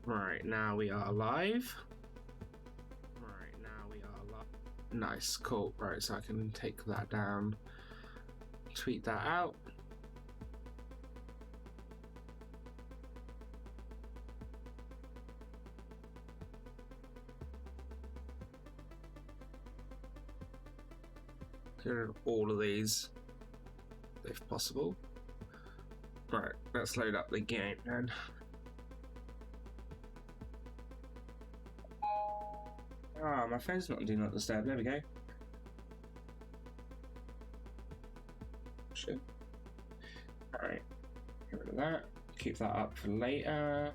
Right, now we are live. Right, now we are live. Nice, cool. Right, so I can take that down, tweet that out. Clear all of these, if possible. Right, let's load up the game then. Ah, my phone's not doing not disturb. There we go. Shit. Alright, get rid of that. Keep that up for later.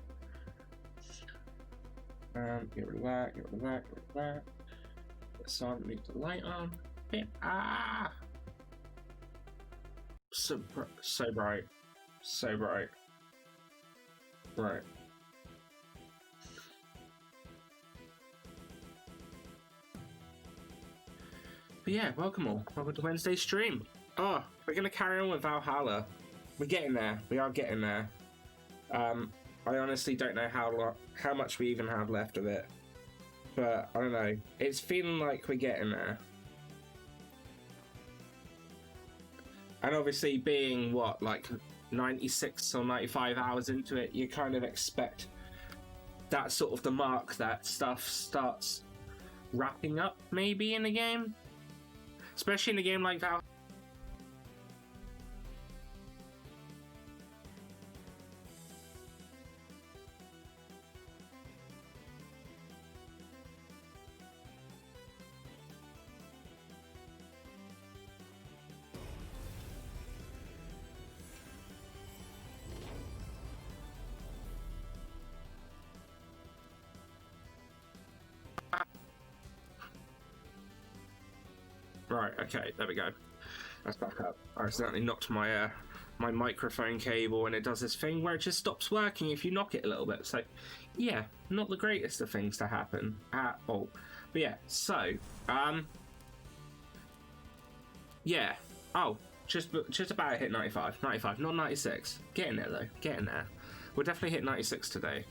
Get rid of that, get rid of that, get rid of that. This on, leave the light on. Ah! So bright. So bright. Right. But yeah, welcome all. Welcome to Wednesday's stream. Oh, we're gonna carry on with Valhalla. We're getting there. We are getting there. I honestly don't know how much we even have left of it. But I don't know. It's feeling like we're getting there. And obviously being what, like 96 or 95 hours into it, you kind of expect that sort of the mark that stuff starts wrapping up maybe in a game. Especially in a game like Valhalla. Right, okay, there we go. That's back up. I accidentally knocked my my microphone cable, and it does this thing where it just stops working if you knock it a little bit. So, yeah, not the greatest of things to happen at all. But yeah, so, yeah. Oh, just about hit 95. 95, not 96. Getting there, though. Getting there. We'll definitely hit 96 today.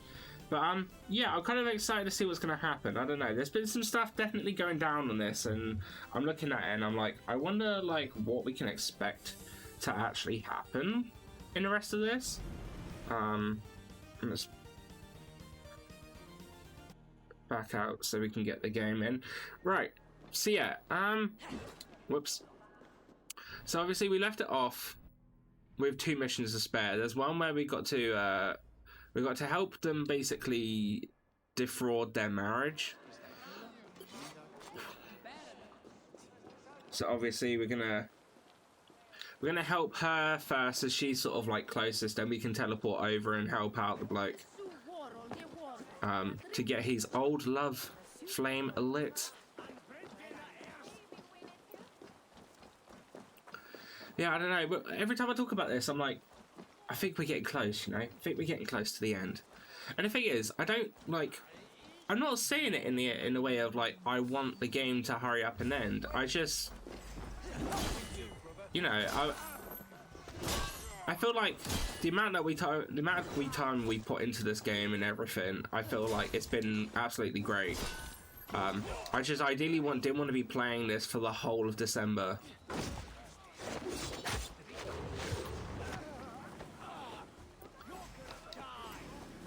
But yeah, I'm kind of excited to see what's going to happen. I don't know. There's been some stuff definitely going down on this, and I'm looking at it and I'm like, I wonder like what we can expect to actually happen in the rest of this. Let's back out so we can get the game in. Right. So yeah. Whoops. So obviously we left it off with 2 missions to spare. There's one where we got to help them basically defraud their marriage. So obviously we're gonna help her first, as she's sort of like closest, then we can teleport over and help out the bloke to get his old love flame lit. Yeah, I don't know, but every time I talk about this, I'm like, I think we're getting close, you know? I think we're getting close to the end. And the thing is, I'm not saying it in the way of like, I want the game to hurry up and end. I just, you know, I feel like the amount of time we put into this game and everything, I feel like it's been absolutely great. I just ideally didn't want to be playing this for the whole of December.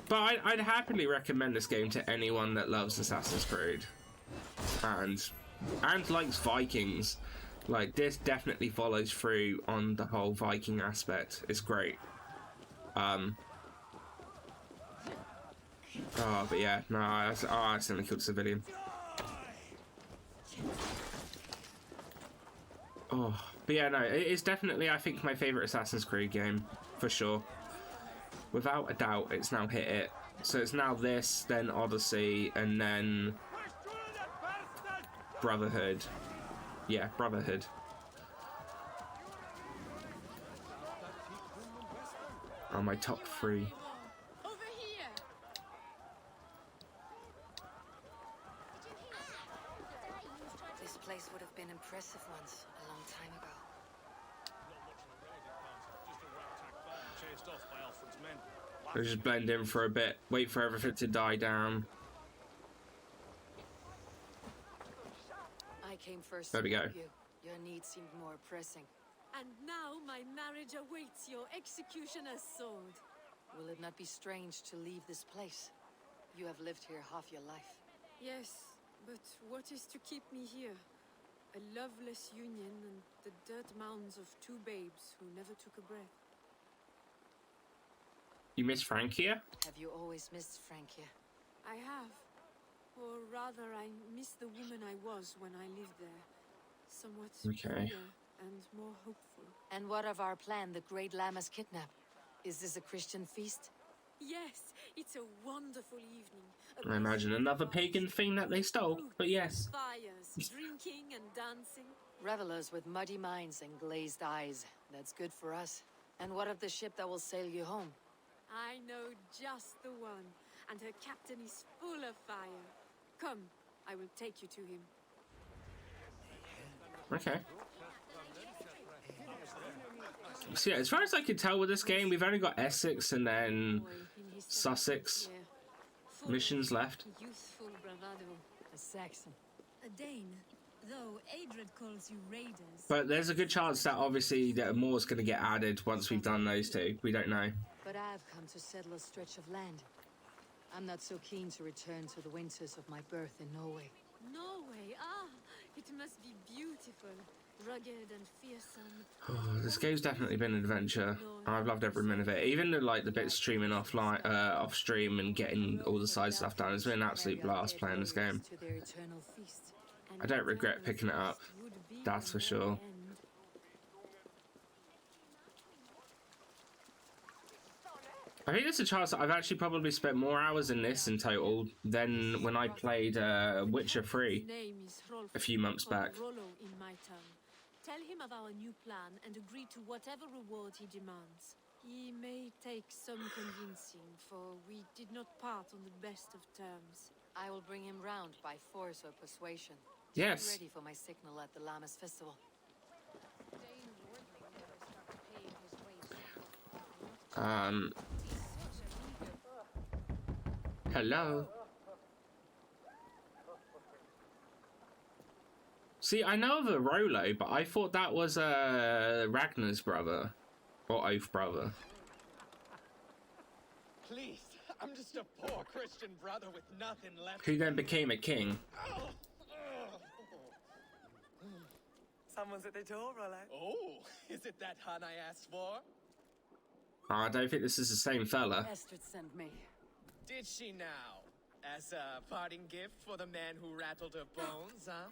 But I'd happily recommend this game to anyone that loves Assassin's Creed and likes Vikings. Like, this definitely follows through on the whole Viking aspect. It's great. Oh, but yeah, no, I accidentally killed a civilian. Oh, but yeah, no, it's definitely, I think, my favourite Assassin's Creed game, for sure. Without a doubt, it's now hit it. So it's now this, then Odyssey, and then Brotherhood. Yeah, Brotherhood. Are my top 3. This place would have been impressive once, a long time ago. Chased off by Alfred's men. I'll just blend in for a bit, wait for everything to die down. I came first. There we go. Your needs seemed more pressing. And now my marriage awaits your executioner's sword. Will it not be strange to leave this place? You have lived here half your life. Yes, but what is to keep me here? A loveless union and the dirt mounds of two babes who never took a breath. You miss Frankia? Have you always missed Frankia? I have. Or rather, I miss the woman I was when I lived there. Somewhat freer and more hopeful. And what of our plan, the Great Lama's kidnap? Is this a Christian feast? Yes, it's a wonderful evening. I imagine another pagan thing that they stole, but yes. Fires, drinking and dancing. Revelers with muddy minds and glazed eyes. That's good for us. And what of the ship that will sail you home? I know just the one, and her captain is full of fire. Come, I will take you to him. Okay. So yeah, as far as I can tell with this game, we've only got Essex and then Sussex missions left. Youthful bravado. A Saxon. A Dane, though Adred calls you raiders. But there's a good chance that obviously that more's going to get added once we've done those two. We don't know. But I've come to settle a stretch of land. I'm not so keen to return to the winters of my birth in Norway. Norway, it must be beautiful. Rugged and fearsome. Oh, this game's definitely been an adventure. I've loved every minute of it. Even like the bit streaming offline, off stream and getting all the side stuff done. It's been an absolute blast playing this game. I don't regret picking it up. That's for sure. I think there's a chance that I've actually probably spent more hours in this in total than when I played Witcher 3 a few months back. Tell him of our new plan and agree to whatever reward he demands. He may take some convincing, for we did not part on the best of terms. I will bring him round by force or persuasion. Yes. Ready for my signal at the Lammas festival. Hello. See, I know of a Rolo, but I thought that was Ragnar's brother. Or Oath brother. Please, I'm just a poor Christian brother with nothing left. Who then became a king. Someone's at the door, Rolo. Oh, is it that hun I asked for? Oh, I don't think this is the same fella. Estrid sent me. Did she now? As a parting gift for the man who rattled her bones, huh?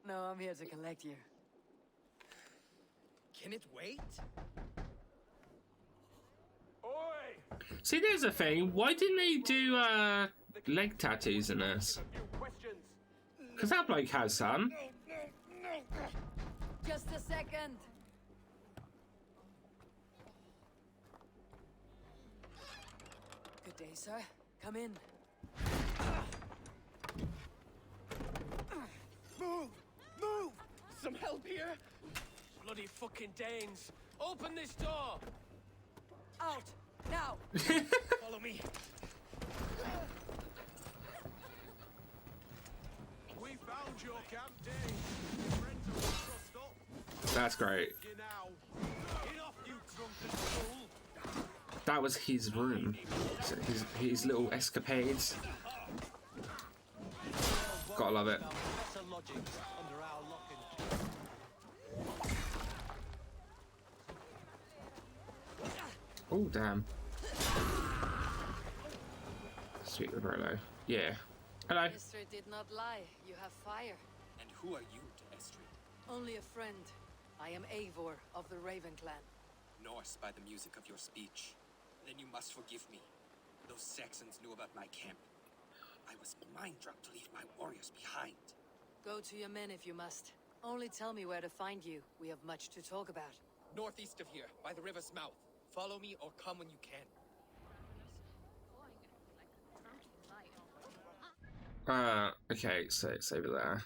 No, I'm here to collect you. Can it wait? Oi! See, there's a thing. Why didn't they do leg tattoos in this? Because that bloke has some. Just a second. Good day, sir. Come in. Move! Move! Some help here? Bloody fucking Danes! Open this door! Out! Now! Follow me. We found your camp, Dane. Friends of trust up. That's great. You now. Get off, you drunken fool. That was his room. So his little escapades. Gotta love it. Better lodgings under our lock and Oh, damn. Sweet with Rolo. Yeah. Hello. Estrid did not lie. You have fire. And who are you to Estrid? Only a friend. I am Eivor of the Raven Clan. Norse by the music of your speech. Then you must forgive me. Those Saxons knew about my camp. I was mind drunk to leave my warriors behind. Go to your men if you must. Only tell me where to find you. We have much to talk about. Northeast of here, by the river's mouth. Follow me or come when you can. Okay, so it's over there.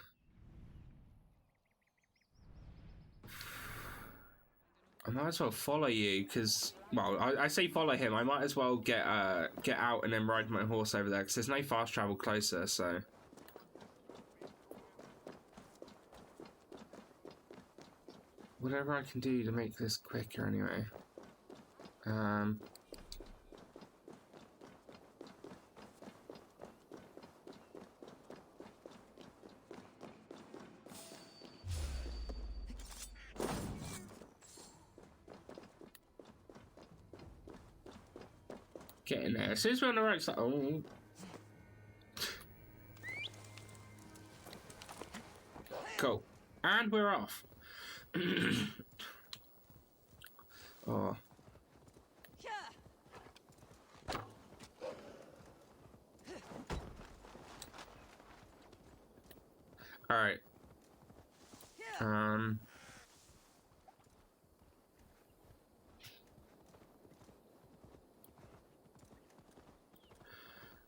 I might as well follow you, because, well, I say follow him. I might as well get out and then ride my horse over there, because there's no fast travel closer, so... Whatever I can do to make this quicker, anyway. Get in there. As soon as we're on the right side. Oh. Cool. And we're off. Oh. Alright.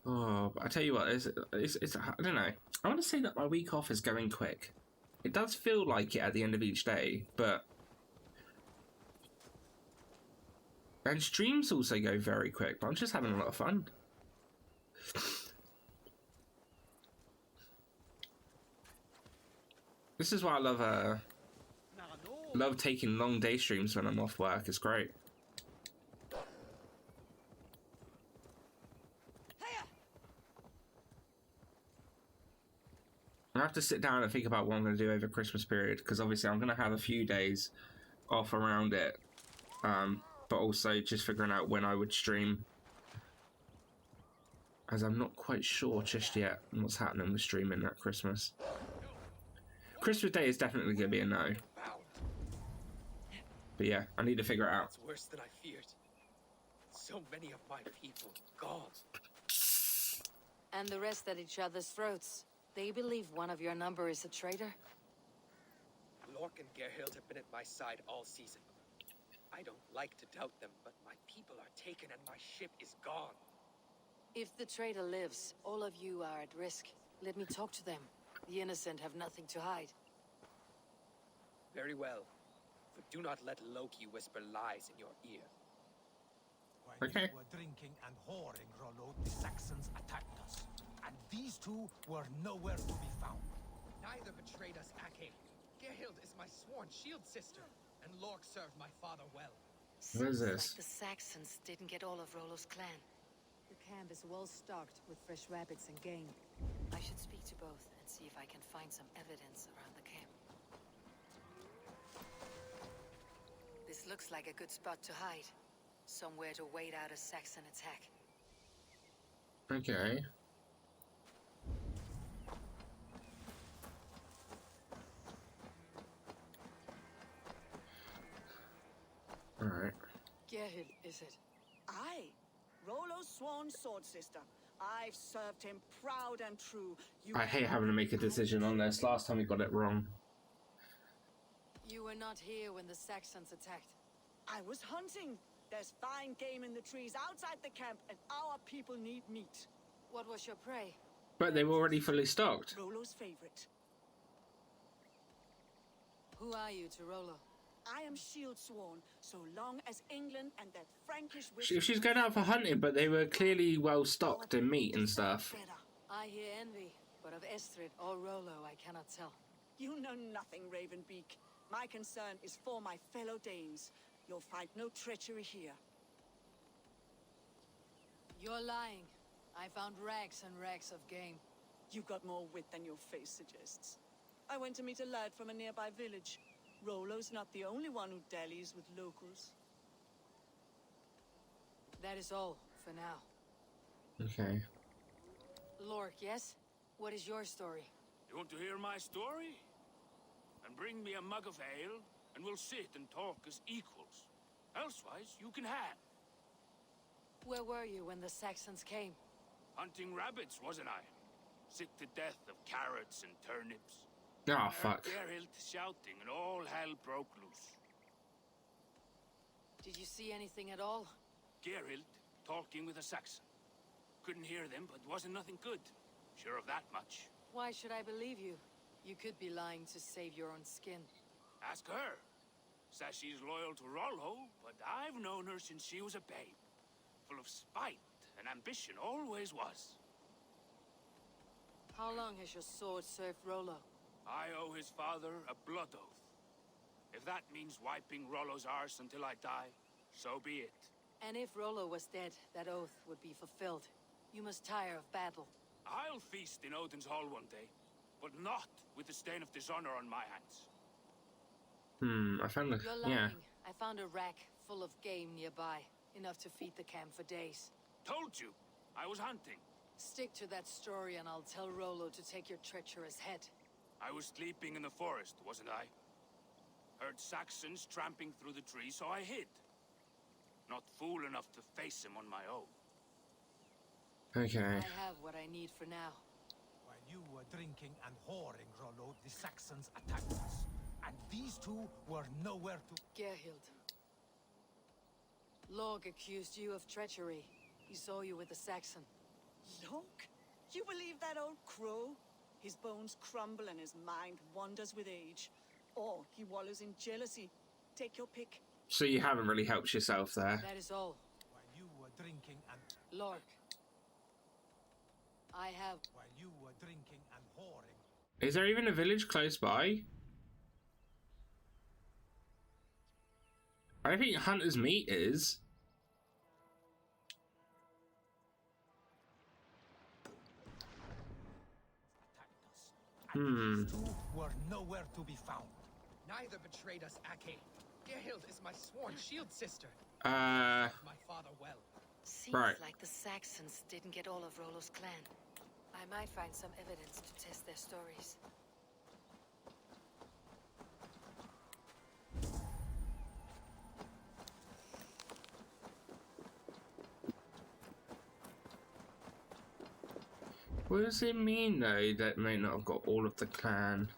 Oh, but I tell you what, it's I don't know. I want to say that my week off is going quick. It does feel like it at the end of each day, but... And streams also go very quick, but I'm just having a lot of fun. This is why I love taking long day streams when I'm off work. It's great. I have to sit down and think about what I'm going to do over Christmas period, because obviously I'm going to have a few days off around it, but also just figuring out when I would stream, as I'm not quite sure just yet what's happening with streaming at Christmas. Christmas Day is definitely going to be a no. But yeah, I need to figure it out. It's worse than I feared. So many of my people gone. And the rest at each other's throats. They believe one of your number is a traitor? Lork and Gerhild have been at my side all season. I don't like to doubt them, but my people are taken and my ship is gone. If the traitor lives, all of you are at risk. Let me talk to them. The innocent have nothing to hide. Very well. But do not let Loki whisper lies in your ear. While Okay. we were drinking and whoring, Rollo, the Saxons attacked us. And these two were nowhere to be found. Neither betrayed us, Ake. Gerhild is my sworn shield sister, and Lork served my father well. What is Seems this? like the Saxons didn't get all of Rollo's clan. The camp is well stocked with fresh rabbits and game. I should speak to both and see if I can find some evidence around the camp. This looks like a good spot to hide. Somewhere to wait out a Saxon attack. Okay. Alright. Gerhild, is it? Aye, Rollo's sworn sword sister. I've served him proud and true. You I hate having to make a decision on this. Last time we got it wrong. You were not here when the Saxons attacked. I was hunting. There's fine game in the trees outside the camp, and our people need meat. What was your prey? But they were already fully stocked. Rollo's favorite. Who are you to Rollo? I am shield sworn, so long as England and that Frankish She's going out for hunting, but they were clearly well stocked in meat and stuff. I hear envy, but of Estrid or Rollo I cannot tell. You know nothing, Ravenbeak. My concern is for my fellow Danes. You'll find no treachery here. You're lying. I found rags and rags of game. You got more wit than your face suggests. I went to meet a lad from a nearby village. Rollo's not the only one who dallies with locals. That is all, for now. Okay. Lork, yes? What is your story? You want to hear my story? And bring me a mug of ale, and we'll sit and talk as equals. Elsewise, you can have. Where were you when the Saxons came? Hunting rabbits, wasn't I? Sick to death of carrots and turnips. Oh, fuck. Gerhild shouting, and all hell broke loose. Did you see anything at all? Gerhild talking with a Saxon. Couldn't hear them, but wasn't nothing good. Sure of that much. Why should I believe you? You could be lying to save your own skin. Ask her. Says she's loyal to Rollo, but I've known her since she was a babe. Full of spite and ambition, always was. How long has your sword served Rollo? I owe his father a blood oath. If that means wiping Rollo's arse until I die, so be it. And if Rollo was dead, that oath would be fulfilled. You must tire of battle. I'll feast in Odin's hall one day, but not with the stain of dishonor on my hands. I found You're lying. I found a rack full of game nearby. Enough to feed the camp for days. Told you, I was hunting. Stick to that story and I'll tell Rollo to take your treacherous head. I was sleeping in the forest, wasn't I? Heard Saxons tramping through the trees, so I hid. Not fool enough to face him on my own. Okay. I have what I need for now. While you were drinking and whoring, Rollo, the Saxons attacked us. And these two were nowhere to... Gerhild. Lorg accused you of treachery. He saw you with a Saxon. Look, you believe that old crow? His bones crumble and his mind wanders with age. Or he wallows in jealousy. Take your pick. So you haven't really helped yourself there. That is all. While you were drinking and... Lorg. I have... While you were drinking and whoring... Is there even a village close by? I think Hunter's Meat is. And these two were nowhere to be found. Neither betrayed us, Ake. Gerhild is my sworn shield sister. Uh. My father well. Seems Right. like the Saxons didn't get all of Rollo's clan. I might find some evidence to test their stories. What does it mean though that may not have got all of the clan?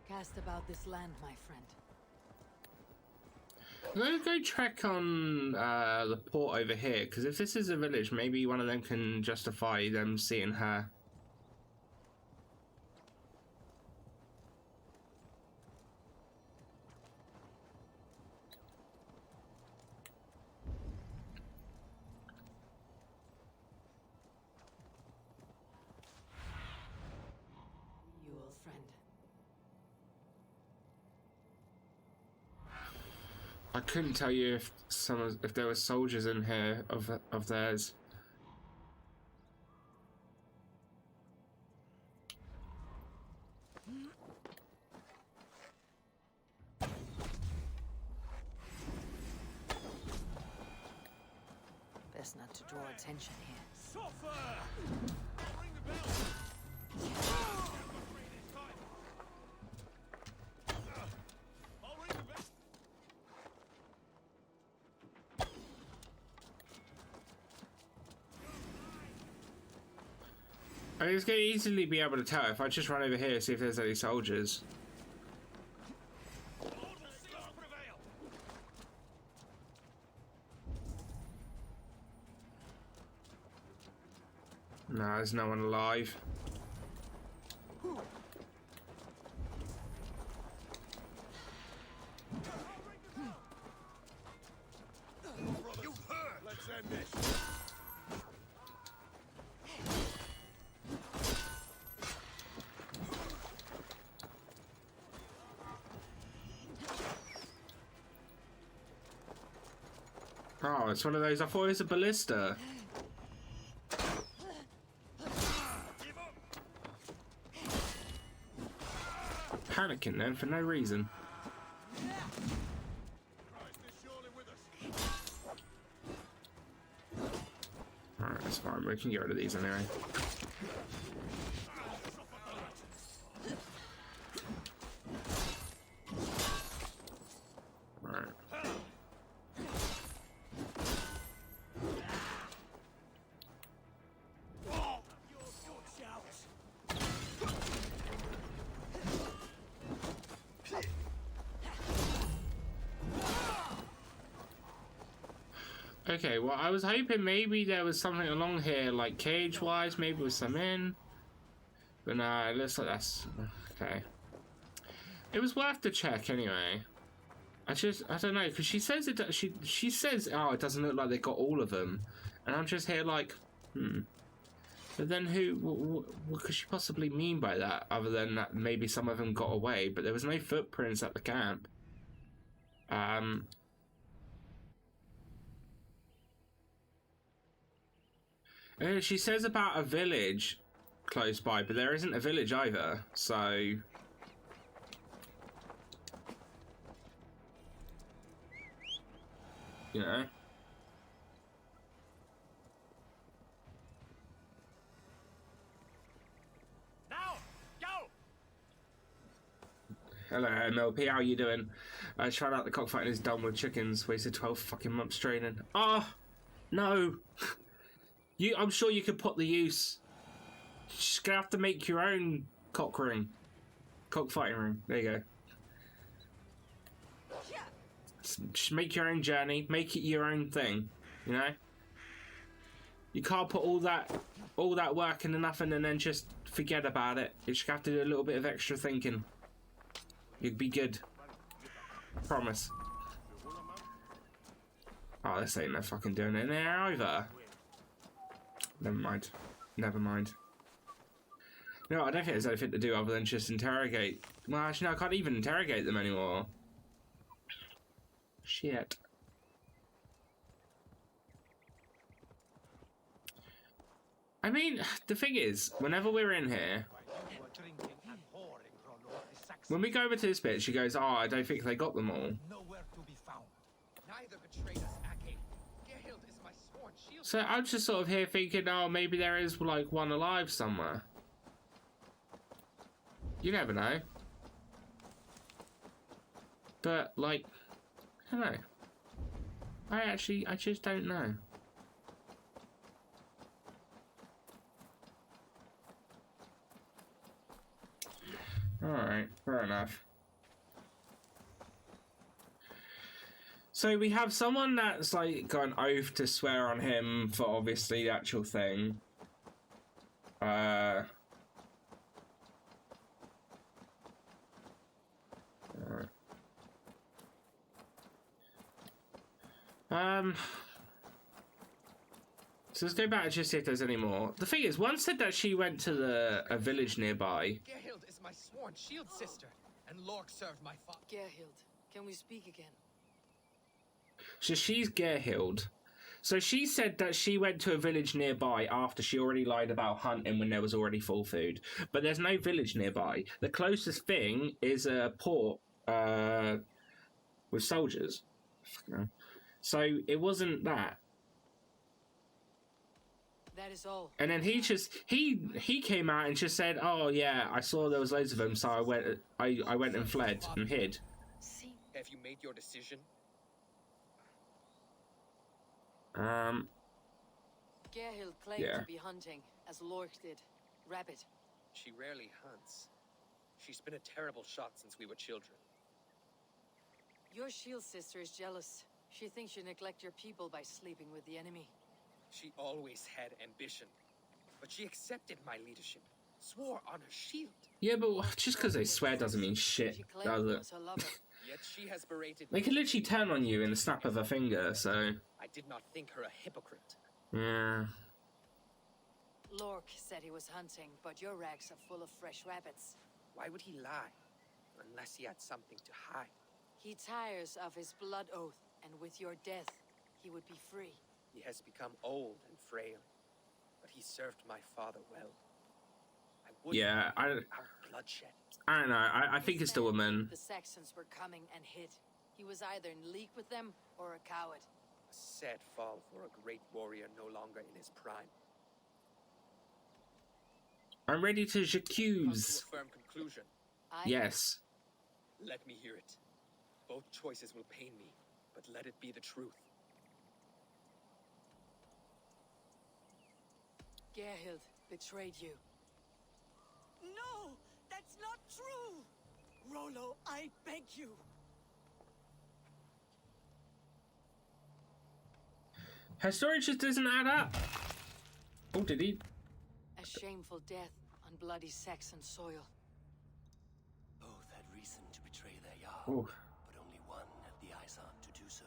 Cast about this land, my friend. I'm gonna go check on the port over here, because if this is a village, maybe one of them can justify them seeing her. You old friend. I couldn't tell you if there were soldiers in here of theirs. Best not to draw attention here. I mean, it's going to easily be able to tell if I just run over here, see if there's any soldiers. No, there's no one alive. You've heard! Let's end this! Oh, it's one of those. I thought it was a ballista. Panicking then for no reason. Alright, that's fine. We can get rid of these anyway. Alright. Okay, well, I was hoping maybe there was something along here, like cage-wise, maybe with some in. But no, it looks like that's okay. It was worth the check anyway. I don't know, because she says it. She says, oh, it doesn't look like they got all of them, and I'm just here like, But then what could she possibly mean by that, other than that maybe some of them got away? But there was no footprints at the camp. She says about a village close by, but there isn't a village either, so... You know? Now, go! Hello, MLP, how you doing? Shout out the cockfighting is done with chickens. Wasted 12 fucking months training. Oh! No! I'm sure you could put the use. You're just gonna have to make your own cock ring. Cockfighting ring. There you go. Just make your own journey. Make it your own thing. You know? You can't put all that work into nothing and then just forget about it. You just have to do a little bit of extra thinking. You'd be good. Promise. Oh, this ain't no fucking doing it in there either. Never mind. Never mind. No, I don't think there's anything to do other than just interrogate. Well, actually, no, I can't even interrogate them anymore. Shit. I mean, the thing is, whenever we're in here, when we go over to this bit, she goes, oh, I don't think they got them all. Nowhere to be found. Neither betrayed us, Ake. Gerhild is my sworn shield. So I'm just sort of here thinking, oh, maybe there is, like, one alive somewhere. You never know. But, like, I don't know. I just don't know. Alright, fair enough. So we have someone that's like got an oath to swear on him for obviously the actual thing. Alright. So let's go back and just see if there's any more. The thing is, one said that she went to a village nearby. Gerhild is my sworn shield sister, and Lork served my father. Gerhild, can we speak again? So she's Gerhild. So she said that she went to a village nearby after she already lied about hunting when there was already full food. But there's no village nearby. The closest thing is a port with soldiers. So it wasn't that. That is all. And then he came out and just said, "Oh yeah, I saw there was loads of them, so I went and fled and hid." See? Have you made your decision? Gerhild claimed Yeah. to be hunting, as Lork did. Rabbit. She rarely hunts. She's been a terrible shot since we were children. Your shield sister is jealous. She thinks you neglect your people by sleeping with the enemy. She always had ambition, but she accepted my leadership, swore on her shield. Yeah, but just because they swear doesn't mean shit, She claimed does he it? was her lover. Yet she has berated They me. can literally turn on you in the snap of a finger, so... I did not think her a hypocrite. Yeah. Lork said he was hunting, but your rags are full of fresh rabbits. Why would he lie? Unless he had something to hide. He tires of his blood oath, and with your death, he would be free. He has become old and frail, but he served my father well. I wouldn't Yeah, I without bloodshed. don't know. I think it's the woman. The Saxons were coming and hid. He was either in league with them or a coward. A sad fall for a great warrior no longer in his prime. I'm ready to Come to j'accuse. a firm conclusion. Yes. Let me hear it. Both choices will pain me, but let it be the truth. Gerhild betrayed you. No, that's not true! Rollo, I beg you. Her story just doesn't add up. Oh, did he? A shameful death on bloody Saxon soil. Both had reason to betray their Jarl, Ooh. but only one had the eyes on to do so.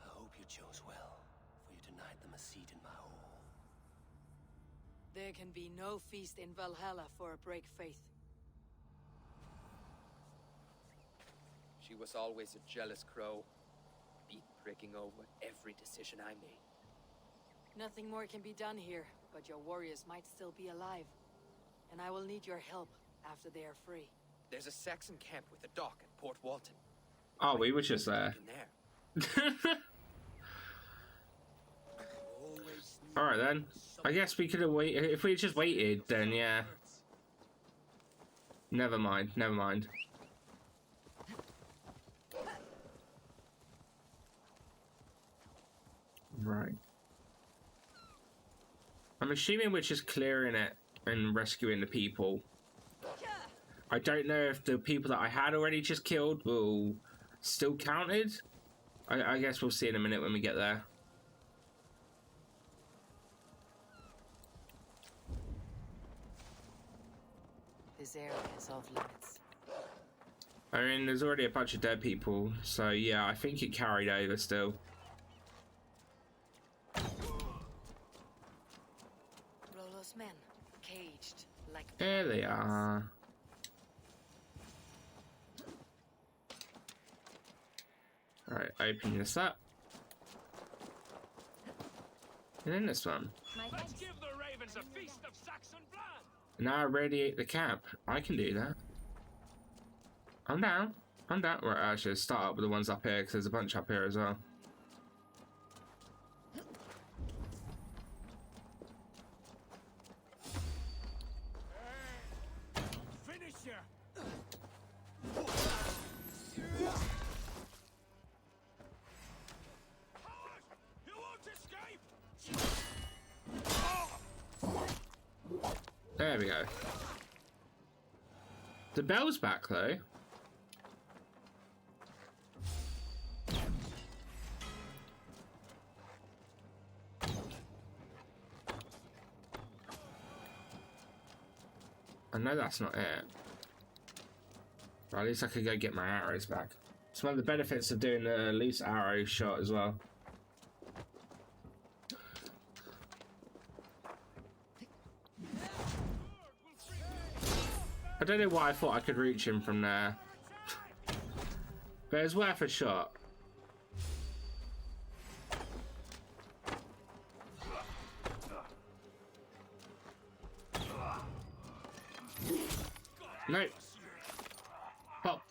I hope you chose well, for you denied them a seat in my hall. There can be no feast in Valhalla for a break faith. She was always a jealous crow, breaking over every decision I made. Nothing more can be done here, but your warriors might still be alive. And I will need your help after they are free. There's a Saxon camp with a dock at Port Walton. Oh, we were just there. In there. Alright then. I guess we could have waited. If we had just waited, then yeah. Never mind, never mind. Right. I'm assuming we're just clearing it and rescuing the people. I don't know if the people that I had already just killed will still counted. I guess we'll see in a minute when we get there. This area is off limits. I mean, there's already a bunch of dead people, so yeah, I think it carried over still. Rollo's men, caged like... There they are. Alright, open this up. And then this one. Let's give the ravens a feast of Saxon blood! Now radiate the camp. I can do that. I'm down. I'm down. Right, actually, start up with the ones up here, because there's a bunch up here as well. Finish here! Howard! You won't escape! There we go. The bell's back, though. I know that's not it. But at least I could go get my arrows back. It's one of the benefits of doing the loose arrow shot as well. I don't know why I thought I could reach him from there. But it's worth a shot. Nope. Pop.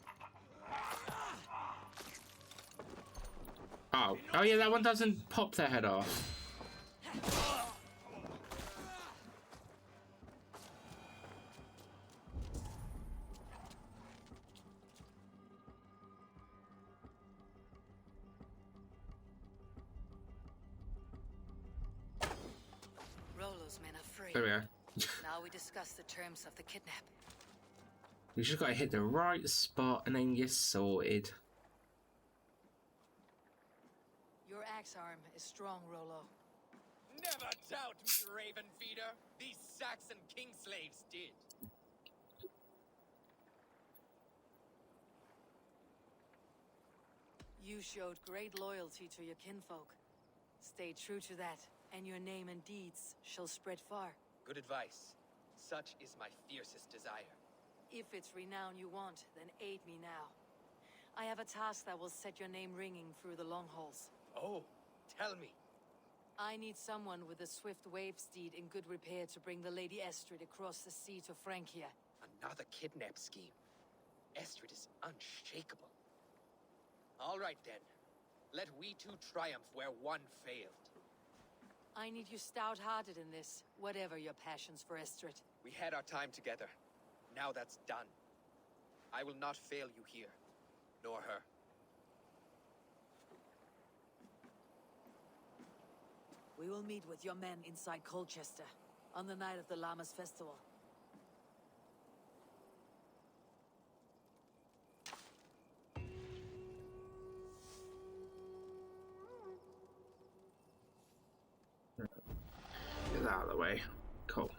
Oh. Oh yeah, that one doesn't pop their head off. Rollo's men are free. There we go. Now we discuss the terms of the kidnap. You just gotta hit the right spot and then you're sorted. Your axe arm is strong, Rollo. Never doubt me, Raven Feeder. These Saxon king slaves did. You showed great loyalty to your kinfolk. Stay true to that, and your name and deeds shall spread far. Good advice. Such is my fiercest desire. If it's renown you want, then aid me now. I have a task that will set your name ringing through the long halls. Oh, tell me. I need someone with a swift wave steed in good repair to bring the Lady Estrid across the sea to Francia. Another kidnap scheme. Estrid is unshakable. All right then. Let we two triumph where one failed. I need you stout-hearted in this, whatever your passions for Estrid. We had our time together. Now that's done. I will not fail you here, nor her. We will meet with your men inside Colchester, on the night of the Llamas Festival. Get that out of the way. Cool.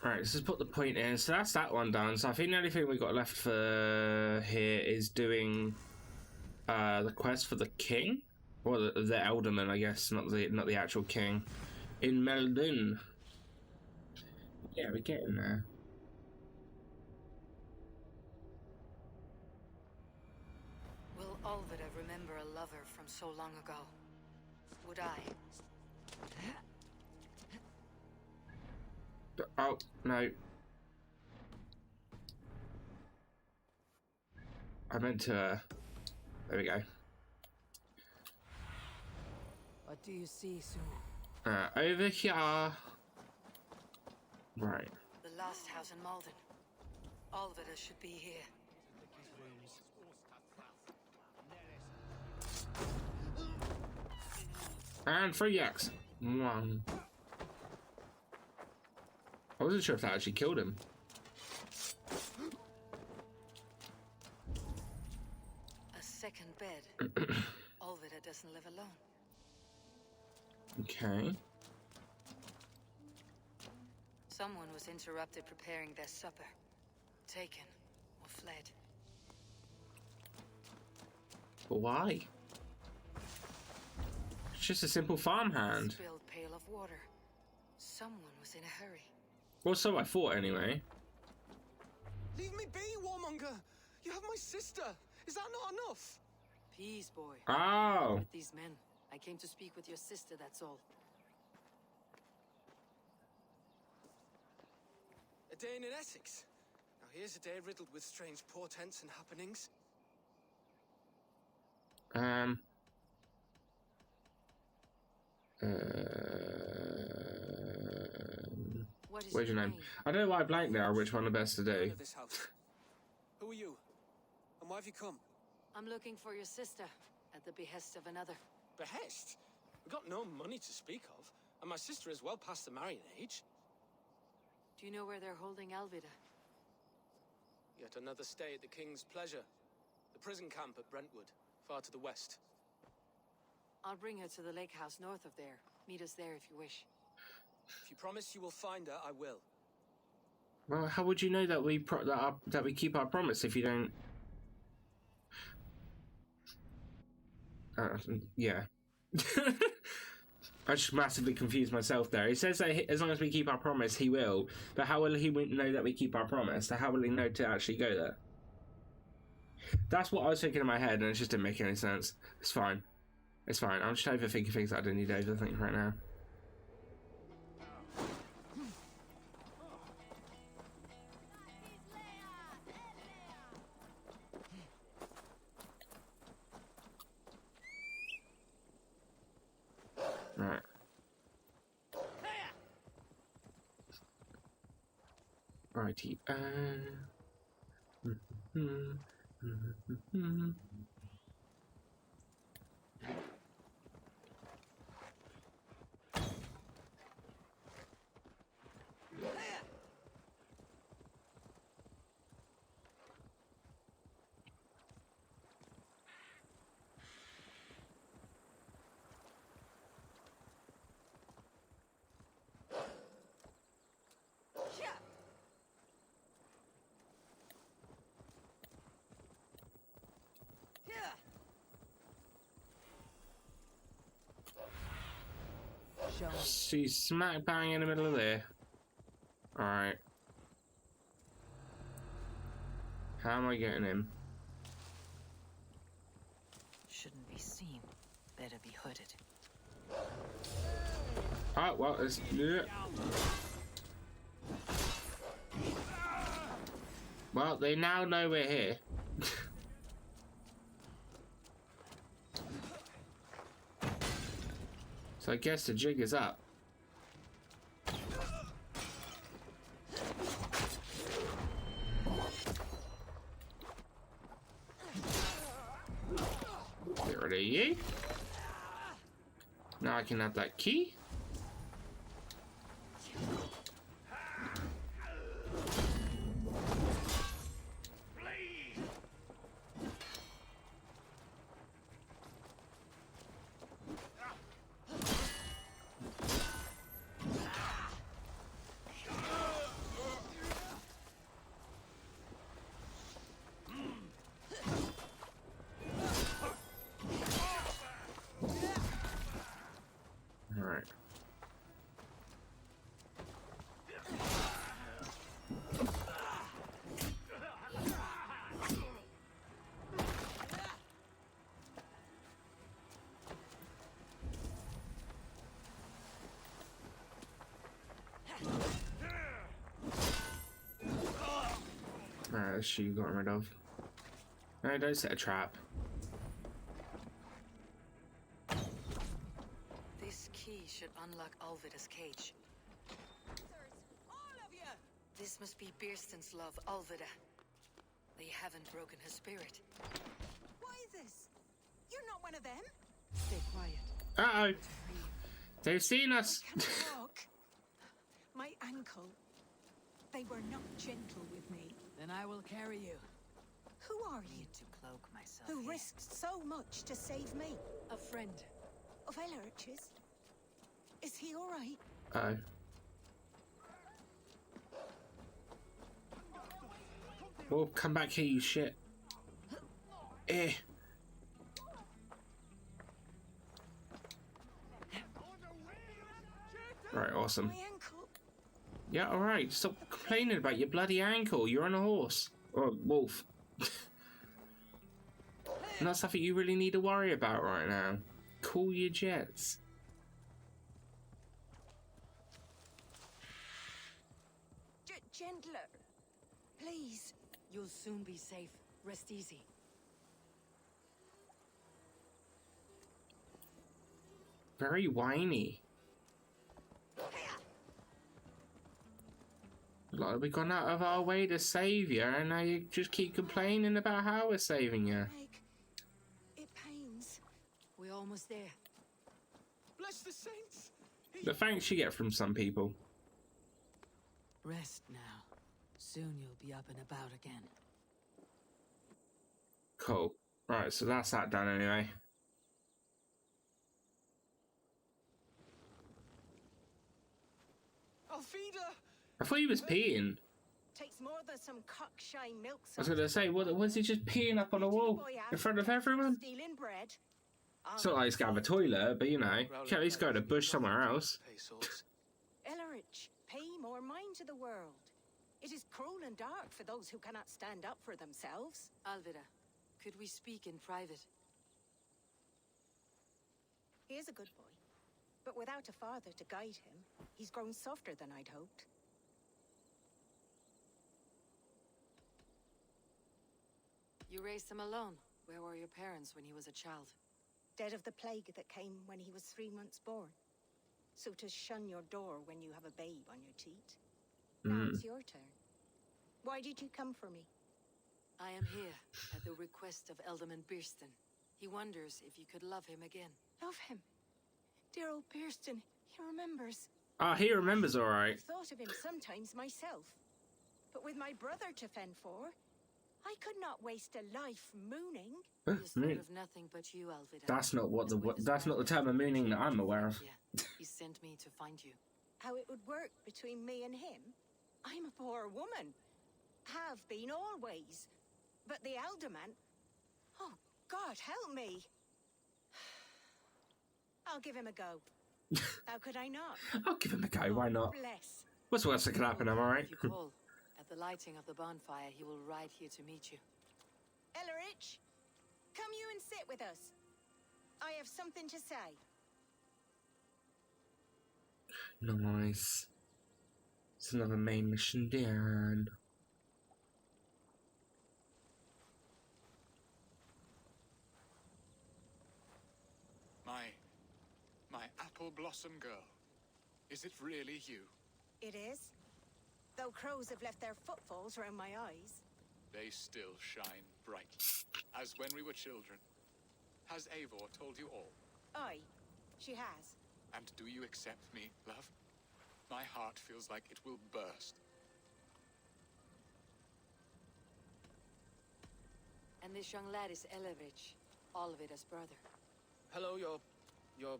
Right, let's just put the point in. So that's that one done. So I think the only thing we got left for here is doing the quest for the king, or the Elderman, I guess, not the actual king, in Meldun. Yeah, we're getting there. Will Olvida remember a lover from so long ago? Would I? Oh, no. I meant to... there we go. What do you see, Sue? Over here. Right. The last house in Malden. Olvida should be here. And 3x. One. I wasn't sure if that actually killed him. A second bed. Olvida doesn't live alone. Okay. Someone was interrupted preparing their supper. Taken or fled. But why? It's just a simple farmhand. Spilled pail of water. Someone was in a hurry. Well, so I thought anyway. Leave me be, warmonger! You have my sister! Is that not enough? Peace, boy. Oh. With these men. I came to speak with your sister, that's all. A day in Essex. Now here's a day riddled with strange portents and happenings. What is Where's your name? I don't know why I blanked there, which one the best to do. This house. Who are you? And why have you come? I'm looking for your sister, at the behest of another. Behest? We've got no money to speak of, and my sister is well past the marrying age. Do you know where they're holding Alvida? Yet another stay at the King's pleasure. The prison camp at Brentwood, far to the west. I'll bring her to the lake house north of there. Meet us there if you wish. If you promise you will find her, I will. Well, how would you know that we keep our promise if you don't? Yeah. I just massively confused myself there. He says that as long as we keep our promise, he will. But how will he know that we keep our promise? So how will he know to actually go there? That's what I was thinking in my head, and it just didn't make any sense. It's fine. It's fine. I'm just overthinking things that I don't need to overthink right now. Right. Righty. She's smack bang in the middle of there. Alright. How am I getting him? Shouldn't be seen. Better be hooded. Oh, well, it's... Yeah. Well, they now know we're here. So I guess the jig is up. Get rid of you. Now I can have that key. Alright. Alright, that's she got rid of. No, don't set a trap. This key should unlock Alvida's cage. All of you! This must be Birston's love, Alvida. They haven't broken her spirit. Why this? You're not one of them? Stay quiet. Uh-oh. They've seen us. I can't walk. My ankle. They were not gentle with me. Then I will carry you. Who are you? To cloak myself. Who here. risked so much to save me? A friend. Of Elrich's? Is he all right? Uh-oh. Well, come back here, you shit. Eh. Right, awesome. My ankle. Yeah, alright. Stop complaining about your bloody ankle. You're on a horse. Or a wolf. Not something you really need to worry about right now. Cool your jets. Gentler. Please. You'll soon be safe. Rest easy. Very whiny. Like we've gone out of our way to save you, and now you just keep complaining about how we're saving you. Meg, it pains. We're almost there. Bless the saints! The thanks you get from some people. Rest now. Soon you'll be up and about again. Cool. Right, so that's that done anyway. Alfida! I thought he was peeing. Takes more than some cockshine milk. I was gonna say, what was he just peeing up on a wall in front of everyone? Stealing bread. It's not like he's gonna have a toilet, but you know, you can at least go to the bush somewhere else. Ellerich, pay more mind to the world. It is cruel and dark for those who cannot stand up for themselves. Alvida, could we speak in private? He is a good boy, but without a father to guide him, he's grown softer than I'd hoped. You raised him alone. Where were your parents when he was a child? Dead of the plague that came when he was 3 months born. So to shun your door when you have a babe on your teat. Now it's your turn. Why did you come for me? I am here at the request of Alderman Birston. He wonders if you could love him again. Love him. Dear old Birston, he remembers. Ah, he remembers alright. I've thought of him sometimes myself. But with my brother to fend for, I could not waste a life mooning. He has thought of nothing but you, Alvida. That's not what that's not the term of mooning that I'm aware of. Yeah, he sent me to find you. How it would work between me and him? I'm a poor woman. Have been always. But the alderman... Oh, God, help me. I'll give him a go. How could I not? I'll give him a go, why not? Bless. What's worse that could happen, am I right? If you call, at the lighting of the bonfire, he will ride here to meet you. Ellerich, come you and sit with us. I have something to say. Nice. It's another main mission done. My apple blossom girl. Is it really you? It is. Though crows have left their footfalls around my eyes. They still shine brightly, as when we were children. Has Eivor told you all? Aye, she has. And do you accept me, love? My heart feels like it will burst. And this young lad is Ellerich, Alvida's brother. Hello, your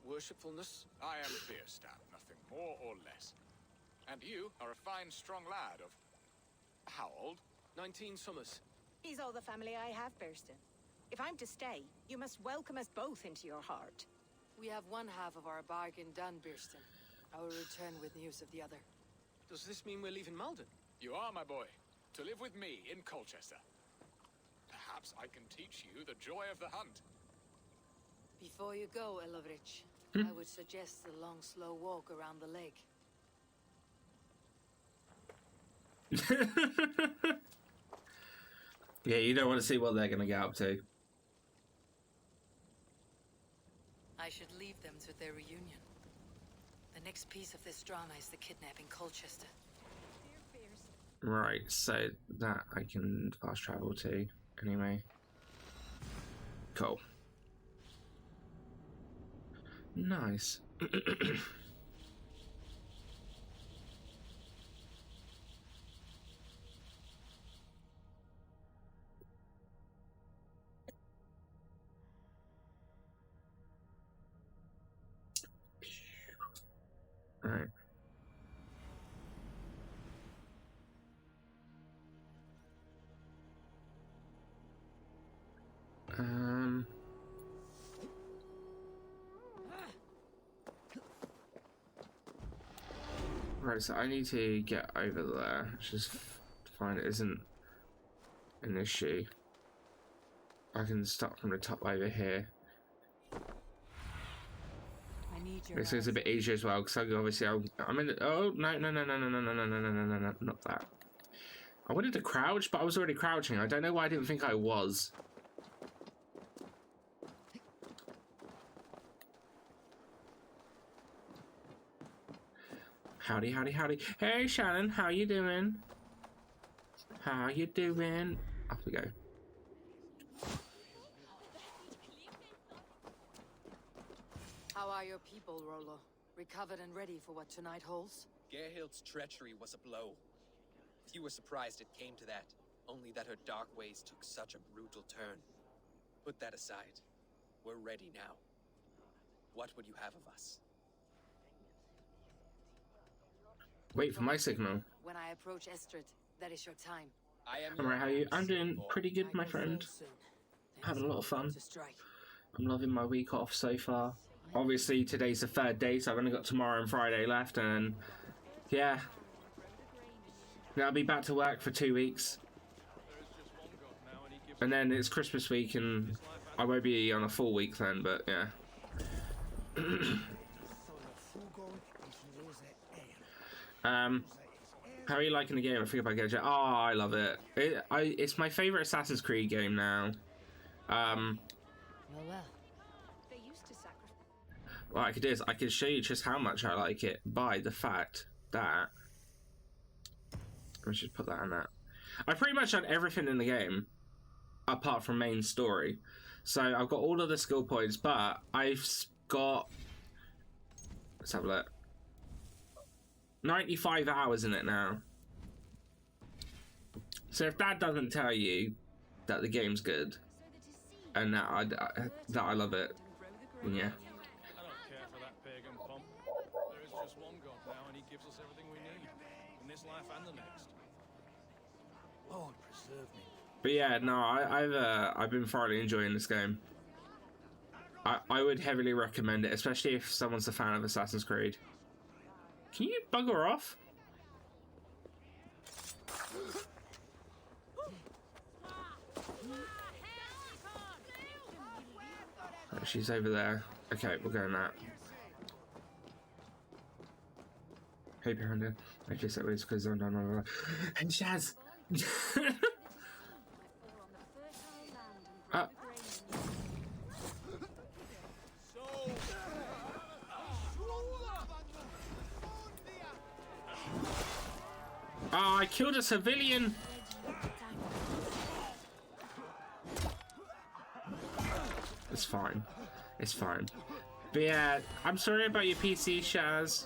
worshipfulness. I am Bierstadt, nothing more or less. And you are a fine, strong lad of... how old? 19 summers. He's all the family I have, Birston. If I'm to stay, you must welcome us both into your heart. We have one half of our bargain done, Birston. I will return with news of the other. Does this mean we're leaving Malden? You are, my boy. To live with me in Colchester. Perhaps I can teach you the joy of the hunt. Before you go, Elovrich, I would suggest a long, slow walk around the lake. Yeah, you don't want to see what they're going to get up to. I should leave them to their reunion. The next piece of this drama is the kidnapping Colchester. Right, so that I can fast travel to anyway. Cool. Nice. Right. Right, so I need to get over there, which is fine. It isn't an issue. I can start from the top over here. I need your This is a bit easier as well, because obviously I'm in the, oh, no, not that. I wanted to crouch, but I was already crouching. I don't know why I didn't think I was. Howdy, howdy, howdy. Hey, Shannon, how you doing? How you doing? Off we go. How are your people, Rollo? Recovered and ready for what tonight holds? Gerhild's treachery was a blow. Few were surprised it came to that, only that her dark ways took such a brutal turn. Put that aside. We're ready now. What would you have of us? Wait for my signal. When I approach Estrid, that is your time. I am. Alright, how are you? I'm doing pretty good, my friend. Having a lot of fun. I'm loving my week off so far. Obviously, today's the third day, so I've only got tomorrow and Friday left, and yeah. Then I'll be back to work for 2 weeks. And then it's Christmas week, and I won't be on a full week then, but yeah. How are you liking the game? I think about Gadget. Oh, I love it. It's my favorite Assassin's Creed game now. Well. What I could do is I could show you just how much I like it by the fact that I should put that on that. I pretty much done everything in the game apart from main story. So I've got all of the skill points, but I've got, let's have a look, 95 hours in it now. So if that doesn't tell you that the game's good and that I love it, then yeah. I don't care for that pagan pomp. There is just one God now, and he gives us everything we need in this life and the next. Lord preserve me. But yeah, no, I've been thoroughly enjoying this game. I would heavily recommend it, especially if someone's a fan of Assassin's Creed. Can you bugger off? Oh, she's over there. Okay, we're going that. Hey, behind her. I guess that was because I'm done. And Shaz! Oh, I killed a civilian! It's fine. It's fine. But yeah, I'm sorry about your PC, Shaz.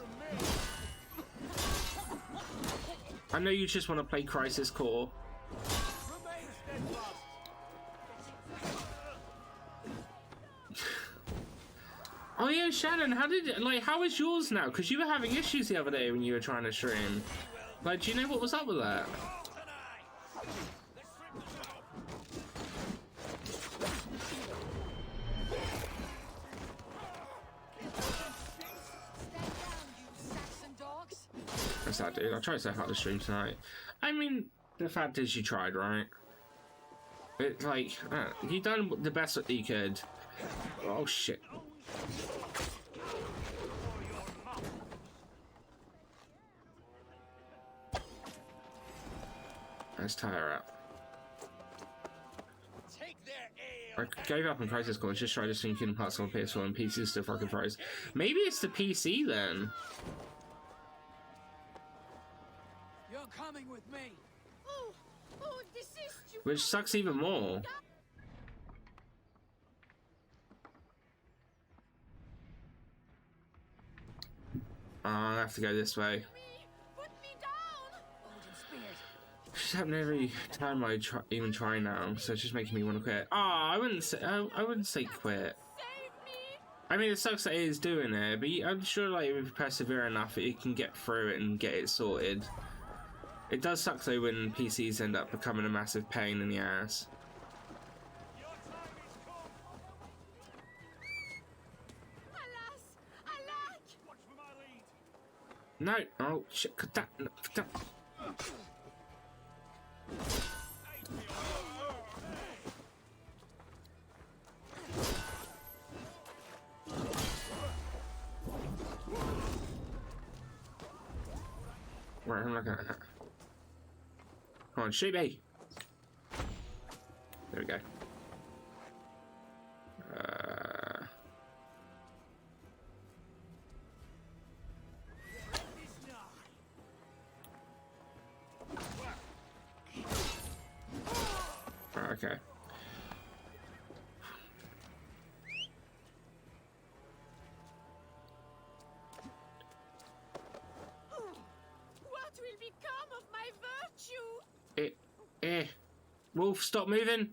I know you just want to play Crisis Core. Oh yeah, Shannon, how is yours now? Because you were having issues the other day when you were trying to stream. Like, do you know what was up with that? What's that, dude? I tried so hard to stream tonight. I mean, the fact is you tried, right? It's like, you done the best that you could. Oh, shit. Let's tie her up. I gave up on Crisis Core and just tried to sync in parts on PS4 and PC still fucking froze. Maybe it's the PC then. You're coming with me. Oh, desist, you. Which sucks even more. Oh, I have to go this way. Put me down. It's happening every time I even try now, so it's just making me want to quit. Oh, I wouldn't say quit. I mean, it sucks that it is doing it, but I'm sure like if you persevere enough, you can get through it and get it sorted. It does suck though when PCs end up becoming a massive pain in the ass. No! Oh shit! That. Right, I'm not gonna. Come on, shoot me! There we go. Okay. What will become of my virtue? Wolf, stop moving!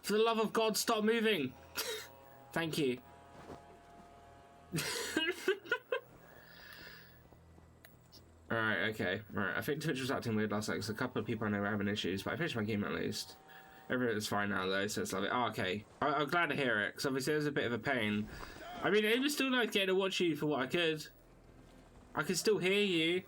For the love of God, stop moving! Thank you. Alright, okay. Alright, I think Twitch was acting weird last night because a couple of people I know were having issues, but I finished my game at least. Everything's fine now though, so it's lovely. Oh, okay. I'm glad to hear it, because obviously it was a bit of a pain. I mean, it was still nice getting to watch you for what I could. I could still hear you.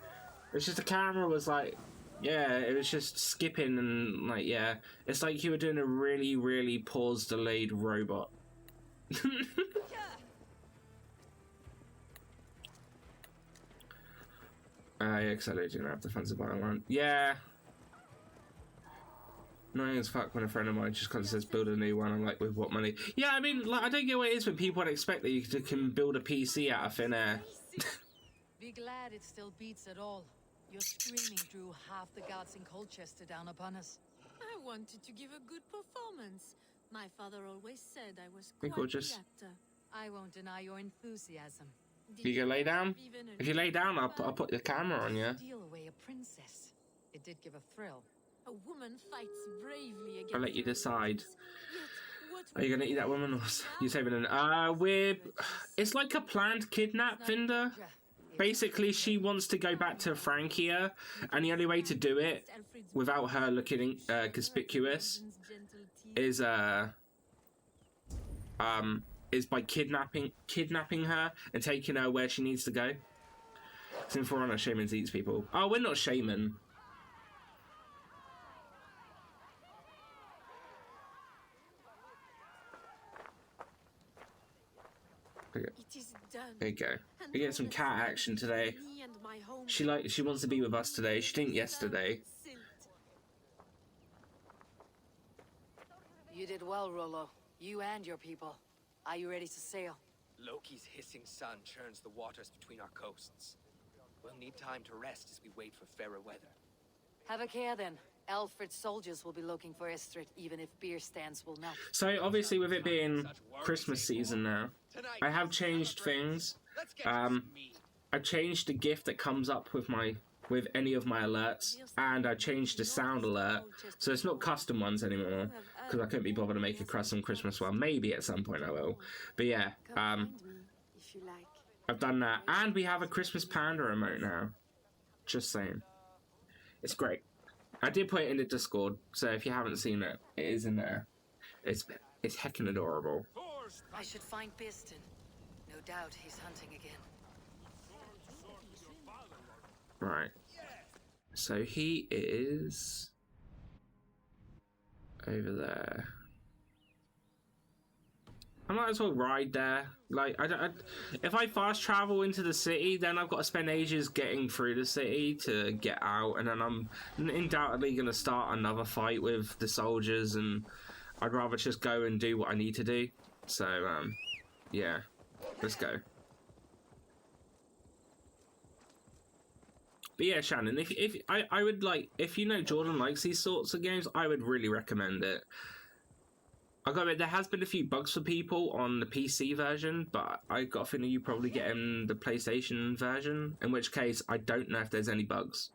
It's just the camera was like, yeah, it was just skipping and like, yeah. It's like you were doing a really, really pause delayed robot. Yeah, because I didn't have the funds to buy one. Yeah. Annoying as fuck when a friend of mine just kind of says build a new one. I'm like, with what money? Yeah, I mean, like, I don't get what it is when people would expect that you can build a PC out of thin air. Be glad it still beats at all. Your screaming drew half the guards in Colchester down upon us. I wanted to give a good performance. My father always said I was quite gorgeous. the actor. I won't deny your enthusiasm. You can lay down? If you lay down, I'll put the camera on you. Steal away a princess. It did give a thrill. A woman fights bravely against. I'll let you decide. Yet, what Are you gonna eat that woman or you saving an? It's like a planned kidnap, Vinda. Basically, she wants to go back to Francia, and the only way to do it without her looking conspicuous is by kidnapping her and taking her where she needs to go. Since For Honor, shamans eats people. Oh, we're not shaman. it is done. There you go. We get some cat action today. She wants to be with us today. She didn't yesterday. You did well, Rollo. You and your people. Are you ready to sail? Loki's hissing sun churns the waters between our coasts. We'll need time to rest as we wait for fairer weather. Have a care then. Alfred's soldiers will be looking for Estrid, even if beer stands will not. So obviously, with it being Christmas season now, I have changed things. I changed the gift that comes up with any of my alerts, and I changed the sound alert, so it's not custom ones anymore, because I couldn't be bothered to make a custom Christmas one. Maybe at some point I will, but yeah, I've done that, and we have a Christmas Panda remote now. Just saying, it's great. I did put it in the Discord, so if you haven't seen it, it is in there. It's heckin' adorable. I should find Biston. No doubt he's hunting again. Right. So he is over there. I might as well ride there. Like, if I fast travel into the city, then I've got to spend ages getting through the city to get out, and then I'm undoubtedly going to start another fight with the soldiers, and I'd rather just go and do what I need to do. So, yeah, let's go. But yeah, Shannon, if I would like, if you know Jordan likes these sorts of games, I would really recommend it. I got it. There has been a few bugs for people on the PC version, but I got a feeling you probably get in the PlayStation version. In which case, I don't know if there's any bugs.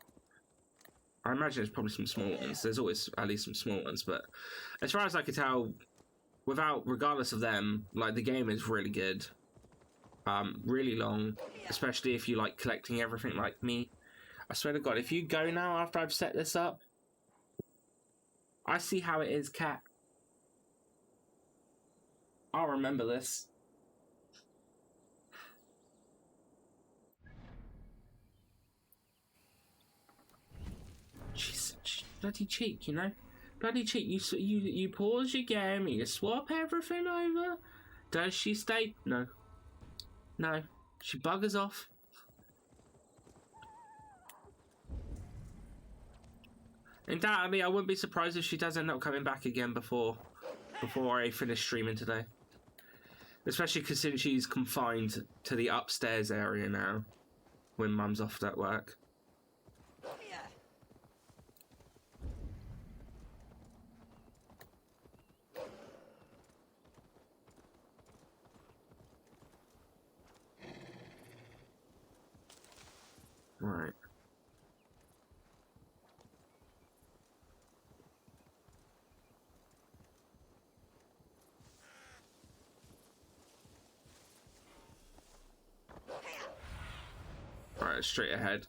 I imagine there's probably some small ones. There's always at least some small ones, but as far as I could tell, regardless of them, like the game is really good. Really long, especially if you like collecting everything like me. I swear to God, if you go now after I've set this up, I see how it is, cat. I'll remember this. Jeez, bloody cheek, you know? Bloody cheek. You pause your game and you swap everything over. Does she stay? No. No. She buggers off. Undoubtedly, I wouldn't be surprised if she does end up coming back again before I finish streaming today. Especially because since she's confined to the upstairs area now, when Mum's off at work. Right. Right, straight ahead.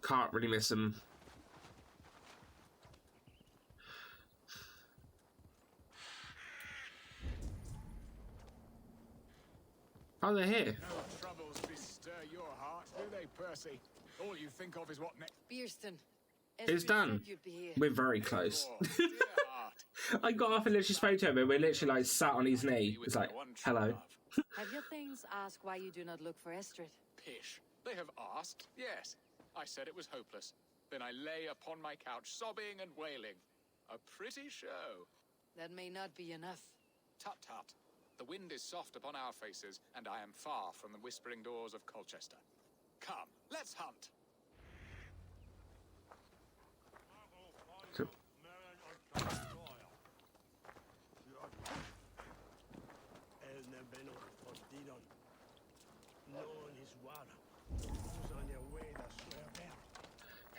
Can't really miss them. Oh, they're here. No troubles bestir your heart, do they, Percy? All you think of is what next. Beerston. It's done. We're very close. I got off and literally spoke to him, and we're literally like sat on his knee. It's like, hello. Have your things asked why you do not look for Estrid? Pish. They have asked, yes. I said it was hopeless. Then I lay upon my couch, sobbing and wailing. A pretty show. That may not be enough. Tut tut. The wind is soft upon our faces, and I am far from the whispering doors of Colchester. Come, let's hunt.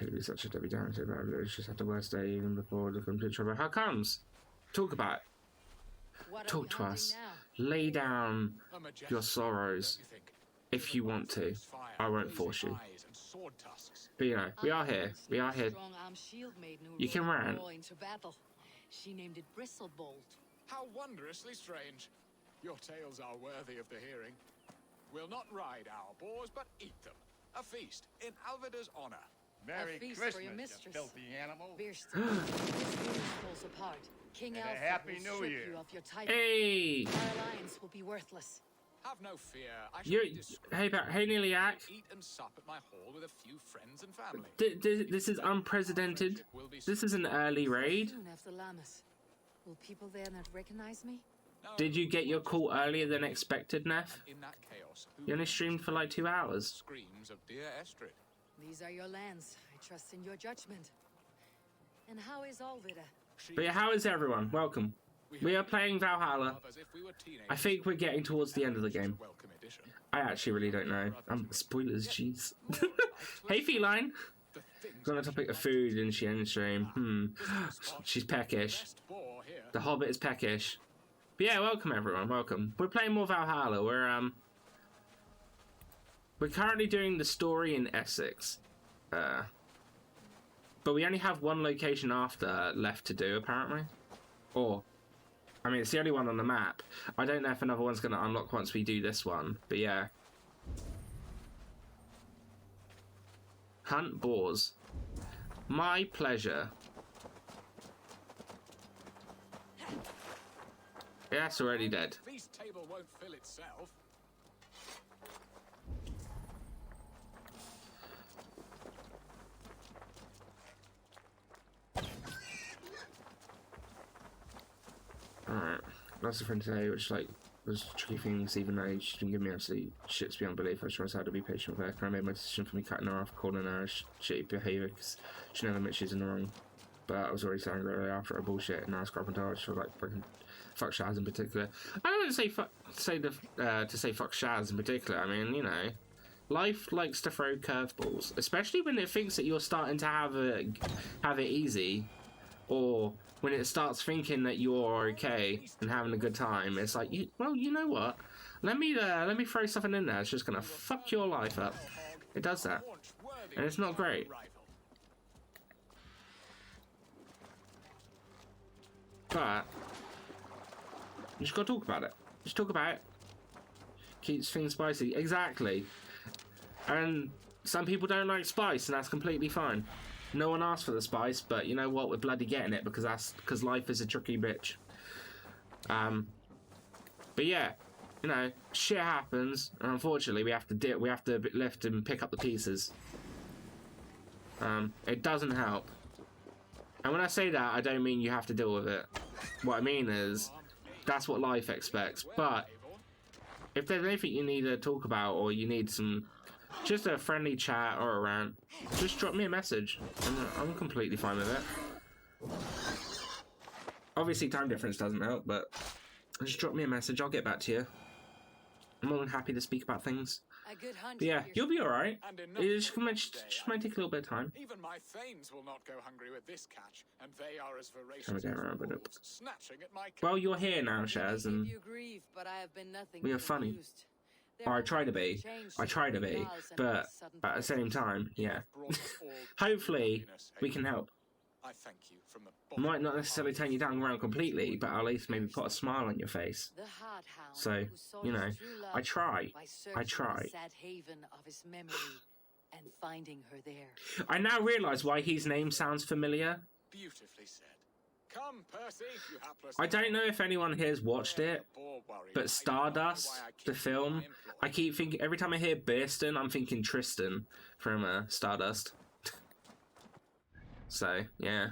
He'd be such a Debbie Downer, but it's just had the worst day even before the complete trouble. How comes? Talk about it. Talk to us. Lay down your sorrows if you want to. I won't force you. But you know, we are here. We are here. You can rant. She named it Bristlebolt. How wondrously strange. Your tales are worthy of the hearing. We'll not ride our boars, but eat them. A feast in Alvida's honor. Merry Christmas, you filthy animal. Beerston, this news falls apart. King And Alfred a Happy will New strip Year. you of your title. Hey! Our alliance will be worthless. Have no fear. I shall You, be discreet. hey, Niliac. Eat and sup at my hall with a few friends and family. This is unprecedented. This is an early raid. Soon after Lammas. Will people there not recognize me? Did you get your call earlier than expected, Neff? In that chaos, You only streamed for like 2 hours. screams of dear Estrid. These are your lands. I trust in your judgment. And how is Alvida? But yeah, how is everyone? Welcome. We are playing Valhalla. I think we're getting towards the end of the game. I actually really don't know. Spoilers, jeez. Hey, Feline. On the topic of food in Shien stream. She's peckish. The Hobbit is peckish. But yeah, welcome everyone. Welcome. We're playing more Valhalla. We're currently doing the story in Essex. But we only have one location after left to do, apparently. Or, I mean, it's the only one on the map. I don't know if another one's going to unlock once we do this one, but yeah. Hunt boars. My pleasure. Yeah, it's already dead. Feast table won't fill itself. Alright. That's the friend today, which like was tricky things, even though she didn't give me absolute shits beyond belief. I tried hard to be patient with her. I made my decision for me cutting her off, calling her shitty behaviour, because she never admits she's in the wrong. But I was already so angry after her bullshit, and I was grabbing her. So like fucking fuck Shaz in particular. I don't want to say fuck Shaz in particular. I mean, you know, life likes to throw curveballs, especially when it thinks that you're starting to have it easy, or when it starts thinking that you're okay and having a good time. It's like, well, you know what? Let me throw something in there. It's just gonna fuck your life up. It does that, and it's not great. But you just gotta talk about it. Just talk about it. Keeps things spicy. Exactly. And some people don't like spice, and that's completely fine. No one asked for the spice, but you know what? We're bloody getting it because life is a tricky bitch. But yeah, you know, shit happens, and unfortunately, we have to lift and pick up the pieces. It doesn't help. And when I say that, I don't mean you have to deal with it. What I mean is, that's what life expects. But if there's anything you need to talk about, or you need just a friendly chat or a rant, just drop me a message. I'm completely fine with it. Obviously, time difference doesn't help, but just drop me a message. I'll get back to you. I'm more than happy to speak about things. A good hunt. But yeah, you'll be alright. It just might take a little bit of time. Even my thanes will not go hungry with this catch, and they are as voracious as wolves, snatching at my. Well, you're here now, Shaz, and we are funny. Or I try to be. But at the same time, yeah. Hopefully, we can help. I thank you from the Might not necessarily turn you down around completely, but at least maybe put a smile on your face. So, you know, I try. I now realise why his name sounds familiar. Beautifully said. Come, Percy, you hapless. I don't know if anyone here's watched it, but Stardust, the film, I keep thinking, every time I hear Bearston, I'm thinking Tristan from Stardust. So, yeah.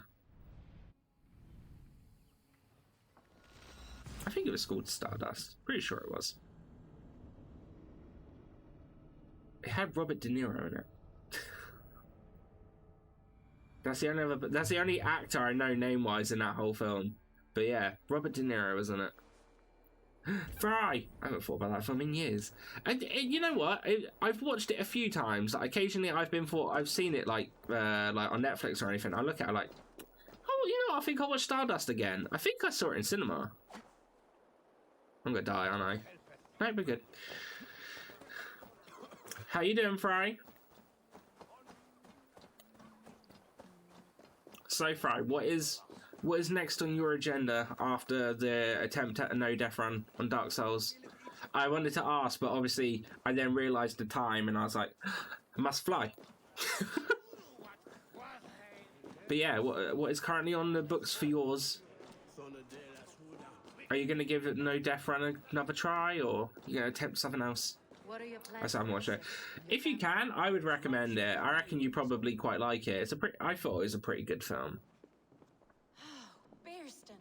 I think it was called Stardust. Pretty sure it was. It had Robert De Niro in it. That's the only actor I know name-wise in that whole film. But yeah, Robert De Niro was in it. Fry! I haven't thought about that film in years. And you know what? I've watched it a few times. Like, occasionally I've seen it like on Netflix or anything. I look at it like, oh, you know what? I think I'll watch Stardust again. I think I saw it in cinema. I'm gonna die, aren't I? No, we're good. How you doing, Fry? So, Fry, what is next on your agenda after the attempt at a no-death run on Dark Souls? I wanted to ask, but obviously I then realised the time, and I was like, I must fly. But yeah, what is currently on the books for yours? Are you going to give it no death run another try, or are you going to attempt something else? What are your plans? That's how I'm watching it. If you can, I would recommend it. I reckon you probably quite like it. I thought it was a pretty good film. Bearston,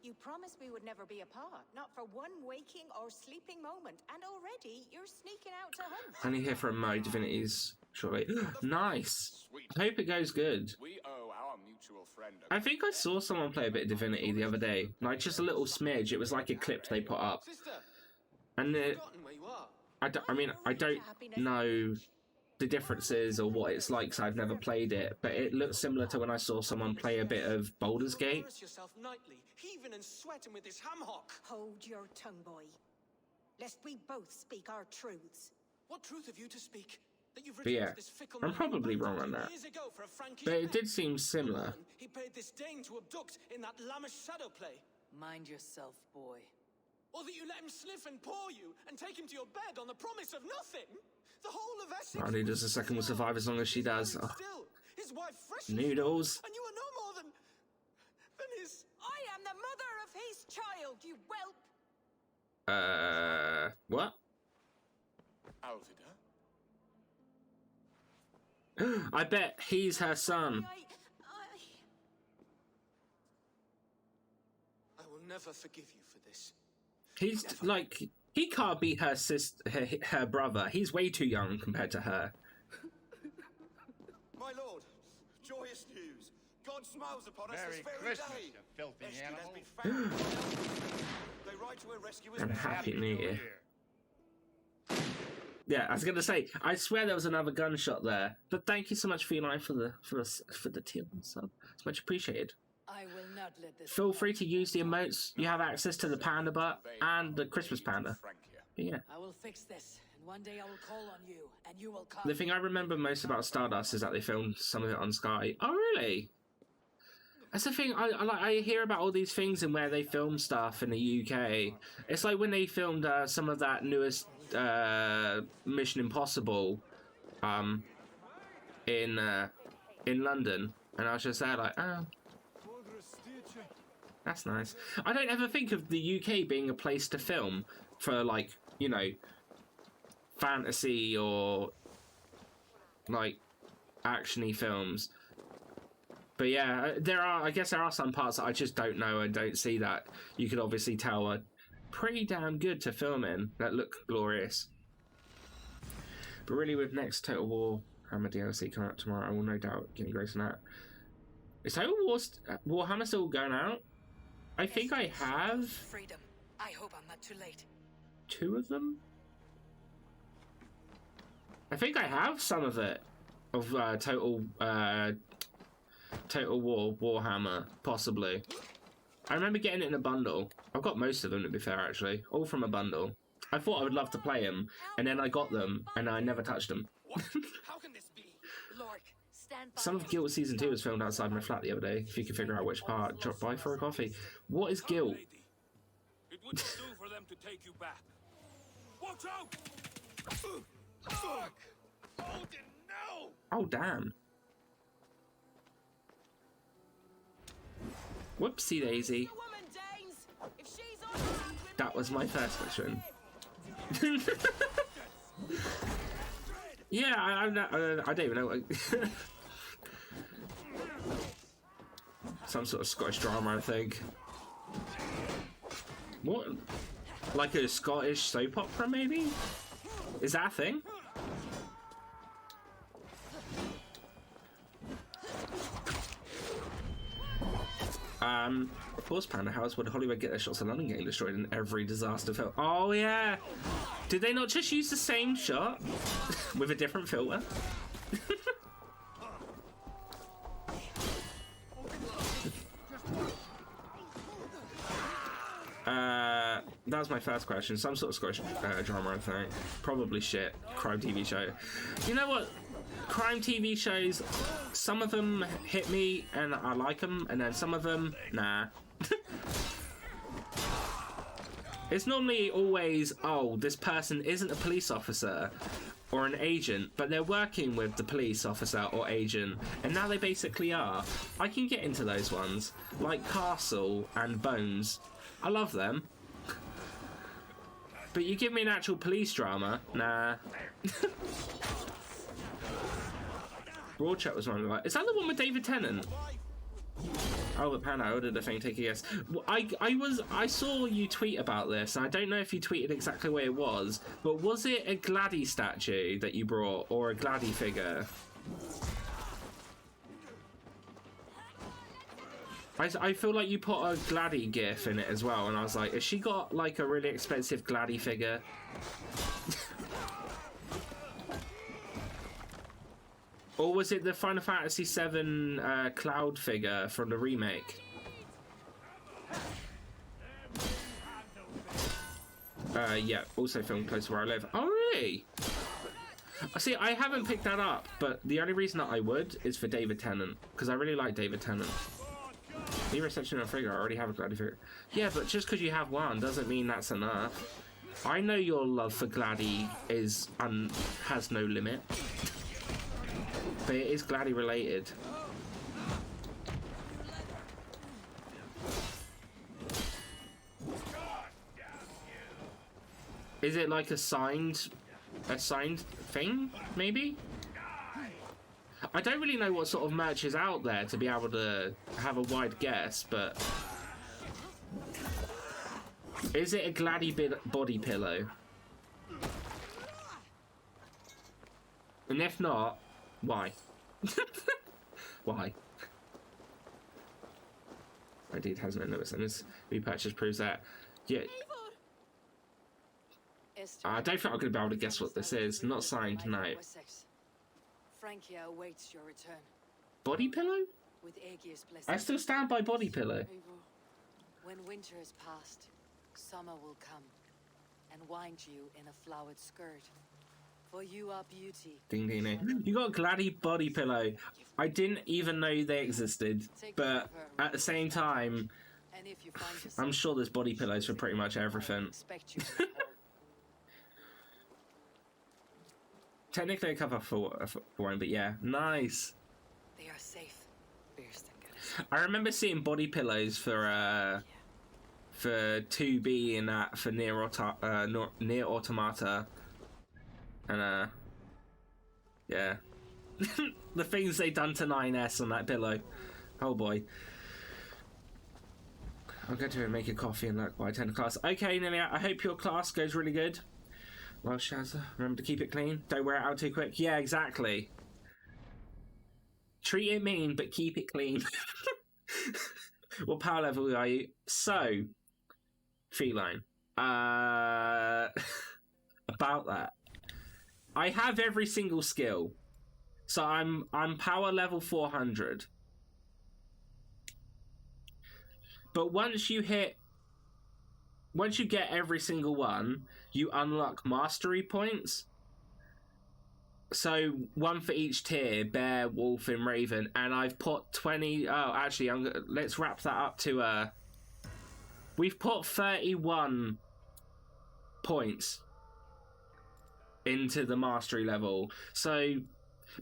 you promised we would never be apart, not for one waking or sleeping moment, and already you're sneaking out to hunt. Only here for a Mo Divinities, surely. Nice. I hope it goes good. We owe our mutual friend. I think I saw someone play a bit of Divinity the other day. Like, just a little smidge. It was like a clip they put up. And I don't know the differences or what it's like, so I've never played it, but it looks similar to when I saw someone play a bit of Baldur's Gate. Hold your tongue, boy, lest we both speak our truths. What truth have you to speak? That you've But yeah, this fickle I'm man probably wrong on that. years ago for a Frankish But it man? did seem similar. He paid this Dane to abduct in that lammish shadow play. Mind yourself, boy. Or that you let him sniff and paw you and take him to your bed on the promise of nothing? The whole of Essex. Only does the second will survive as long as she does. Oh. Still, his wife fresh. Noodles. And you are no more than his. I am the mother of his child, you whelp. What? Alvida? I bet he's her son. I will never forgive you for this. He's like, he can't be her sister, her brother. He's way too young compared to her. My lord, joyous news. God smiles upon us Merry this very Christmas, day. you filthy Rescue animal. has been found. They write to a rescue And Happy New Year. Yeah, I was gonna say, I swear there was another gunshot there. But thank you so much, Feline, for the teal sub. It's much appreciated. I will not let this. Feel free to use the emotes. You have access to the panda butt and the Christmas panda. But yeah. I will fix this, and one day I will call on you, and you will come. The thing I remember most about Stardust is that they filmed some of it on Sky. Oh, really? That's the thing. I hear about all these things and where they film stuff in the UK. It's like when they filmed some of that newest Mission Impossible in London, and I was just there like, oh, that's nice. I don't ever think of the UK being a place to film for, like, you know, fantasy or like actiony films. But yeah, I guess there are some parts that I just don't know and don't see that you could obviously tell are pretty damn good to film in, that look glorious. But really, with next Total War Hammer DLC coming out tomorrow, I will no doubt get engrossed in that. Is Total Warhammer still going out? I think I have Freedom. I hope I'm not too late. 2 of them. I think I have some of it of Total War Warhammer, possibly. I remember getting it in a bundle. I've got most of them, to be fair, actually, all from a bundle. I thought I would love to play them, and then I got them, and I never touched them. How can this be? Lork, stand by. Some of Guild Season 2 was filmed outside my flat the other day. If you can figure out which part, drop by for a coffee. What is Guild? It wouldn't do for them to take you back. Watch out! Fuck! Odin, no! Oh, damn. Whoopsie daisy. That was my first question. Yeah, I don't even know what... Some sort of Scottish drama, I think. What? Like a Scottish soap opera, maybe? Is that a thing? Of course, Panda House, would Hollywood get their shots of London getting destroyed in every disaster film? Oh, yeah! Did they not just use the same shot? With a different filter? That was my first question. Some sort of Scottish drama, I think. Probably shit. Crime TV show. You know what? Crime TV shows, some of them hit me and I like them, and then some of them, nah. It's normally always, oh, this person isn't a police officer or an agent, but they're working with the police officer or agent, and now they basically are. I can get into those ones, like Castle and Bones. I love them. But you give me an actual police drama, nah. Broadchat was one of the... Is that the one with David Tennant? Oh, the Panda, I ordered a thing, take a guess. I saw you tweet about this, and I don't know if you tweeted exactly where it was, but was it a Gladdy statue that you brought, or a Gladdy figure? I feel like you put a Gladdy gif in it as well, and I was like, has she got like a really expensive Gladdy figure? Or was it the Final Fantasy VII Cloud figure from the remake? Yeah, also filmed close to where I live. Oh, really? See, I haven't picked that up, but the only reason that I would is for David Tennant, because I really like David Tennant. You're essentially a figure, I already have a Gladdy figure. Yeah, but just because you have one doesn't mean that's enough. I know your love for Gladdy is has no limit, but it is Gladdy related. Is it like a signed thing, maybe? I don't really know what sort of merch is out there to be able to have a wide guess, but... Is it a Gladdy body pillow? And if not, why? Why? My dude has no notice, and this repurchase proves that. Yeah. I don't think I'm going to be able to guess what this is. Not signed tonight. Francia awaits your return. Body pillow? With Aegir's blessing. I still stand by body pillow. When winter is past, summer will come and wind you in a flowered skirt. For you are beauty. Ding ding ding. You got Gladdy body pillow. I didn't even know they existed, but at the same time, I'm sure there's body pillows for pretty much everything. Technically a cover for one, but yeah, nice. They are safe. I remember seeing body pillows for 2B in that for Near Automata, and yeah, the things they done to 9S on that pillow. Oh boy. I'll go to make a coffee and look while I attend the class. Okay, Nelia, I hope your class goes really good. Well, Shazza, remember to keep it clean. Don't wear it out too quick. Yeah, exactly. Treat it mean, but keep it clean. What power level are you? So, feline. About that. I have every single skill. So I'm power level 400. But once you get every single one, you unlock mastery points. So one for each tier: bear, wolf, and raven. And I've put 20. Oh, actually, let's wrap that up to. We've put 31 points into the mastery level. So,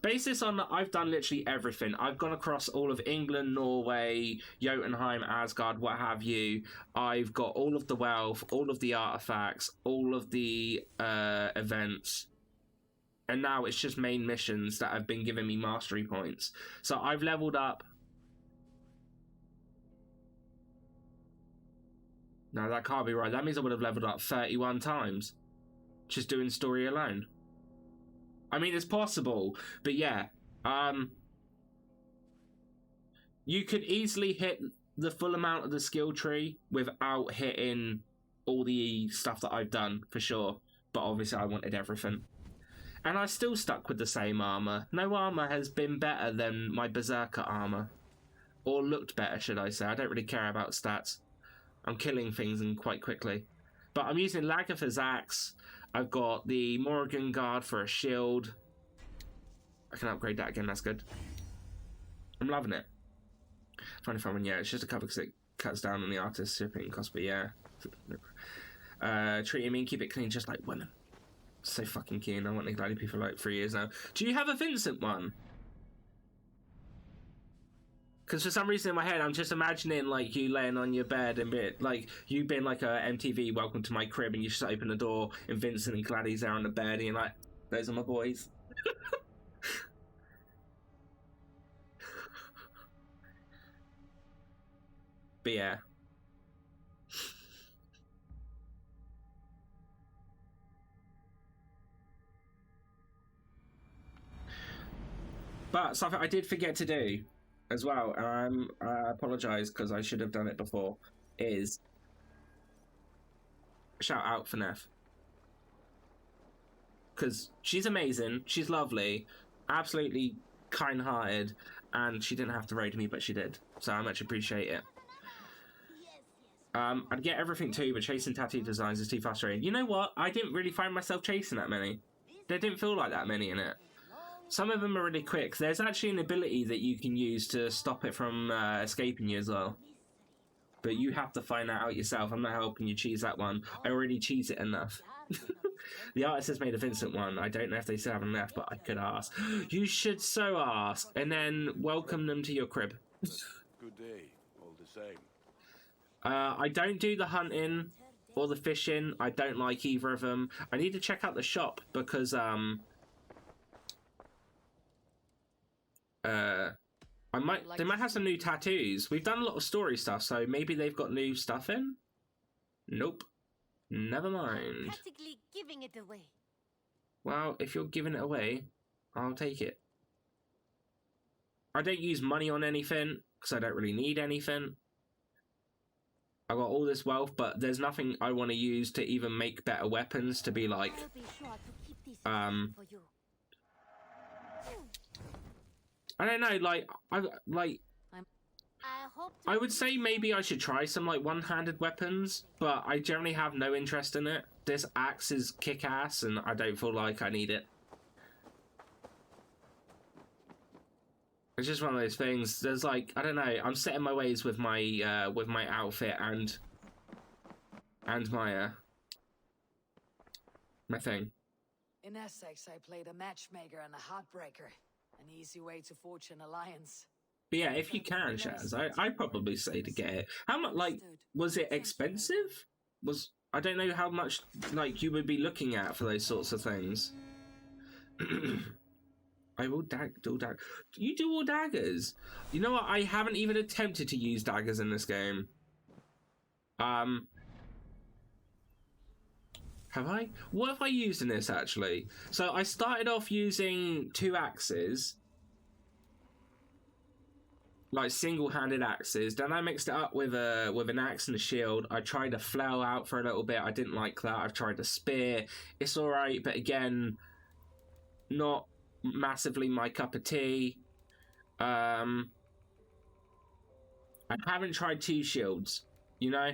basis on that, I've done literally everything. I've gone across all of England, Norway, Jotunheim, Asgard, what have you. I've got all of the wealth, all of the artifacts, all of the events. And now it's just main missions that have been giving me mastery points. So I've leveled up. No, that can't be right. That means I would have leveled up 31 times. Just doing story alone. I mean, it's possible, but yeah. You could easily hit the full amount of the skill tree without hitting all the stuff that I've done, for sure. But obviously I wanted everything. And I still stuck with the same armor. No armor has been better than my Berserker armor. Or looked better, should I say. I don't really care about stats. I'm killing things and quite quickly. But I'm using Lagertha's axe. I've got the Morrigan Guard for a shield. I can upgrade that again, that's good. I'm loving it. Funny fun one, yeah, it's just a cover because it cuts down on the artist's shipping cost, but yeah. Treat it mean, keep it clean, just like women. So fucking keen. I want the Gladdy P for like 3 years now. Do you have a Vincent one? Because for some reason in my head, I'm just imagining like you laying on your bed and like you being like a MTV Welcome to My Crib, and you just open the door and Vincent and Gladdy's there on the bed, and you're like, those are my boys. But yeah. But something I did forget to do as well, and I apologise because I should have done it before, is shout out for Neff. Because she's amazing, she's lovely, absolutely kind-hearted, and she didn't have to raid me, but she did. So I much appreciate it. I'd get everything too, but chasing tattoo designs is too frustrating. You know what? I didn't really find myself chasing that many. There didn't feel like that many in it. Some of them are really quick. There's actually an ability that you can use to stop it from escaping you as well. but you have to find that out yourself. I'm not helping you choose that one. I already cheese it enough. The artist has made a Vincent one. I don't know if they still have them left, but I could ask. You should so ask, and then welcome them to your crib. Good day, all the same. I don't do the hunting or the fishing. I don't like either of them. I need to check out the shop because they might have some new tattoos. We've done a lot of story stuff, so maybe they've got new stuff in. Nope. Never mind. Practically giving it away. Well, if you're giving it away, I'll take it. I don't use money on anything because I don't really need anything. I got all this wealth, but there's nothing I want to use to even make better weapons to be like, I don't know, I would say maybe I should try some like one-handed weapons, but I generally have no interest in it. This axe is kick-ass and I don't feel like I need it. It's just one of those things. There's like, I don't know, I'm set in my ways with my outfit and my thing. In Essex, I played a matchmaker and a heartbreaker. An easy way to forge an alliance. But yeah, if you can, Shaz, I'd probably say to get it. How much, like, was it expensive? I don't know how much, like, you would be looking at for those sorts of things. I will do dagger. You do all daggers? You know what? I haven't even attempted to use daggers in this game. Have I? What have I used in this, actually? So I started off using 2 axes. Like single-handed axes. Then I mixed it up with an axe and a shield. I tried a flail out for a little bit. I didn't like that. I've tried a spear. It's alright, but again, not massively my cup of tea. I haven't tried 2 shields, you know?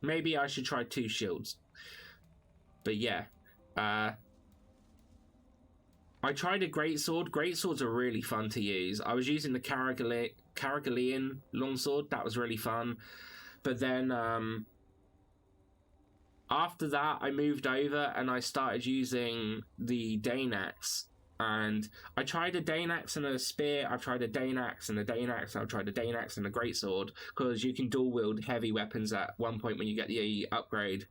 Maybe I should try 2 shields. But yeah. I tried a greatsword. Greatswords are really fun to use. I was using the Caragalian longsword. That was really fun. But then after that, I moved over and I started using the Dane axe. And I tried a Dane axe and a spear. I've tried a Dane axe and a Dane axe. I've tried a Dane axe and a greatsword because you can dual wield heavy weapons at one point when you get the upgrade.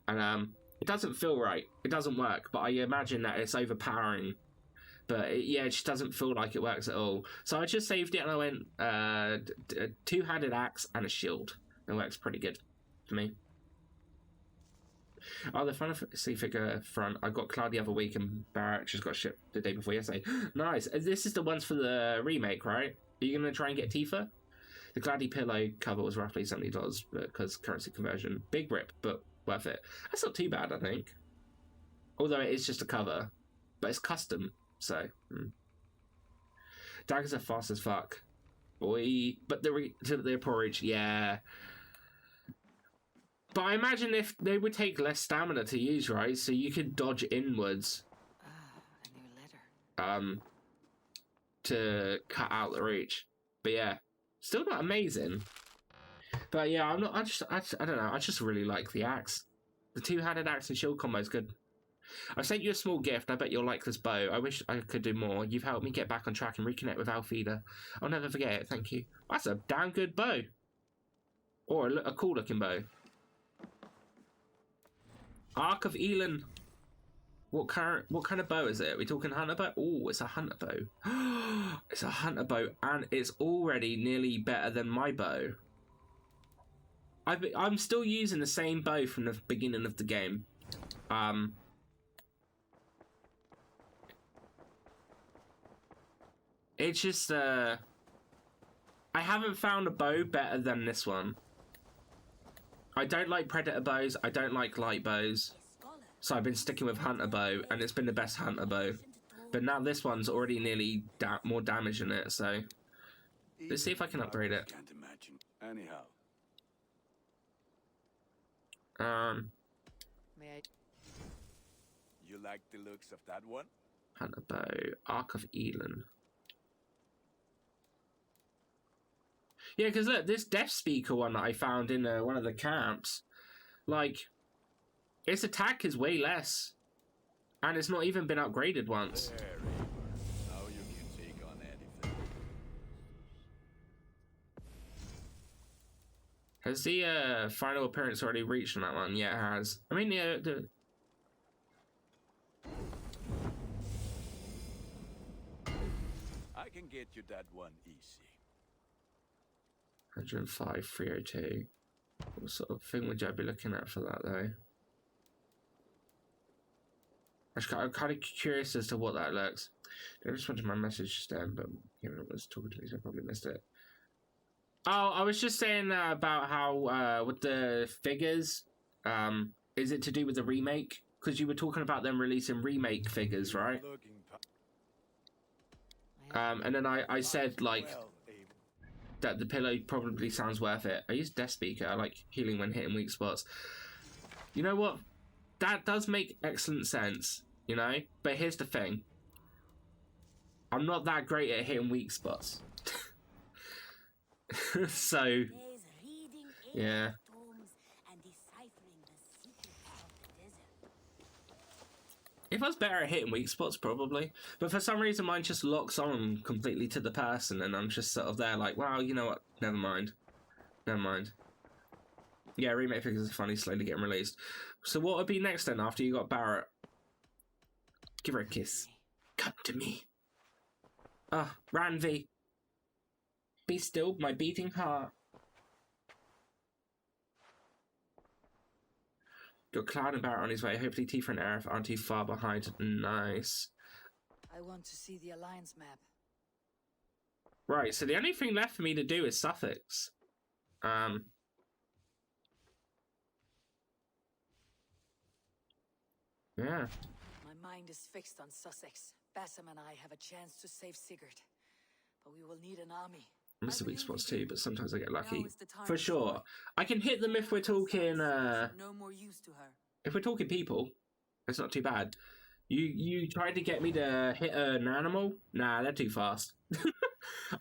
And it doesn't feel right. It doesn't work. But I imagine that it's overpowering. But it just doesn't feel like it works at all. So I just saved it and I went a 2-handed axe and a shield. It works pretty good for me. Oh, the fantasy figure front. I got Cloud the other week and Barrett just got shipped the day before yesterday. Nice. This is the ones for the remake, right? Are you going to try and get Tifa? The Cloudy pillow cover was roughly $70 because currency conversion. Big rip, but worth it. That's not too bad, I think. Although it is just a cover. But it's custom. So, daggers are fast as fuck, boy. But the porridge, yeah. But I imagine if they would take less stamina to use, right? So you could dodge inwards. A new letter. To cut out the reach. But yeah, still not amazing. But yeah, I don't know. I just really like the axe. The 2-handed axe and shield combo is good. I sent you a small gift. I bet you'll like this bow. I wish I could do more. You've helped me get back on track and reconnect with Alfida. I'll never forget it. Thank you. That's a damn good bow. Or a cool looking bow. Arc of Elon. What kind of bow is it? Are we talking hunter bow? Oh, it's a hunter bow. It's a hunter bow, and it's already nearly better than my bow. I'm still using the same bow from the beginning of the game. It's just, I haven't found a bow better than this one. I don't like predator bows, I don't like light bows. So I've been sticking with hunter bow, and it's been the best hunter bow. But now this one's already nearly more damage in it, so... Let's see if I can upgrade it. Can't imagine. Anyhow. May I... You like the looks of that one? Hunter bow, Arc of Elon. Yeah, because look, this Death Speaker one that I found in one of the camps, like, its attack is way less. And it's not even been upgraded once. Now you can take on anything. Has the final appearance already reached on that one? Yeah, it has. I mean, yeah, I can get you that one easy. 105, 302. What sort of thing would I be looking at for that, though? I'm kind of curious as to what that looks. I responded to my message just then, but Kevin was talking to me, so I probably missed it. Oh, I was just saying about how with the figures, is it to do with the remake? Because you were talking about them releasing remake figures, right? And then I said, like, that the pillow probably sounds worth it. I use Death Speaker. I like healing when hitting weak spots. You know what? That does make excellent sense, you know? But here's the thing. I'm not that great at hitting weak spots. So, yeah. If I was better at hitting weak spots, probably. But for some reason, mine just locks on completely to the person, and I'm just sort of there like, wow, you know what? Never mind. Never mind. Yeah, remake figures are funny, slowly getting released. So what would be next then, after you got Barrett? Give her a kiss. Come to me. Ah, Ranvi. Be still, my beating heart. Got Cloud and Barrett on his way. Hopefully Tifa and Aerith aren't too far behind. Nice. I want to see the Alliance map. Right, so the only thing left for me to do is Sussex. Yeah. My mind is fixed on Sussex. Bassam and I have a chance to save Sigurd. But we will need an army. I miss the weak spots too, but sometimes I get lucky. For sure. I can hit them if we're talking, no more use to her. if we're talking people. It's not too bad. You tried to get me to hit an animal? Nah, they're too fast.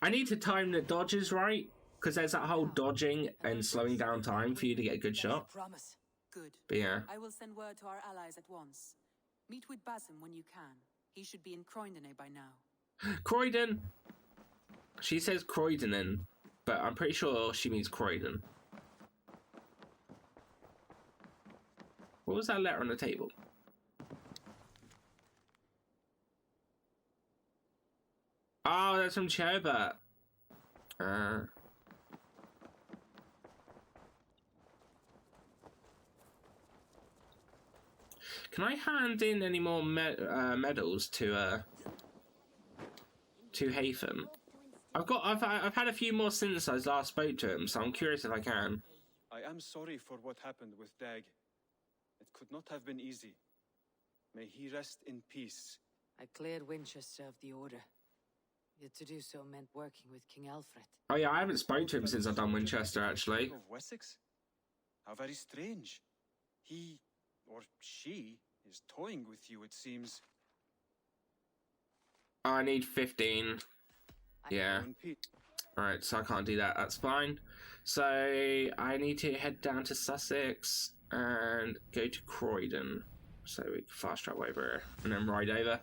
I need to time the dodges right, because there's that whole dodging and slowing down time for you to get a good shot. Promise. Good. But yeah. I will send word to our allies at once. Meet with Bassam when you can. He should be in Croydon by now. Croydon! She says Croydon, but I'm pretty sure she means Croydon. What was that letter on the table? Oh, that's from Chobert. Can I hand in any more medals to Haytham? I've had a few more since I last spoke to him, so I'm curious if I can. I am sorry for what happened with Dag. It could not have been easy. May he rest in peace. I cleared Winchester of the Order. Yet to do so meant working with King Alfred. Oh yeah, I haven't spoken to him since I've done Winchester, actually. Of Wessex? How very strange. He, or she, is toying with you, it seems. I need 15. Yeah. Alright, so I can't do that. That's fine. So I need to head down to Sussex and go to Croydon. So we can fast travel over here and then ride over.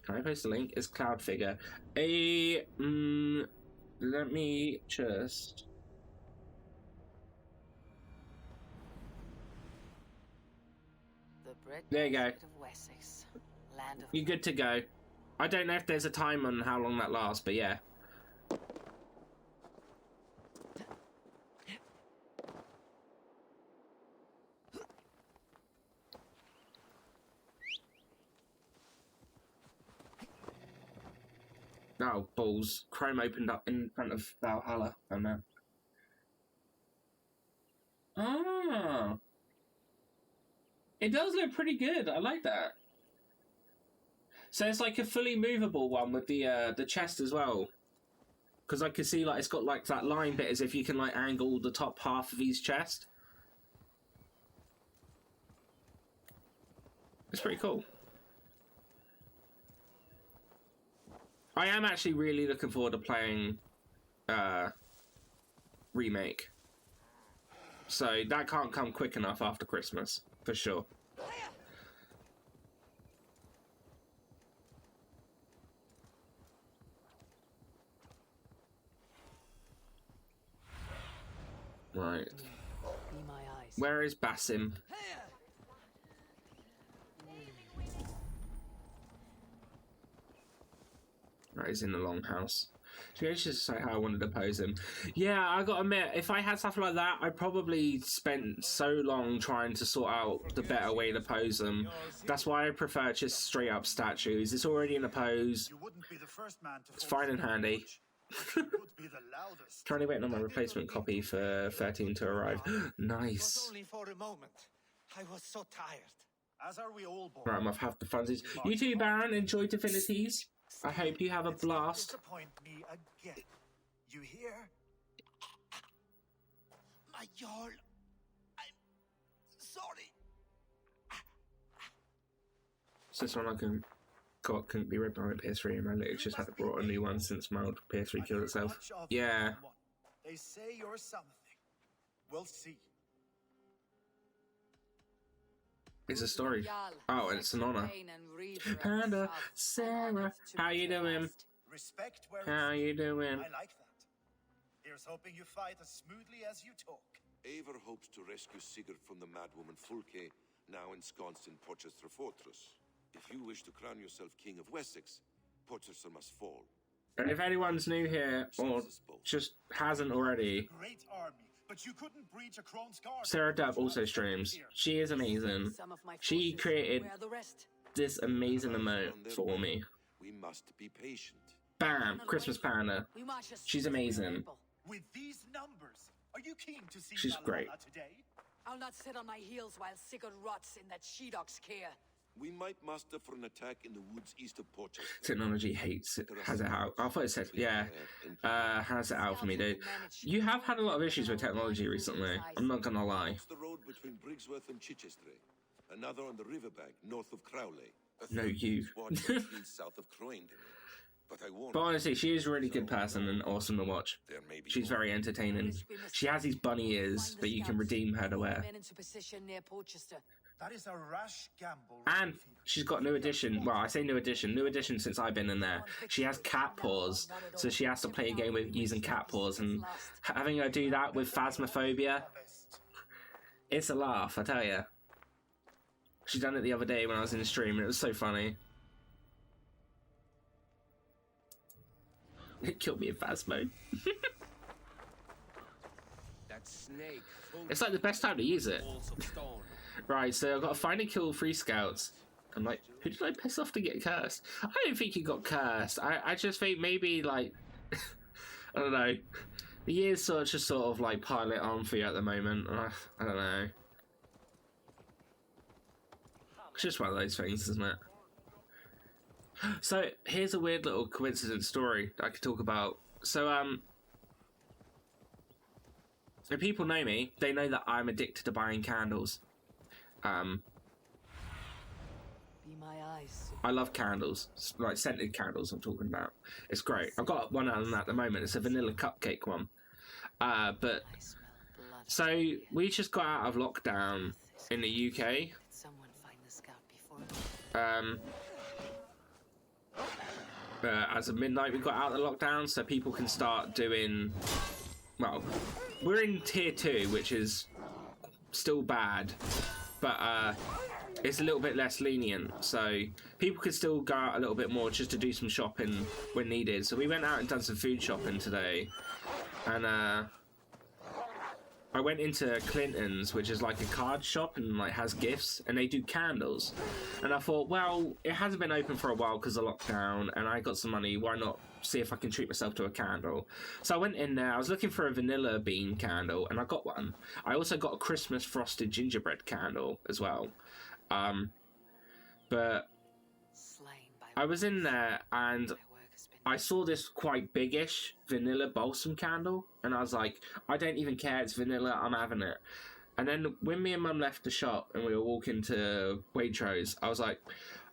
Can I post a link? It's Cloud figure. Let me just... There you go. You're good to go. I don't know if there's a time on how long that lasts, but yeah. Oh, balls. Chrome opened up in front of Valhalla. Oh no. Ah. It does look pretty good. I like that. So it's like a fully movable one with the chest as well. Because I can see like it's got like that line bit as if you can like angle the top half of his chest. It's pretty cool. I am actually really looking forward to playing remake. So that can't come quick enough after Christmas, for sure. Right. Where is Basim? Right, he's in the longhouse. She actually just say how I wanted to pose him. Yeah, I gotta admit, if I had stuff like that, I probably spent so long trying to sort out the better way to pose them. That's why I prefer just straight up statues. It's already in a pose. It's fine and handy. Currently waiting on my replacement copy for 13 to arrive. Nice. Only for a moment. I was so tired. As are we all, boy. Right, I'm off half the funsies. You too, Baron. Enjoy Divinities. I hope you have a blast. Disappoint me again. You hear? My Jarl. I'm sorry. So this one I couldn't be read by my PS3 and my lyrics just had to brought a new one since my old PS3 killed itself. Yeah. They say you're something. We'll see. It's a story. Oh, and it's an honor. Panda, Sarah, how you doing? Respect where how you doing? I like that. Here's hoping you fight as smoothly as you talk. Eivor hopes to rescue Sigurd from the madwoman Fulke, now ensconced in Porchester Fortress. If you wish to crown yourself King of Wessex, Porchester must fall. And if anyone's new here, or just hasn't already, Great army. But you couldn't breach a Crone's guard. Sarah Dubb also streams. She is amazing. She created this amazing emote for me. We must be patient. Bam! Christmas Panda. She's amazing. With these numbers, are you keen to see She's great. Today? I'll not sit on my heels while Sigurd rots in that she-dog's care. We might muster for an attack in the woods east of Porchester. Technology hates it. Has it out? I thought it said, yeah. Has it out for me, dude. You have had a lot of issues with technology recently. I'm not gonna lie. The road between Briggsworth and Chichester. Another on the riverbank north of Crowley. No, you. South of Croydon. But honestly, she is a really good person and awesome to watch. She's very entertaining. She has these bunny ears that you can redeem her to wear. That is a rash gamble. And she's got new edition. Well, I say new edition since I've been in there. She has cat paws, so she has to play a game with using cat paws, and having her do that with Phasmophobia, it's a laugh, I tell you. She done it the other day when I was in the stream, and it was so funny. It killed me in Phasmo. That snake. It's like the best time to use it. Right, so I've got to find and kill 3 scouts. I'm like, who did I piss off to get cursed? I don't think he got cursed. I just think maybe, like, I don't know. The years sort of like pile it on for you at the moment. I don't know. It's just one of those things, isn't it? So, here's a weird little coincidence story that I could talk about. So, if people know me, they know that I'm addicted to buying candles. Be my eyes. I love candles, like scented candles I'm talking about. It's great. I've got one on at the moment. It's a vanilla cupcake one. But so we just got out of lockdown in the UK. Someone find the scout before As of midnight we got out of the lockdown, so people can start doing, well, we're in tier 2, which is still bad, but it's a little bit less lenient, so people could still go out a little bit more just to do some shopping when needed. So we went out and done some food shopping today, and I went into Clinton's, which is like a card shop and like has gifts, and they do candles. And I thought, well, it hasn't been open for a while because of lockdown, and I got some money. Why not see if I can treat myself to a candle? So I went in there. I was looking for a vanilla bean candle, and I got one. I also got a Christmas frosted gingerbread candle as well. But I was in there and I saw this quite biggish vanilla balsam candle, and I was like, I don't even care, it's vanilla, I'm having it. And then when me and Mum left the shop and we were walking to Waitrose, I was like,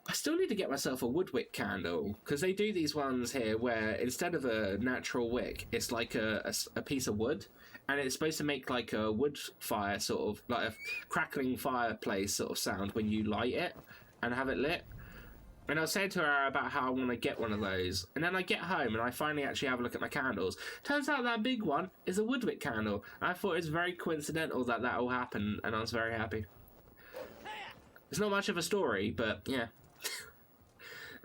I still need to get myself a wood wick candle, because they do these ones here where instead of a natural wick, it's like a piece of wood, and it's supposed to make like a wood fire, sort of like a crackling fireplace sort of sound when you light it and have it lit. And I was saying to her about how I want to get one of those, and then I get home and I finally actually have a look at my candles. Turns out that big one is a woodwick candle. I thought it was very coincidental that that all happened, and I was very happy. It's not much of a story, but yeah.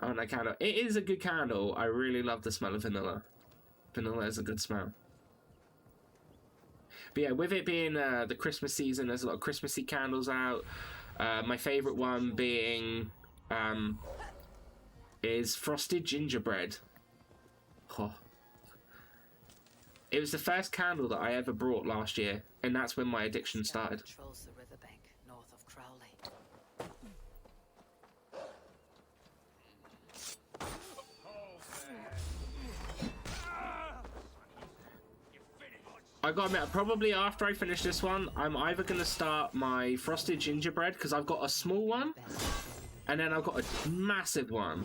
I want that candle. It is a good candle. I really love the smell of vanilla. Vanilla is a good smell. But yeah, with it being the Christmas season, there's a lot of Christmassy candles out. My favourite one being is frosted gingerbread. Oh. It was the first candle that I ever brought last year, and that's when my addiction started. Controls the riverbank north of Crowley. I gotta admit, probably after I finish this one, I'm either gonna start my frosted gingerbread, because I've got a small one, and then I've got a massive one.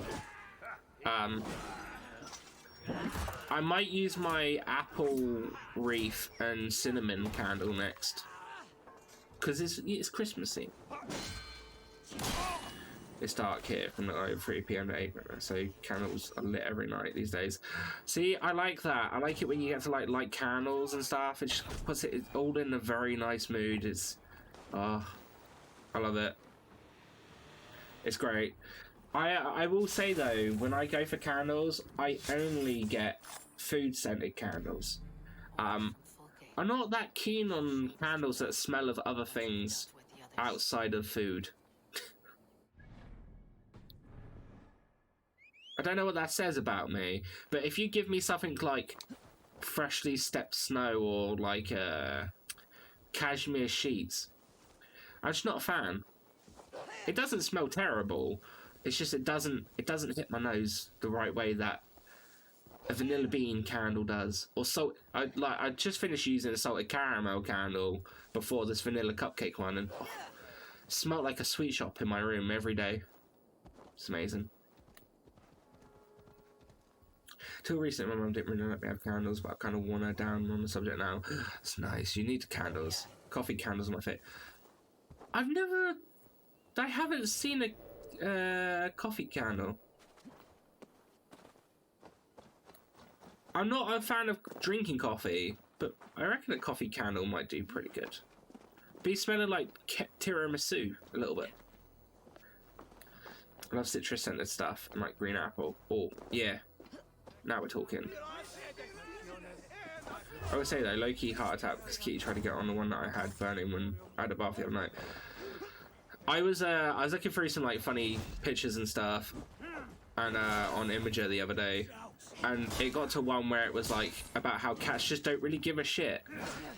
I might use my apple wreath and cinnamon candle next, because it's Christmassy. It's dark here from like 3 PM to 8 PM, so candles are lit every night these days. See, I like that. I like it when you get to like light candles and stuff. It just puts it all in a very nice mood. It's, I love it. It's great. I will say though, when I go for candles, I only get food scented candles. I'm not that keen on candles that smell of other things outside of food. I don't know what that says about me, but if you give me something like freshly stepped snow or like cashmere sheets, I'm just not a fan. It doesn't smell terrible. It's just it doesn't hit my nose the right way that a vanilla bean candle does. Or salt. I just finished using a salted caramel candle before this vanilla cupcake one, and it smelled like a sweet shop in my room every day. It's amazing. Till recently, my mum didn't really let me have candles, but I kind of worn her down on the subject now. It's nice. You need candles. Coffee candles are my favourite. I haven't seen a coffee candle. I'm not a fan of drinking coffee, but I reckon a coffee candle might do pretty good. Be smelling like tiramisu a little bit. I love citrus scented stuff and like green apple. Oh, yeah. Now we're talking. I would say though, low-key heart attack because Kitty tried to get on the one that I had burning when I had a bath the other night. I was looking through some like funny pictures and stuff, and on Imager the other day, and it got to one where it was like about how cats just don't really give a shit,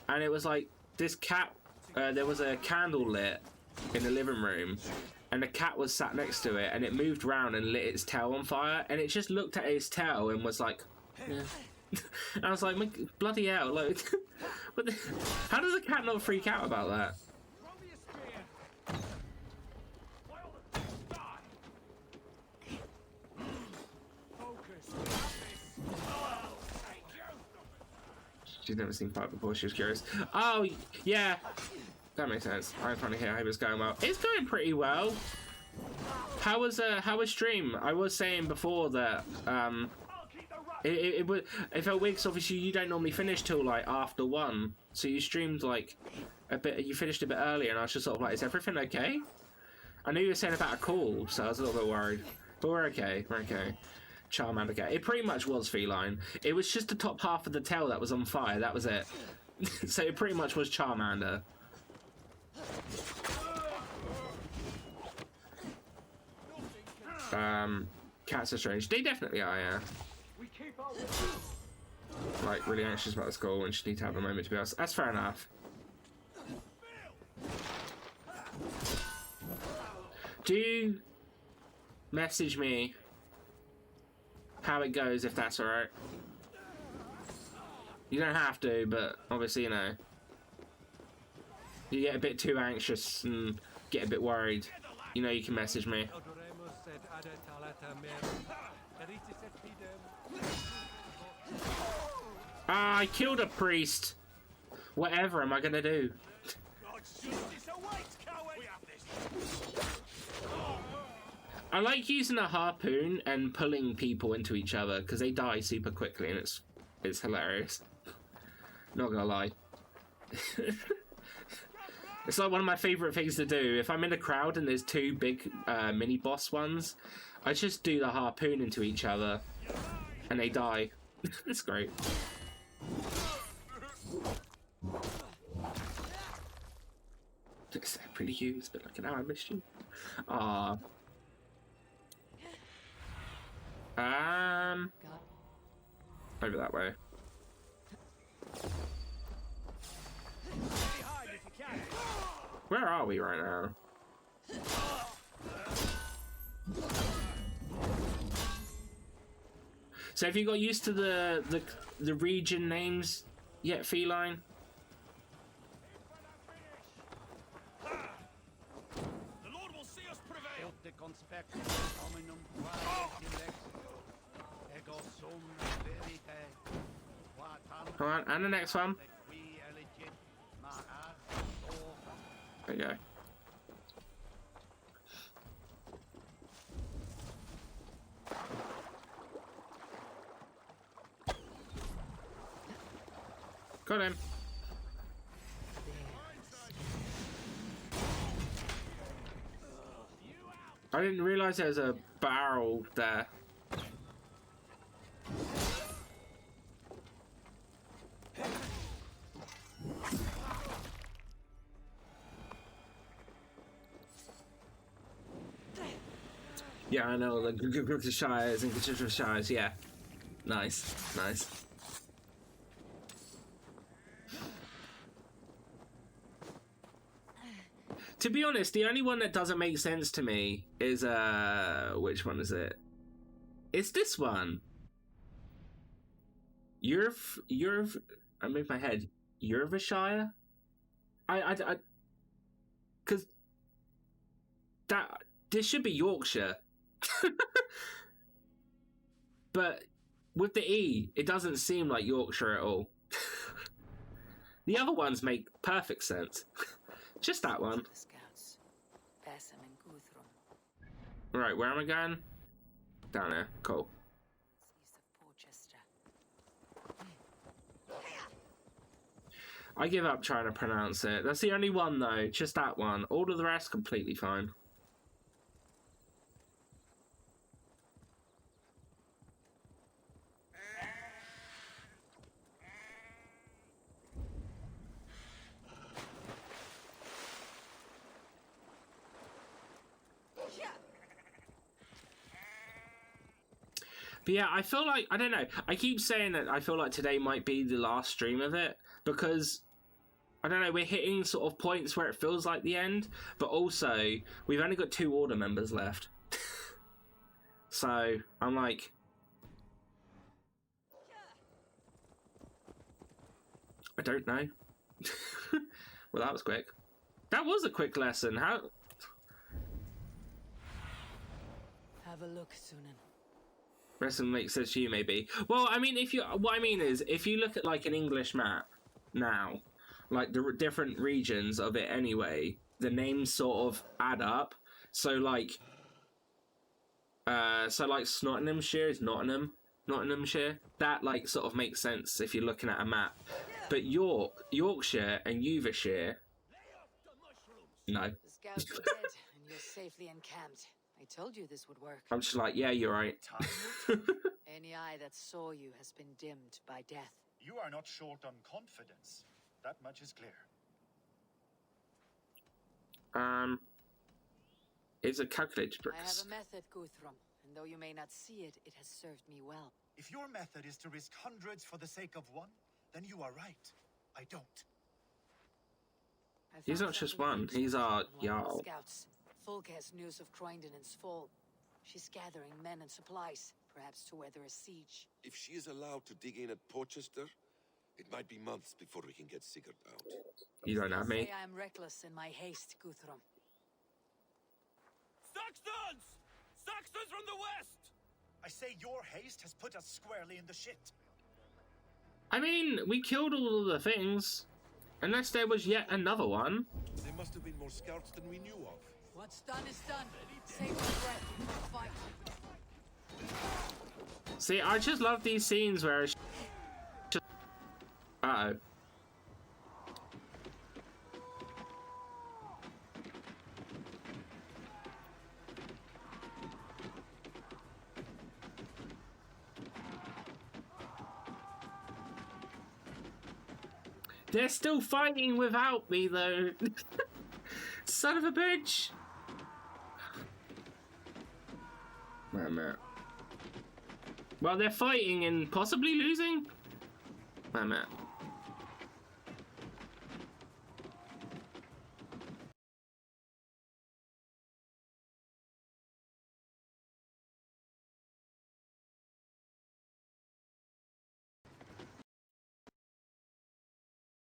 and it was like this cat. There was a candle lit in the living room, and the cat was sat next to it, and it moved around and lit its tail on fire, and it just looked at its tail and was like, yeah. And I was like, bloody hell, like, how does a cat not freak out about that? She's never seen Fight before, she was curious. Oh, yeah. That makes sense. I'm trying to hear how it was going well. It's going pretty well. How was stream? I was saying before that it felt weird because obviously you don't normally finish till like after 1, so you streamed like a bit. You finished a bit earlier, and I was just sort of like, is everything okay? I knew you were saying about a call, so I was a little bit worried, but we're okay. We're okay. Charmander cat. It pretty much was feline. It was just the top half of the tail that was on fire. That was it. So it pretty much was Charmander. Cats are strange. They definitely are, yeah. Like, really anxious about the school and just need to have a moment to be honest. That's fair enough. Do message me how it goes if that's alright. You don't have to, but obviously, you know. You get a bit too anxious and get a bit worried, you know, you can message me. Ah, I killed a priest. Whatever am I gonna do? I like using a harpoon and pulling people into each other because they die super quickly and it's hilarious. Not gonna lie. It's like one of my favourite things to do. If I'm in a crowd and there's two big mini boss ones, I just do the harpoon into each other and they die. It's great. It's pretty used, but look at how I missed you. Ah. Over that way. Where are we right now? So have you got used to the region names yet, Feline? Come on, and the next one. There you go. Got him. I didn't realise there was a barrel there. Yeah, I know, the Shires and Shires, yeah. Nice, nice. To be honest, the only one that doesn't make sense to me is, which one is it? It's this one. I moved my head. Shire? Because this should be Yorkshire. But with the E, it doesn't seem like Yorkshire at all. The other ones make perfect sense. Just that one. Right, where am I going? Down there. Cool. I give up trying to pronounce it. That's the only one though. Just that one. All of the rest completely fine. But yeah, I feel like, I don't know, I keep saying that I feel like today might be the last stream of it, because, I don't know, we're hitting sort of points where it feels like the end, but also, we've only got 2 order members left. So, I'm like... I don't know. Well, that was quick. That was a quick lesson, how... Have a look, Sunan. Wrestling makes sense to you, maybe. Well, I mean, what I mean is, if you look at like an English map now, like the different regions of it anyway, the names sort of add up. So like Nottinghamshire is Nottinghamshire. That like sort of makes sense if you're looking at a map. But Yorkshire and Uvershire, no. The scouts are dead, and you're safely encamped. I told you this would work. I'm just like, yeah, you're right. Any eye that saw you has been dimmed by death. You are not short on confidence. That much is clear. It's a calculated I have a method, Guthrum, and though you may not see it, it has served me well. If your method is to risk hundreds for the sake of one, then you are right. I don't. He's not just one, he's our Jarl. Scouts. Fulke has news of Croydon's fall. She's gathering men and supplies, perhaps to weather a siege. If she is allowed to dig in at Porchester, it might be months before we can get Sigurd out. You don't have me. I am reckless in my haste, Guthrum. Saxons! Saxons from the west! I say your haste has put us squarely in the shit. I mean, we killed all of the things. Unless there was yet another one. There must have been more scouts than we knew of. What's done is done. Save your breath for fight. See, I just love these scenes where it's just... Uh-oh. They're still fighting without me, though. Son of a bitch. Wait a minute. Well, they're fighting and possibly losing? Wait a minute.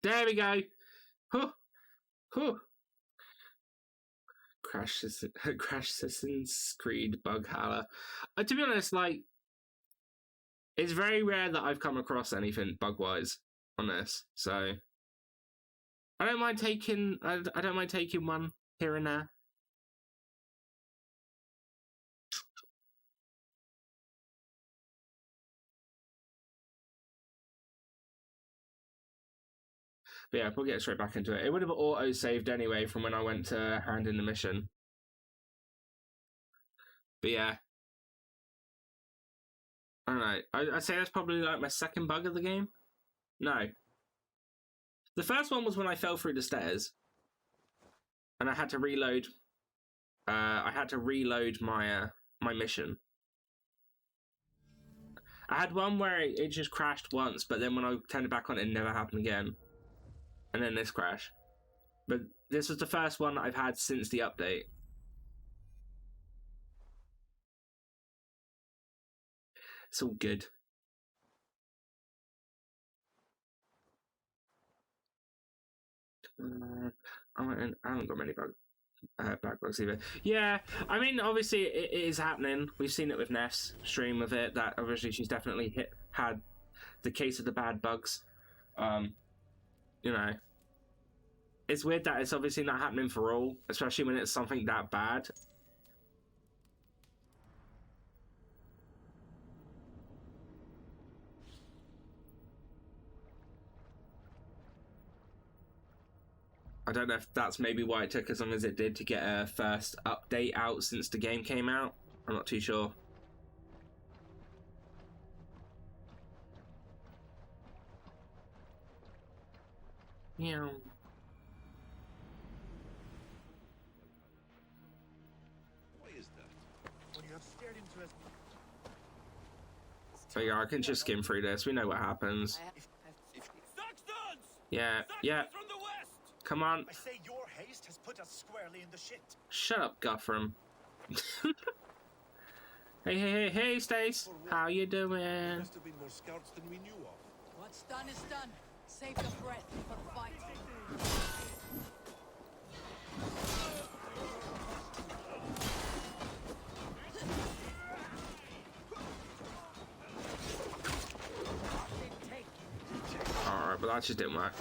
There we go. Huh. Huh. Crash Assassin's Creed Valhalla. To be honest, like, it's very rare that I've come across anything bug-wise on this, so I don't mind taking one here and there. But yeah, we'll get straight back into it. It would have auto-saved anyway from when I went to hand in the mission. But yeah. I don't know. I'd say that's probably like my second bug of the game. No. The first one was when I fell through the stairs. And I had to reload. I had to reload my my mission. I had one where it just crashed once, but then when I turned it back on, it never happened again. And then this crash. But this was the first one that I've had since the update. It's all good. I haven't got many back bugs either. Yeah, I mean, obviously it is happening. We've seen it with Neff's stream of it, that obviously she's definitely had the case of the bad bugs. You know, it's weird that it's obviously not happening for all, especially when it's something that bad. I don't know if that's maybe why it took as long as it did to get a first update out since the game came out. I'm not too sure. Yeah. What is that? When you have stared into it. So yeah, I can just skim through this. We know what happens. Yeah, yeah. Come on. I say your haste has put us squarely in the shit. Shut up, Guthrum. Hey, Stace. How you doing? Must have been more scouts than we knew of. What's done is done. Save your breath for the fight. Alright, but that just didn't work.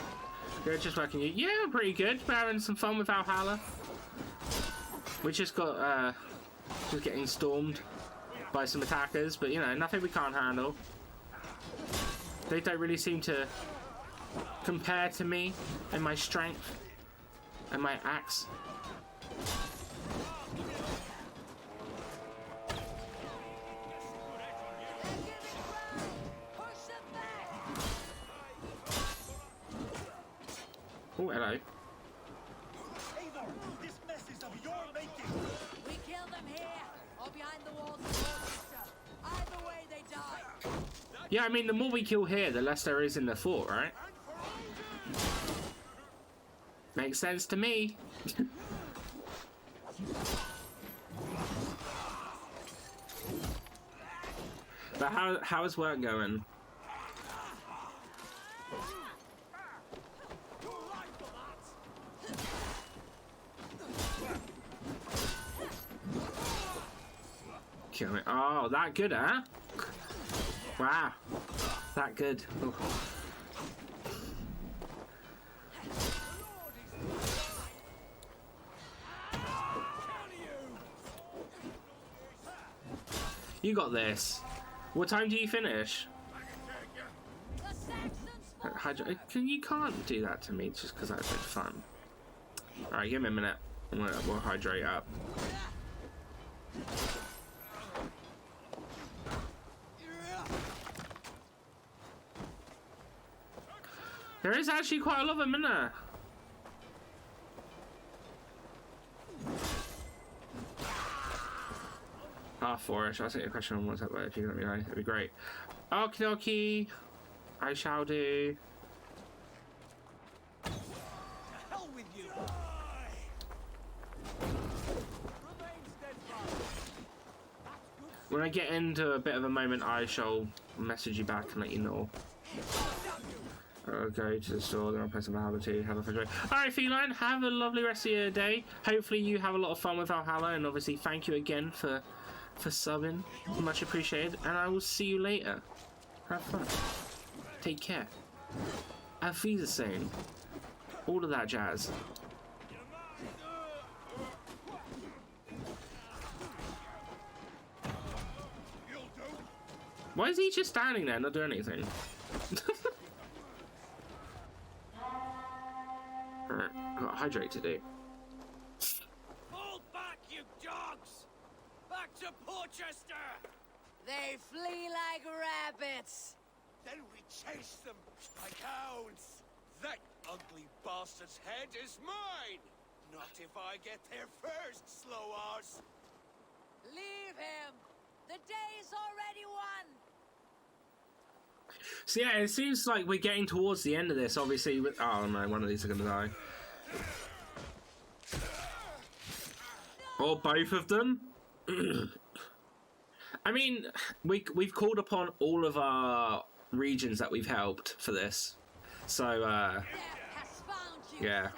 You're just working. Yeah, pretty good. We're having some fun with Valhalla. We just got just getting stormed by some attackers, but you know, nothing we can't handle. They don't really seem to compare to me and my strength and my axe. Oh, hello. Eivor, this mess is of your making. We kill them here or behind the walls of Colchester. Either way, they die. Yeah, I mean, the more we kill here, the less there is in the fort, right? Makes sense to me. But how is work going? Kill it. Oh, that good, huh? Wow. That good. Oh. You got this. What time do you finish? You can't do that to me just because that's been fun. Alright, give me a minute. We'll hydrate up. There is actually quite a lot of them in there. Four-ish. I'll take your question on WhatsApp, but if you can let me know, that'd be great. Okie dokie. I shall do. When I get into a bit of a moment, I shall message you back and let you know. I'll go to the store, then I'll play some Valhalla 2, have a fun day. Alright, Feline, have a lovely rest of your day. Hopefully you have a lot of fun with Valhalla, and obviously thank you again for subbing. Much appreciated, and I will see you later. Have fun. Take care. Auf Wiedersehen. All of that jazz. Why is he just standing there, not doing anything? Alright, I've got hydrate to do. Fall back, you dogs! Back to Porchester! They flee like rabbits. Then we chase them like hounds. That ugly bastard's head is mine! Not if I get there first, slow arse! Leave him! The day is already won! So yeah, it seems like we're getting towards the end of this, obviously. Oh no, one of these are going to die. Or both of them. I mean, we've called upon all of our regions that we've helped for this. So, yeah.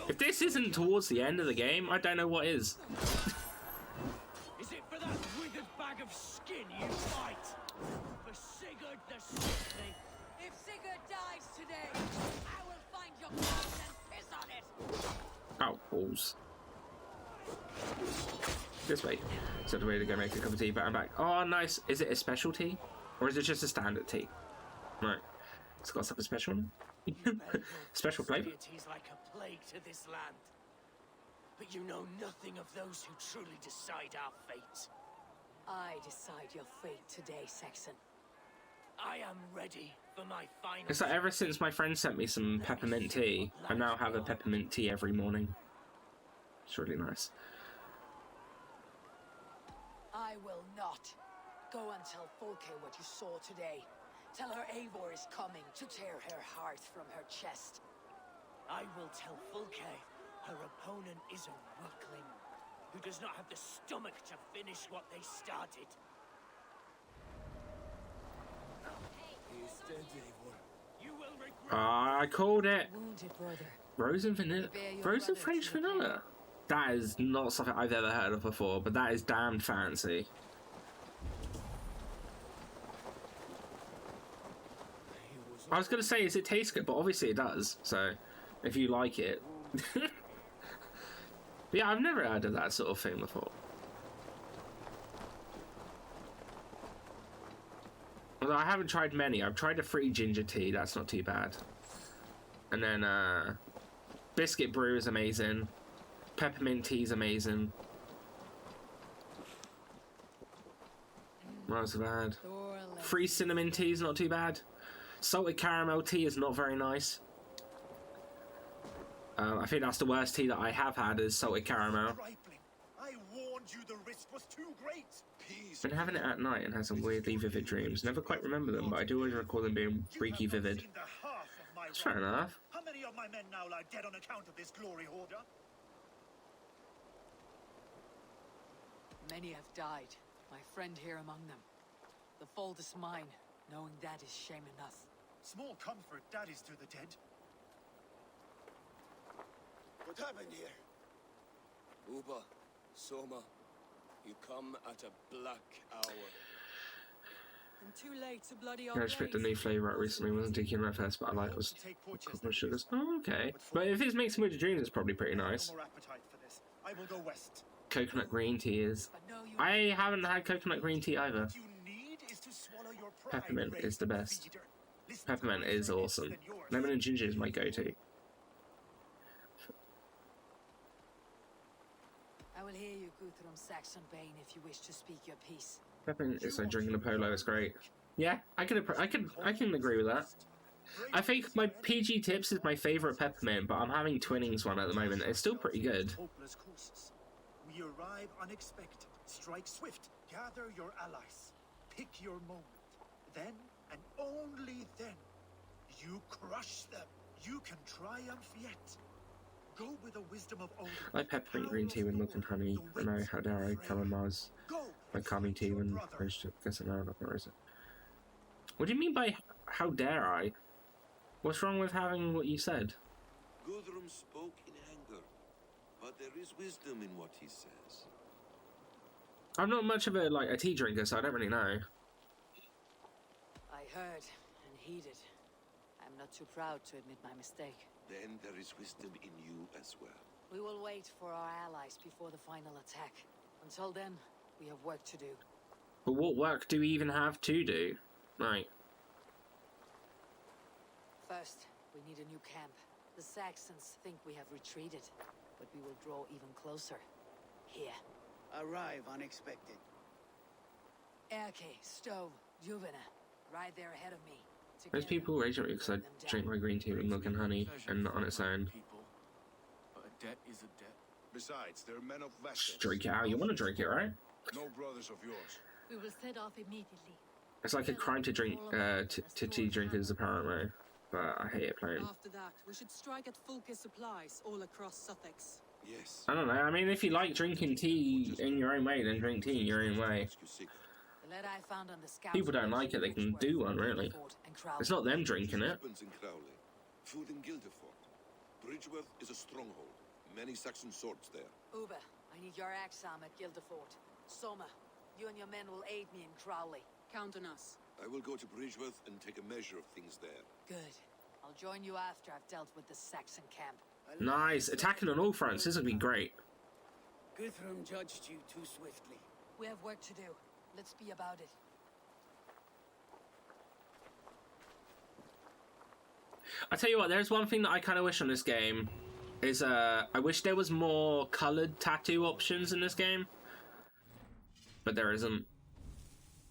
If this isn't towards the end of the game, I don't know what is. Is it for that withered bag of skin you fight? For Sigurd the Sickly? If Sigurd dies today, I will find your corpse and piss on it! Oh, balls. This way. So the way to go make a cup of tea, but I'm back. Oh, nice. Is it a special tea? Or is it just a standard tea? Right. It's got something special in it. Special flavour? Deities like a plague to this land. But you know nothing of those who truly decide our fate. I decide your fate today, Saxon. I am ready for my final... It's like ever since my friend sent me some peppermint tea, I now have a peppermint tea every morning. It's really nice. I will not. Go and tell Folke what you saw today. Tell her Eivor is coming to tear her heart from her chest. I will tell Folke her opponent is a weakling who does not have the stomach to finish what they started. He's dead, Eivor. You will regret. I called it. Wounded brother. Frozen vanilla. Frozen French vanilla. That is not something I've ever heard of before, but that is damned fancy. I was going to say, does it taste good? But obviously it does, so if you like it. But yeah, I've never heard of that sort of thing before. Although I haven't tried many. I've tried a free ginger tea, that's not too bad. And then biscuit brew is amazing. Peppermint tea is amazing. What else have I had? Free cinnamon tea is not too bad. Salted caramel tea is not very nice. I think that's the worst tea that I have had is salted caramel. I warned you the risk was too great. Been having it at night and had some weirdly vivid dreams. Never quite remember them, but I do always recall them being freaky vivid. That's fair enough. How many of my men now lie dead on account of this glory hoarder? Many have died, my friend here among them. The fault is mine, knowing that is shame enough. Small comfort that is to the dead. What happened here? Uba, Soma, you come at a black hour. And too late to bloody I just picked a new flavour out recently. Wasn't too keen at first, but I like it. Was coconut sugars. Oh, okay. But if it's mixed with dreams, it's probably pretty nice. I will go west. Coconut green tea is I haven't had coconut green tea either. Peppermint is the best. Peppermint is awesome. Lemon and ginger is my go-to. I will hear you, Guthrum Saxon Bane, if you wish to speak your piece. Peppermint is like drinking a polo. It's great. Yeah, I can agree with that. I think my PG Tips is my favourite peppermint, but I'm having Twinings one at the moment. It's still pretty good. We arrive unexpected. Strike swift. Gather your allies. Pick your moment. Then, and only then, you crush them. You can triumph yet. Go with the wisdom of older. I like peppermint green tea with milk and honey. I know, how dare I, chamomile. My calming tea when I guess I'm out. Where is it? What do you mean by how dare I? What's wrong with having what you said? Guthrum spoke in anger, but there is wisdom in what he says. I'm not much of a tea drinker, so I don't really know. I heard and heeded. I'm not too proud to admit my mistake. Then there is wisdom in you as well. We will wait for our allies before the final attack. Until then, we have work to do. But what work do we even have to do? Right. First, we need a new camp. The Saxons think we have retreated, but we will draw even closer. Here. Arrive unexpected. Erke, Stove, Juvena, right there ahead of me. Most people rage at me because I drink my green tea with milk and honey, and not on its own. But a debt is a debt. Besides, they're men of Wessex. Just drink it how you want to drink it, right? No brothers of yours. We will set off immediately. It's like a crime to drink to tea drinkers, apparently. But I hate it plain. After that, we should strike at Fulke supplies all across Sussex. Yes. I don't know. I mean, if you like drinking tea in your own way, then drink tea in your own way. The lead I found on the scouts. People don't like it, they can do one, really. It's not them drinking it. Food in Guildford. Bridgeworth is a stronghold. Many Saxon swords there. Uber, I need your axam at Guildford. Soma, you and your men will aid me in Crowley. Count on us. I will go to Bridgeworth and take a measure of things there. Good. I'll join you after I've dealt with the Saxon camp. Nice. Attacking on all fronts. This will be great. Guthrum judged you too swiftly. We have work to do. Let's be about it. I tell you what, there's one thing that I kind of wish on this game. Is I wish there was more coloured tattoo options in this game. But there isn't.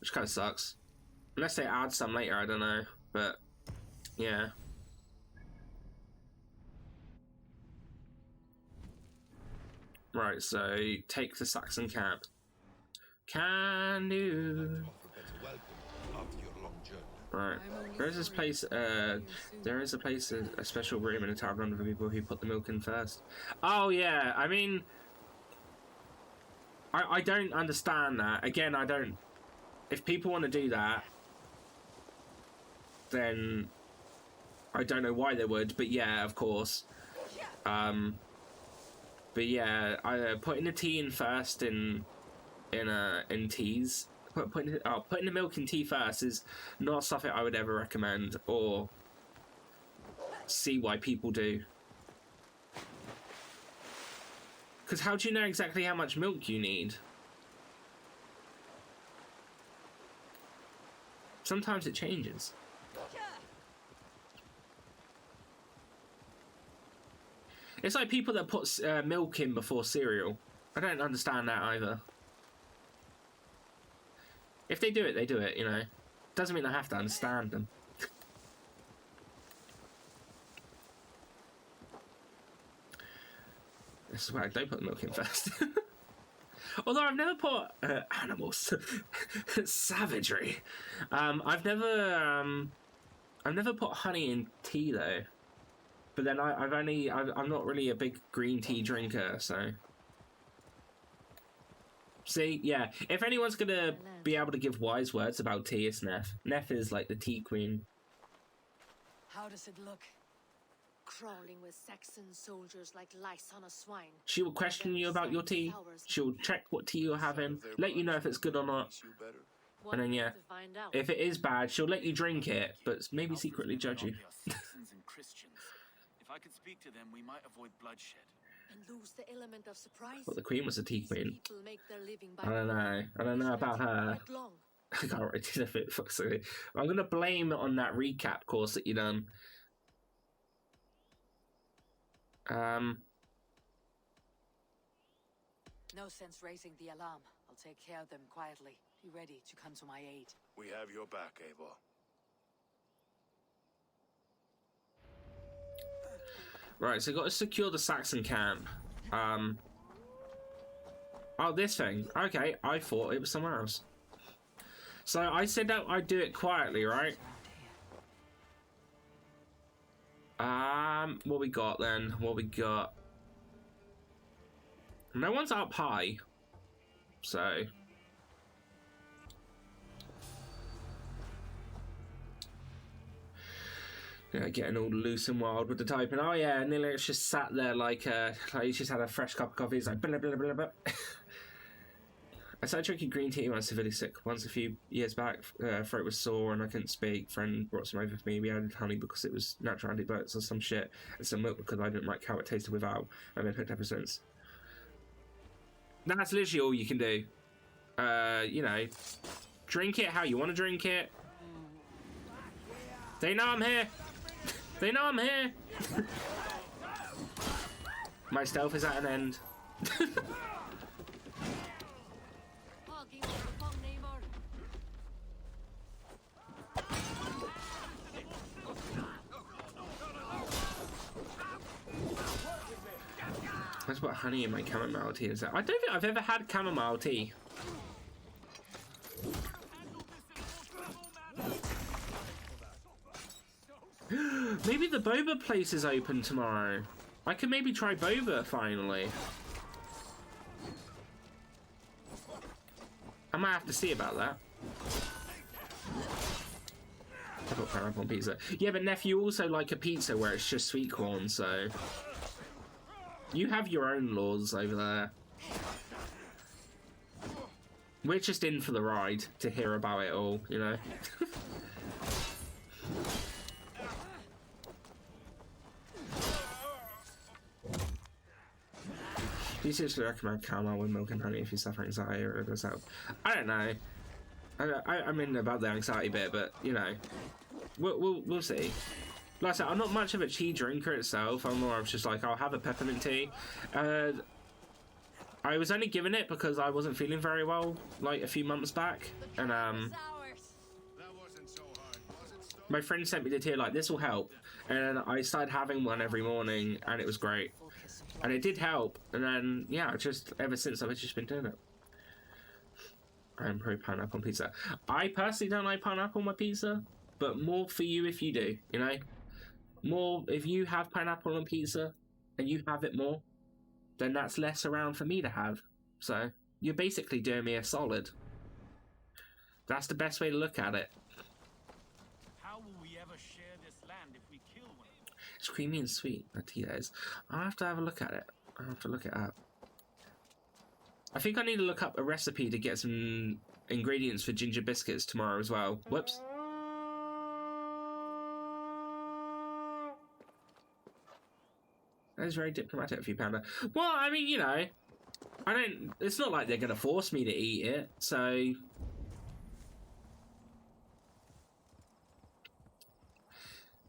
Which kind of sucks. Unless they add some later, I don't know. But, yeah. Right, so take the Saxon camp. Can do. Right, there is this place. There is a place, a special room in a tavern for people who put the milk in first. Oh yeah, I mean, I don't understand that. Again, I don't. If people want to do that, then I don't know why they would. But yeah, of course. But yeah, putting the tea in first in teas. Putting the milk in tea first is not something I would ever recommend or see why people do. Because how do you know exactly how much milk you need? Sometimes it changes. It's like people that put milk in before cereal. I don't understand that either. If they do it, you know. Doesn't mean I have to understand them. This is why I don't put milk in first. Although I've never put animals. Savagery. I've never put honey in tea though. But then I'm not really a big green tea drinker, so. See, yeah. If anyone's gonna be able to give wise words about tea, it's Neff. Neff is like the tea queen. How does it look? Crawling with Saxon soldiers like lice on a swine. She will question you about your tea. She'll check what tea you're having, let you know if it's good or not. And then yeah, if it is bad, she'll let you drink it, but maybe secretly judge you. Saxons and Christians. If I could speak to them, we might avoid bloodshed. And lose the element of surprise. Well, the queen was a tea queen. People make their living by I don't know about her. I can't write it a bit. Sorry. I'm gonna blame it on that recap course that you done. No sense raising the alarm. I'll take care of them quietly. Be ready to come to my aid. We have your back, Eivor. Right, so got to secure the Saxon camp. Oh, this thing. Okay, I thought it was somewhere else. So I said that I'd do it quietly, right? What we got then? What we got? No one's up high, so yeah, getting all loose and wild with the typing. Oh yeah, Nilix just sat there like he's just had a fresh cup of coffee. He's like blah blah blah blah. I started drinking green tea when I was severely sick. Once a few years back, throat was sore and I couldn't speak. Friend brought some over for me. We added honey because it was natural antibiotics or some shit, and some milk because I didn't like how it tasted without. I've been hooked ever since. That's literally all you can do. You know, drink it how you want to drink it. They know I'm here. They know I'm here. My stealth is at an end. Let's put honey in my chamomile tea. I don't think I've ever had chamomile tea. Maybe the boba place is open tomorrow. I could maybe try boba finally. I might have to see about that. I got pineapple on pizza. Yeah, but Neff, you also like a pizza where it's just sweet corn, so you have your own laws over there. We're just in for the ride to hear about it all, you know? Do you seriously recommend caramel with milk and honey if you suffer anxiety or does that? I don't know. I'm in about the anxiety bit, but you know, we'll see. Like I said, I'm not much of a tea drinker itself. I'm more of just like, I'll have a peppermint tea. I was only given it because I wasn't feeling very well like a few months back, and my friend sent me the tea like, this will help, and I started having one every morning and it was great. And it did help, and then, yeah, just ever since I've just been doing it. I'm pro pineapple on pizza. I personally don't like pineapple on my pizza, but more for you if you do, you know? More, if you have pineapple on pizza, and you have it more, then that's less around for me to have. So, you're basically doing me a solid. That's the best way to look at it. How will we ever share this land if we kill one another? It's creamy and sweet, that tea is. I'll have to have a look at it. I'll have to look it up. I think I need to look up a recipe to get some ingredients for ginger biscuits tomorrow as well. Whoops. That is very diplomatic of you, Panda. Well, I mean, you know, it's not like they're going to force me to eat it, so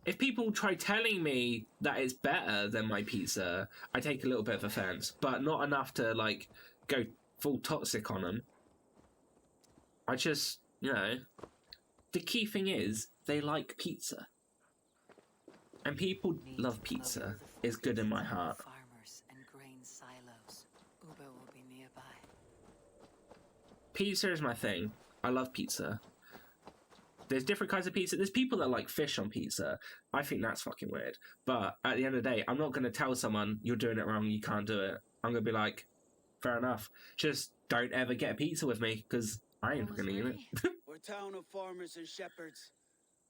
if people try telling me that it's better than my pizza, I take a little bit of offense, but not enough to, like, go full toxic on them. I just, you know, the key thing is they like pizza. And people love pizza is good in my heart. Farmers and grain silos. Uber will be nearby. Pizza is my thing. I love pizza. There's different kinds of pizza. There's people that like fish on pizza. I think that's fucking weird. But at the end of the day, I'm not going to tell someone you're doing it wrong, you can't do it. I'm going to be like, fair enough. Just don't ever get a pizza with me, because I ain't going to eat it. We're a town of farmers and shepherds.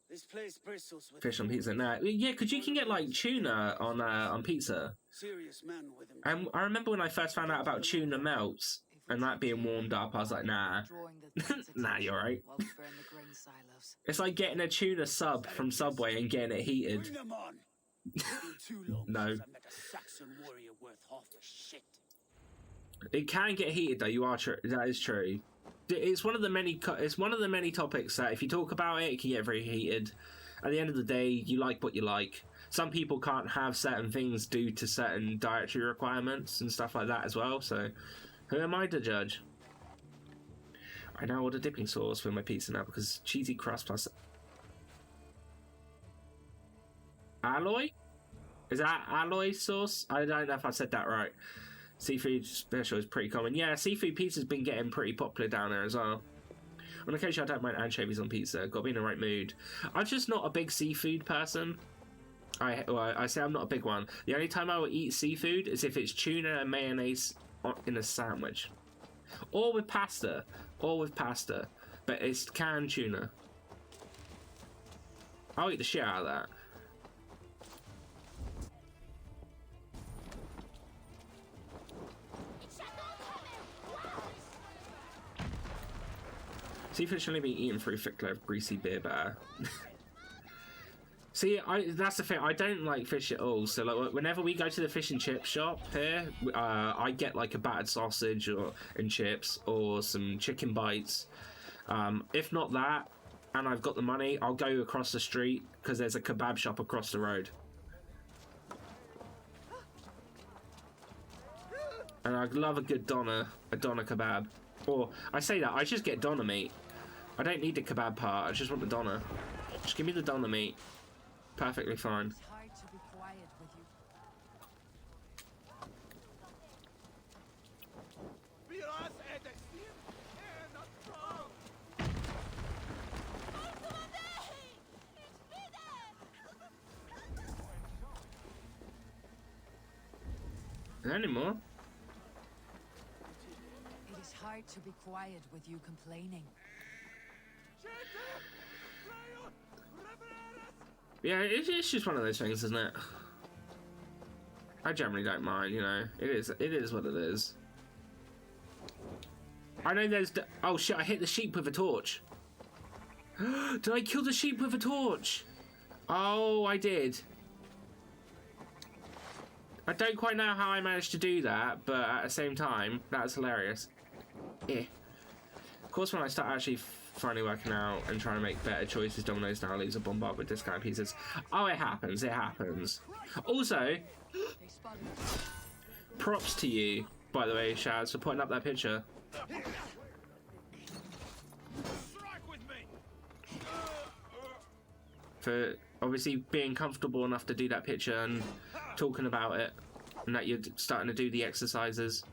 This place bristles with Fish on pizza. Nah, yeah, because you can get like tuna on pizza. Serious men with him. And I remember when I first found out about tuna melts and that being warmed up, I was like, nah. Nah, you're right. It's like getting a tuna sub from Subway and getting it heated. Bring them on. It's been too long No. since I met a Saxon warrior worth half a shit. It can get heated, though. You are true. That is true. It's one of the many. It's one of the many topics that, if you talk about it, it can get very heated. At the end of the day, you like what you like. Some people can't have certain things due to certain dietary requirements and stuff like that as well. So, who am I to judge? I now order dipping sauce for my pizza now because cheesy crust plus alloy. Is that alloy sauce? I don't know if I said that right. Seafood special is pretty common. Yeah, seafood pizza's been getting pretty popular down there as well. On occasion, I don't mind anchovies on pizza. Got to be in the right mood. I'm just not a big seafood person. I say I'm not a big one. The only time I will eat seafood is if it's tuna and mayonnaise in a sandwich. Or with pasta. But it's canned tuna. I'll eat the shit out of that. Seafood should only be eaten through thick layer of greasy beer batter. See, that's the thing. I don't like fish at all. So, like, whenever we go to the fish and chip shop here, I get like a battered sausage and chips or some chicken bites. If not that, and I've got the money, I'll go across the street because there's a kebab shop across the road. And I love a good doner kebab. Or, I say that, I just get doner meat. I don't need the kebab part, I just want the doner. Just give me the doner meat. Perfectly fine. It's hard to be quiet with you. Any more? It is hard to be quiet with you complaining. Yeah, it's just one of those things, isn't it? I generally don't mind, you know. It is what it is. I know there's... Oh shit, I hit the sheep with a torch. Did I kill the sheep with a torch? Oh, I did. I don't quite know how I managed to do that, but at the same time, that's hilarious. Yeah. Of course, when I start actually finally working out and trying to make better choices, Domino's now leaves a bombard with discount pieces. Oh, it happens. Also, props to you, by the way, Shaz, for putting up that picture. For obviously being comfortable enough to do that picture and talking about it, and that you're starting to do the exercises.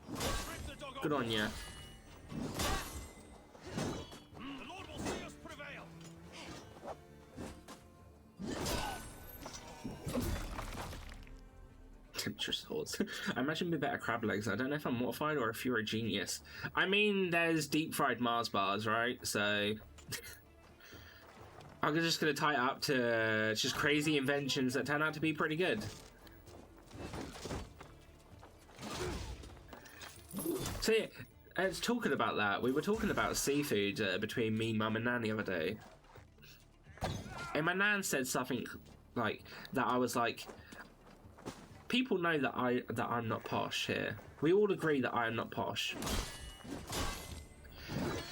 Good on you. Temperature swords. I imagine it'd be better crab legs. I don't know if I'm mortified or if you're a genius. I mean, there's deep fried Mars bars, right? So I'm just gonna tie it up to just crazy inventions that turn out to be pretty good. So yeah, it's talking about that. We were talking about seafood between me, Mum, and Nan the other day, and my Nan said something like that. I was like, people know that I'm not posh here. We all agree that I am not posh,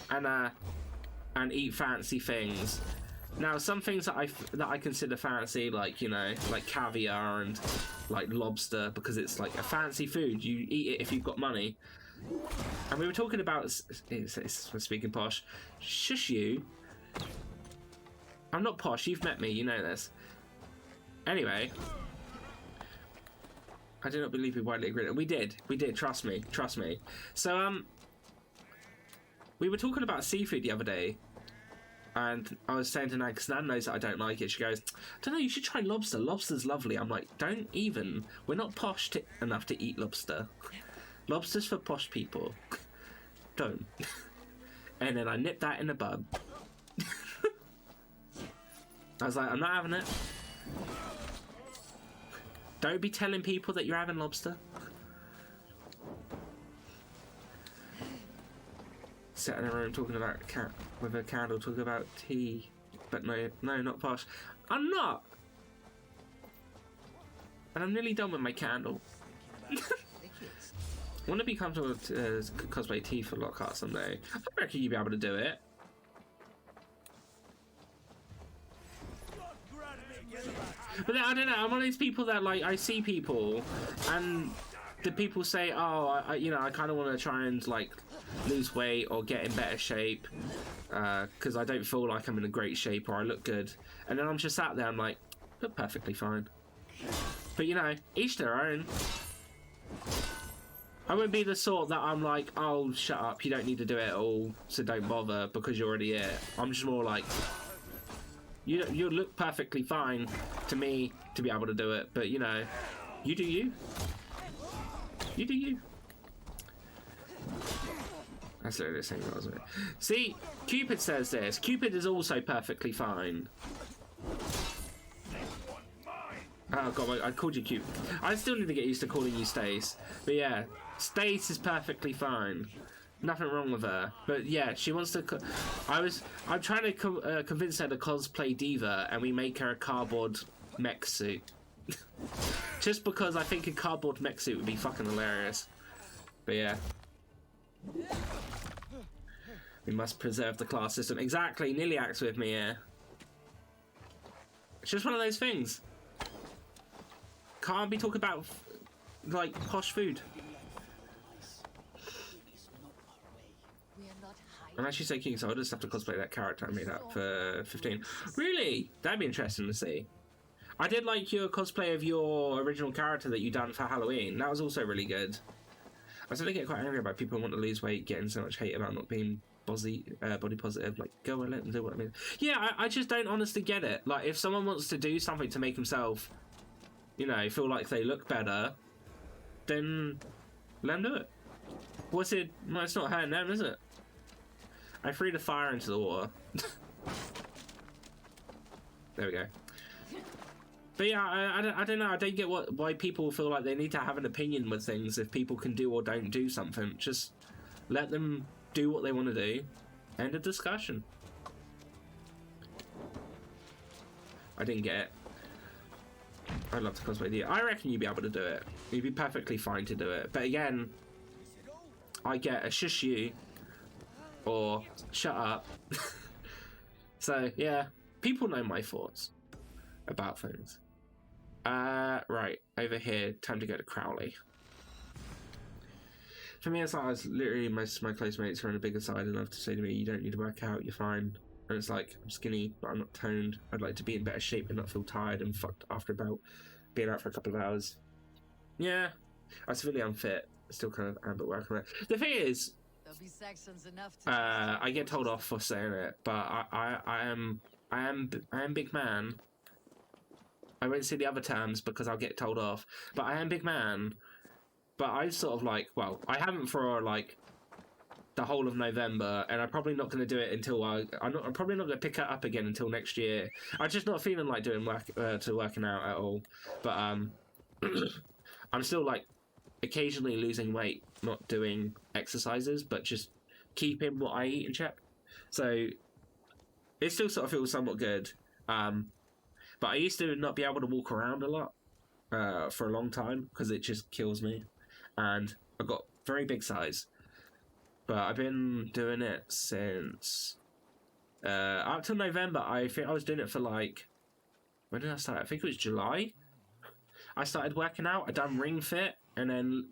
and eat fancy things. Now, some things that I consider fancy, like, you know, like caviar and like lobster, because it's like a fancy food. You eat it if you've got money. And we were talking about speaking posh. Shush you. I'm not posh. You've met me. You know this. Anyway, I do not believe we widely agree. We did. Trust me. So we were talking about seafood the other day. And I was saying to Nan, because Nan knows that I don't like it, she goes, I don't know, you should try lobster. Lobster's lovely. I'm like, don't even. We're not posh enough to eat lobster. Lobster's for posh people. Don't. And then I nipped that in the bud. I was like, I'm not having it. Don't be telling people that you're having lobster. Sat in a room talking about with a candle, talking about tea, but no, not posh. I'm not. And I'm nearly done with my candle. I want to be comfortable with cosplay T for Lockhart someday. I reckon you'd be able to do it. But then, I don't know, I'm one of these people that, like, I see people, and the people say, oh, you know, I kind of want to try and, like, lose weight or get in better shape, because I don't feel like I'm in a great shape or I look good. And then I'm just sat there, I'm like, look perfectly fine. But, you know, each their own. I wouldn't be the sort that I'm like, oh, shut up, you don't need to do it at all, so don't bother, because you're already it. I'm just more like... You look perfectly fine to me to be able to do it, but you know, you do you. You do you. That's literally the same, wasn't it? See, Cupid says this. Cupid is also perfectly fine. Oh god, I called you Cupid. I still need to get used to calling you Stace. But yeah, Stace is perfectly fine. Nothing wrong with her, but yeah, she wants to. I'm trying to convince her to cosplay Diva, and we make her a cardboard mech suit. Just because I think a cardboard mech suit would be fucking hilarious. But yeah, we must preserve the class system. Exactly, Niliak's with me here. It's just one of those things. Can't be talking about like posh food. I'm actually saying so I'll just have to cosplay that character I made up for 15. Really? That'd be interesting to see. I did like your cosplay of your original character that you done for Halloween. That was also really good. I started to get quite angry about people who want to lose weight, getting so much hate about not being body positive. Like, go and let them do what I mean. Yeah, I just don't honestly get it. Like, if someone wants to do something to make himself, you know, feel like they look better, then let them do it. What's it? Well, it's not hurting them, is it? I threw the fire into the water. There we go. But yeah, I don't know. I don't get why people feel like they need to have an opinion with things if people can do or don't do something. Just let them do what they want to do. End of discussion. I didn't get it. I'd love to cosplay you. I reckon you'd be able to do it. You'd be perfectly fine to do it. But again, I get a shush you or shut up. So yeah, people know my thoughts about things. Right, over here, time to go to Crowley. For me, it's like literally most of my close mates are on the bigger side enough to say to me, you don't need to work out, you're fine. And it's like, I'm skinny, but I'm not toned. I'd like to be in better shape and not feel tired and fucked after about being out for a couple of hours. Yeah, I'm severely unfit. Still kind of am, but working on it. The thing is, I get told off for saying it, but I am big man. I won't say the other terms because I'll get told off, but I am big man. But I sort of like, well, I haven't for like the whole of November, and I'm probably not going to do it until I'm probably not going to pick it up again until next year. I'm just not feeling like doing working out at all. But I'm still like occasionally losing weight, not doing exercises, but just keeping what I eat in check. So it still sort of feels somewhat good. But I used to not be able to walk around a lot for a long time because it just kills me. And I got very big size. But I've been doing it since up till November. I think I was doing it for like, when did I start? I think it was July. I started working out. I done Ring Fit and then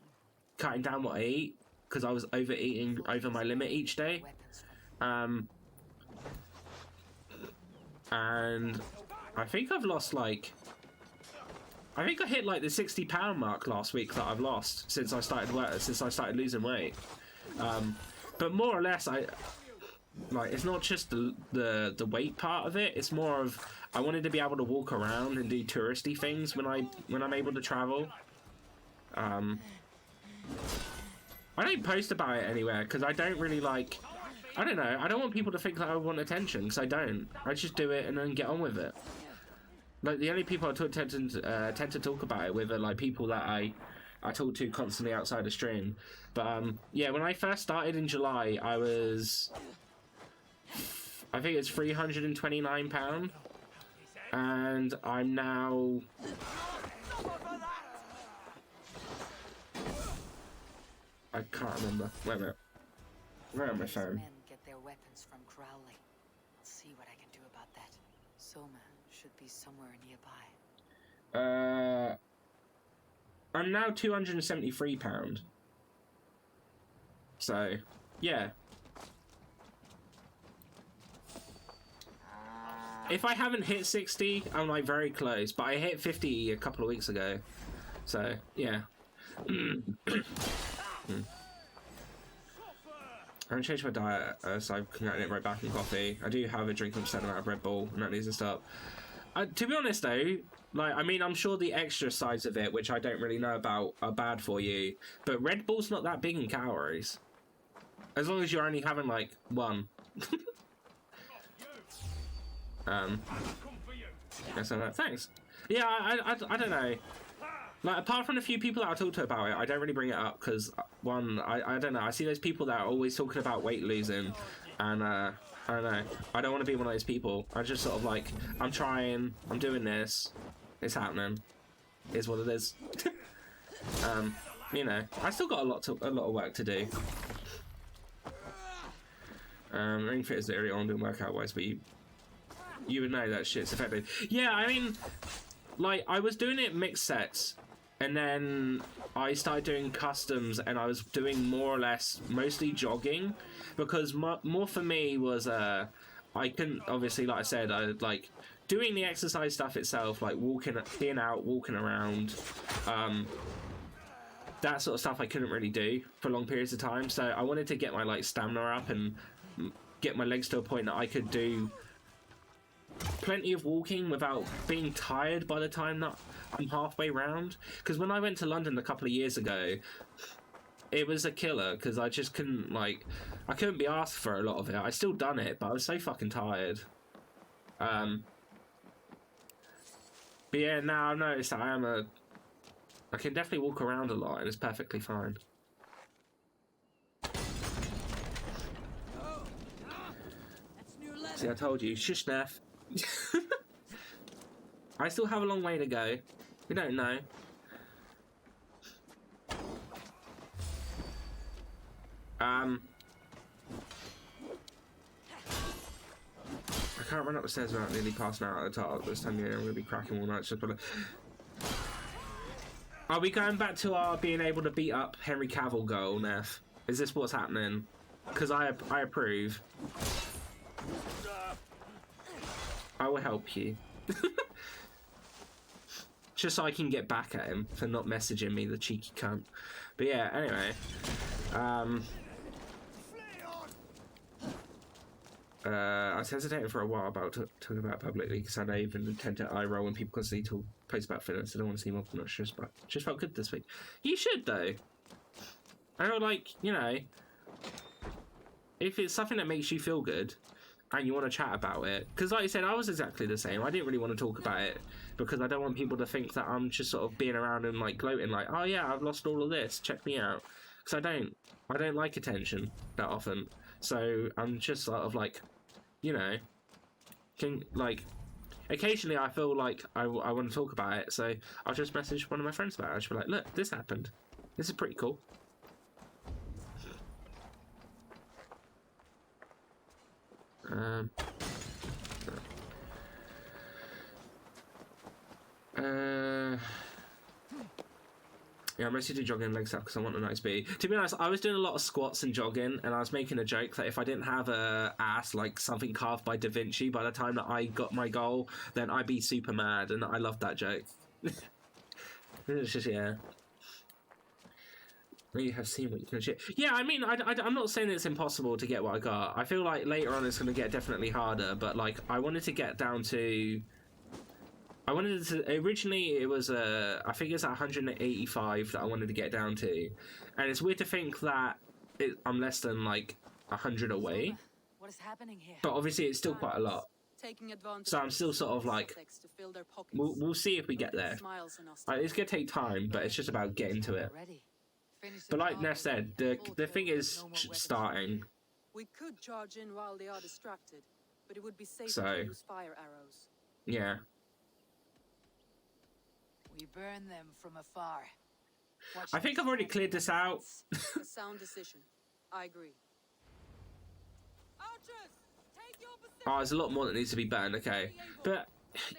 cutting down what I eat because I was overeating over my limit each day. And I think I've lost like, I think I hit like the 60-pound mark last week that I've lost since I started losing weight. But more or less, it's not just the weight part of it. It's more of I wanted to be able to walk around and do touristy things when I'm able to travel. I don't post about it anywhere because I don't really like. I don't know. I don't want people to think that I want attention because I don't. I just do it and then get on with it. Like the only people I tend to talk about it with are like people that I talk to constantly outside the stream. But yeah, when I first started in July, I think it's £329, and I'm now I can't remember. Wait a minute. Where on my phone? Men get their weapons from Crowley. I'll see what I can do about that. Soma should be somewhere nearby. I'm now £273. So, yeah. If I haven't hit 60, I'm like very close, but I hit 50 a couple of weeks ago. So, yeah. I'm gonna change my diet, so I can get it right back in coffee. I do have a drinking percent amount of Red Bull, and that needs to stop. To be honest though, like, I mean, I'm sure the extra sides of it, which I don't really know about, are bad for you, but Red Bull's not that big in calories. As long as you're only having, like, one. Thanks. Yeah, I don't know. Like, apart from a few people that I talk to about it, I don't really bring it up, because, one, I don't know, I see those people that are always talking about weight losing, and, I don't know, I don't want to be one of those people. I just sort of like, I'm trying, I'm doing this, it's happening, is what it is. You know, I still got a lot of work to do. Ring Fit is very on doing workout wise, but you would know that shit's effective. Yeah, I mean, like, I was doing it mixed sets, and then I started doing customs, and I was doing more or less mostly jogging, because more for me was I couldn't, obviously, like I said, I like doing the exercise stuff itself, like walking in, out, walking around, that sort of stuff I couldn't really do for long periods of time. So I wanted to get my like stamina up and get my legs to a point that I could do plenty of walking without being tired by the time that I'm halfway round. Because when I went to London a couple of years ago, it was a killer, because I just couldn't, like, I couldn't be asked for a lot of it. I still done it, but I was so fucking tired. But yeah, now I've noticed that I can definitely walk around a lot, and it's perfectly fine. See, I told you, shush, Neff. I still have a long way to go. We don't know. I can't run up the stairs without nearly passing out at the top. This time, yeah, I'm going to be cracking all night. Are we going back to our being able to beat up Henry Cavill goal, Neff? Is this what's happening? Because I approve. I will help you. Just so I can get back at him for not messaging me, the cheeky cunt. But yeah, anyway. I was hesitating for a while about talking about it publicly, because I even tend to eye roll when people constantly post about fitness. I don't want to seem obnoxious, but it just felt good this week. You should, though. I know, like, you know, if it's something that makes you feel good and you want to chat about it, because like I said, I was exactly the same. I didn't really want to talk about it because I don't want people to think that I'm just sort of being around and like gloating, like, oh yeah, I've lost all of this, check me out. Because I don't like attention that often. So I'm just sort of like, you know, occasionally I feel like I want to talk about it, so I'll just message one of my friends about it. I'll just be like, look, this happened. This is pretty cool. Yeah, I mostly do jogging and leg stuff because I want a nice booty. To be honest, I was doing a lot of squats and jogging, and I was making a joke that if I didn't have a ass like something carved by Da Vinci by the time that I got my goal, then I'd be super mad, and I loved that joke. It's just, yeah. You have seen what you can achieve. Yeah, I mean, I'm not saying it's impossible to get what I got. I feel like later on it's going to get definitely harder, but like I wanted to get down to... originally it was I think it's 185 that I wanted to get down to, and it's weird to think that I'm less than like 100 away. What is happening here? But obviously it's still quite a lot. So I'm still sort of like, we'll see if we get there. It's gonna take time, but it's just about getting to it. But like Neff said, the thing is starting. We could charge in while they are distracted, but it would be safer So, to use fire arrows. Yeah. We burn them from afar. Watching I think I've already cleared this out. A sound decision. I agree. Archers, take your position. Oh, there's a lot more that needs to be done, okay. But,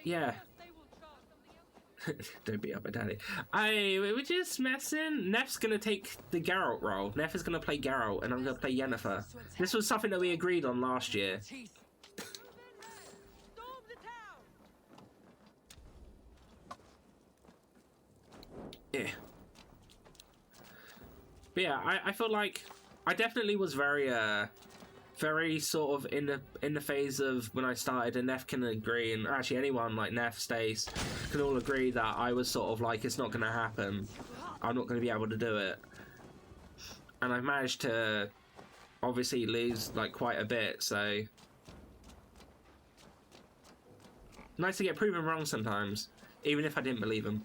yeah. Don't beat up my daddy. We're just messing. Neff's gonna take the Geralt role. Neff is gonna play Geralt, and I'm gonna play Yennefer. This was something that we agreed on last year. Yeah. But yeah, I feel like I definitely was very sort of in the phase of when I started, and Neff can agree, and actually anyone like Neff, Stace can all agree that I was sort of like, it's not going to happen. I'm not going to be able to do it. And I've managed to obviously lose like quite a bit, so nice to get proven wrong sometimes, even if I didn't believe him.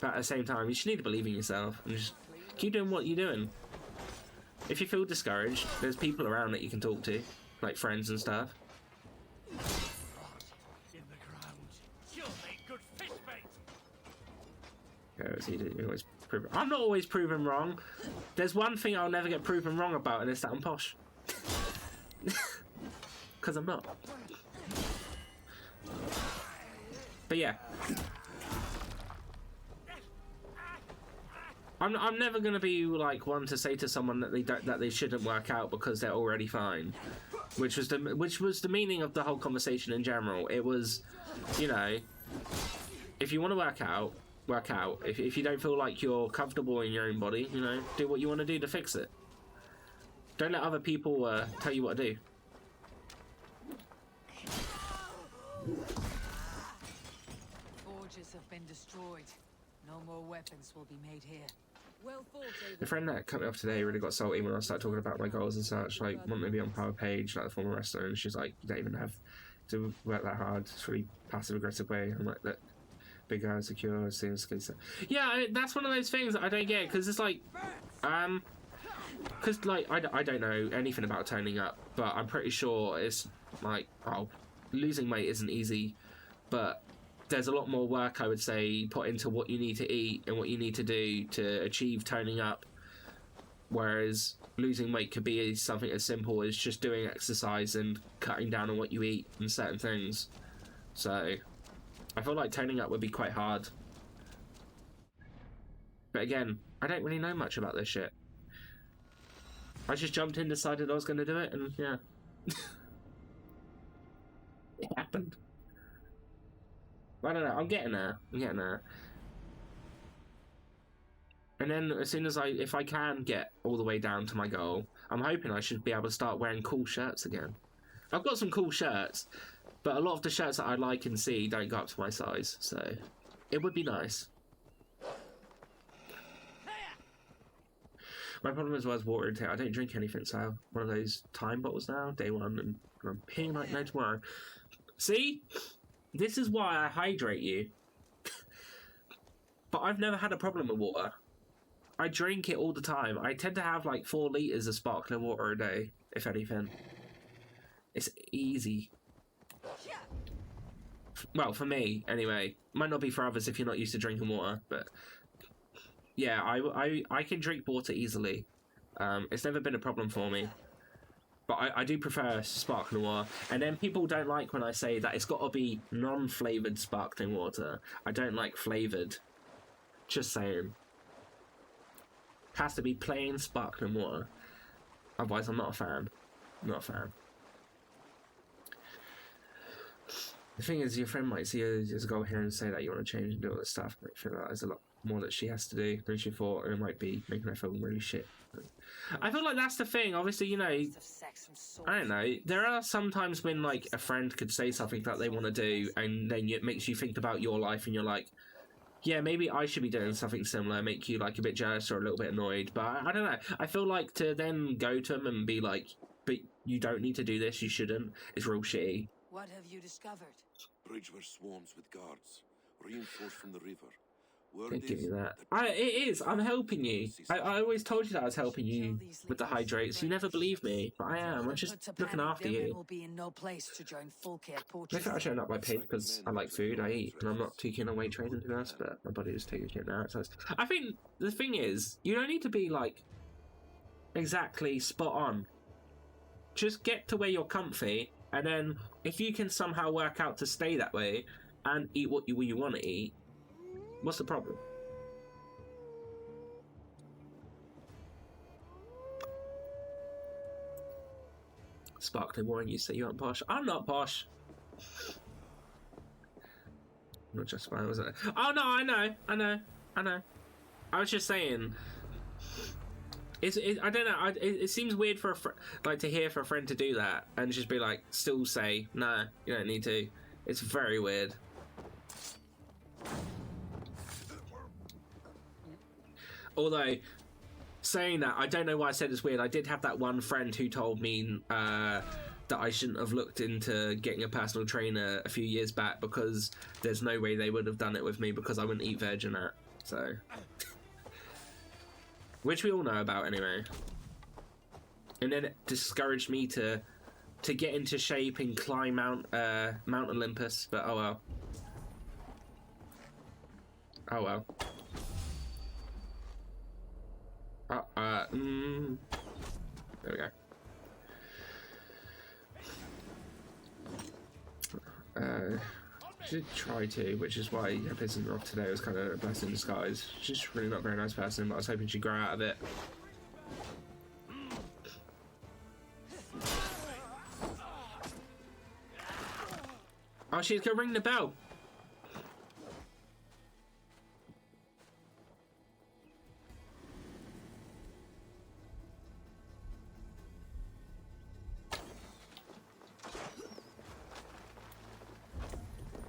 But at the same time, you just need to believe in yourself and just keep doing what you're doing. If you feel discouraged, there's people around that you can talk to, like friends and stuff. In the ground. You'll make good fish bait. Yeah, it's easy. You always prove. I'm not always proven wrong. There's one thing I'll never get proven wrong about, and it's that I'm posh. Because I'm not. But yeah. I'm never gonna be like one to say to someone that they shouldn't work out because they're already fine, which was the meaning of the whole conversation in general. It was, you know, if you want to work out, work out. If you don't feel like you're comfortable in your own body, you know, do what you want to do to fix it. Don't let other people tell you what to do. Forges have been destroyed. No more weapons will be made here. Well thought, Abel. The friend that cut me off today really got salty when I started talking about my goals and such, like wanting me to be on Power Page, like the former wrestler, and she's like, you don't even have to work that hard. It's really passive aggressive way. I'm like, look, big guy, secure, seems good. Yeah, that's one of those things that I don't get, because it's like, because like I don't know anything about toning up, but I'm pretty sure it's like, oh, losing weight isn't easy, but there's a lot more work, I would say, put into what you need to eat and what you need to do to achieve toning up. Whereas losing weight could be something as simple as just doing exercise and cutting down on what you eat and certain things. So I feel like toning up would be quite hard. But again, I don't really know much about this shit. I just jumped in, decided I was going to do it, and yeah. It happened. I don't know, I'm getting there. And then as soon as if I can get all the way down to my goal, I'm hoping I should be able to start wearing cool shirts again. I've got some cool shirts, but a lot of the shirts that I like and see don't go up to my size, so it would be nice. My problem as well is water intake. I don't drink anything, so I have one of those time bottles now, day one, and I'm peeing like no tomorrow. See? This is why I hydrate you. But I've never had a problem with water. I drink it all the time. I tend to have like 4 litres of sparkling water a day, if anything. It's easy. Well, for me, anyway. Might not be for others if you're not used to drinking water, but yeah, I can drink water easily. It's never been a problem for me. But I do prefer sparkling water. And then people don't like when I say that it's got to be non-flavoured sparkling water. I don't like flavoured. Just saying. Has to be plain sparkling water. Otherwise, I'm not a fan. Not a fan. The thing is, your friend might see you just go here and say that you want to change and do all this stuff. But I feel like there's a lot more that she has to do than she thought. And it might be making her feel really shit. I feel like that's the thing. Obviously, you know, I don't know. There are some times when, like, a friend could say something that they want to do, and then it makes you think about your life, and you're like, yeah, maybe I should be doing something similar, make you, like, a bit jealous or a little bit annoyed. But I don't know. I feel like to then go to them and be like, but you don't need to do this, you shouldn't, is real shitty. What have you discovered? Bridge where swarms with guards, reinforced from the river. Don't give me that. It is. I'm helping you. I always told you that I was helping you with the hydrates. You never believe me, but I am. I'm just looking after you. Will be in no place to join Fulke at They thought I showed up my pig because I like food, I eat, and I'm not too keen on weight training to be honest, but my body is taking shit now. So I think the thing is, you don't need to be like exactly spot on. Just get to where you're comfy, and then if you can somehow work out to stay that way and eat what you want to eat, what's the problem? Sparkling wine, you say you aren't posh. I'm not posh. Not just fine, was it? Oh no, I know. I was just saying. I don't know. It seems weird for to hear for a friend to do that and just be like, still say, nah, you don't need to. It's very weird. Although, saying that, I don't know why I said it's weird. I did have that one friend who told me that I shouldn't have looked into getting a personal trainer a few years back because there's no way they would have done it with me because I wouldn't eat veg and that. So, which we all know about anyway. And then it discouraged me to get into shape and climb Mount Olympus. But oh well. Oh well. There we go. She did try to, which is why pissing her off today was kind of a blessing in disguise. She's just really not a very nice person, but I was hoping she'd grow out of it. Oh, she's gonna ring the bell.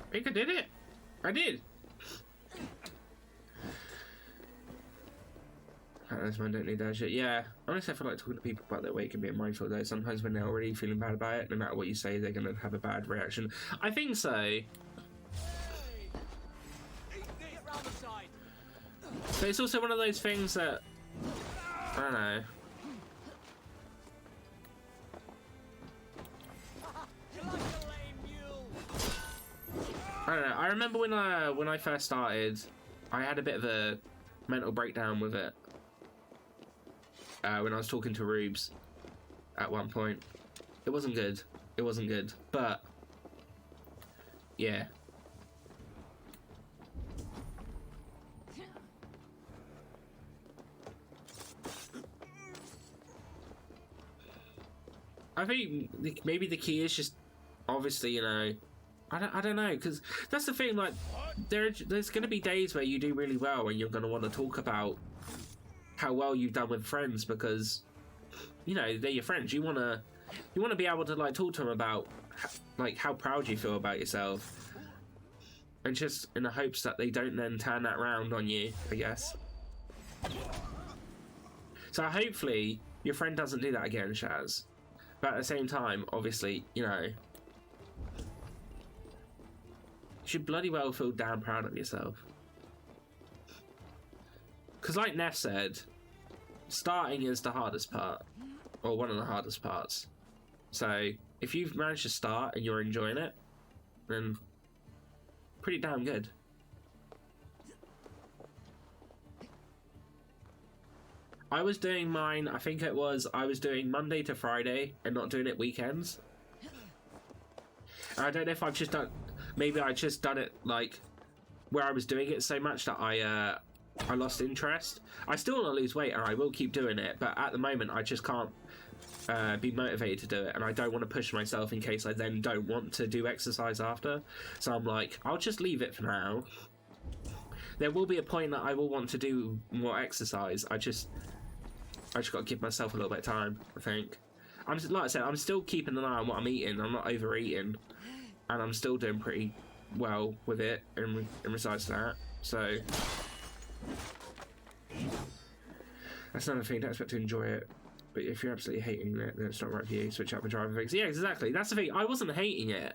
I think I did it. I did. That's why I don't need that shit. Yeah, honestly, I feel like talking to people about their weight can be a minefield though. Sometimes when they're already feeling bad about it, no matter what you say, they're going to have a bad reaction. I think so. But it's also one of those things that, I don't know. I don't know. I remember when I first started, I had a bit of a mental breakdown with it. When I was talking to Rubes at one point. It wasn't good. It wasn't good. But yeah. I think maybe the key is just obviously, you know, I don't know, because that's the thing, like, there's going to be days where you do really well and you're going to want to talk about how well you've done with friends because, you know, they're your friends. You want to be able to, like, talk to them about, like, how proud you feel about yourself. And just in the hopes that they don't then turn that round on you, I guess. So hopefully your friend doesn't do that again, Shaz. But at the same time, obviously, you know, you should bloody well feel damn proud of yourself. Because like Neff said, starting is the hardest part. Or one of the hardest parts. So, if you've managed to start and you're enjoying it, then pretty damn good. I was doing mine, I think it was, I was doing Monday to Friday and not doing it weekends. And I don't know if I've just done, maybe I just done it like where I was doing it so much that I lost interest. I still want to lose weight and I will keep doing it, but at the moment I just can't be motivated to do it, and I don't want to push myself in case I then don't want to do exercise after. So I'm like, I'll just leave it for now. There will be a point that I will want to do more exercise. I just got to give myself a little bit of time, I think. Like I said, I'm still keeping an eye on what I'm eating. I'm not overeating, and I'm still doing pretty well with it in regards to that. So that's another thing. Don't expect to enjoy it, but if you're absolutely hating it, then it's not right for you. Switch up the driver things. Yeah, exactly. That's the thing. I wasn't hating it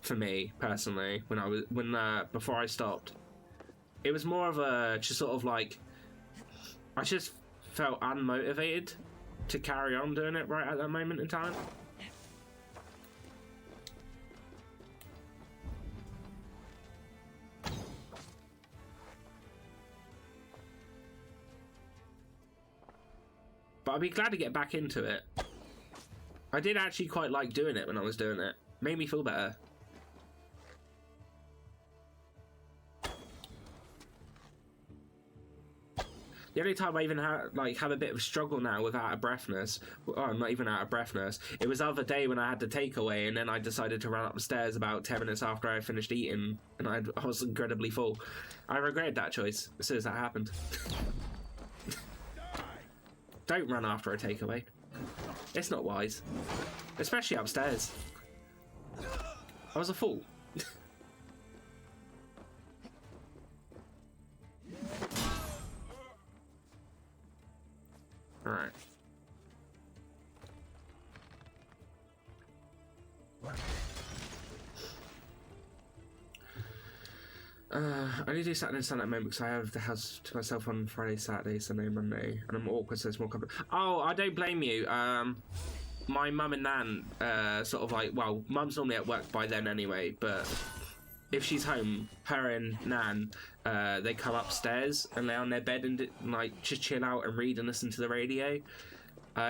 for me personally when before I stopped. it was more of a just sort of like I just felt unmotivated to carry on doing it right at that moment in time. But I'd be glad to get back into it. I did actually quite like doing it when I was doing it. Made me feel better. The only time I even have a bit of a struggle now with out of breathness, well, not even out of breathness, it was the other day when I had the takeaway and then I decided to run up the stairs about 10 minutes after I finished eating and I was incredibly full. I regretted that choice as soon as that happened. Don't run after a takeaway. It's not wise. Especially upstairs. I was a fool. Alright. I need to do Saturday and Sunday at the moment because I have the house to myself on Friday, Saturday, Sunday, Monday, and I'm awkward, so it's more complicated. Oh, I don't blame you. My mum and nan, sort of like, well, mum's normally at work by then anyway, but if she's home, her and nan, they come upstairs and lay on their bed and like just chill out and read and listen to the radio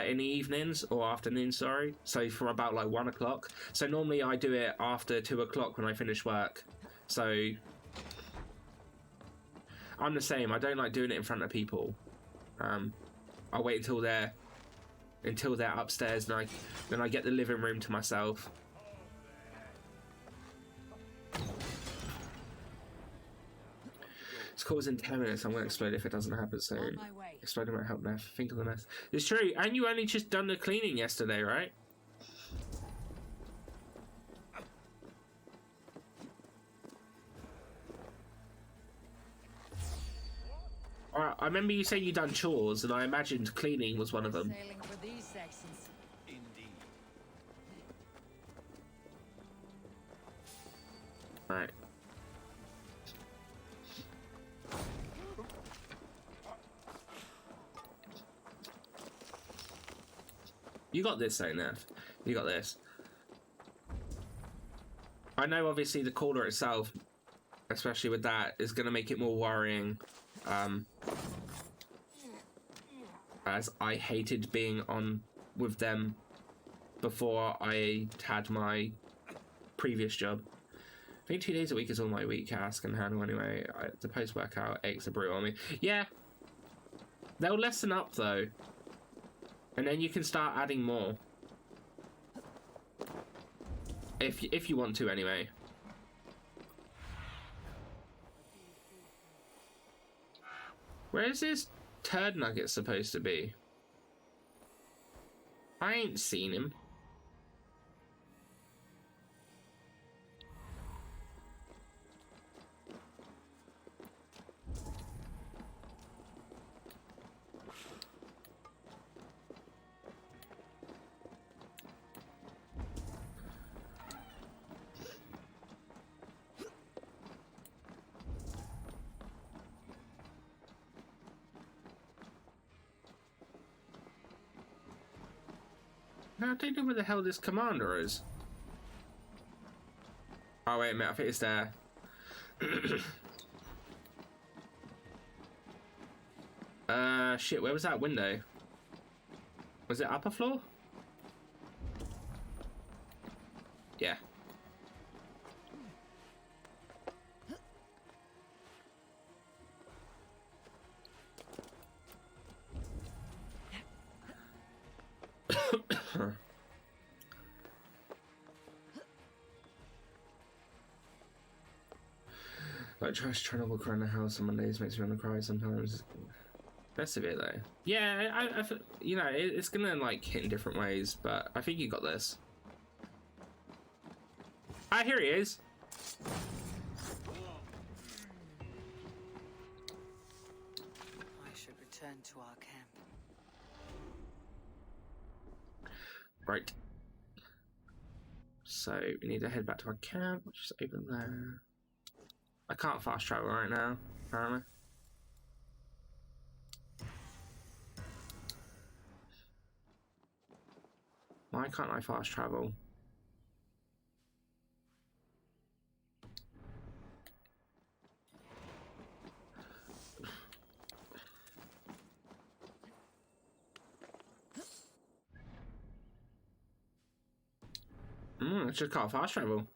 in the evenings or afternoons, sorry. So from about like 1 o'clock. So normally I do it after 2 o'clock when I finish work. So I'm the same. I don't like doing it in front of people. I'll wait until they're upstairs and then I get the living room to myself. It's causing 10 minutes. I'm going to explode if it doesn't happen soon. Exploding might help Neff. Think of the mess. It's true. And you only just done the cleaning yesterday, right? I remember you saying you done chores, and I imagined cleaning was one of them. Sailing for these sections. Indeed. Right. You got this, though, Neff. You got this. I know, obviously, the caller itself, especially with that, is going to make it more worrying. As I hated being on with them before I had my previous job. I think 2 days a week is all my week task can handle anyway. The post-workout eggs are brutal on me. Yeah. They'll lessen up, though. And then you can start adding more. If you want to, anyway. Where is this turd nugget supposed to be? I ain't seen him. No, I don't know where the hell this commander is. Oh, wait a minute, I think it's there. Shit, where was that window? Was it upper floor? Yeah. Like trying to walk around the house on Mondays makes me want to cry sometimes. That's a bit though. Yeah, I you know, it's gonna like hit in different ways, but I think you got this. Ah, here he is. I should return to our camp. Right. So we need to head back to our camp, which is over there. I can't fast travel right now, apparently. Why can't I fast travel? I just can't fast travel.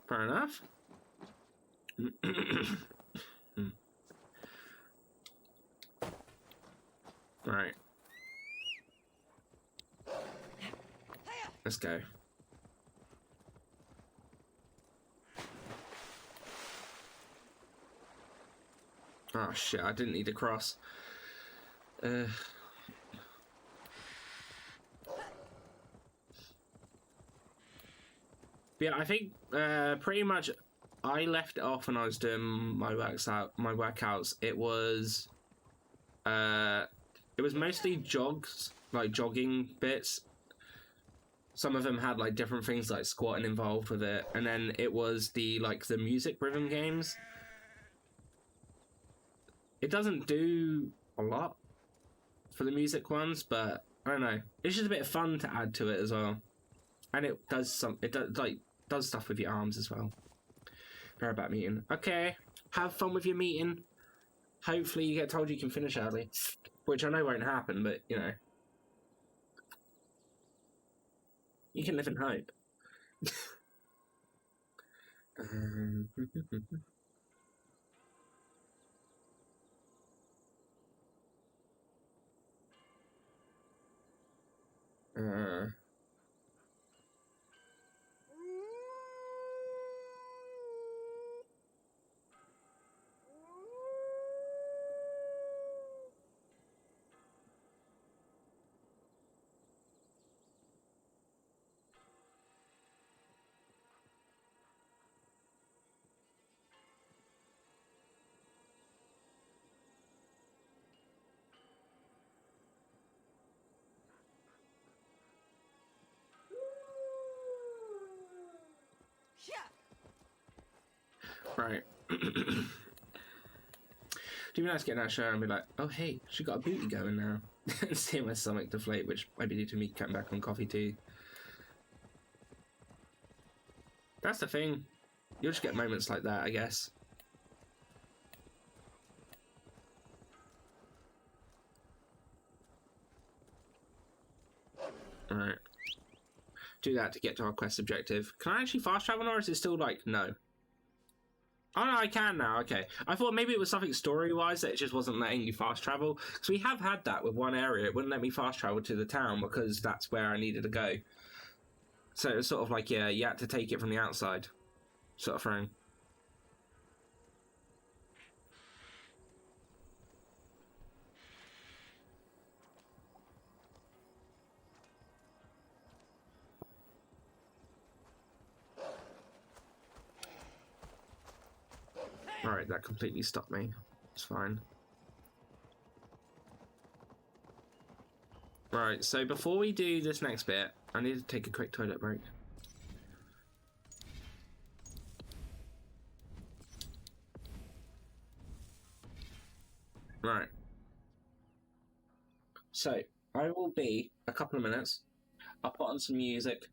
Fair enough. Right. Let's go. Oh shit, I didn't need to cross. Yeah, I think pretty much I left it off when I was doing my workouts. It was mostly jogs, like jogging bits. Some of them had like different things like squatting involved with it, and then it was the music rhythm games. It doesn't do a lot for the music ones, but I don't know. It's just a bit of fun to add to it as well, and it does stuff with your arms as well. Care about meeting. Okay, have fun with your meeting. Hopefully you get told you can finish early, which I know won't happen, but you know, you can live in hope. Right. Do be nice to get in that shower and be like, oh hey, she got a booty going now. And see my stomach deflate, which might be due to me cutting back on coffee too. That's the thing. You'll just get moments like that, I guess. Alright. Do that to get to our quest objective. Can I actually fast travel, or is it still like, no? Oh no, I can now, okay. I thought maybe it was something story-wise that it just wasn't letting you fast travel. Because we have had that with one area. It wouldn't let me fast travel to the town because that's where I needed to go. So it was sort of like, yeah, you had to take it from the outside. Sort of thing. Alright, that completely stopped me. It's fine. Right, so before we do this next bit, I need to take a quick toilet break. Right. So, I will be a couple of minutes. I'll put on some music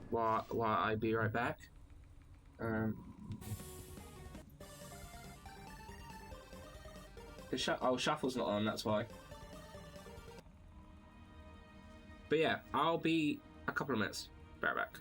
while I be right back. Shuffle's not on, that's why. But yeah, I'll be a couple of minutes. Right back.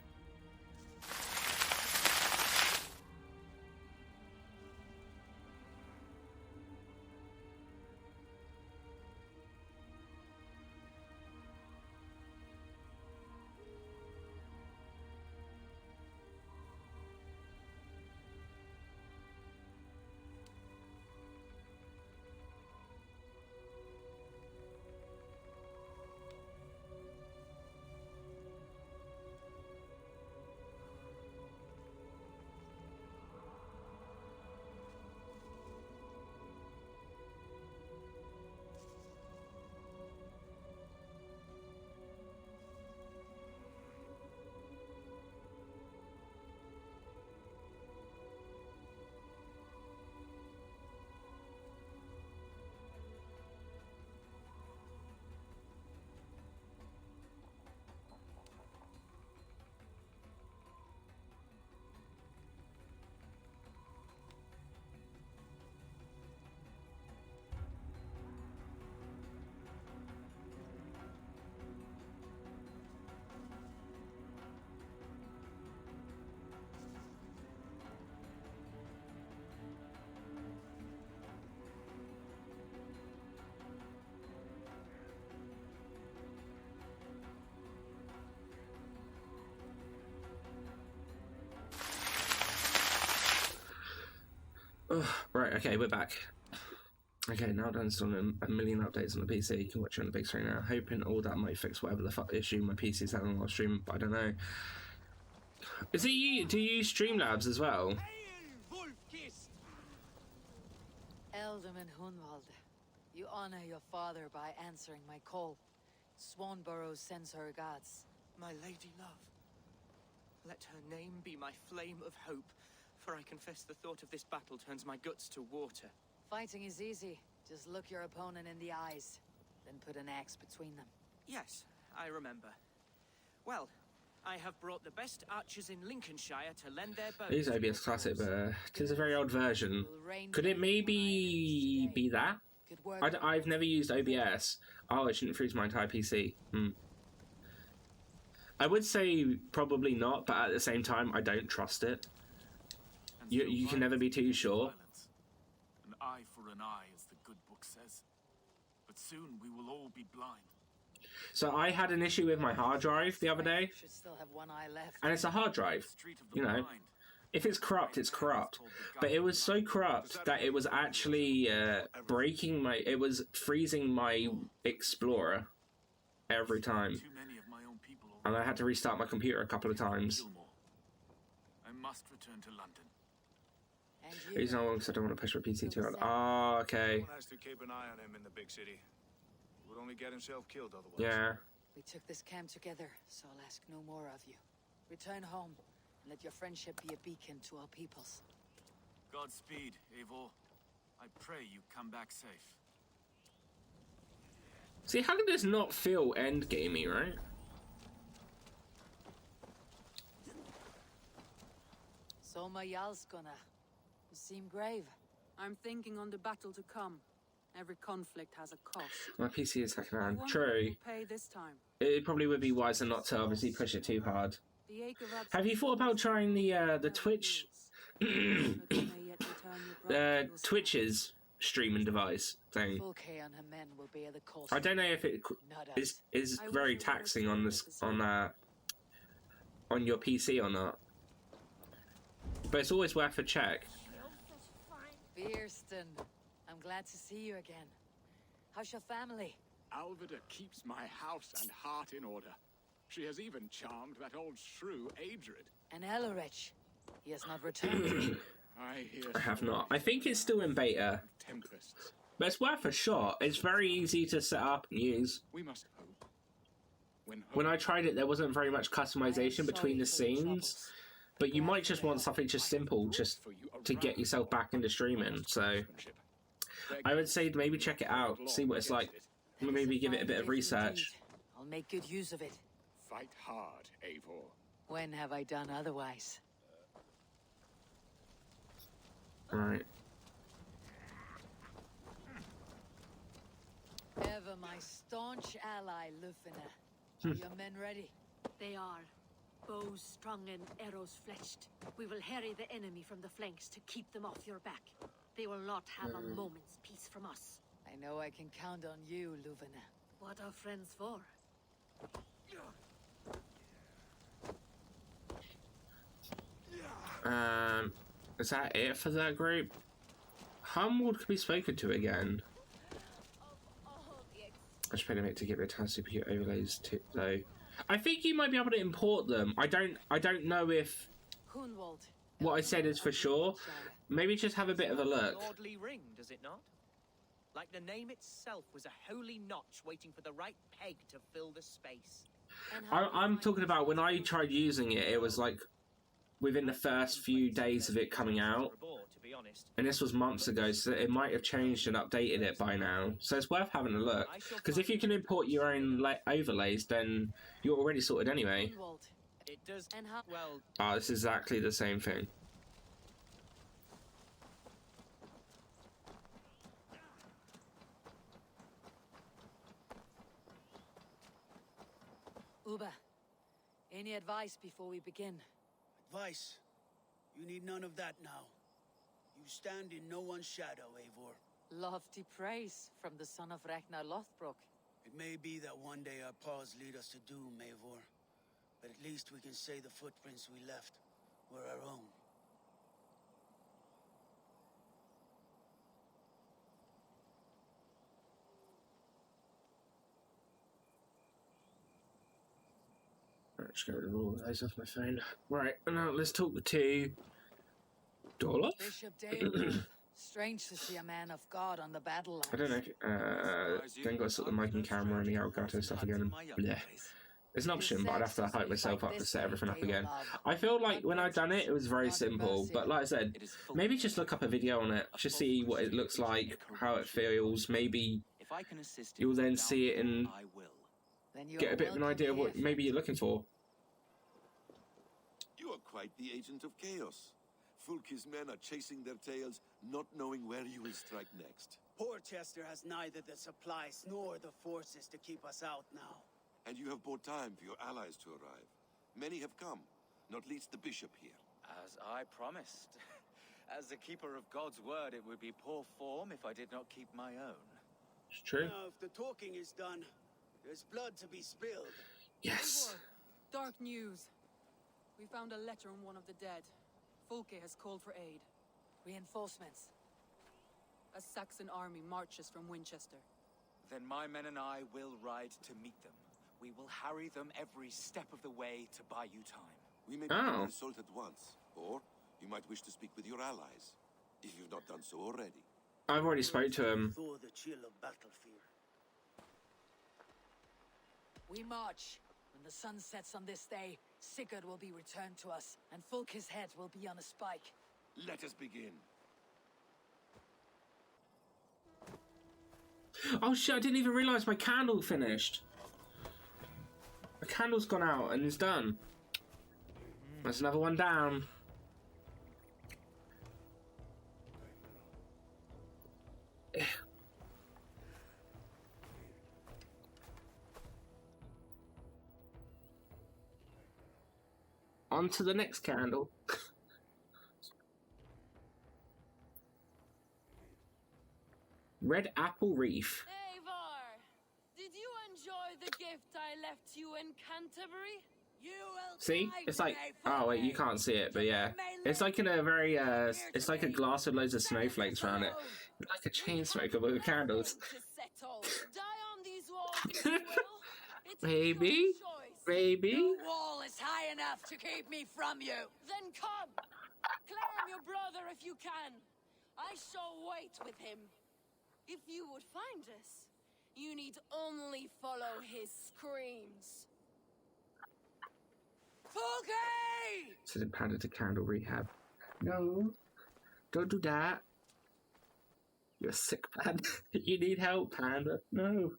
Right, okay, we're back. Okay, now done installing a million updates on the PC. You can watch it on the big screen now. Hoping all that might fix whatever the fuck issue my PC's having while streaming, but I don't know. Is it you? Do you use Streamlabs as well? Ealdorman Hunwald, you honor your father by answering my call. Swanborough sends her regards. My lady love, let her name be my flame of hope, for I confess the thought of this battle turns my guts to water. Fighting is easy. Just look your opponent in the eyes, then put an axe between them. Yes, I remember. Well, I have brought the best archers in Lincolnshire to lend their bows. It is OBS Classic, but it is a very old version. Could it maybe be that? I've never used OBS. Oh, it shouldn't freeze my entire PC. I would say probably not, but at the same time, I don't trust it. You can never be too sure. An eye for an eye, as the good book says. But soon we will all be blind. So I had an issue with my hard drive the other day, Should still have one eye left. and it's a hard drive. You know, if it's corrupt, it's corrupt. But it was so corrupt that it was actually breaking my. It was freezing my Explorer every time, and I had to restart my computer a couple of times. I must return to London. The reason I want because I don't want to push my PC too hard. Oh, okay. One has to keep an eye on him in the big city. He would only get himself killed otherwise. Yeah. We took this camp together, so I'll ask no more of you. Return home, and let your friendship be a beacon to our peoples. Godspeed, Eivor. I pray you come back safe. See, how can this not feel endgamey, right? Soma Jarlskona. You seem grave. I'm thinking on the battle to come. Every conflict has a cost. My PC is hacking around. I wonder True. who will pay this time. It probably would be wiser not to obviously push it too hard. The ache of Have you thought about trying the Twitch, Twitch's streaming device thing? Fulke and her men will bear the cost. I don't know if it is very taxing on this on your PC or not, but it's always worth a check. Beerston, I'm glad to see you again. How's your family? Alvida keeps my house and heart in order. She has even charmed that old shrew, Adrid. And Elorich. He has not returned. I have not. I think it's still in beta. Tempests. But it's worth a shot. It's very easy to set up and use. We must hope. When I tried it, there wasn't very much customization between the scenes. But you might just want something just simple, just to get yourself back into streaming. So I would say maybe check it out, see what it's like. Maybe give it a bit of research. I'll make good use of it. Fight hard, Eivor. When have I done otherwise? Right. Ever my staunch ally, Lufina. Are your men ready? They are. Bows strung and arrows fletched. We will harry the enemy from the flanks to keep them off your back. They will not have a moment's peace from us. I know I can count on you, Lufina. What are friends for? Is that it for that group? Humwold could be spoken to again. I should probably make to get rid of superhero overlays too, though. I think you might be able to import them. I don't know if what I said is for sure. Maybe just have a bit of a look. Lordly ring, does it not? Like the name itself was a holy notch waiting for the right peg to fill the space. I'm talking about when I tried using it, it was like within the first few days of it coming out. And this was months ago, so it might have changed and updated it by now. So it's worth having a look. Because if you can import your own overlays, then you're already sorted anyway. It does. Well, Oh, it's exactly the same thing. Uba, any advice before we begin? Advice? You need none of that now. You stand in no one's shadow, Eivor. Lofty praise from the son of Ragnar Lothbrok. It may be that one day our paths lead us to doom, Eivor. But at least we can say the footprints we left were our own. Just get rid of all those off my phone. Right, now let's talk to Dorloff. Bishop Dale. Strange to see a man of God on the battle lines. I don't know. Then got to set the mic and camera and the Elgato stuff again. Yeah. It's an option, but I'd have to hype myself up to set everything up again. I feel like when I'd done it, it was very simple. But like I said, maybe just look up a video on it. Just see what it looks like, how it feels. Maybe you'll then see it and get a bit of an idea of what maybe you're looking for. You are quite the agent of chaos. Fulke's men are chasing their tails, not knowing where you will strike next. Porchester has neither the supplies nor the forces to keep us out now. And you have bought time for your allies to arrive. Many have come, not least the bishop here. As I promised. As the keeper of God's word, it would be poor form if I did not keep my own. It's true. Now, if the talking is done, there's blood to be spilled. Yes. Dark news. We found a letter on one of the dead. Fulke has called for aid. Reinforcements. A Saxon army marches from Winchester. Then my men and I will ride to meet them. We will harry them every step of the way to buy you time. We may begin the assault at once, or you might wish to speak with your allies, if you've not done so already. I've already spoke to him. Before the chill of battle fear. We march. When the sun sets on this day, Sigurd will be returned to us, and Fulke's head will be on a spike. Let us begin. Oh shit, I didn't even realise my candle finished. My candle's gone out and it's done. There's another one down. On to the next candle. Red Apple Reef. Eivor, did you enjoy the gift I left you in Canterbury? You will See? It's like, oh wait, you can't see it, but yeah. It's like in a very, it's like a glass with loads of snowflakes around it. Like a chain smoker with candles. Maybe? Maybe? The wall is high enough to keep me from you. Then come! Claim your brother if you can. I shall wait with him. If you would find us, you need only follow his screams. Fulke! Says it Panda to candle rehab. No. Don't do that. You're sick, Panda. You need help, Panda. No.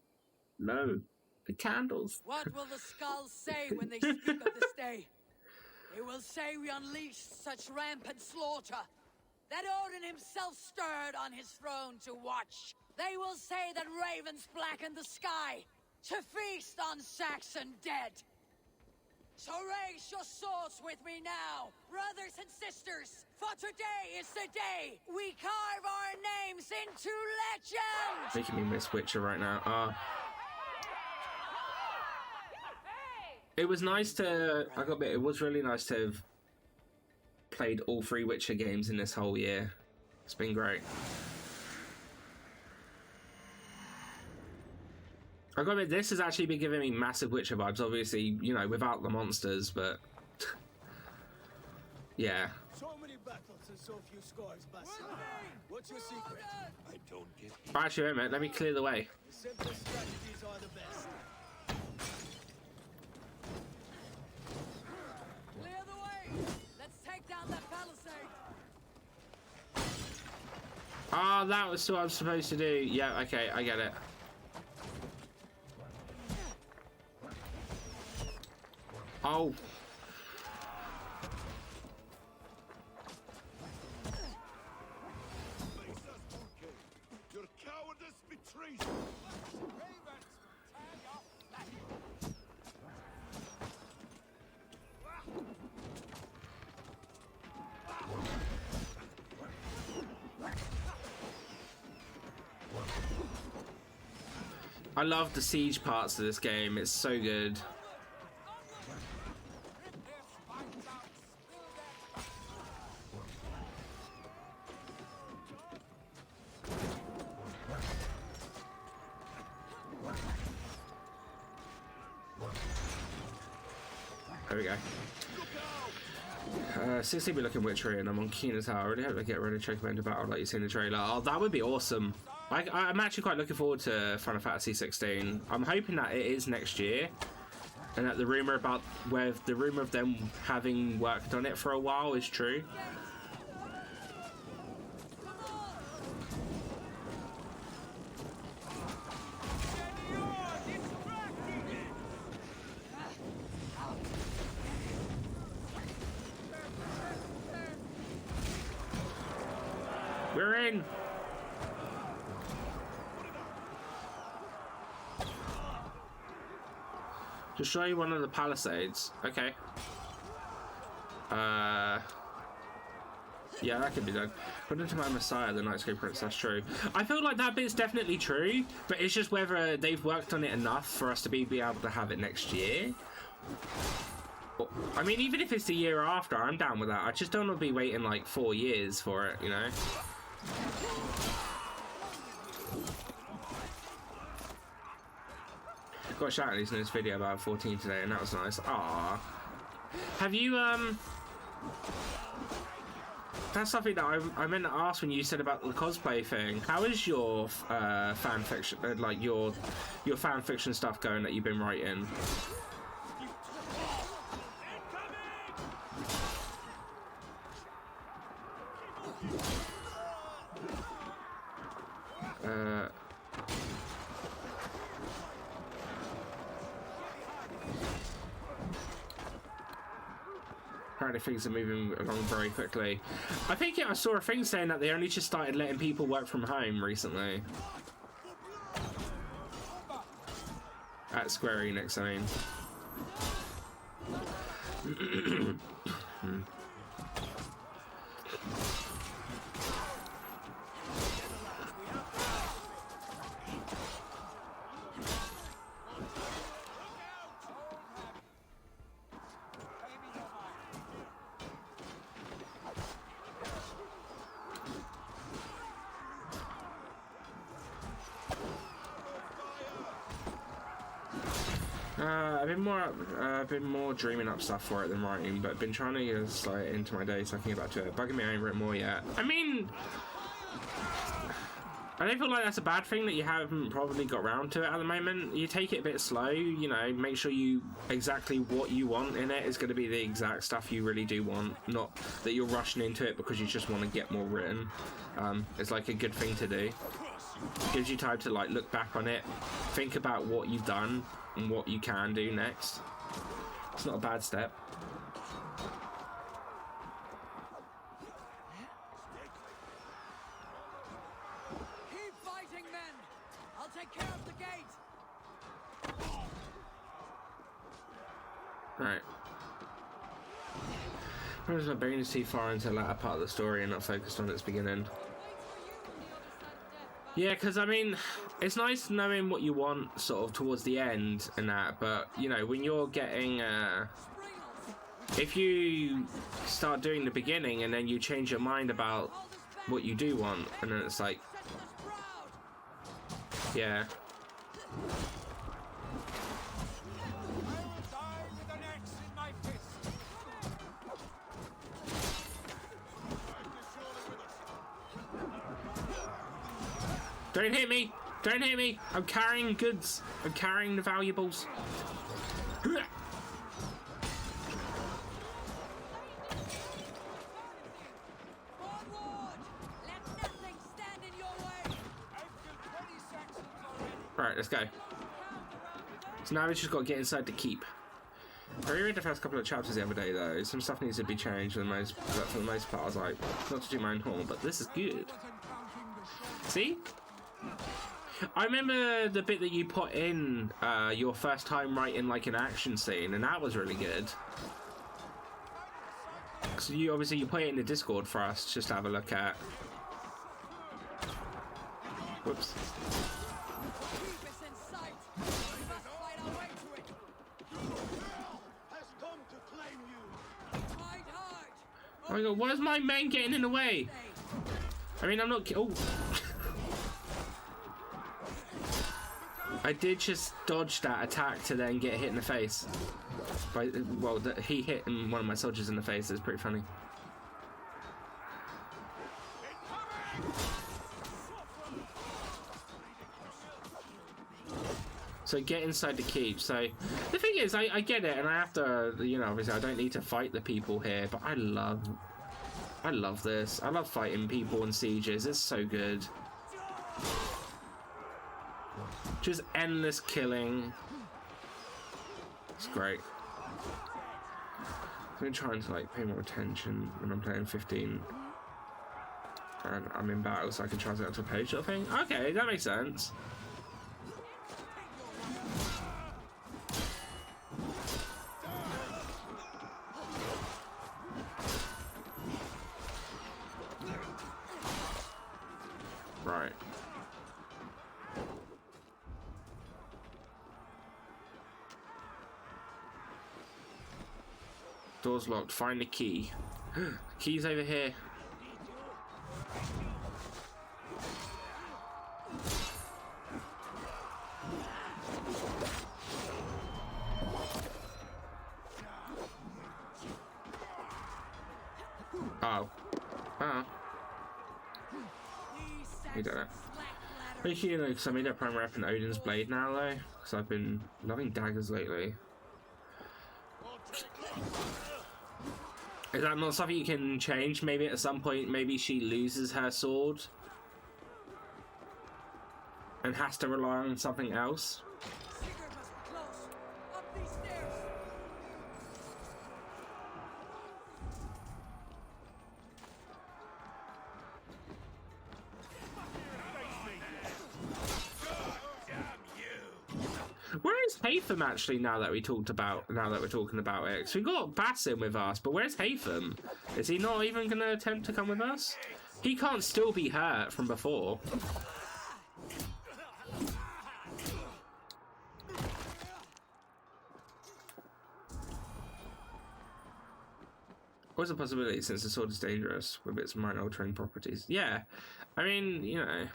No. The candles. What will the skulls say when they speak of this day? They will say we unleashed such rampant slaughter that Odin himself stirred on his throne to watch. They will say that ravens blackened the sky to feast on Saxon dead. So raise your swords with me now, brothers and sisters, for today is the day we carve our names into legend! Making me miss Witcher right now. It was nice to, I gotta admit, it was really nice to have played all 3 Witcher games in this whole year. It's been great. I gotta admit, this has actually been giving me massive Witcher vibes, obviously, you know, without the monsters, but yeah. So many battles and so few scores, Basil. What's your secret? I don't get it. Actually, wait a minute, let me clear the way. The simplest strategies are the best. Clear the way! Let's take down that palisade! Ah, that was what I was supposed to do. Yeah, okay, I get it. Oh. Your cowardice betrays I love the siege parts of this game. It's so good. There we go. 60 be looking witchery, and I'm on keen as hell. I really hope they get ready to check into battle like you see in the trailer. Oh, that would be awesome. I'm actually quite looking forward to Final Fantasy 16. I'm hoping that it is next year, and that the rumor of them having worked on it for a while is true. We're in. Destroy one of the palisades. Okay. Yeah, that could be done. Put into my Messiah, the Nightscape Prince. That's true. I feel like that bit's definitely true, but it's just whether they've worked on it enough for us to be able to have it next year. I mean, even if it's the year after, I'm down with that. I just don't want to be waiting like 4 years for it, you know? Got a shout out in this video about 14 today, and that was nice. Aww. Have you, that's something that I meant to ask when you said about the cosplay thing. How is your fan fiction, like your fan fiction stuff going that you've been writing? Apparently things are moving along very quickly. I think I saw a thing saying that they only just started letting people work from home recently. At Square Enix, I mean. I've been more dreaming up stuff for it than writing, but I've been trying to get like into my day talking about it. Bugging me, I ain't written more yet. I mean, I don't feel like that's a bad thing that you haven't probably got around to it at the moment. You take it a bit slow, you know, make sure you exactly what you want in it is going to be the exact stuff you really do want, not that you're rushing into it because you just want to get more written. It's like a good thing to do. Gives you time to like look back on it, think about what you've done and what you can do next. It's not a bad step. Keep fighting, men. I'll take care of the gate. Right. Whereas my brain is too far into the latter part of the story and not focused on its beginning. Yeah, because I mean, it's nice knowing what you want sort of towards the end and that, but you know, when you're getting, if you start doing the beginning and then you change your mind about what you do want, and then it's like, yeah. Don't hit me! Don't hit me! I'm carrying goods. I'm carrying the valuables. Onward! Let nothing stand in your way. Right, let's go. So now we just got to get inside the keep. I reread the first couple of chapters the other day though. Some stuff needs to be changed for the most part I was like, not to do my own horn, but this is good. See? I remember the bit that you put in your first time writing like an action scene, and that was really good. So you obviously put it in the Discord for us just to have a look at. Whoops. Oh my god, why is my man getting in the way? I mean, I'm not. Oh. I did just dodge that attack to then get hit in the face. Well, he hit one of my soldiers in the face. It's pretty funny. So get inside the keep. So the thing is, I get it, and I have to, you know, obviously I don't need to fight the people here, but I love this. I love fighting people in sieges. It's so good. Just endless killing. It's great. I'm trying to like pay more attention when I'm playing 15 and I'm in battle, so I can translate onto a page sort of thing. Okay, that makes sense. Right. Door's locked. Find the key. Key's over here. Oh. Oh. He did it. Actually, you know, because I made a prime weapon Odin's Blade now, though, because I've been loving daggers lately. Is that not something you can change? Maybe at some point, maybe she loses her sword and has to rely on something else? Where is Haytham actually? Now that we're talking about it, because we got Basim with us, but where's Haytham? Is he not even going to attempt to come with us? He can't still be hurt from before. What's a possibility since the sword is dangerous with its mind-altering properties? Yeah, I mean, you know.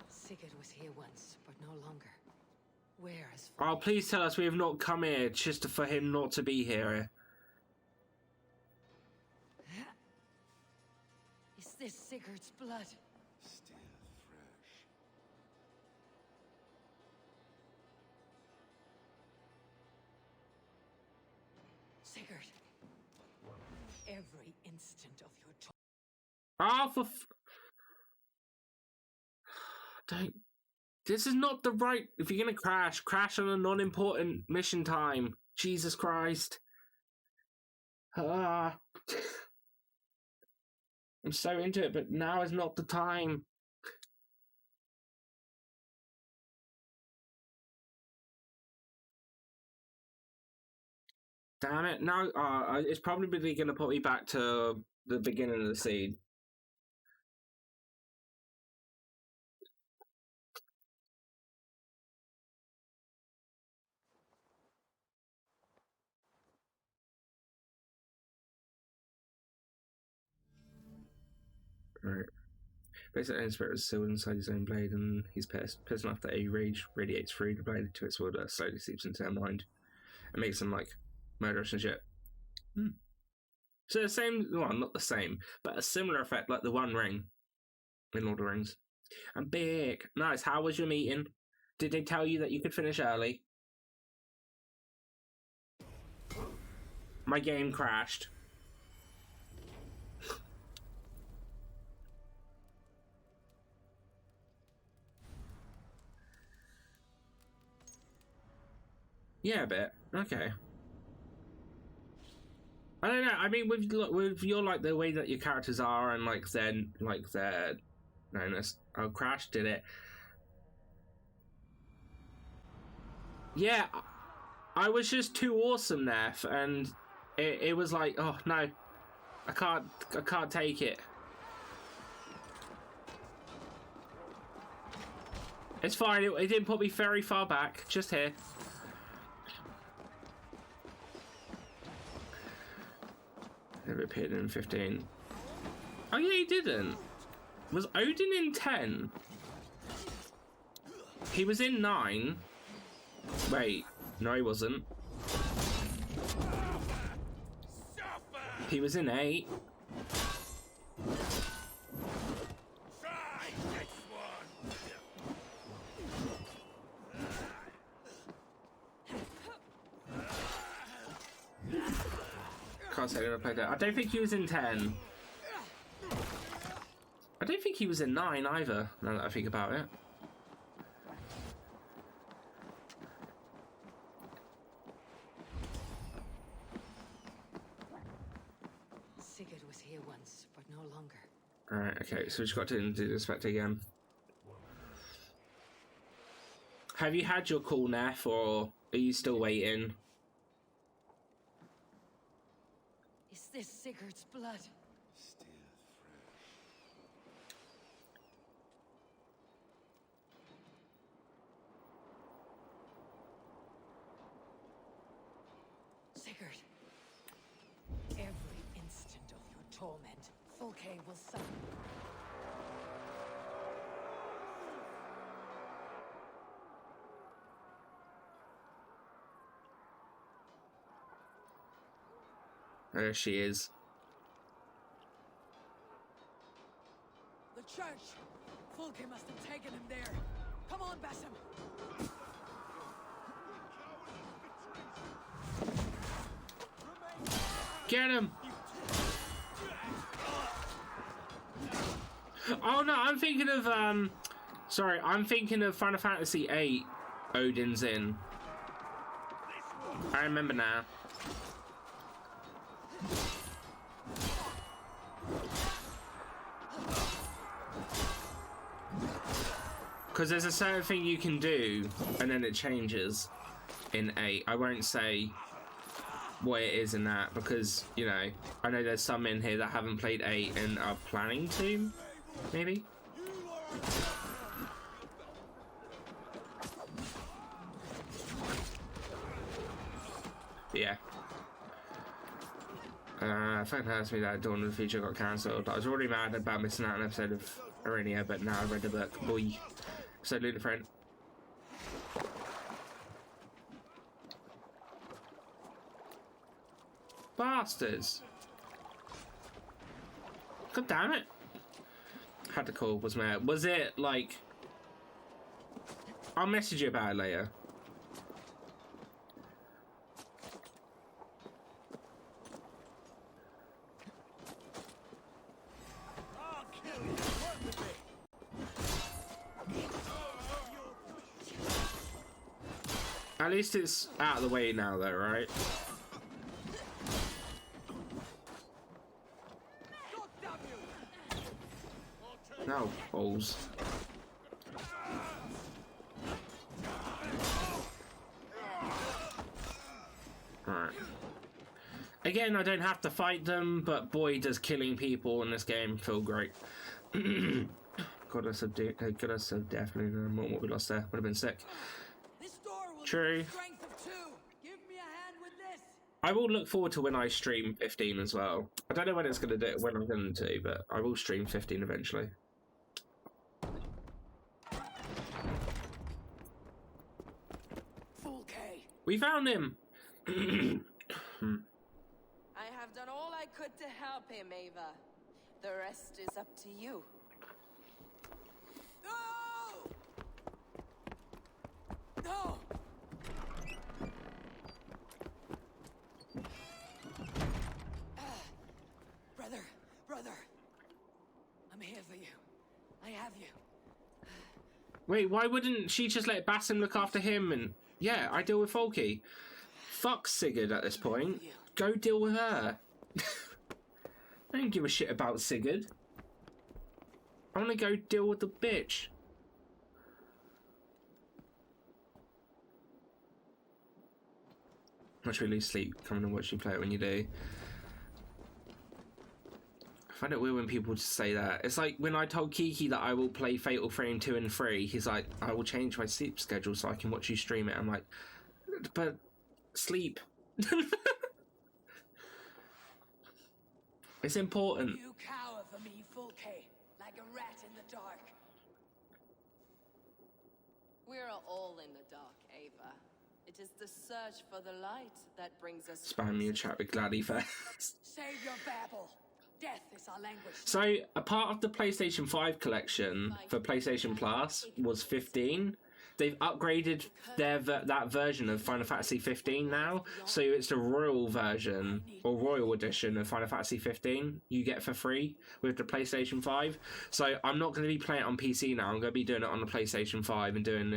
Sigurd was here once, but no longer. Where is... Oh, please tell us we have not come here just for him not to be here. Is this Sigurd's blood? Still fresh. Sigurd. Every instant of your time. Oh, don't. This is not the right. If you're gonna crash on a non-important mission time. Jesus Christ. I'm so into it, but now is not the time. Damn it! Now, it's probably gonna put me back to the beginning of the scene. Right. Basically, his spirit is sealed inside his own blade, and he's pissed enough that a rage radiates through the blade to its sword that slowly seeps into their mind. It makes them like murderous and shit. So the same, well, not the same, but a similar effect like the One Ring in Lord of the Rings. And big. Nice. How was your meeting? Did they tell you that you could finish early? My game crashed. Yeah, a bit. Okay. I don't know. I mean, with your like the way that your characters are and like their knowness. Oh, Crash did it. Yeah, I was just too awesome there, and it was like, oh no, I can't take it. It's fine. It didn't put me very far back. Just here. Never appeared in 15. Oh yeah, he didn't. Was Odin in 10? He was in 9. Wait, no he wasn't. He was in 8. Can't say I never played that. I don't think he was in 10. I don't think he was in 9 either, now that I think about it. Sigurd was here once, but no longer. Alright, okay, so we just got to do the inspector again. Have you had your call, Neff, or are you still waiting? Is this Sigurd's blood? Still Sigurd. Every instant of your torment, Fulke will suffer. There she is. The church! Fulke must have taken him there. Come on, Basim! Get him! Oh no, I'm thinking of sorry, I'm thinking of Final Fantasy VIII. Odin's Inn. I remember now. Because there's a certain thing you can do, and then it changes in 8. I won't say what it is in that, because, you know, I know there's some in here that haven't played 8 and are planning to, maybe? Yeah. Fantastic that Dawn of the Future got cancelled. I was already mad about missing out an episode of Arenia, but now I've read the book. Boy. So different. Bastards. God damn it. Had to call, was it like... I'll message you about it later. At least it's out of the way now, though, right? No, balls. Alright. Again, I don't have to fight them, but boy, does killing people in this game feel great. Goddess of definitely known what we lost there. Would have been sick. True. I will look forward to when I stream 15 as well. I don't know when it's going to do, when I'm going to, but I will stream 15 eventually. We found him. I have done all I could to help him, Ava. The rest is up to you. No! No! Brother, I'm here for you. I have you. Wait, why wouldn't she just let Basim look after him? And yeah, I deal with Folky. Fuck Sigurd at this point. Go deal with her. I don't give a shit about Sigurd. I want to go deal with the bitch. Much really sleep. Come and watch you play it when you do. I find it weird when people just say that. It's like when I told Kiki that I will play Fatal Frame 2 and 3, he's like, I will change my sleep schedule so I can watch you stream it. I'm like, but sleep. It's important. You cower for me, Fulke, like a rat in the dark. We're all in the dark, Ava. It is the search for the light that brings us. Spam me a chat with Gladdy first. Save your babble. Death is our language. So, a part of the PlayStation 5 collection for PlayStation Plus was 15. They've upgraded that version of Final Fantasy 15 now, so it's the Royal version, or Royal Edition of Final Fantasy 15 you get for free with the PlayStation 5. So I'm not going to be playing it on PC now, I'm going to be doing it on the PlayStation 5 and doing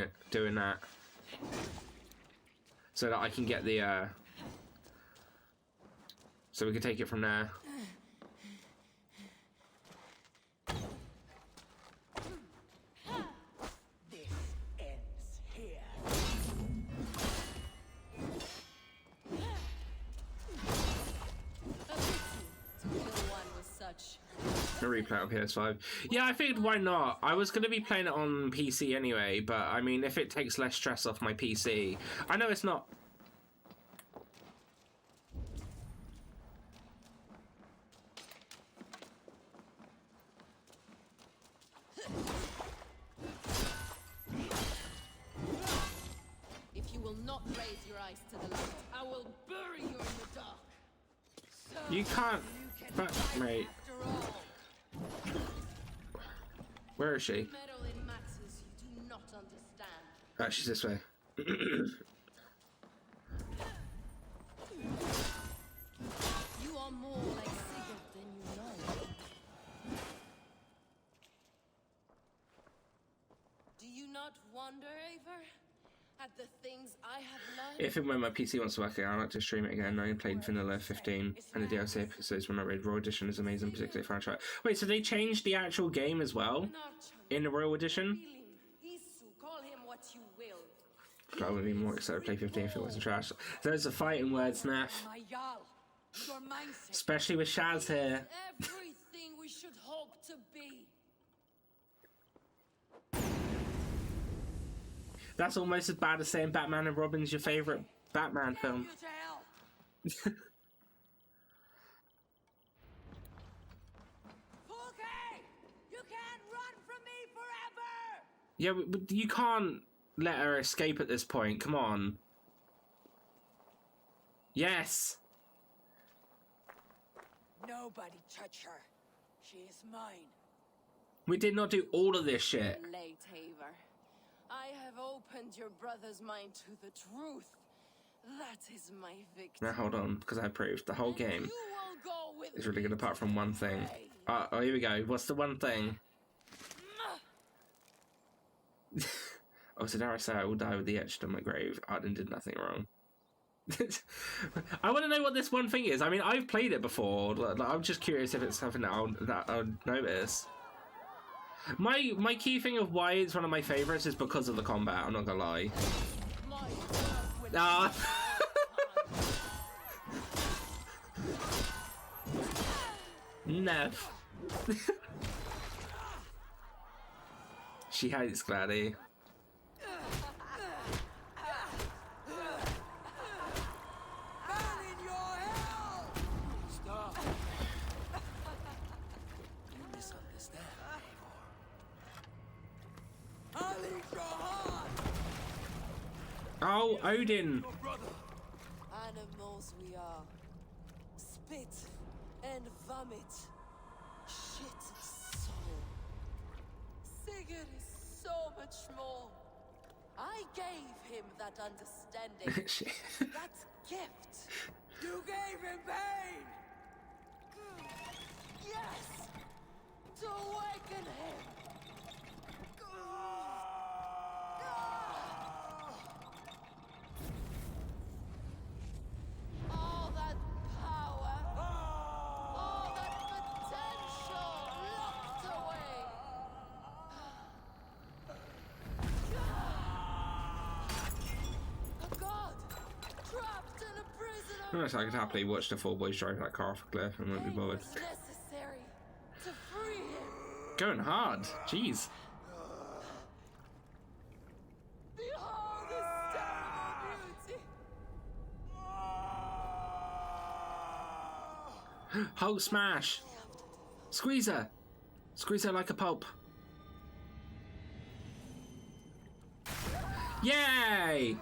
that. So that I can get the, so we can take it from there. A replay on PS5. Yeah, I figured why not? I was going to be playing it on PC anyway, but I mean, if it takes less stress off my PC, I know it's not. If you will not raise your eyes to the light, I will bury you in the dark. You can't. But, mate. Where is she? Oh, she's this way. You are more like Sigurd than you know. Do you not wonder, Eivor, at the things I have learned? If and when my PC wants to work again, I'd like to stream it again. I played Vanilla 15 and the DLC episodes when I read Royal Edition is amazing, particularly franchise. Wait, so they changed the actual game as well in the Royal Edition? Call him what you will. I would be more excited to play 15 if it wasn't trash. Those are fighting words, Nath. Especially with Shaz here. Everything we should hope to be. That's almost as bad as saying Batman and Robin's your favourite Batman film. Yeah, but you can't let her escape at this point. Come on. Yes. Nobody touch her. She is mine. We did not do all of this shit. Late, Eivor. I have opened your brother's mind to the truth. That is my victory. Now hold on, because I proved the whole game is really good apart from one thing. Oh, here we go. What's the one thing? Oh, so dare I say I will die with the etched on my grave. Arden did nothing wrong. I want to know what this one thing is. I mean, I've played it before. I'm just curious if it's something that I'll notice. My key thing of why it's one of my favourites is because of the combat. I'm not gonna lie. Ah. Nev. She hates Gladdy. Oh, Odin! Animals we are. Spit and vomit. Shit soul. Sigurd is so much more. I gave him that understanding. That gift. You gave him pain! Yes! To awaken him! All that power, all that potential locked away. A god trapped in a prison. Honestly, I could happily watch the four boys drive that car off a cliff and wouldn't be bothered. Necessary to free him. Going hard, jeez. Behold his terrible beauty. Hulk smash! Squeeze her! Squeeze her like a pulp. Yay!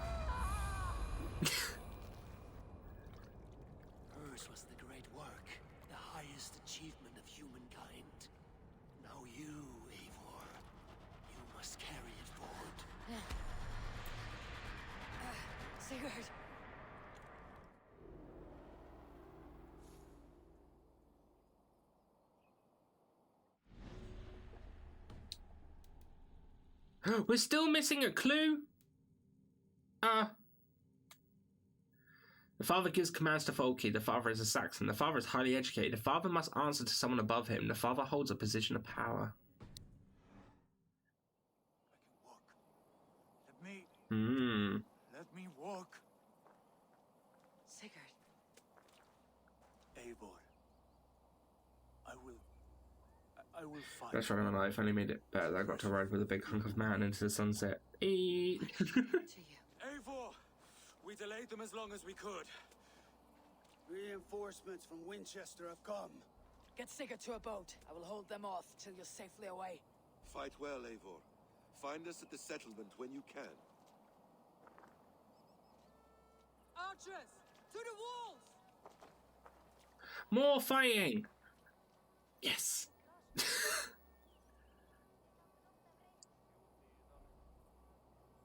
Hers was the great work, the highest achievement of humankind. Now you, Eivor, you must carry it forward. Sigurd. We're still missing a clue? The father gives commands to Folky. The father is a Saxon. The father is highly educated. The father must answer to someone above him. The father holds a position of power. Let me walk. Sigurd. Eivor. I will find. That's right, my life only made it better that I got to ride with a big hunk of man into the sunset. Eee. Eivor! We delayed them as long as we could. Reinforcements from Winchester have come. Get Sigurd to a boat. I will hold them off till you're safely away. Fight well, Eivor. Find us at the settlement when you can. Archers! To the walls! More fighting! Yes!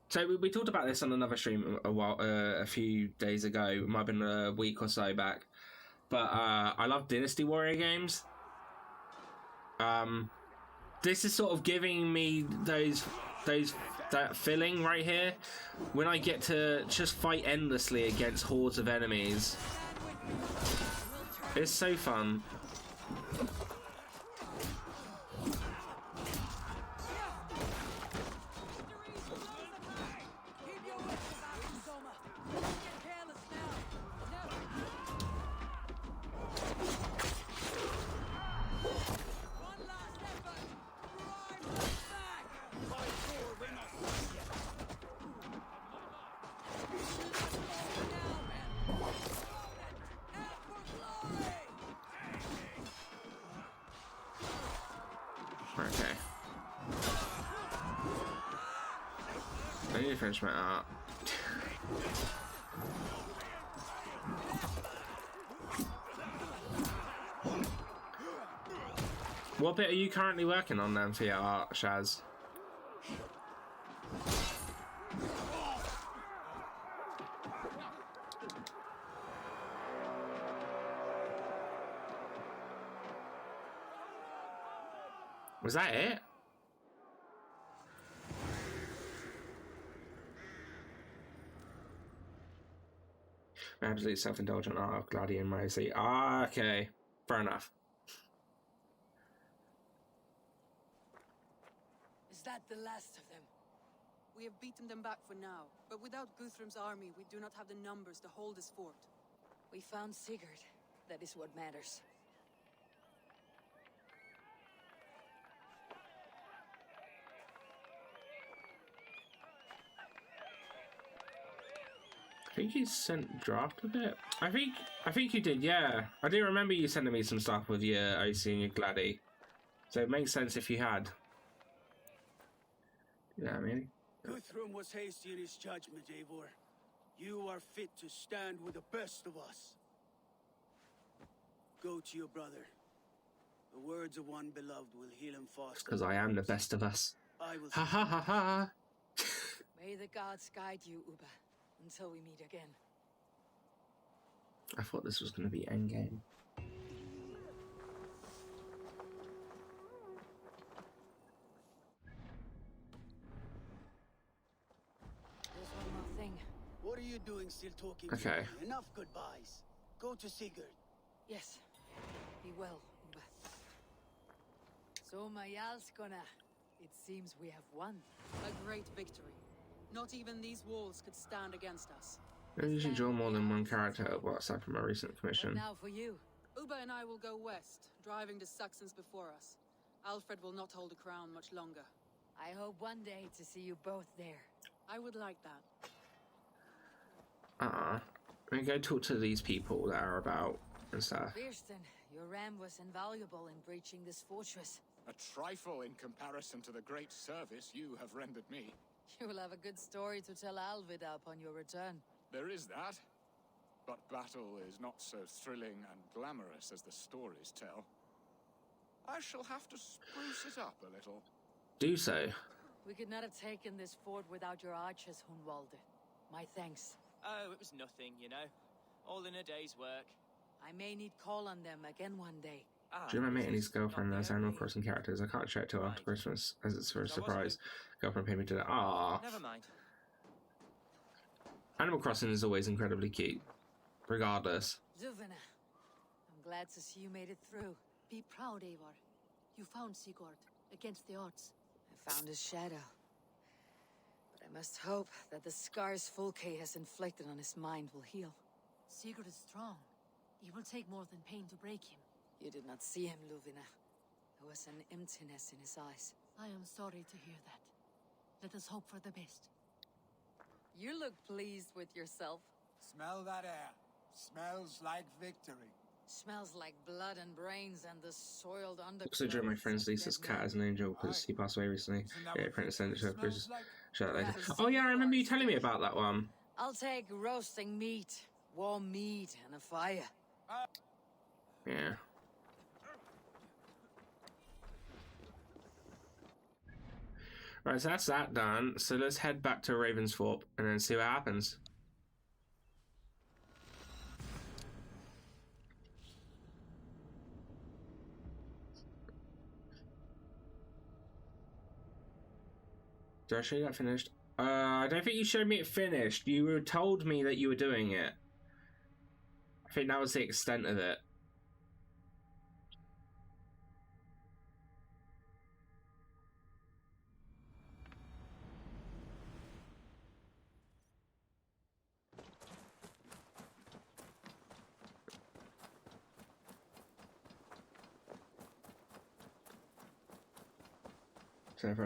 So we talked about this on another stream a few days ago. It might have been a week or so back. But I love Dynasty Warrior games. This is sort of giving me that feeling right here when I get to just fight endlessly against hordes of enemies. It's so fun. Okay. I need to finish my art. What bit are you currently working on then for your art, Shaz? Was that it? Absolutely self-indulgent art of Gladian Mosley. Ah, okay. Fair enough. Is that the last of them? We have beaten them back for now, but without Guthrum's army, we do not have the numbers to hold this fort. We found Sigurd. That is what matters. I think you sent draft of it. I think you did, yeah. I do remember you sending me some stuff with your OC and your Gladdy. So it makes sense if you had. Yeah, I mean. Guthrum was hasty in his judgment, Eivor. You are fit to stand with the best of us. Go to your brother. The words of one beloved will heal him fast. Because I am the best of us. I will. Ha ha ha ha. May the gods guide you, Uba, until we meet again. I thought this was going to be endgame. There's one more thing. What are you doing still talking? Okay. To me? Enough goodbyes. Go to Sigurd. Yes. Be well, Uba. So, Mayalskona, it seems we have won. A great victory. Not even these walls could stand against us. I usually draw more than one character at WhatsApp from my recent commission. Now for you. Uba and I will go west, driving the Saxons before us. Alfred will not hold the crown much longer. I hope one day to see you both there. I would like that. I'm gonna go talk to these people that are about and stuff. Birsten, your ram was invaluable in breaching this fortress. A trifle in comparison to the great service you have rendered me. You will have a good story to tell Alvida upon your return. There is that. But battle is not so thrilling and glamorous as the stories tell. I shall have to spruce it up a little. Do so. We could not have taken this fort without your archers, Hunwalde. My thanks. Oh, it was nothing, you know. All in a day's work. I may need call on them again one day. Do you remember meeting his girlfriend as Animal Crossing characters? I can't check till after Christmas, as it's for a surprise. Girlfriend paid me to that. Ah. Never mind. Animal Crossing is always incredibly cute, regardless. Luvina, I'm glad to see you made it through. Be proud, Eivor. You found Sigurd against the odds. I found his shadow. But I must hope that the scars Fulke has inflicted on his mind will heal. Sigurd is strong. It will take more than pain to break him. You did not see him, Luvina. There was an emptiness in his eyes. I am sorry to hear that. Let us hope for the best. You look pleased with yourself. Smell that air. Smells like victory. Smells like blood and brains and the soiled underclothes. Also, drew my friend Lisa's cat as an angel because he passed away recently. Yeah, Prince sent it to her. Oh yeah, I remember you telling me about that one. I'll take roasting meat, warm meat, and a fire. Yeah. Right, so that's that done. So let's head back to Ravensthorpe and then see what happens. Did I show you that finished? I don't think you showed me it finished. You told me that you were doing it. I think that was the extent of it.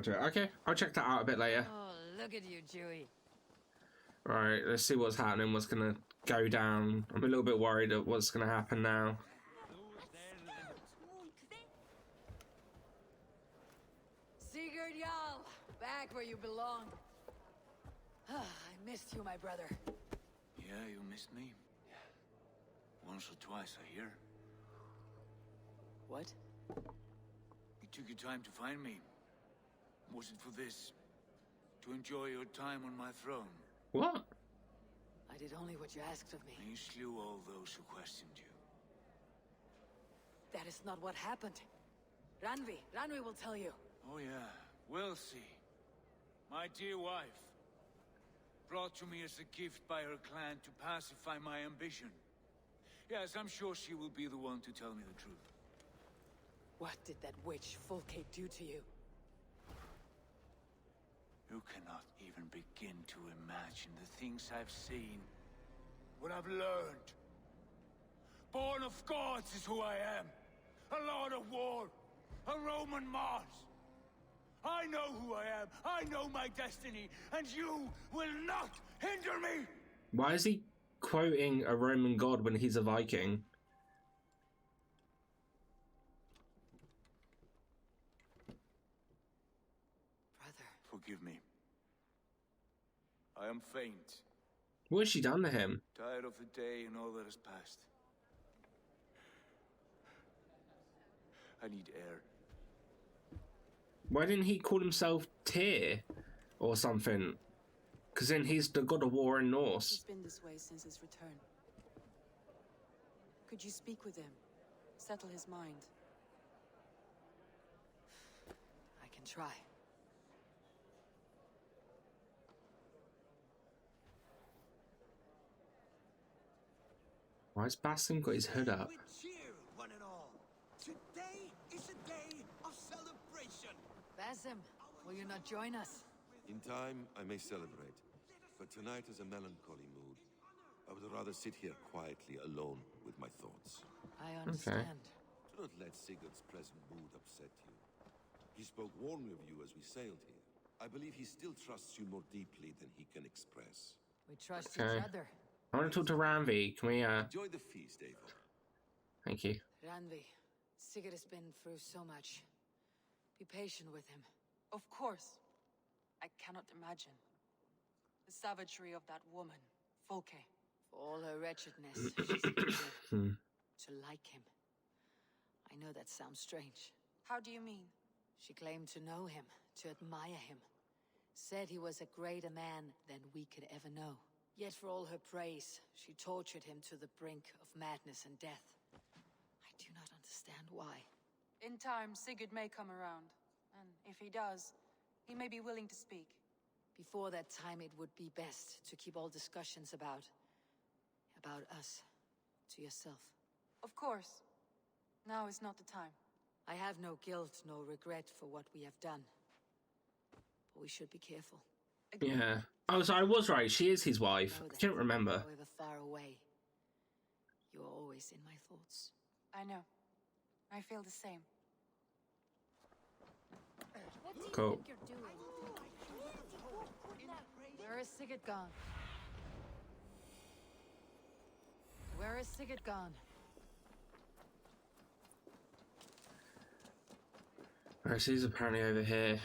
Okay, I'll check that out a bit later. Oh, look at you, Dewey. Right, let's see what's happening, what's gonna go down. I'm a little bit worried at what's gonna happen now. Sigurd Jarl, back where you belong. I missed you, my brother. Yeah, you missed me. Once or twice, I hear. What? You took your time to find me. Was it for this? To enjoy your time on my throne? What? I did only what you asked of me. And you slew all those who questioned you. That is not what happened. Ranvi will tell you. Oh yeah, we'll see. My dear wife, brought to me as a gift by her clan to pacify my ambition. Yes, I'm sure she will be the one to tell me the truth. What did that witch Fulke do to you? You cannot even begin to imagine the things I've seen. What I've learned. Born of gods is who I am. A lord of war. A Roman Mars. I know who I am. I know my destiny. And you will not hinder me! Why is he quoting a Roman god when he's a Viking? Forgive me. I am faint. What has she done to him? Tired of the day and all that has passed. I need air. Why didn't he call himself Tyr or something? Because then he's the god of war in Norse. He's been this way since his return. Could you speak with him? Settle his mind? I can try. Why has Basim got his hood up? We cheer, one and all. Today is a day of celebration. Basim, will you not join us? In time, I may celebrate, but tonight is a melancholy mood. I would rather sit here quietly, alone, with my thoughts. I understand. Do not let Sigurd's present mood upset you. He spoke warmly of you as we sailed here. I believe he still trusts you more deeply than he can express. We trust each other. I want to talk to Ranvi. Can we, Enjoy the feast, Eivor. Thank you. Ranvi, Sigurd has been through so much. Be patient with him. Of course. I cannot imagine. The savagery of that woman, Folke. For all her wretchedness, she's eager to like him. I know that sounds strange. How do you mean? She claimed to know him, to admire him. Said he was a greater man than we could ever know. Yet for all her praise, she tortured him to the brink of madness and death. I do not understand why. In time, Sigurd may come around. And if he does, he may be willing to speak. Before that time, it would be best to keep all discussions about us to yourself. Of course. Now is not the time. I have no guilt nor regret for what we have done. But we should be careful. Yeah. Oh, so I was right. She is his wife. I couldn't remember. However far away, you are always in my thoughts. I know. I feel the same. What do you Cool. think you're doing? Where is Sigurd gone? Where is Sigurd gone? Alright, so he's apparently over here.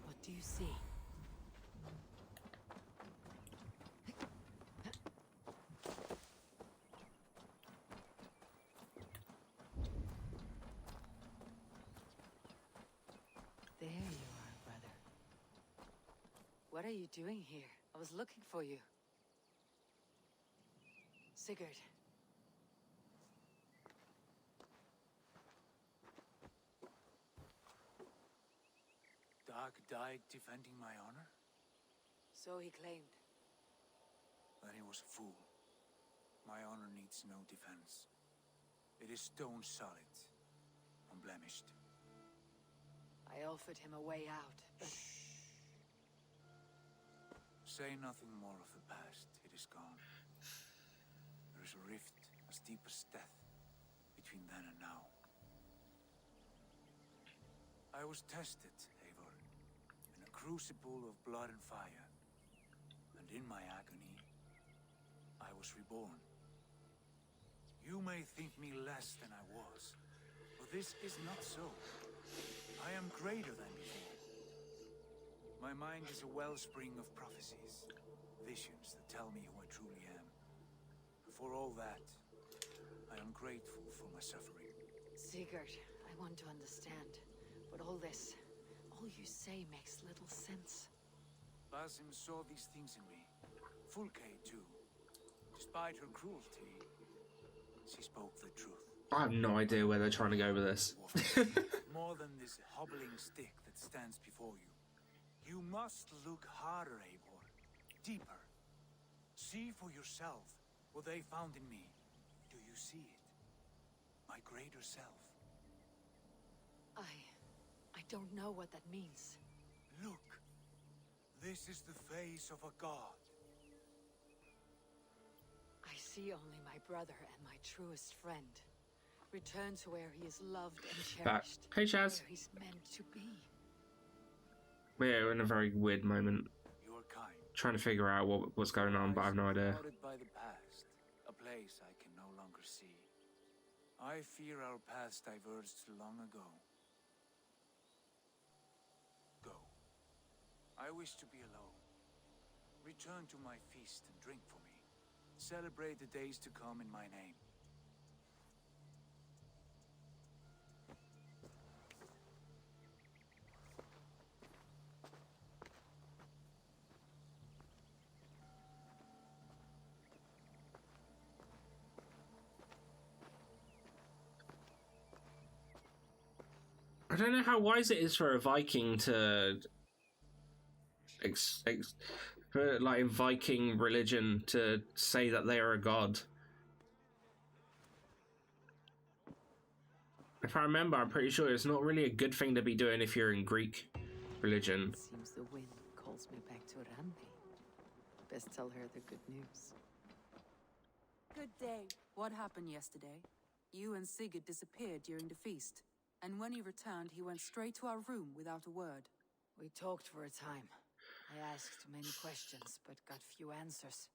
What do you see? There you are, brother. What are you doing here? I was looking for you. Sigurd. Dag died defending my honor? So he claimed. Then he was a fool. My honor needs no defense. It is stone solid, unblemished. I offered him a way out, but... Say nothing more of the past. It is gone. There is a rift as deep as death between then and now. I was tested, Eivor, in a crucible of blood and fire. And in my agony, I was reborn. You may think me less than I was, but this is not so. I am greater than before. My mind is a wellspring of prophecies, visions that tell me who I truly am. For all that, I am grateful for my suffering. Sigurd, I want to understand. But all this, all you say makes little sense. Basim saw these things in me. Fulke, too. Despite her cruelty, she spoke the truth. I have no idea where they're trying to go with this. More than this hobbling stick that stands before you. You must look harder, Eivor. Deeper. See for yourself what they found in me. Do you see it? My greater self. I don't know what that means. Look. This is the face of a god. I see only my brother and my truest friend. Return to where he is loved and Back. cherished. Hey, Chaz. Where he's meant to be. We're in a very weird moment. Your kind. Trying to figure out what's going on, but I have no idea. Clouded by the past, a place I can no longer see. I fear our paths diverged long ago. Go. I wish to be alone. Return to my feast and drink for me. Celebrate the days to come in my name. I don't know how wise it is for a Viking to, for like Viking religion to say that they are a god. If I remember, I'm pretty sure it's not really a good thing to be doing if you're in Greek religion. It seems the wind calls me back to Rampe. Best tell her the good news. Good day. What happened yesterday? You and Sigurd disappeared during the feast, and when he returned, he went straight to our room without a word. We talked for a time. I asked many questions, but got few answers.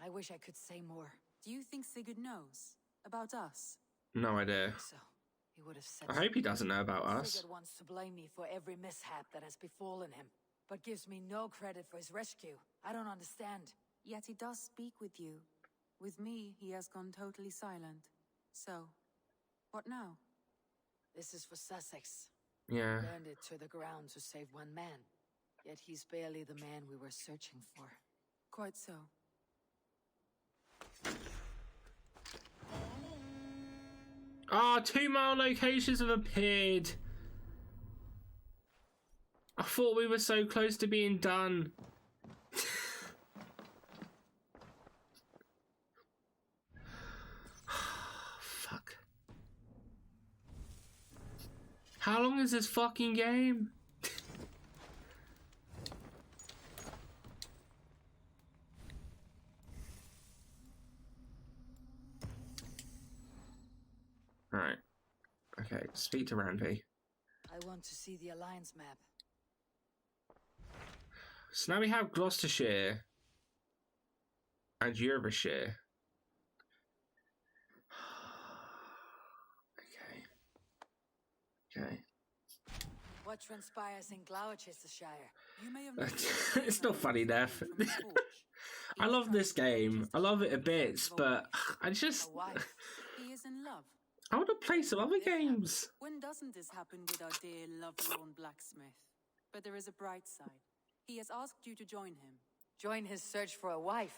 I wish I could say more. Do you think Sigurd knows about us? No idea. So, he would have said I hope he doesn't know about us. Sigurd wants to blame me for every mishap that has befallen him, but gives me no credit for his rescue. I don't understand. Yet he does speak with you. With me, he has gone totally silent. So, what now? This is for Sussex. Yeah. Burned it to the ground to save one man. Yet he's barely the man we were searching for. Quite so. Ah, 2 mile locations have appeared. I thought we were so close to being done. Fuck. How long is this fucking game? Alright. Okay, speak to Randy. I want to see the Alliance map. So now we have Gloucestershire and Yorkshire. Okay. What transpires in Gloucestershire? You may have It's not funny, Neff. I love this game. I love it a bit, but I just... He is in love. I want to play some other games. When doesn't this happen with our dear lovelorn blacksmith? But there is a bright side. He has asked you to join him. Join his search for a wife.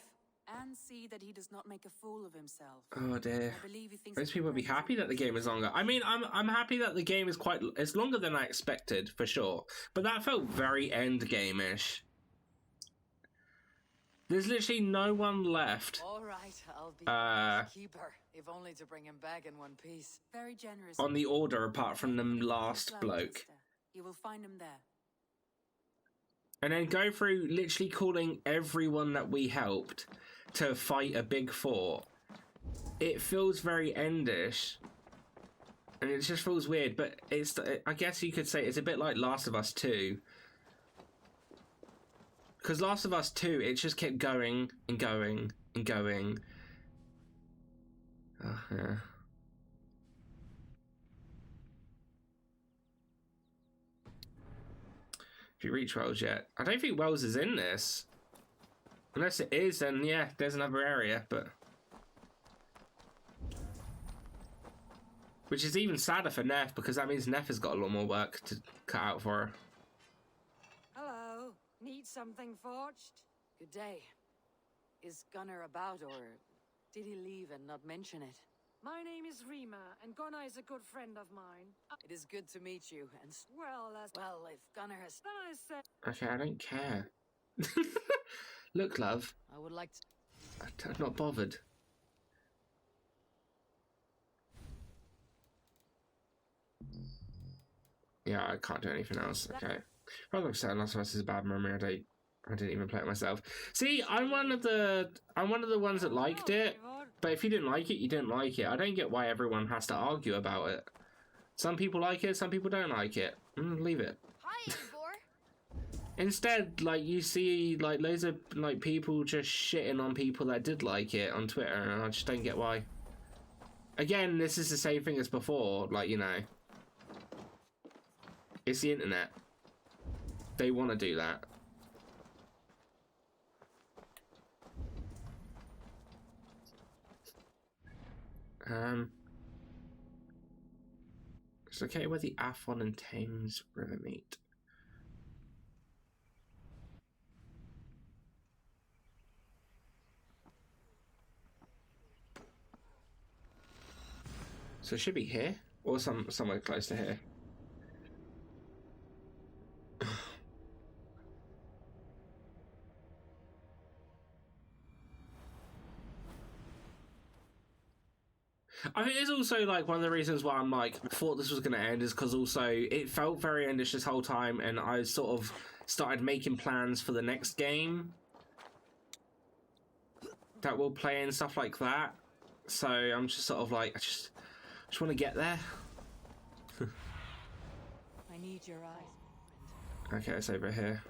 And see that he does not make a fool of himself. Oh dear. I believe he thinks Most people would be happy that the game is longer. I mean, I'm happy that the game is it's longer than I expected, for sure. But that felt very end game-ish. There's literally no one left. All right, I'll be keeper, if only to bring him back in one piece. Very generous. On the order, apart from the last bloke. You will find him there. And then go through literally calling everyone that we helped to fight a big fort. It feels very endish. And it just feels weird, but I guess you could say it's a bit like Last of Us 2. Because Last of Us 2, it just kept going and going and going. Oh, yeah. If you reach Wells yet. I don't think Wells is in this. Unless it is, then yeah, there's another area, but... Which is even sadder for Neff, because that means Neff has got a lot more work to cut out for her. Hello. Need something forged? Good day. Is Gunnar about, or did he leave and not mention it? My name is Rima, and Gunnar is a good friend of mine. It is good to meet you, and... Well, if Gunnar has... Okay, I don't care. Look, love. I would like to... I'm not bothered. Yeah, I can't do anything else. Okay. Probably saying Last of Us is a bad memory. I didn't even play it myself. See, I'm one of the ones that liked it. But if you didn't like it, you didn't like it. I don't get why everyone has to argue about it. Some people like it, some people don't like it. Leave it. Hi, Eivor. Instead, like, you see, like, loads of, like, people just shitting on people that did like it on Twitter, and I just don't get why. Again, this is the same thing as before, like, you know. It's the internet. They want to do that. It's okay where the Afon and Thames River meet. So it should be here, or somewhere close to here. I think it's also like one of the reasons why I'm like thought this was going to end is because also it felt very endish this whole time, and I sort of started making plans for the next game. that will play and stuff like that. So I'm just sort of like, I just want to get there. I need your eyes. Okay, it's over here.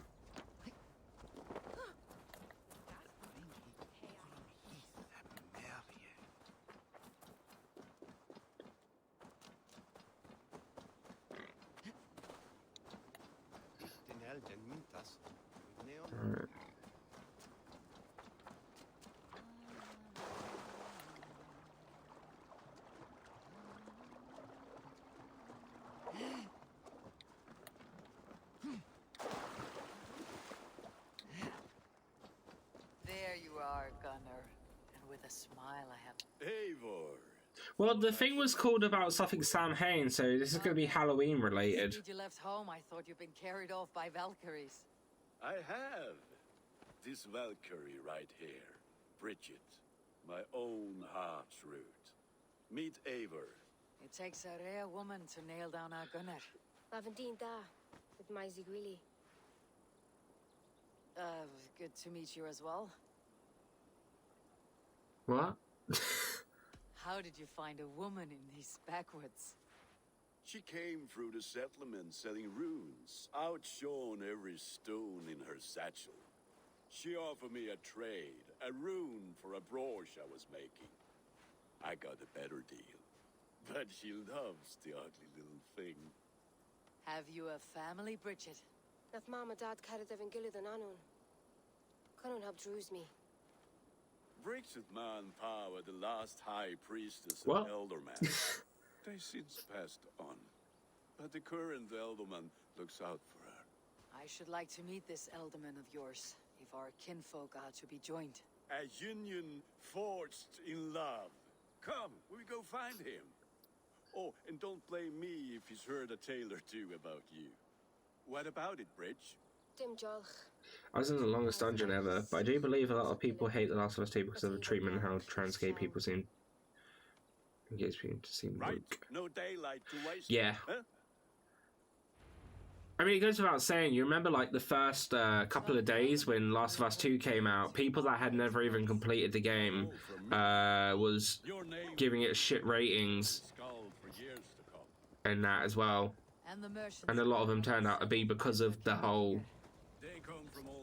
Alright. There you are, Gunner. And with a smile I have... Eivor! Well, the thing was called about something Sam Hain, so this is going to be Halloween related. Since you left home, I thought you'd been carried off by Valkyries. I have. This Valkyrie right here. Bridget. My own heart's root. Meet Eivor. It takes a rare woman to nail down our Gunner. Lavendine da, with my Zigwili. Good to meet you as well. What? How did you find a woman in these backwoods? She came through the settlement selling runes, outshone every stone in her satchel. She offered me a trade, a rune for a brooch I was making. I got a better deal, but she loves the ugly little thing. Have you a family, Bridget? Nath mama dad carried even gilly than Anun. Cannon have drews me. Bridget man power, the last high priestess and What? elderman. They since passed on, but the current elderman looks out for her. I should like to meet this elderman of yours, if our kinfolk are to be joined. A union forged in love. Come, we go find him. Oh, and don't blame me if he's heard a tale or two about you. What about it, Bridge? Dim Jolch. I was in the longest dungeon ever, but I do believe a lot of people hate The Last of Us 2 because of the treatment and how trans gay people seem... Gay people seem Right, weak. no daylight to waste. Yeah. Huh? I mean, it goes without saying, you remember like the first couple of days when Last of Us 2 came out, people that had never even completed the game was giving it shit ratings and that as well. And a lot of them turned out to be because of the whole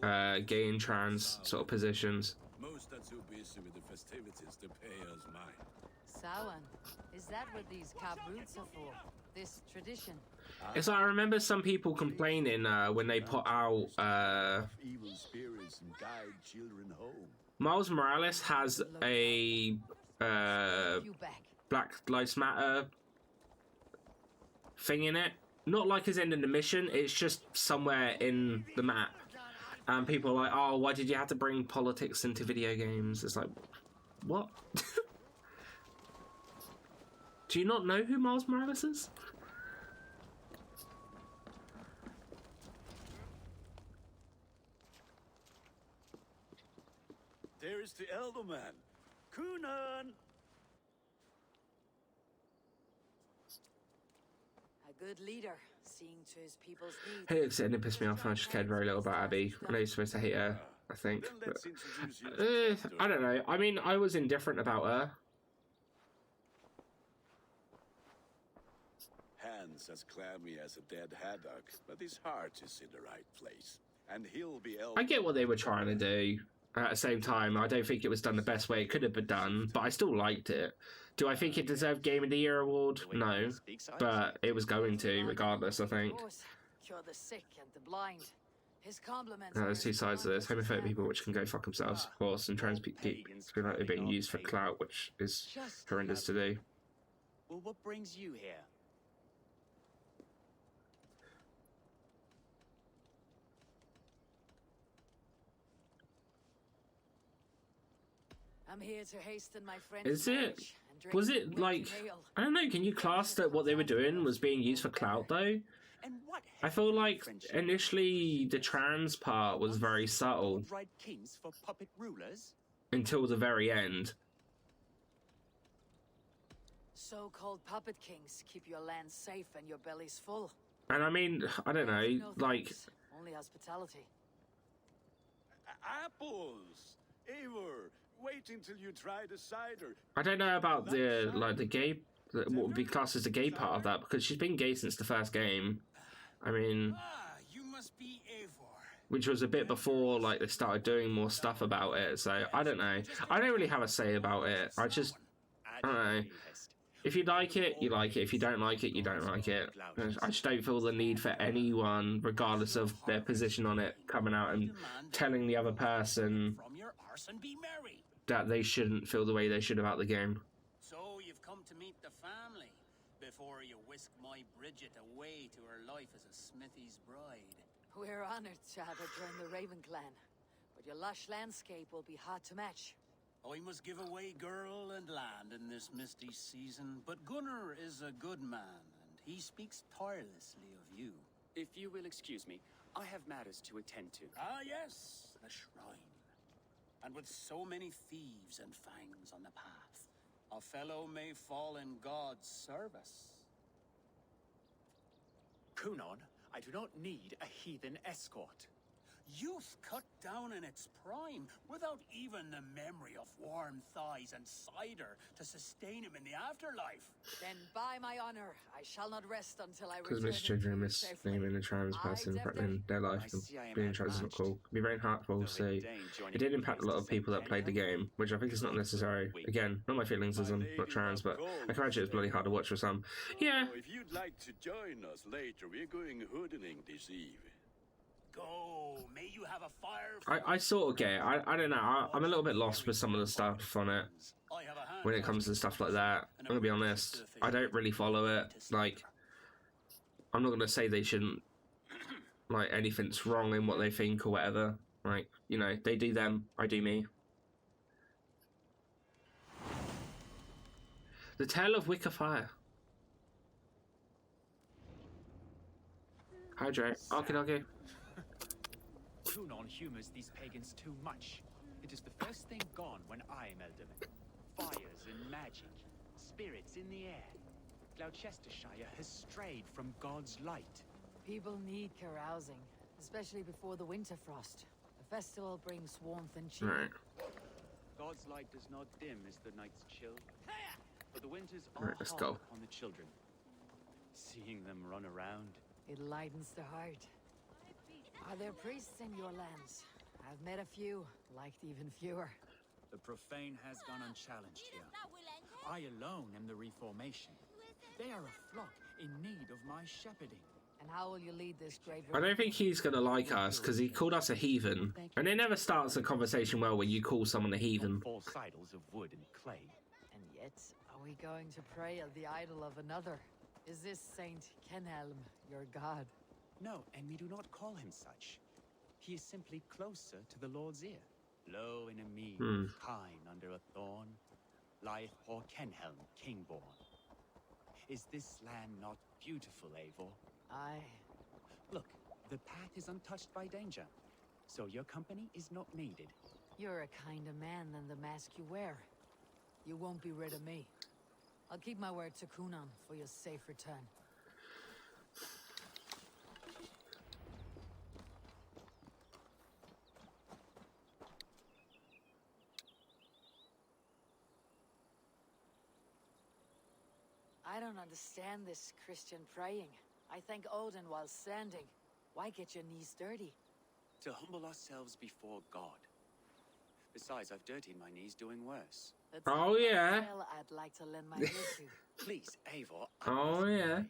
gay and trans sort of positions. Most are too busy with the festivities to pay us mind. Sawan, is that what these cab routes are for? This tradition? It's like, I remember some people complaining when they put out Evil spirits and guide children home. Miles Morales has a Black Lives Matter thing in it. Not like as in the mission, it's just somewhere in the map. And people are like, oh, why did you have to bring politics into video games? It's like, what? Do you not know who Miles Morales is? There is the Elderman. Kunan! A good leader, seeing to his people's needs. Hey, it didn't piss me off. I just cared very little about Abby. I know you're supposed to hate her, I think. But, I don't know. I mean, I was indifferent about her. Hands as clammy as a dead haddock, but his heart is in the right place. And he'll be I get what they were trying to do. At the same time, I don't think it was done the best way it could have been done, but I still liked it. Do I think it deserved Game of the Year award? No, but it was going to, regardless, I think. Cure the sick and the blind. His compliments. There's two sides to this. Homophobic people which can go fuck themselves, of course, and trans people feel like they're being used for clout, which is horrendous to do. Well, what brings you here? I'm here to hasten my friend's Is it? marriage and drink Was it winter like... ale. I don't know, can you class that what they were doing was being used for clout, though? I feel like initially the trans part was very subtle Right kings for puppet rulers? until the very end. So-called puppet kings keep your land safe and your bellies full. And I mean, I don't know, No like... thanks, only hospitality. Apples! Eivor, Wait until you try the cider. I don't know about the gay, what would be classed as the gay part of that, because she's been gay since the first game. I mean, You must be Eivor. which was a bit before like they started doing more stuff about it. So I don't know. I don't really have a say about it. I don't know. If you like it, you like it. If you don't like it, you don't like it. I just don't feel the need for anyone, regardless of their position on it, coming out and telling the other person From your arse and be merry. that they shouldn't feel the way they should about the game. So you've come to meet the family before you whisk my Bridget away to her life as a Smithy's bride. We're honored to have her join the Raven clan, but your lush landscape will be hard to match. I must give away girl and land in this misty season, but Gunnar is a good man, and he speaks tirelessly of you. If you will excuse me, I have matters to attend to. Ah, yes, the shrine. And with so many thieves and fangs on the path, a fellow may fall in God's service. Kunon, I do not need a heathen escort. Youth cut down in its prime, without even the memory of warm thighs and cider to sustain him in the afterlife. Then by my honor, I shall not rest until I Because return misgendering, misnaming a trans person, threatening their life, and being trans is not cool. It can be very hurtful, so it did impact a lot of people that played the game, which I think is not necessary. Again, not my feelings as I'm not trans, but I can imagine it's bloody hard to watch for some. Yeah. If you'd like to join us later, we're going hoodening this eve. Go, may you have a fire. I sort of get it. I don't know. I'm a little bit lost with some of the stuff on it when it comes to stuff like that. I'm gonna be honest. I don't really follow it. Like, I'm not gonna say they shouldn't. Like, anything's wrong in what they think or whatever. Like, you know, they do them. I do me. The Tale of Wicker Fire. Hydrate. Okay. Kunon humors these pagans too much. It is the first thing gone when I am Elderman. Fires and magic, spirits in the air. Gloucestershire has strayed from God's light. People need carousing, especially before the winter frost. The festival brings warmth and cheer. Right. God's light does not dim as the night's chill, but the winters Right, are let's hard go. upon the children. Seeing them run around. It lightens the heart. Are there priests in your lands? I've met a few, liked even fewer. The profane has gone unchallenged here. I alone am the reformation. They are a flock in need of my shepherding. And how will you lead this great... I don't think he's gonna like us because he called us a heathen, and it never starts a conversation well when you call someone a heathen. False idols of wood and clay. And yet, are we going to pray at the idol of another? Is this Saint Kenhelm your god? No, and we do not call him such. He is simply closer to the Lord's ear. Low in a mead, pine under a thorn, lieth poor Kenhelm, kingborn. Is this land not beautiful, Eivor? Aye. Look, the path is untouched by danger, so your company is not needed. You're a kinder man than the mask you wear. You won't be rid of me. I'll keep my word to Kunon for your safe return. I don't understand this Christian praying. I thank Odin while standing. Why get your knees dirty? To humble ourselves before God. Besides, I've dirtied my knees doing worse. That's Oh, yeah. Well, I'd like to lend my ear to. Please, Eivor. Oh yeah.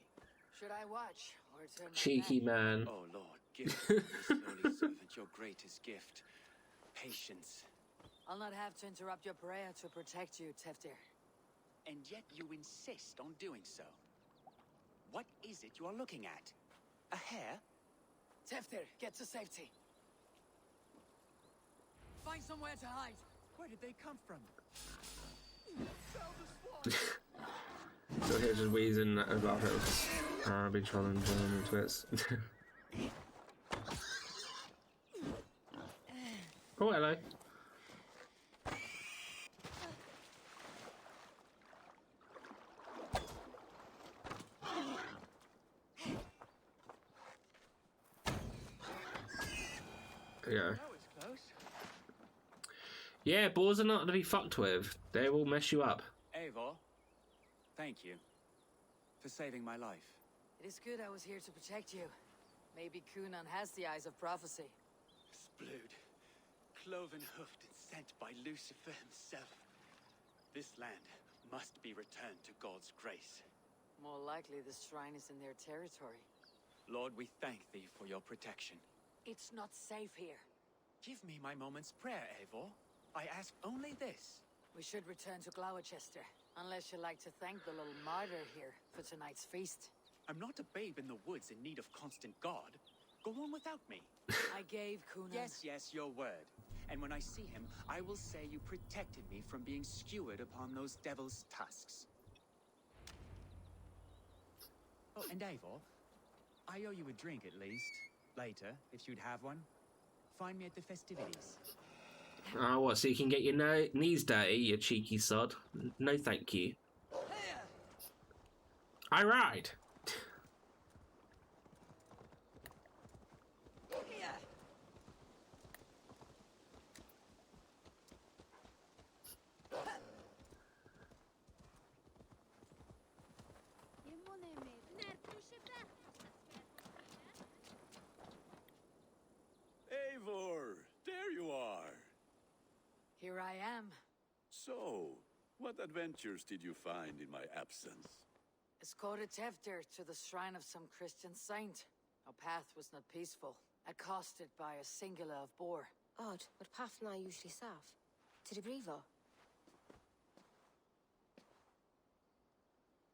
Should I watch or turn my Cheeky back? man. Oh Lord, give this lowly servant your greatest gift. Patience. I'll not have to interrupt your prayer to protect you, Teftir. And yet you insist on doing so. What is it you are looking at? A hare? Teftir, get to safety. Find somewhere to hide. Where did they come from? So here's just wheezing about it. I'll be trolling into it. Oh, hello. Yeah. Yeah, boars are not to be fucked with. They will mess you up. Eivor, thank you for saving my life. It is good I was here to protect you. Maybe Kunan has the eyes of prophecy. Splood, cloven-hoofed and sent by Lucifer himself. This land must be returned to God's grace. More likely the shrine is in their territory. Lord, we thank thee for your protection. It's not safe here. Give me my moment's prayer, Eivor. I ask only this. We should return to Gloucester, unless you'd like to thank the little martyr here for tonight's feast. I'm not a babe in the woods in need of constant guard. Go on without me. I gave Kunan... Yes, your word. And when I see him, I will say you protected me from being skewered upon those devil's tusks. Oh, and Eivor, I owe you a drink at least. Later, if you'd have one. Find me at the festivities. Oh, what, so you can get your knees dirty, you cheeky sod? No thank you. I ride. Eivor, there you are. Here I am. So, what adventures did you find in my absence? Escorted Tefter to the shrine of some Christian saint. Our path was not peaceful, accosted by a singular of boar. Odd, but path na usually safe. To the Brevo.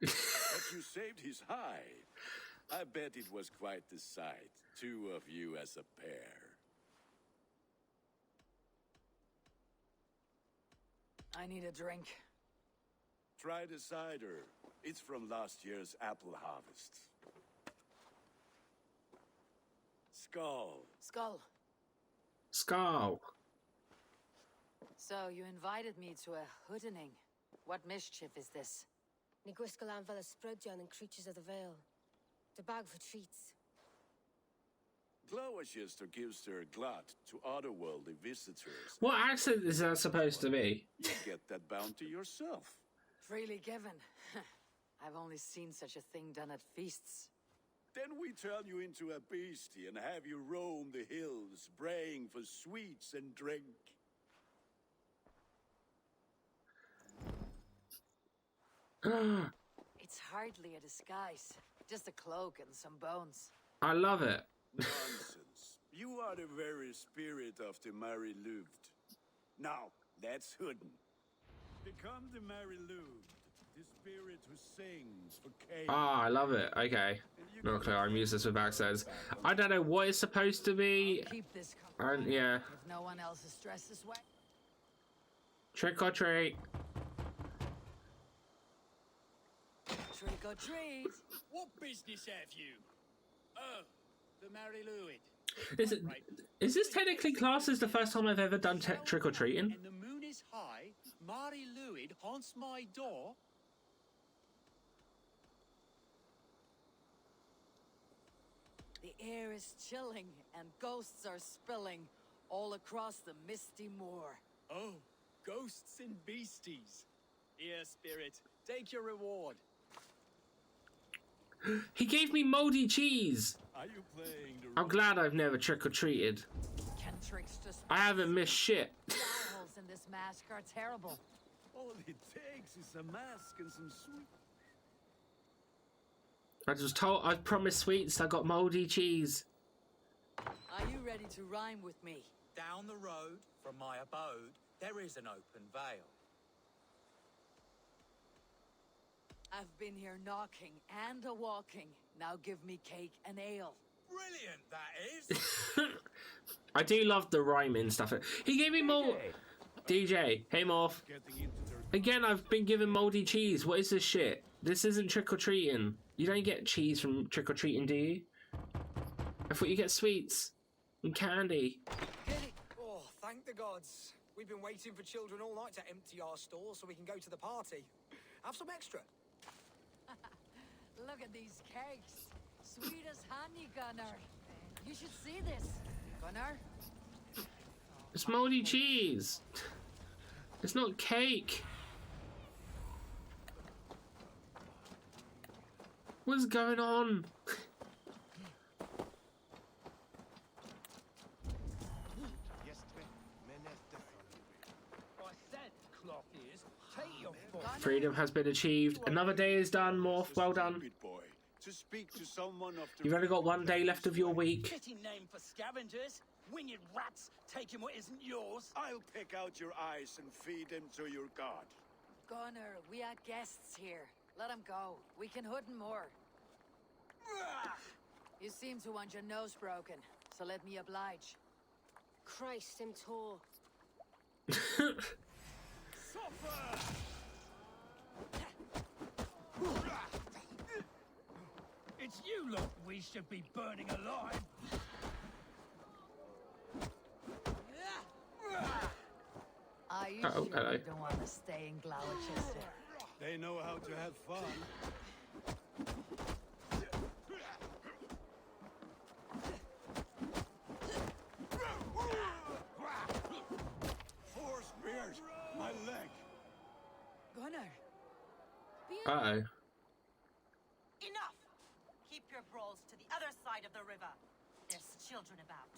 But you saved his hide. I bet it was quite the sight. Two of you as a pair. I need a drink. Try the cider. It's from last year's apple harvest. Skull. Skull. Skull. So, you invited me to a hoodening. What mischief is this? Niguiscalan Vela Sprudjan and Creatures of the Vale. The bag for treats. Gloucester gives their glut to otherworldly visitors. What accent is that supposed to be? You get that bounty yourself. Freely given. I've only seen such a thing done at feasts. Then we turn you into a beastie and have you roam the hills, braying for sweets and drink. It's hardly a disguise. Just a cloak and some bones. I love it. Nonsense. You are the very spirit of the Mary Louved. Now, that's Hooden. Become the Mary Louved, the spirit who sings for Cain. Ah, I love it. Okay. Not clear. I'm useless with accents. I don't know what it's supposed to be. Keep this And yeah. if no one else is dressed this way. Trick or treat. Trick or treat. What business have you? Oh, the Mary Lwyd. Is this technically classed as the first time I've ever done trick or treating? And the moon is high. Mary Lwyd haunts my door. The air is chilling and ghosts are spilling all across the misty moor. Oh, ghosts and beasties. Here, spirit, take your reward. He gave me moldy cheese. Are you playing the I'm glad I've never trick or treated. Can tricks just I haven't missed shit. The eye holes in this mask are terrible. All it takes is a mask and some sweet. I promised sweets, I got moldy cheese. Are you ready to rhyme with me? Down the road from my abode, there is an open vale. I've been here knocking and a walking. Now give me cake and ale. Brilliant, that is. I do love the rhyming stuff. He gave me more. DJ, hey Morph. Again, I've been given moldy cheese. What is this shit? This isn't trick or treating. You don't get cheese from trick or treating, do you? I thought you get sweets and candy. Oh, thank the gods. We've been waiting for children all night to empty our store so we can go to the party. Have some extra. Look at these cakes. Sweet as honey, Gunnar. You should see this. Gunnar? It's moldy cheese. It's not cake. What's going on? Freedom has been achieved. Another day is done, Morph. Well done. To speak to someone of the You've only got one day left of your week. Fitting name for scavengers. Winged rats taking what isn't yours. I'll pick out your eyes and feed them to your god. Gunnar, we are guests here. Let him go. We can hood him more. You seem to want your nose broken, so let me oblige. Christ, I'm tall. It's you lot we should be burning alive. Are you Uh-oh, sure hello. you don't want to stay in Gloucester? They know how to have fun. Four spears! My leg! Gunnar! Uh-oh. Enough! Keep your brawls to the other side of the river. There's children about.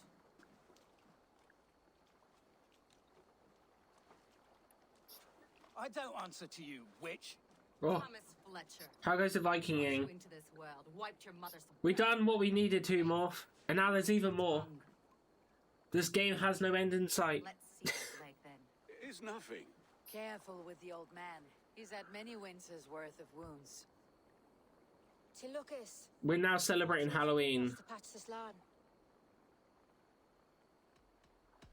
I don't answer to you, witch. Oh. Thomas Fletcher. How goes the Vikinging? You into this world, wiped your mother's. We done what we needed to, Morph. And now there's even more. This game has no end in sight. Let's see this leg then. It's nothing. Careful with the old man. He's had many winters worth of wounds. To Lucas. We're now celebrating Halloween. To patch this lad.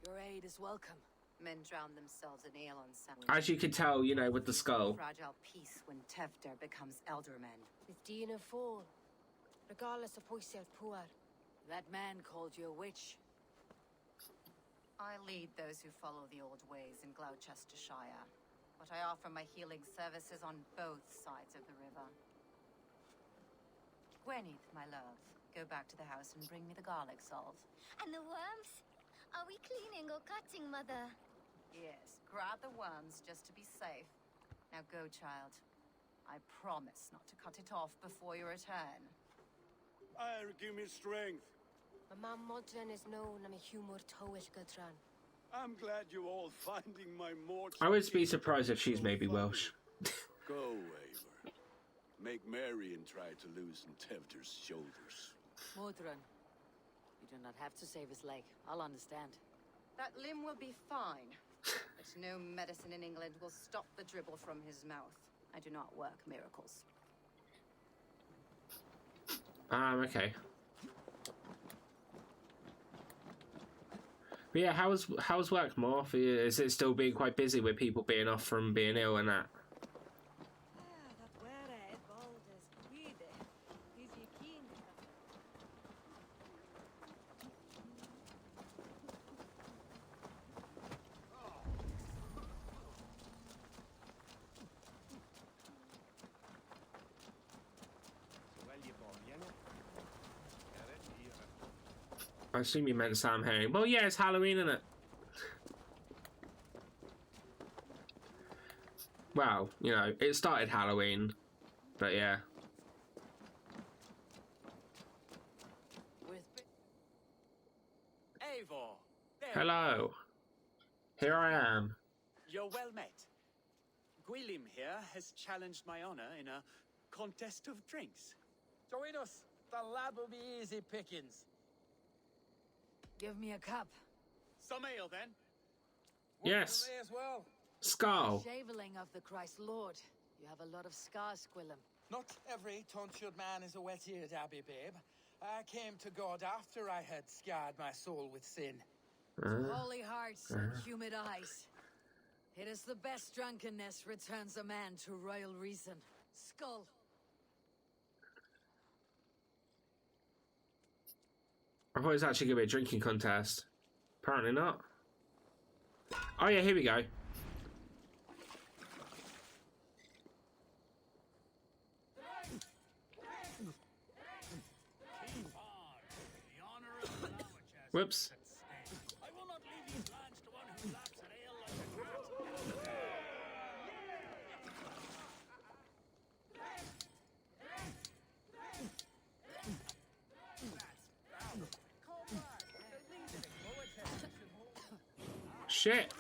Your aid is welcome. Men drown themselves in ale on sandwich. As you could tell, you know, with the skull. Fragile peace when Tefter becomes eldermen. With Dean and fall. Regardless of myself poor. That man called you a witch. I lead those who follow the old ways in Gloucestershire. But I offer my healing services on both sides of the river. Gwyneth, my love, go back to the house and bring me the garlic salt. And the worms? Are we cleaning or cutting, Mother? Yes, grab the worms just to be safe. Now go, child. I promise not to cut it off before your return. Give me strength. My mum Modran is known I'm a humor towish Gutran. I'm glad you all finding my mortal. I would be surprised if she's maybe Welsh. Go, Eivor. Make merry and try to loosen Tevter's shoulders. Modran, you do not have to save his leg. I'll understand. That limb will be fine. But no medicine in England will stop the dribble from his mouth. I do not work miracles. Okay. But yeah, how's work, Morph? Is it still being quite busy with people being off from being ill and that? I assume you meant Sam Herring. Well, yeah, it's Halloween, isn't it? Well, you know, it started Halloween, but yeah. Eivor! There. Hello. Here I am. You're well met. Gwilym here has challenged my honor in a contest of drinks. Join us. The lad will be easy pickings. Give me a cup. Some ale, then. Yes. Me as well. Skull. Shaveling of the Christ Lord. You have a lot of scars, Gwilym. Not every tonsured man is a wet-eared abbey, babe. I came to God after I had scarred my soul with sin. Holy hearts and humid eyes. It is the best drunkenness returns a man to royal reason. Skull. I thought it was actually going to be a drinking contest. Apparently not. Oh yeah, here we go. Whoops. I will not leave these lands to one who laughs at ale like a cat. Shit.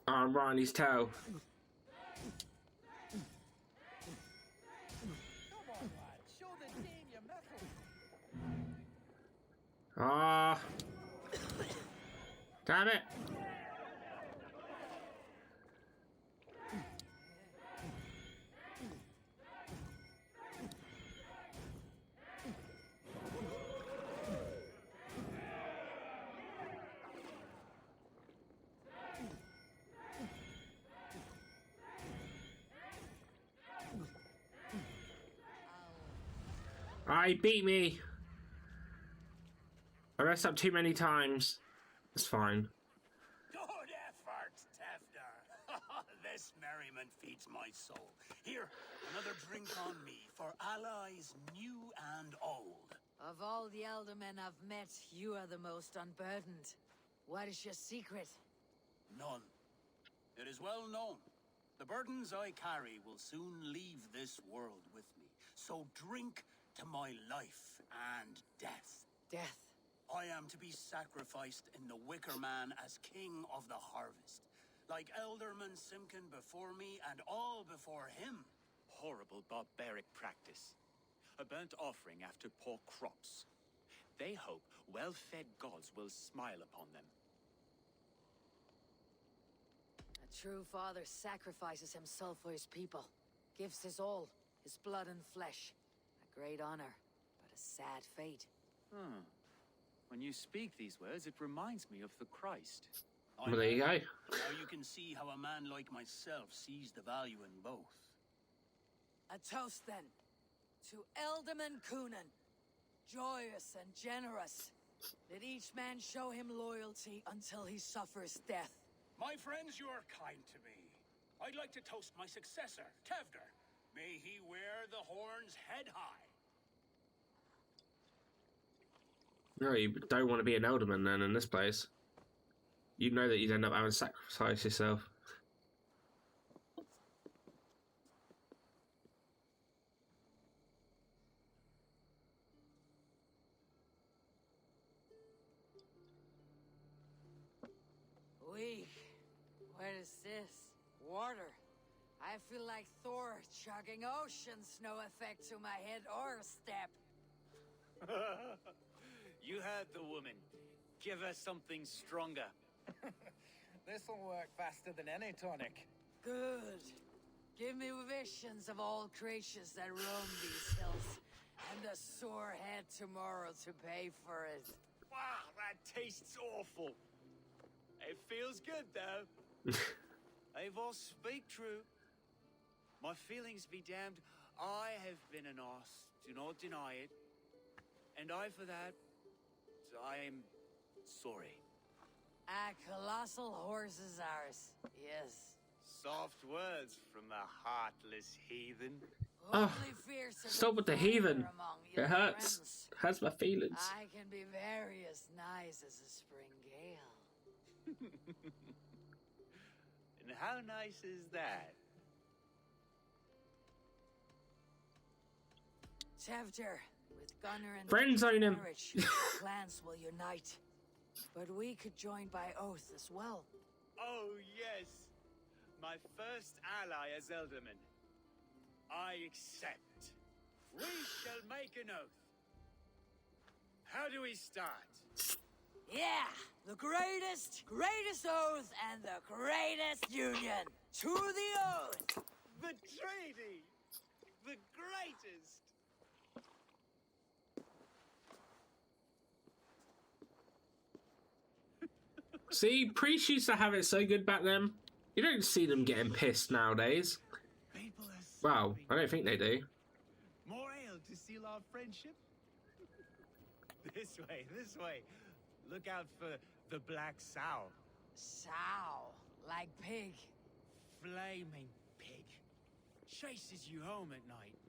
Oh, I'm right on his tail. Ah. Damn it. He beat me. I messed up too many times. It's fine. Good effort, Tefder. This merriment feeds my soul. Here, another drink on me for allies new and old. Of all the elder men I've met, you are the most unburdened. What is your secret? None. It is well known. The burdens I carry will soon leave this world with me. So drink to my life and death. Death? I am to be sacrificed in the Wicker Man as king of the harvest. Like Elderman Simkin before me and all before him. Horrible barbaric practice. A burnt offering after poor crops. They hope well-fed gods will smile upon them. A true father sacrifices himself for his people. Gives his all, his blood and flesh. A great honor, but a sad fate. When you speak these words, it reminds me of the Christ. Well, there you go. Now you can see how a man like myself sees the value in both. A toast then, to Elderman Coonan. Joyous and generous. Let each man show him loyalty until he suffers death. My friends, you are kind to me. I'd like to toast my successor, Tevder. May he wear the horns head high. No, you don't want to be an elderman then in this place. You know that you'd end up having to sacrifice yourself. Weak. What is this? Water. I feel like Thor chugging oceans. No effect to my head or step. You heard the woman. Give her something stronger. This'll work faster than any tonic. Good. Give me visions of all creatures that roam these hills. And a sore head tomorrow to pay for it. Wow, that tastes awful. It feels good, though. Eivor, speak true. My feelings be damned. I have been an arse. Do not deny it. And I, for that, I am sorry. A colossal horse is ours. Yes. Soft words from the heartless heathen. Oh, stop with the heathen. It hurts. It hurts my feelings. I can be very as nice as a spring gale. And how nice is that? Tevder, with Gunnar and friends own him. Marriage, clans will unite. But we could join by oath as well. Oh, yes. My first ally as Elderman. I accept. We shall make an oath. How do we start? Yeah! The greatest oath and the greatest union! To the oath! The treaty! The greatest! See, priests used to have it so good back then. You don't see them getting pissed nowadays. Well, I don't think they do. More ale to seal our friendship? This way, this way. Look out for the black sow. Sow? Like pig? Flaming pig. Chases you home at night.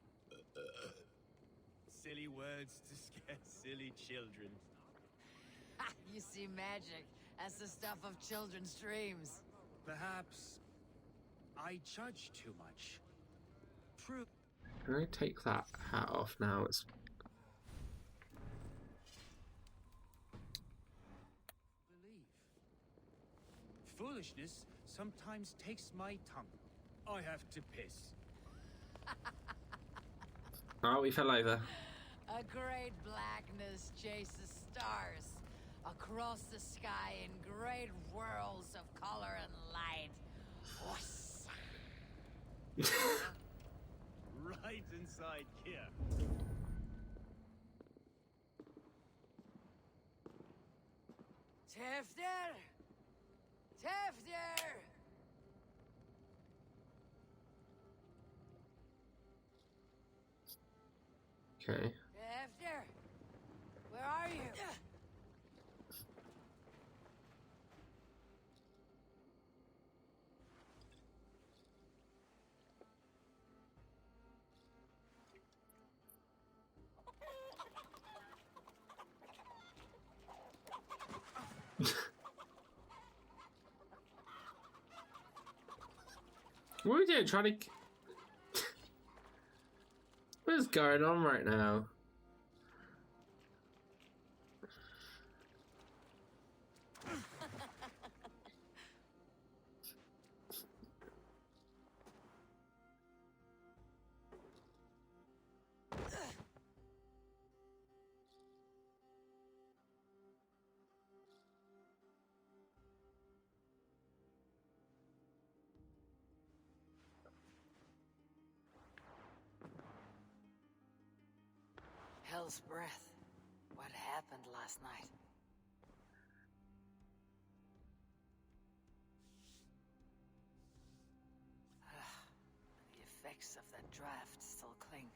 Silly words to scare silly children. You see magic. That's the stuff of children's dreams. Perhaps I judge too much. True. Can I take that hat off now? It's Believe. Foolishness sometimes takes my tongue. I have to piss. oh, we fell over. A great blackness chases stars across the sky in great whirls of color and light. Right inside here. Tefter! Tefter! Okay. Tefter! Where are you? What are we doing? Trying to... What is going on right now? Hell's breath. What happened last night? The effects of that draft still cling.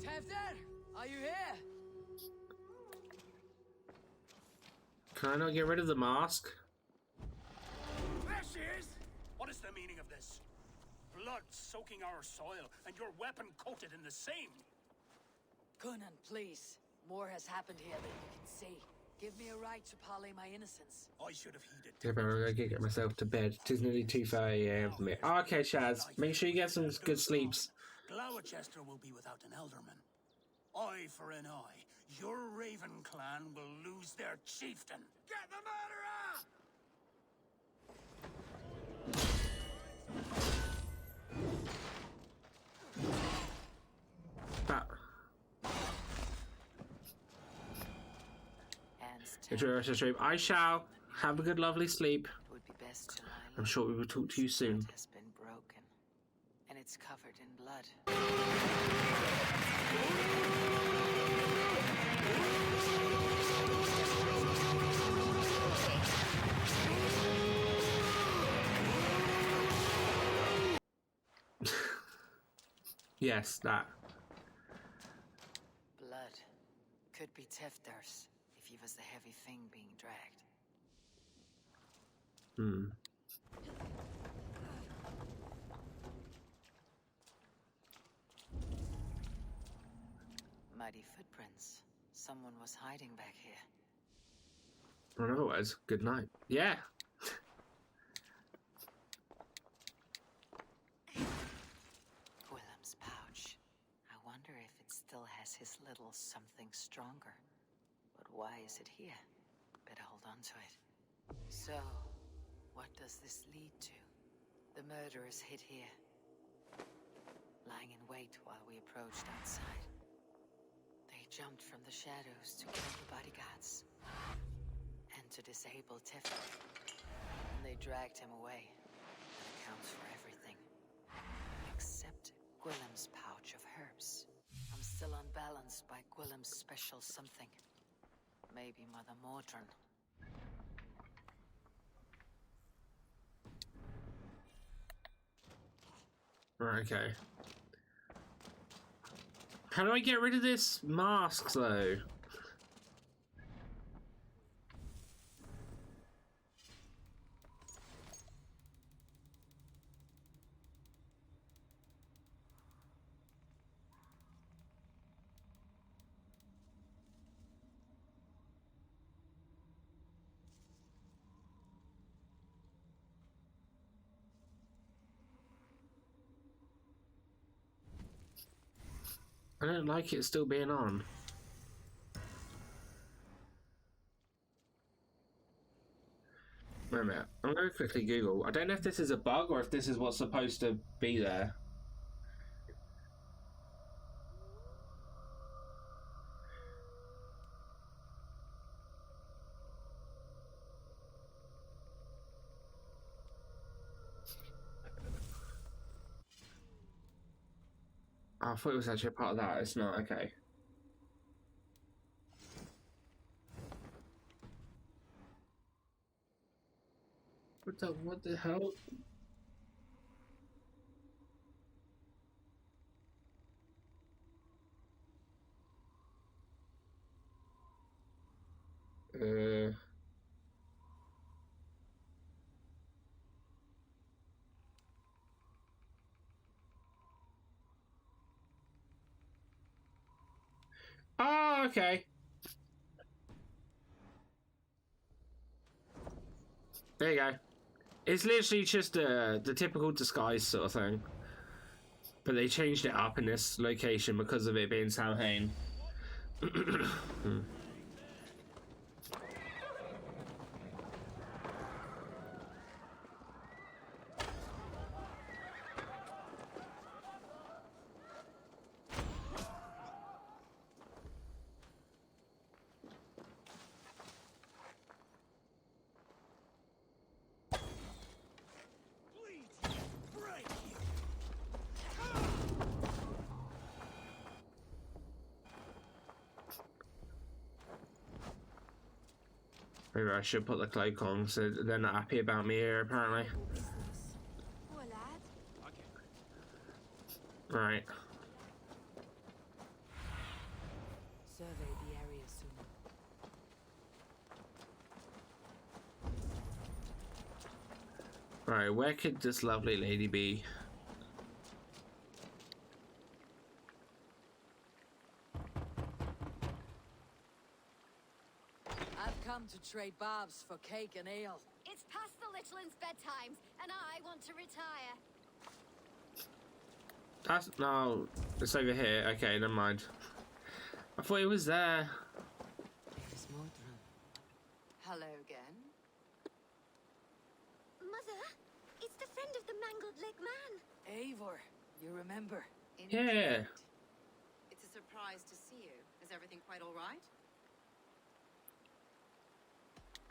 Tefter! Are you here? Can I not get rid of the mask? There she is! What is the meaning of this? Blood soaking our soil, and your weapon coated in the same! Conan, please. More has happened here than you can see. Give me a right to parley my innocence. I should have heeded. Yeah, but I'm gonna get myself to bed. It is nearly 2:30 AM for me. Okay, Shaz, make sure you get some good sleeps. Gloucester will be without an elderman. Eye for an eye. Your Raven clan will lose their chieftain. Get the murderer! Enjoy the rest of the stream. I shall. Have a good, lovely sleep. It would be best to lie I'm sure we will talk to you soon. has been broken, and it's covered in blood. Yes, that. Blood. Could be Tefter's, if he was the heavy thing being dragged. Hmm. Muddy footprints. Someone was hiding back here. Or otherwise, good night. Yeah. Willem's pouch. I wonder if it still has his little something stronger. But why is it here? Better hold on to it. So, what does this lead to? The murderers hid here, lying in wait while we approached outside. They jumped from the shadows to kill the bodyguards and to disable Tefter. And they dragged him away. That accounts for everything. Except Gwillem's pouch of herbs. I'm still unbalanced by Gwillem's special something. Maybe Mother Mordrin. Right, okay. How do I get rid of this mask, though? I don't like it still being on. Wait a minute. I'm going to quickly Google. I don't know if this is a bug or if this is what's supposed to be there. Oh, I thought it was actually a part of that. It's not. Okay. What the hell? Oh, okay. There you go. It's literally just the typical disguise sort of thing. But they changed it up in this location because of it being Samhain. Maybe I should put the cloak on, so they're not happy about me here, apparently. Right. Survey the area soon. Right, where could this lovely lady be? I've come to trade barbs for cake and ale. It's past the little one's bedtimes, and I want to retire. That's no, it's over here. Okay, never mind. I thought it was there. Hello again. Mother, it's the friend of the mangled leg man. Eivor, you remember? Yeah. It's a surprise to see you. Is everything quite all right?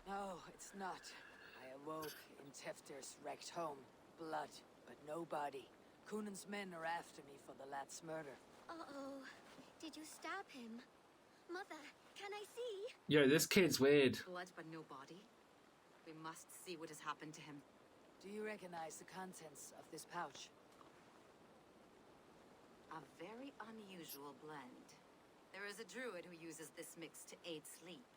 No, it's not. I awoke in Tefter's wrecked home. Blood, but no body. Cunan's men are after me for the lad's murder. Uh-oh. Did you stab him? Mother, can I see? Yo, this kid's weird. Blood but no body? We must see what has happened to him. Do you recognize the contents of this pouch? A very unusual blend. There is a druid who uses this mix to aid sleep.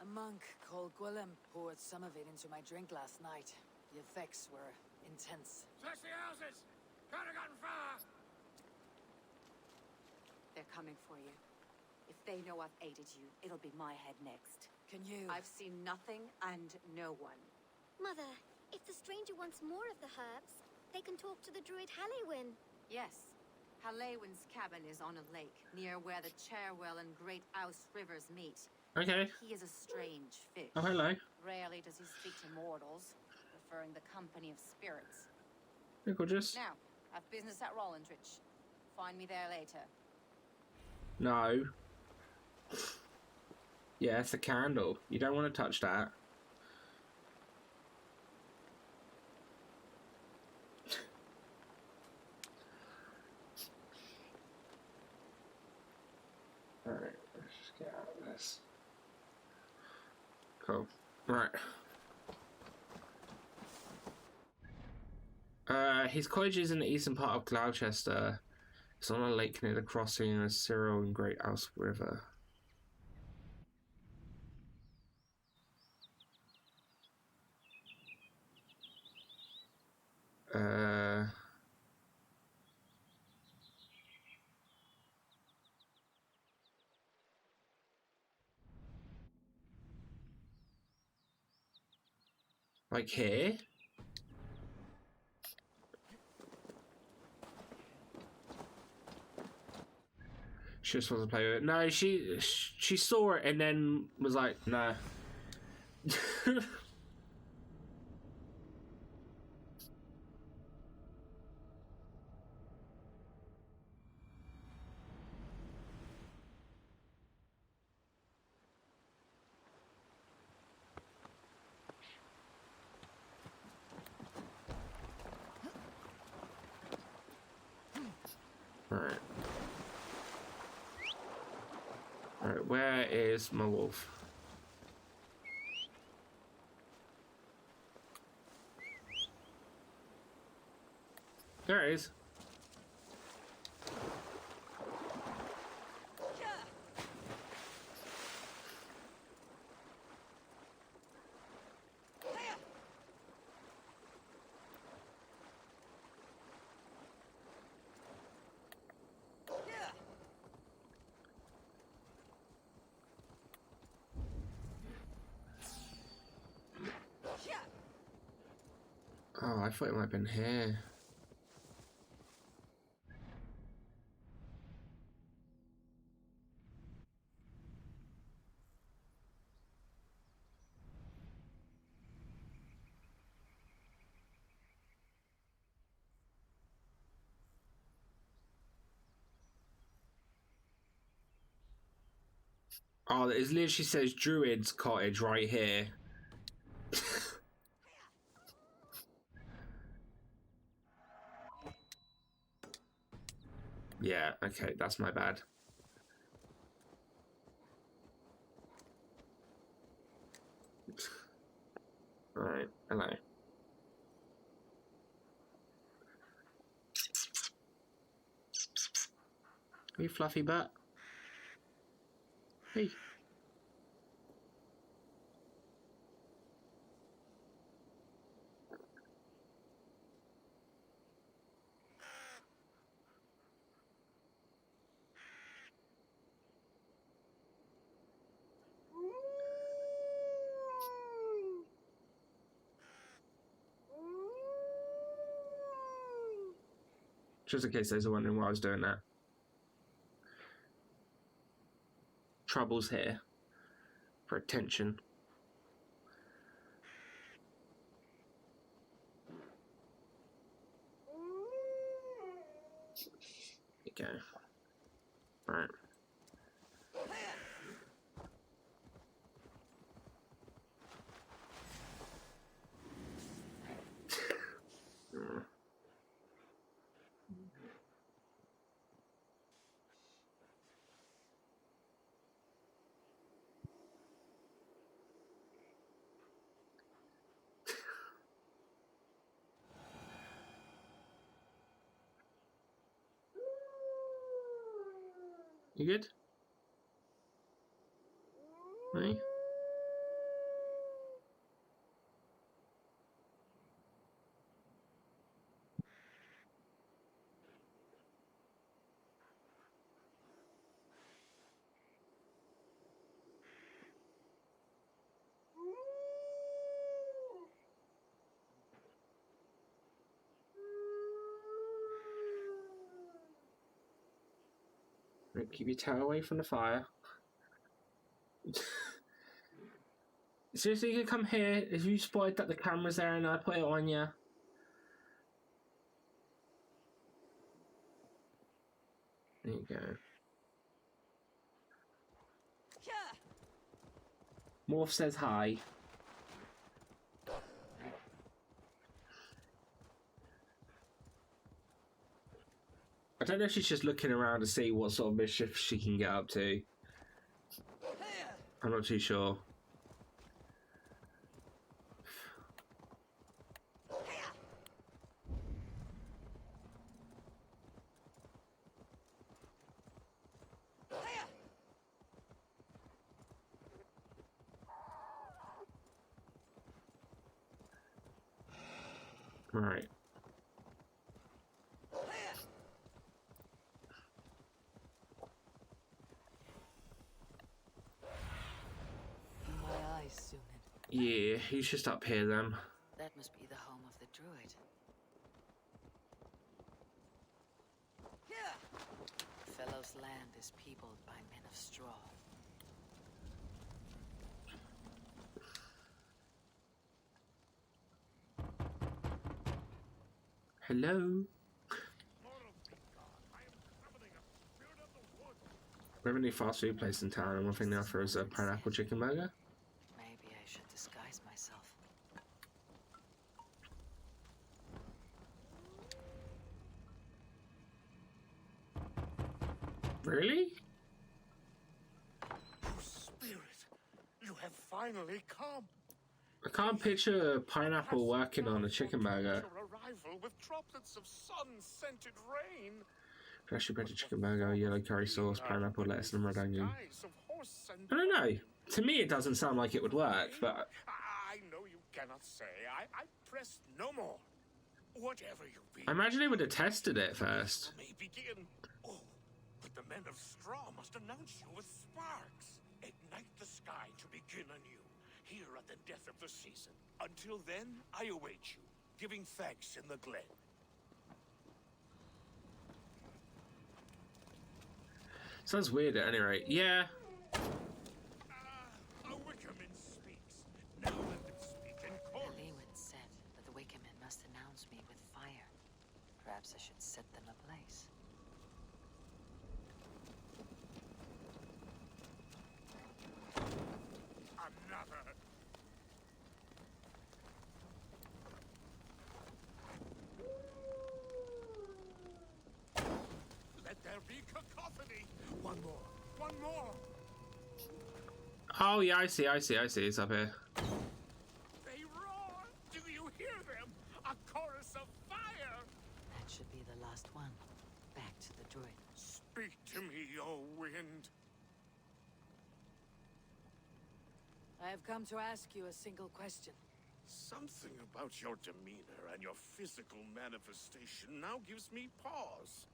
A monk called Gwillem poured some of it into my drink last night. The effects were intense. Search the houses! Could have gotten far! They're coming for you. If they know I've aided you, it'll be my head next. Can you? I've seen nothing and no one. Mother, if the stranger wants more of the herbs, they can talk to the druid Halewyn. Yes. Halewyn's cabin is on a lake, near where the Cherwell and Great Ouse rivers meet. Okay. He is a strange fish. Oh, hello. Rarely does he speak to mortals, preferring the company of spirits. You're gorgeous. Now, I've business at Rollindrich. Find me there later. No. Yeah, it's a candle. You don't want to touch that. Alright, let's just get out of this. Cool. Right. His cottage is in the eastern part of Gloucester. It's on a lake near the crossing of the Cyril and Great Ouse River. Like here? She just wants to play with it. No, she saw it and then was like, nah. Alright. Alright, where is my wolf? There it is. Oh, I thought it might have been here. Oh, it literally says Druid's Cottage right here. Yeah, okay, that's my bad. Alright, hello. Hey, fluffy butt. Hey. Just in case those are wondering why I was doing that. Trouble's here. For attention. There you go. Alright. You good? Hey? Keep your tail away from the fire. Seriously, you could come here if you spotted that the camera's there and I put it on you. There you go. Morph says hi. I don't know if she's just looking around to see what sort of mischief she can get up to. I'm not too sure. Right. My eyes soon. Yeah, he's just up here then. That must be the home of the druid. Fellow This land is peopled by men of straw. Hello? We have a new fast food place in town, and one thing they offer is a pineapple chicken burger. Maybe I should disguise myself. Really? Oh, Spirit, you have finally come. I can't picture a pineapple working on a chicken burger. Your arrival with droplets of sun-scented rain. Freshly breaded chicken burger, yellow curry sauce, pineapple, lettuce, and red onion. I don't know. To me, it doesn't sound like it would work, but I know you cannot say. I press no more. Whatever you be. I imagine they would have tested it first. May begin. Oh, but the men of straw must announce you with sparks. Ignite the sky to begin anew. Here at the death of the season. Until then, I await you, giving thanks in the glen. Sounds weird at any rate. Yeah. A Wickerman speaks. Now let them speak in chorus. Lewin said that the Wickermen must announce me with fire. Perhaps I should set them ablaze. Another. Let there be cacophony. One more. One more. Oh, yeah, I see. It's up here. They roar. Do you hear them? A chorus of fire. That should be the last one. Back to the druid. Speak to me, O wind. I have come to ask you a single question. Something about your demeanor and your physical manifestation now gives me pause.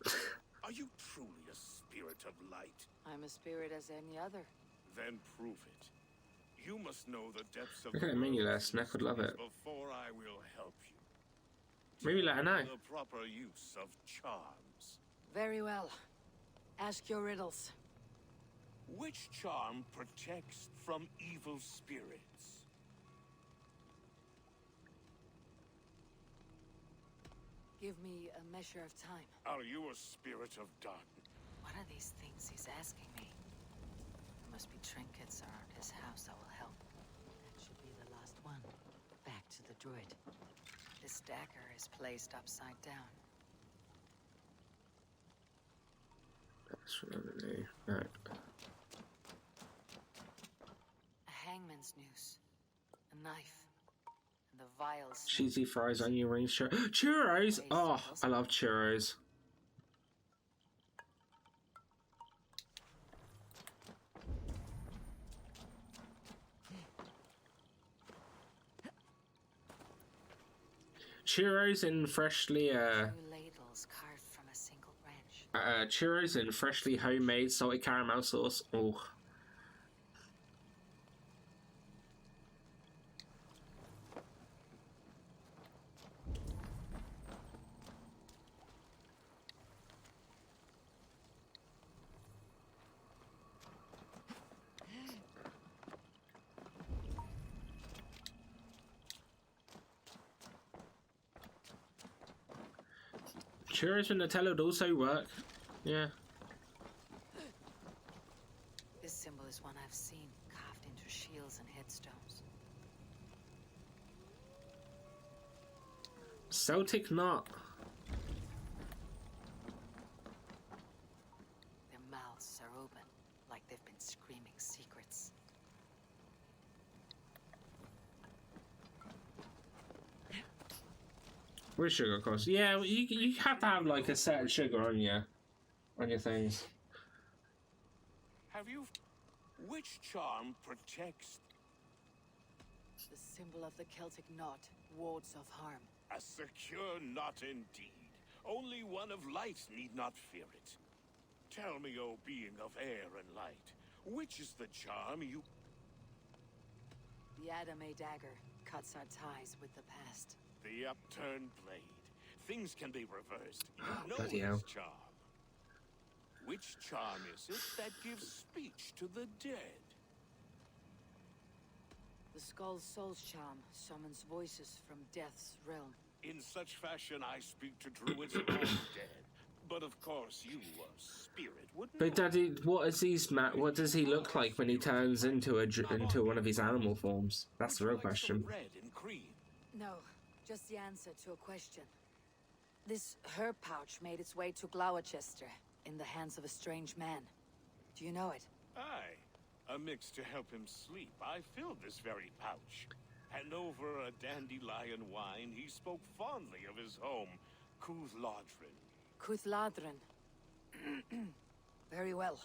Are you truly a spirit of light? I'm a spirit as any other. Then prove it. You must know the depths of Look at that menu there. Snack would love it. before I will help you. Maybe let her know. The proper use of charms. Very well. Ask your riddles. Which charm protects from evil spirits? Give me a measure of time. Are you a spirit of darkness? What are these things he's asking me? There must be trinkets around his house that will help. That should be the last one. Back to the druid. This dagger is placed upside down. That's another day. Right. A hangman's noose. A knife. And the vile Cheesy fries, onion rings, churros! Oh, I love churros. Churros in freshly ladles carved from a single branch. Churros in freshly homemade salted caramel sauce. Oh. Churros and Nutella would also work. Yeah. This symbol is one I've seen carved into shields and headstones. Celtic knot. Their mouths are open, like they've been screaming secrets. With sugar, of course. Yeah, you have to have like a certain sugar on your things. Have you... Which charm protects... The symbol of the Celtic knot, wards off harm. A secure knot indeed. Only one of light need not fear it. Tell me, O being of air and light, which is the charm you... The Adame dagger cuts our ties with the past. The upturned blade. Things can be reversed. You know Bloody hell. this charm. Which charm is it that gives speech to the dead? The Skull's Soul's charm summons voices from Death's realm. In such fashion, I speak to druids of all dead. But of course, you, spirit, wouldn't. But Daddy, what does he look like when he turns into one of his animal forms? That's the real question. Red and cream. No, just the answer to a question. This herb pouch made its way to Gloucester in the hands of a strange man. Do you know it? Aye. A mix to help him sleep. I filled this very pouch. And over a dandelion wine, he spoke fondly of his home, Cuthladrin. Cuthladrin. Very well.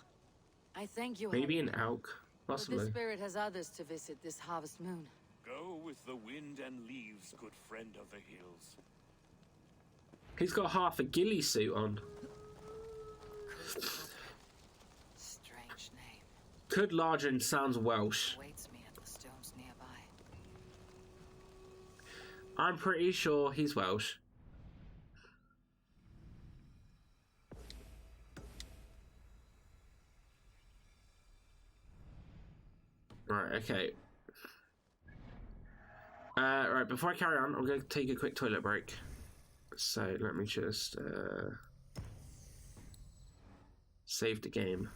I thank you. Maybe Henry. an elk, But possibly. this spirit has others to visit this harvest moon. Go with the wind and leaves, good friend of the hills. He's got half a ghillie suit on. Strange name. Cuthladrin sounds Welsh. Waits me at the stones nearby. I'm pretty sure he's Welsh. Right, okay. Right, before I carry on, I'm going to take a quick toilet break. So, let me just save the game.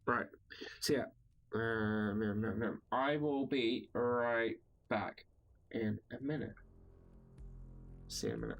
Right, so yeah, I will be right back in a minute. See you in a minute.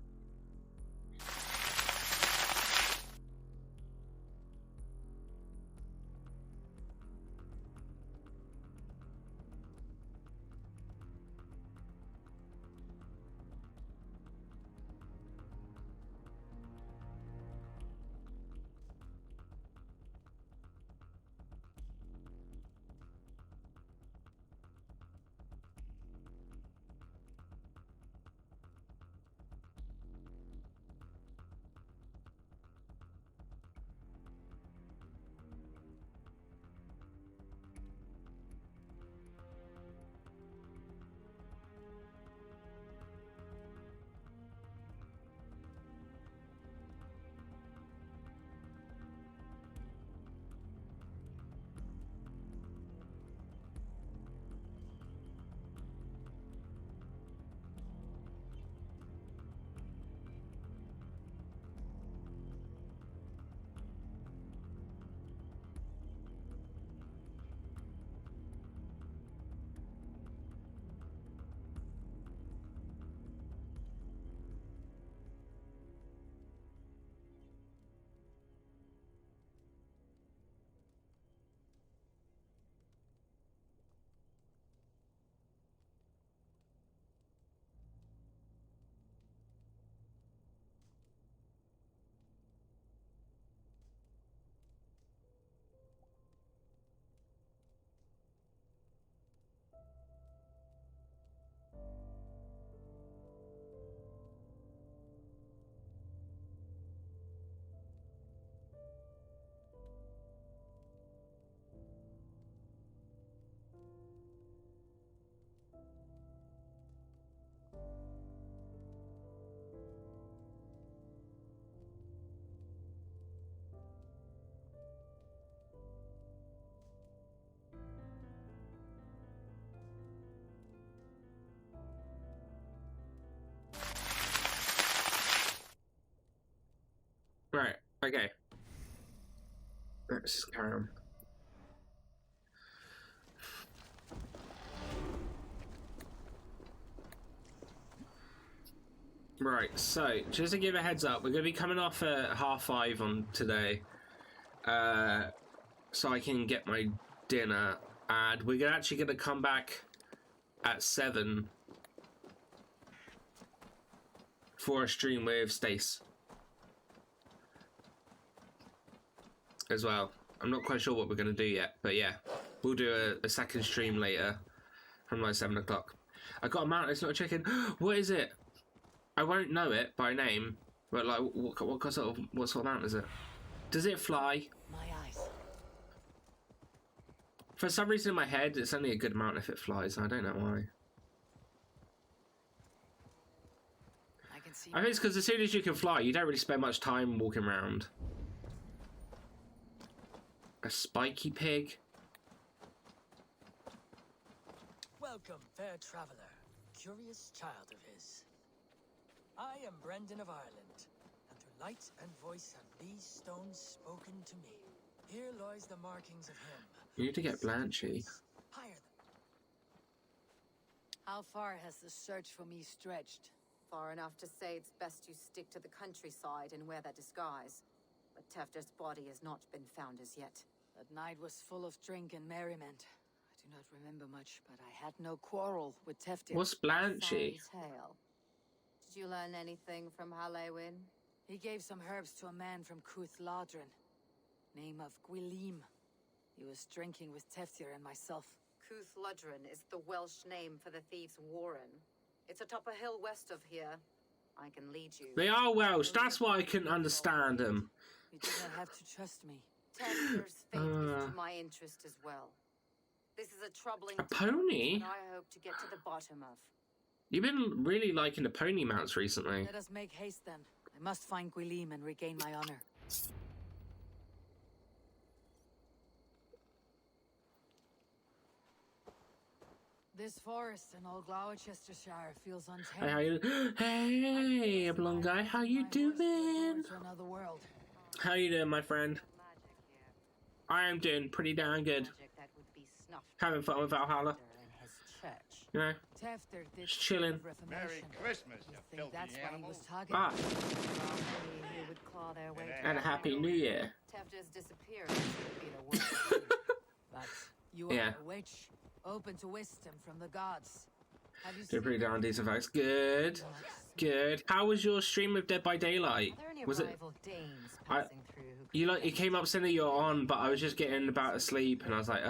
Right, okay. Let's just carry on. Right, so just to give a heads up, we're going to be coming off at 5:30 on today, so I can get my dinner, and we're actually going to come back at 7 for a stream with Stace as well. I'm not quite sure what we're going to do yet, but yeah, we'll do a second stream later from like 7 o'clock. I got a mountain, it's not a chicken. What is it? I won't know it by name, but like, what sort of mountain is it? Does it fly? My eyes. For some reason in my head, it's only a good amount if it flies. I don't know why. can see. I think it's because as soon as you can fly, you don't really spend much time walking around. A spiky pig. Welcome, fair traveler, curious child of his. I am Brendan of Ireland, and through light and voice have these stones spoken to me. Here lies the markings of him. You need to get Blanchy. Hire them. How far has the search for me stretched? Far enough to say it's best you stick to the countryside and wear that disguise. But Tefter's body has not been found as yet. That night was full of drink and merriment. I do not remember much, but I had no quarrel with Tefter. What's Blanchy? Sorry tale. Did you learn anything from Halewin? He gave some herbs to a man from Cuth Ladrin. Name of Gwylim. He was drinking with Teftir and myself. Cuth Ladrin is the Welsh name for the thieves' warren. It's atop a hill west of here. I can lead you. They are Welsh. That's why I couldn't understand them. You do not have to trust me. Teftir's fate is to my interest as well. This is a troubling pony? that I hope to get to the bottom of. You've been really liking the pony mounts recently. Let us make haste then. I must find Gwylim and regain my honor. This forest in old Gloucestershire feels untamed. Hey, how you? Hey, blonde guy, how you doing? Another world. How you doing, my friend? I am doing pretty darn good. Having fun with Valhalla. You know, just chilling. Merry Christmas, you filthy animal. Ah. And a Happy New Year. Tefter's disappearance would be the worst. But you are a witch, open to wisdom from the gods. Have you Doing pretty darn decent, folks. Good. Good. How was your stream of Dead by Daylight? Was it? You came up saying that you're on, but I was just getting about to sleep, and I was like,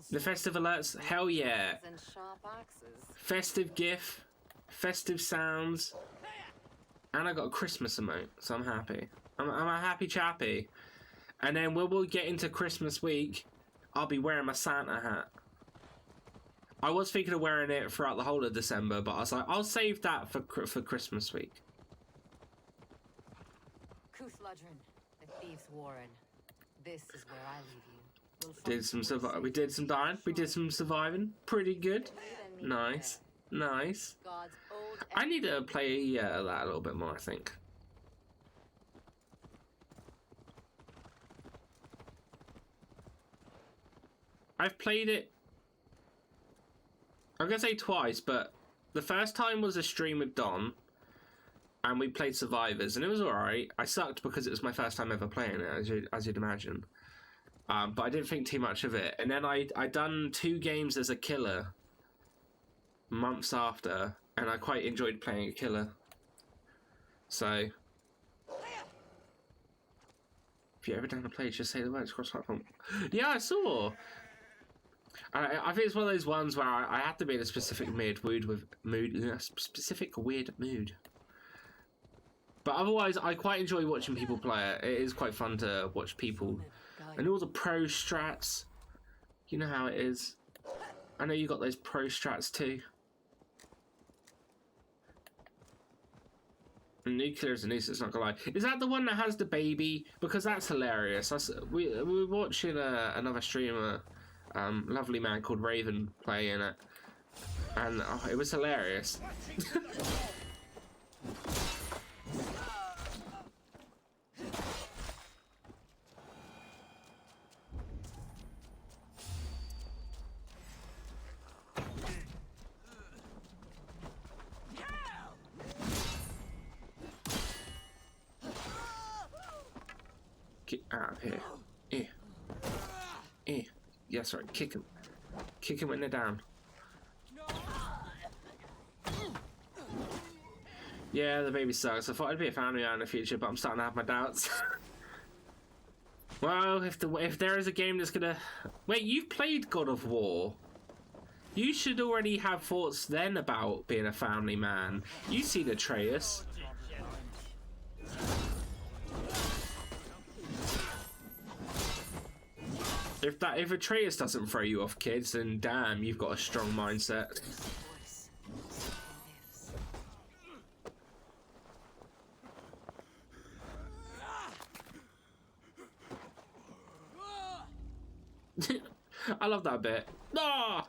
The festive alerts, hell yeah. Festive gif, festive sounds, and I got a Christmas emote, so I'm happy. I'm a happy chappy. And then when we'll get into Christmas week, I'll be wearing my Santa hat. I was thinking of wearing it throughout the whole of December, but I was like, I'll save that for Christmas week. Cuth Ladrin, the thieves' warren. This is where I leave you. We did some dying. We did some surviving. Pretty good. Nice. Nice. I need to play that a little bit more, I think. I've played it, I'm going to say twice, but the first time was a stream with Don, and we played Survivors, and it was alright. I sucked because it was my first time ever playing it, as you'd imagine. But I didn't think too much of it. And then I done 2 games as a killer months after, and I quite enjoyed playing a killer. So, if you're ever down to play, just say the words cross-platform. Yeah, I saw. I think it's one of those ones where I have to be in a specific specific weird mood. But otherwise, I quite enjoy watching people play it. It is quite fun to watch people. And all the pro strats. You know how it is. I know you got those pro strats too. Nuclear is a nuisance, not gonna lie. Is that the one that has the baby? Because that's hilarious. We were watching another streamer, lovely man called Raven, playing it. And it was hilarious. Get out of here. Yes, right, kick him. Kick him when they're down. Yeah, the baby sucks. I thought I'd be a family man in the future, but I'm starting to have my doubts. Well, if there is a game that's gonna... Wait, you've played God of War. You should already have thoughts then about being a family man. You've seen Atreus. If Atreus doesn't throw you off, kids, then damn, you've got a strong mindset. I love that bit. No!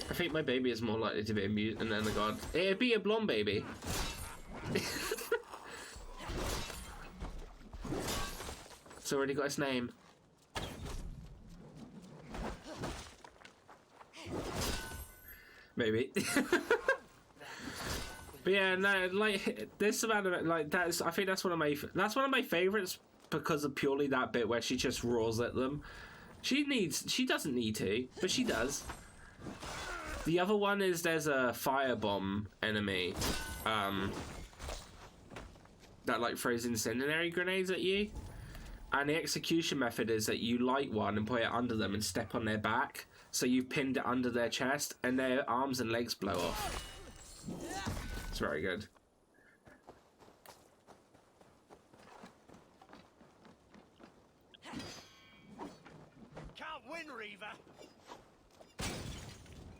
I think my baby is more likely to be a mutant than a god. It'd be a blonde baby. It's already got its name. Maybe. But yeah, no, like this amount of like that's. I think that's one of my favorites because of purely that bit where she just roars at them. She doesn't need to, but she does. The other one is there's a firebomb enemy, that like throws incendiary grenades at you, and the execution method is that you light one and put it under them and step on their back, so you've pinned it under their chest, and their arms and legs blow off. It's very good. Can't win, Reaver.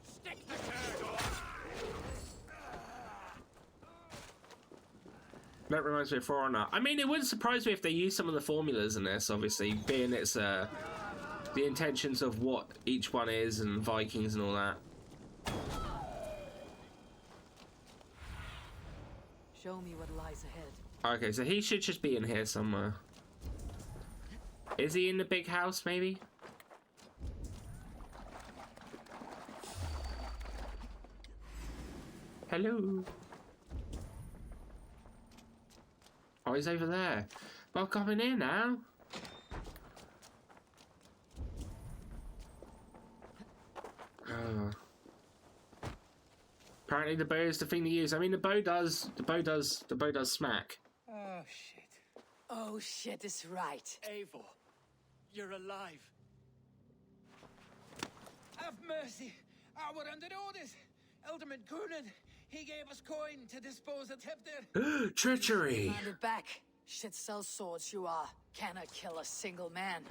Stick the turd on. That reminds me of For Honor. I mean, it wouldn't surprise me if they use some of the formulas in this, obviously, being it's the intentions of what each one is and Vikings and all that. Show me what lies ahead. Okay, so he should just be in here somewhere. Is he in the big house, maybe? Hello. Oh, he's over there. Well, come in here now. Apparently the bow is the thing to use. I mean, the bow does smack. Oh, shit. Oh, shit is right. Eivor, you're alive. Have mercy. We're under orders. Elderman Coonan, he gave us coin to dispose of Teftir. Treachery. Hand it back. Shit sells swords you are. Cannot kill a single man.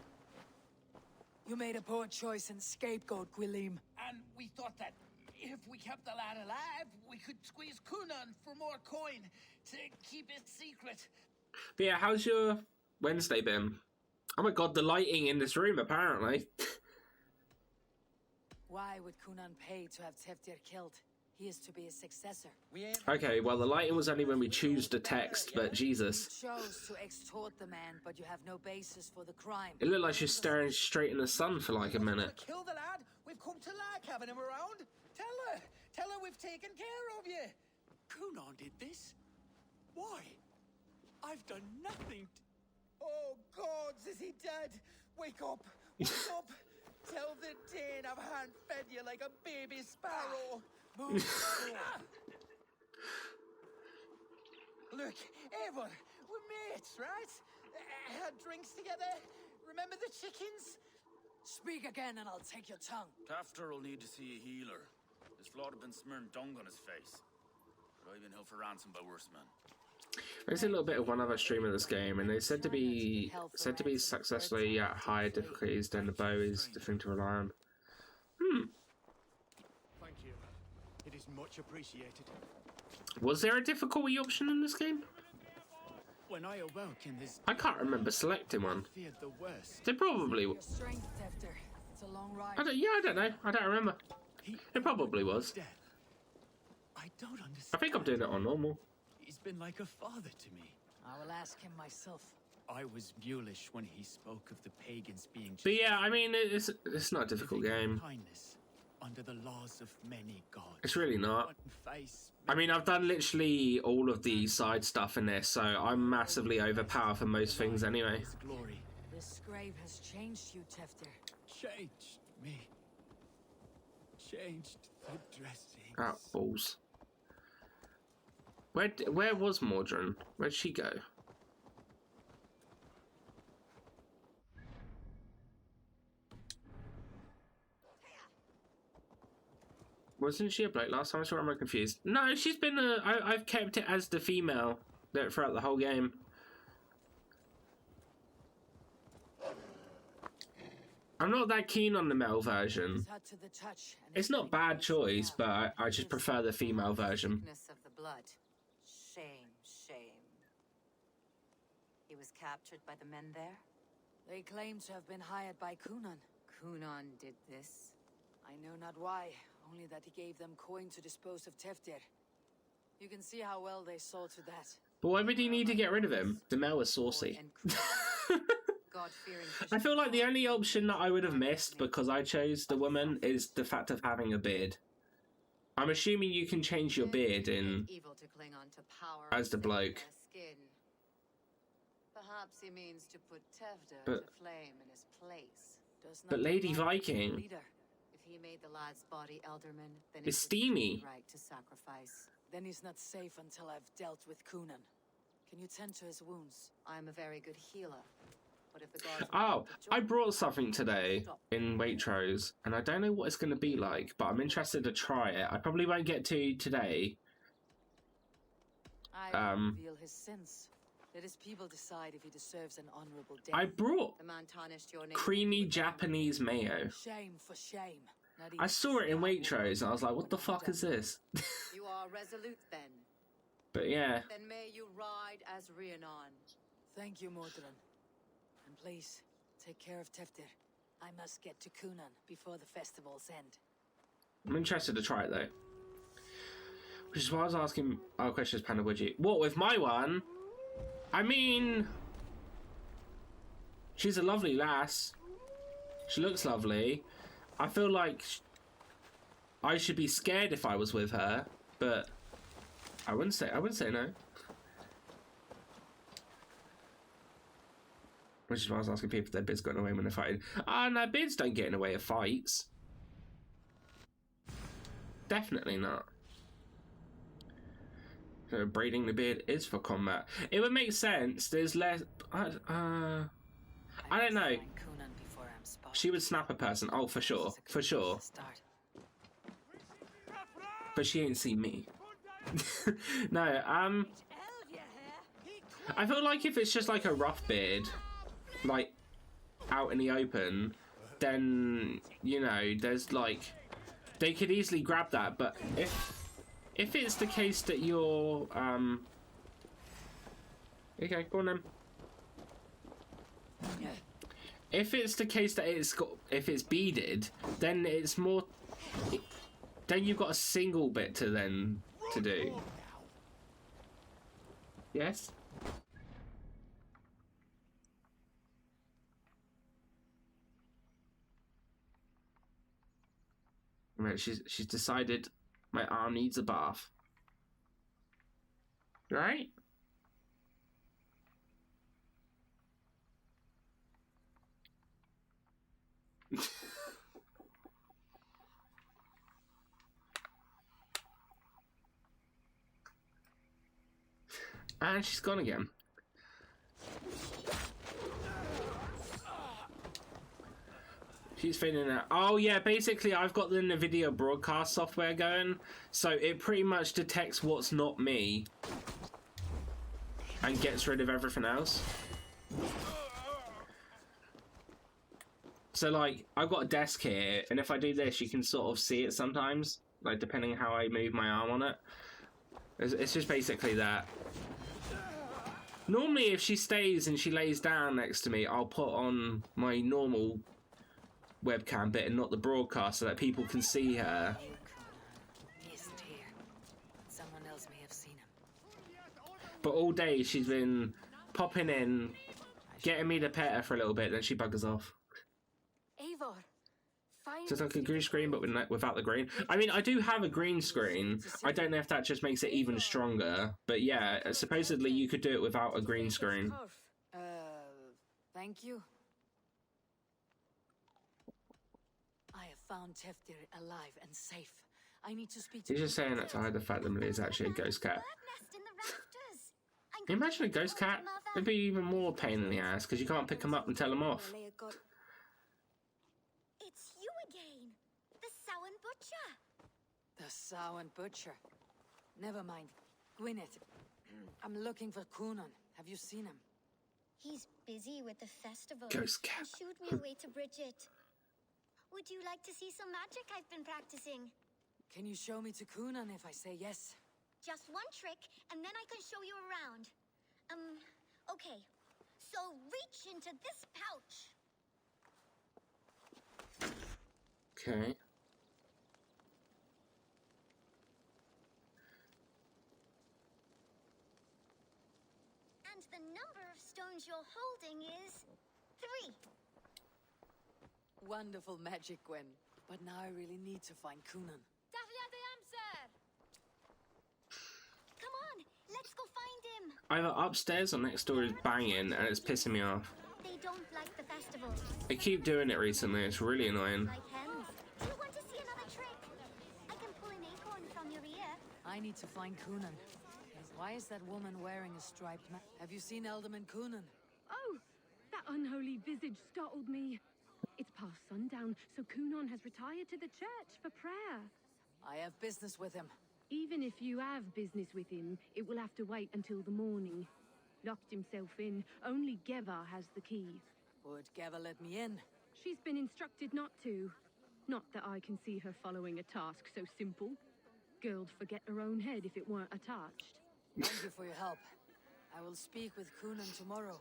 You made a poor choice in scapegoat, Gwilym. And we thought that if we kept the lad alive, we could squeeze Coonan for more coin to keep it secret. But yeah, how's your Wednesday been? Oh my god, the lighting in this room, apparently. Why would Coonan pay to have Teftir killed? He is to be his successor. Okay, well, the lighting was only when we choose the text, but Jesus. You chose to extort the man, but you have no basis for the crime. It looked like she was staring straight in the sun for like a minute. Kill the lad. We've come to like having him around. Tell her we've taken care of you. Coonan did this? Why? I've done nothing. Oh, gods, is he dead? Wake up. Wake up. Tell the Dane I've hand-fed you like a baby sparrow. Look, Eivor, we're mates, right? Had drinks together. Remember the chickens? Speak again and I'll take your tongue. Tafter will need to see a healer. His flood have been smearing dung on his face. But I've been held for ransom by worse men. There's a little bit of one other stream of this game, and they said to be successfully at higher difficulties than the bow is the thing to rely on. Thank you. It is much appreciated. Was there a difficulty option in this game? When I awoke in this, I can't remember selecting one. I feared the worst. There probably Your strength, Teftir. It's a long ride. I don't know. I don't remember. It probably was. Death. I don't understand. I think I'm doing it on normal. He's been like a father to me. I will ask him myself. I was mulish when he spoke of the pagans being. But yeah, I mean, it's not a difficult game. Kindness under the laws of many gods. It's really not. I mean, I've done literally all of the side stuff in this, so I'm massively overpowered for most things anyway. Glory. This grave has changed you, Teftir. Changed me. Changed the dressing. Ah, balls. Where was Mordrin? Where'd she go? Wasn't she a bloke last time? I'm confused. No, she's been I've kept it as the female throughout the whole game. I'm not that keen on the male version. It's not bad choice, but I just prefer the female version. Of the blood. Shame, shame. He was captured by the men there? They claim to have been hired by Kunan. Kunan did this? I know not why, only that he gave them coin to dispose of Teftir. You can see how well they saw to that. But why would you need to get rid of him? The male was saucy. I feel like the only option that I would have missed because I chose the woman is the fact of having a beard. I'm assuming you can change your beard in as the bloke. Perhaps he means to put Tevder But- to flame in his place. But Lady Viking, If he made the lad's body Elderman, then it's it steamy. would be right to sacrifice. Then he's not safe until I've dealt with Kunan. Can you tend to his wounds? I'm a very good healer. But if the gods Oh, I brought something today in Waitrose, and I don't know what it's going to be like, but I'm interested to try it. I probably won't get to today. I reveal his sins. Let his people decide if he deserves an honorable death. I brought the man tarnished your name. creamy Japanese mayo. Shame for shame. Not I even saw it in Waitrose, and I was like, what the fuck is this? You are resolute then. But yeah. Then may you ride as Rhiannon. Thank you, Mordred. And please, take care of Teftir. I must get to Kunan before the festival's end. I'm interested to try it, though. Which is why I was asking our questions, Panda Woodgie. What, with my one? I mean... She's a lovely lass. She looks lovely. I feel like I should be scared if I was with her, but I wouldn't say no. Which is why I was asking people if their beards got in the way when they're fighting. Ah, no, beards don't get in the way of fights. Definitely not. So braiding the beard is for combat. It would make sense. There's less. I don't know. She would snap a person. Oh, for sure, for sure. But she ain't seen me. No. I feel like if it's just like a rough beard, like out in the open, then you know there's like they could easily grab that. But if it's the case that you're okay, go on then. If it's the case that if it's beaded, then it's more. Then you've got a single bit to do. Yes. Right, she's decided my arm needs a bath. Right? And she's gone again. She's fading out. Oh yeah, basically I've got the NVIDIA broadcast software going, so it pretty much detects what's not me and gets rid of everything else. So like, I've got a desk here, and if I do this, you can sort of see it sometimes, like depending how I move my arm on it. It's just basically that. Normally if she stays and she lays down next to me, I'll put on my normal webcam bit and not the broadcast so that people can see her. He's here. Someone else may have seen him. But all day she's been popping in, getting me to pet her for a little bit, then she buggers off. Eivor, So it's like a green screen but without the green. I mean, I do have a green screen. I don't know if that just makes it even stronger. But yeah, supposedly you could do it without a green screen. Thank you. I have found Teftir alive and safe. I need to speak to He's just saying that to hide the fact that Millie is actually a ghost cat. Can you imagine a ghost cat? It'd be even more pain in the ass because you can't pick them up and tell them off. It's you again, the Samhain Butcher. The Samhain Butcher. Never mind. Gwyneth, I'm looking for Kunan. Have you seen him? He's busy with the festival. Ghost cat. And shooed me away to Bridget. Would you like to see some magic I've been practicing? Can you show me to Kunan if I say yes? Just one trick, and then I can show you around. Okay. So reach into this pouch. Okay. And the number of stones you're holding is 3. Wonderful magic, Gwen. But now I really need to find Kunan. Come on, let's go find him. Either upstairs or next door is banging, and it's pissing me off. They don't like the festival. I keep doing it recently. It's really annoying. Like hens. Do you want to see another trick? I can pull an acorn from your ear. I need to find Kunan. Why is that woman wearing a striped Have you seen Alderman Kunan? Oh, that unholy visage startled me. It's past sundown, so Kunan has retired to the church for prayer. I have business with him. Even if you have business with him, it will have to wait until the morning. Locked himself in. Only Geva has the key. Would Geva let me in? She's been instructed not to. Not that I can see her following a task so simple. Girl'd forget her own head if it weren't attached. Thank you for your help. I will speak with Kunan tomorrow.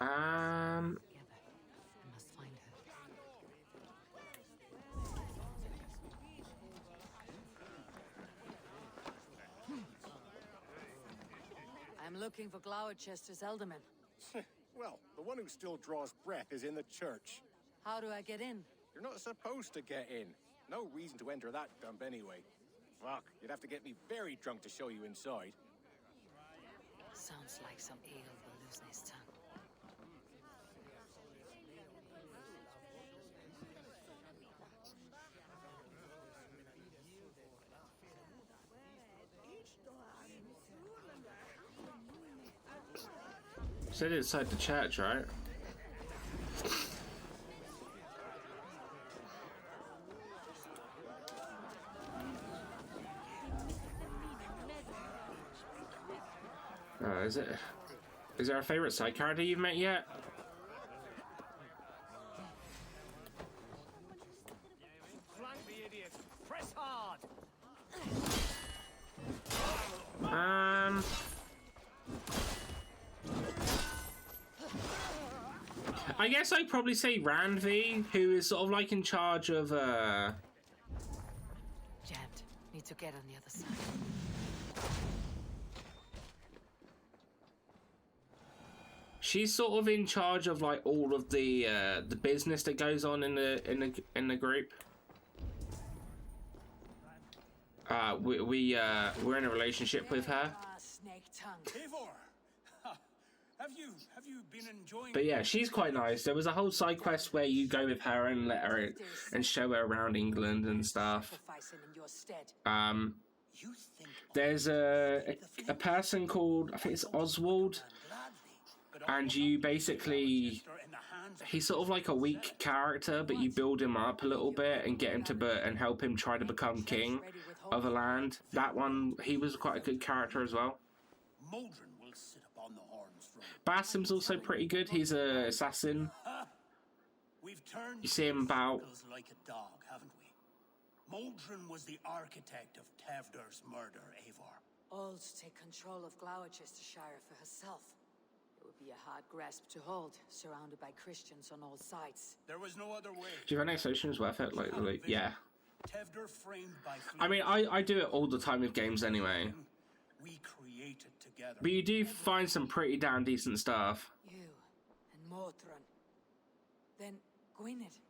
Um. I must find her. I'm looking for Gloucester's Alderman. Well, the one who still draws breath is in the church. How do I get in? You're not supposed to get in. No reason to enter that dump anyway. Fuck, you'd have to get me very drunk to show you inside. Sounds like some ale will loosen his tongue. Said inside the church, right? Is it? Is there a favorite side character you've met yet? Flank the idiot. Press hard. I guess I'd probably say Randvi, who is sort of like in charge of Jammed. Need to get on the other side. she's sort of in charge of like all of the business that goes on in the group. We're in a relationship with her. Have you been enjoying? But yeah, she's quite nice. There was a whole side quest where you go with her and let her and show her around England and stuff. There's a person called, I think it's Oswald, and you basically, he's sort of like a weak character, but you build him up a little bit and get him to and help him try to become king of a land. That one, he was quite a good character as well. Basim's also pretty good. He's an assassin. You see him about. Like a dog, haven't we? Moldrin was the architect of Tevder's murder, Eivor. All to take control of Gloucestershire for herself. It would be a hard grasp to hold, surrounded by Christians on all sides. There was no other way. Do you think next ocean's worth it? Like yeah. Tevder framed by I mean, I do it all the time with games anyway. We created together. But you do find some pretty damn decent stuff. You and Mortran. Then Gwynedd.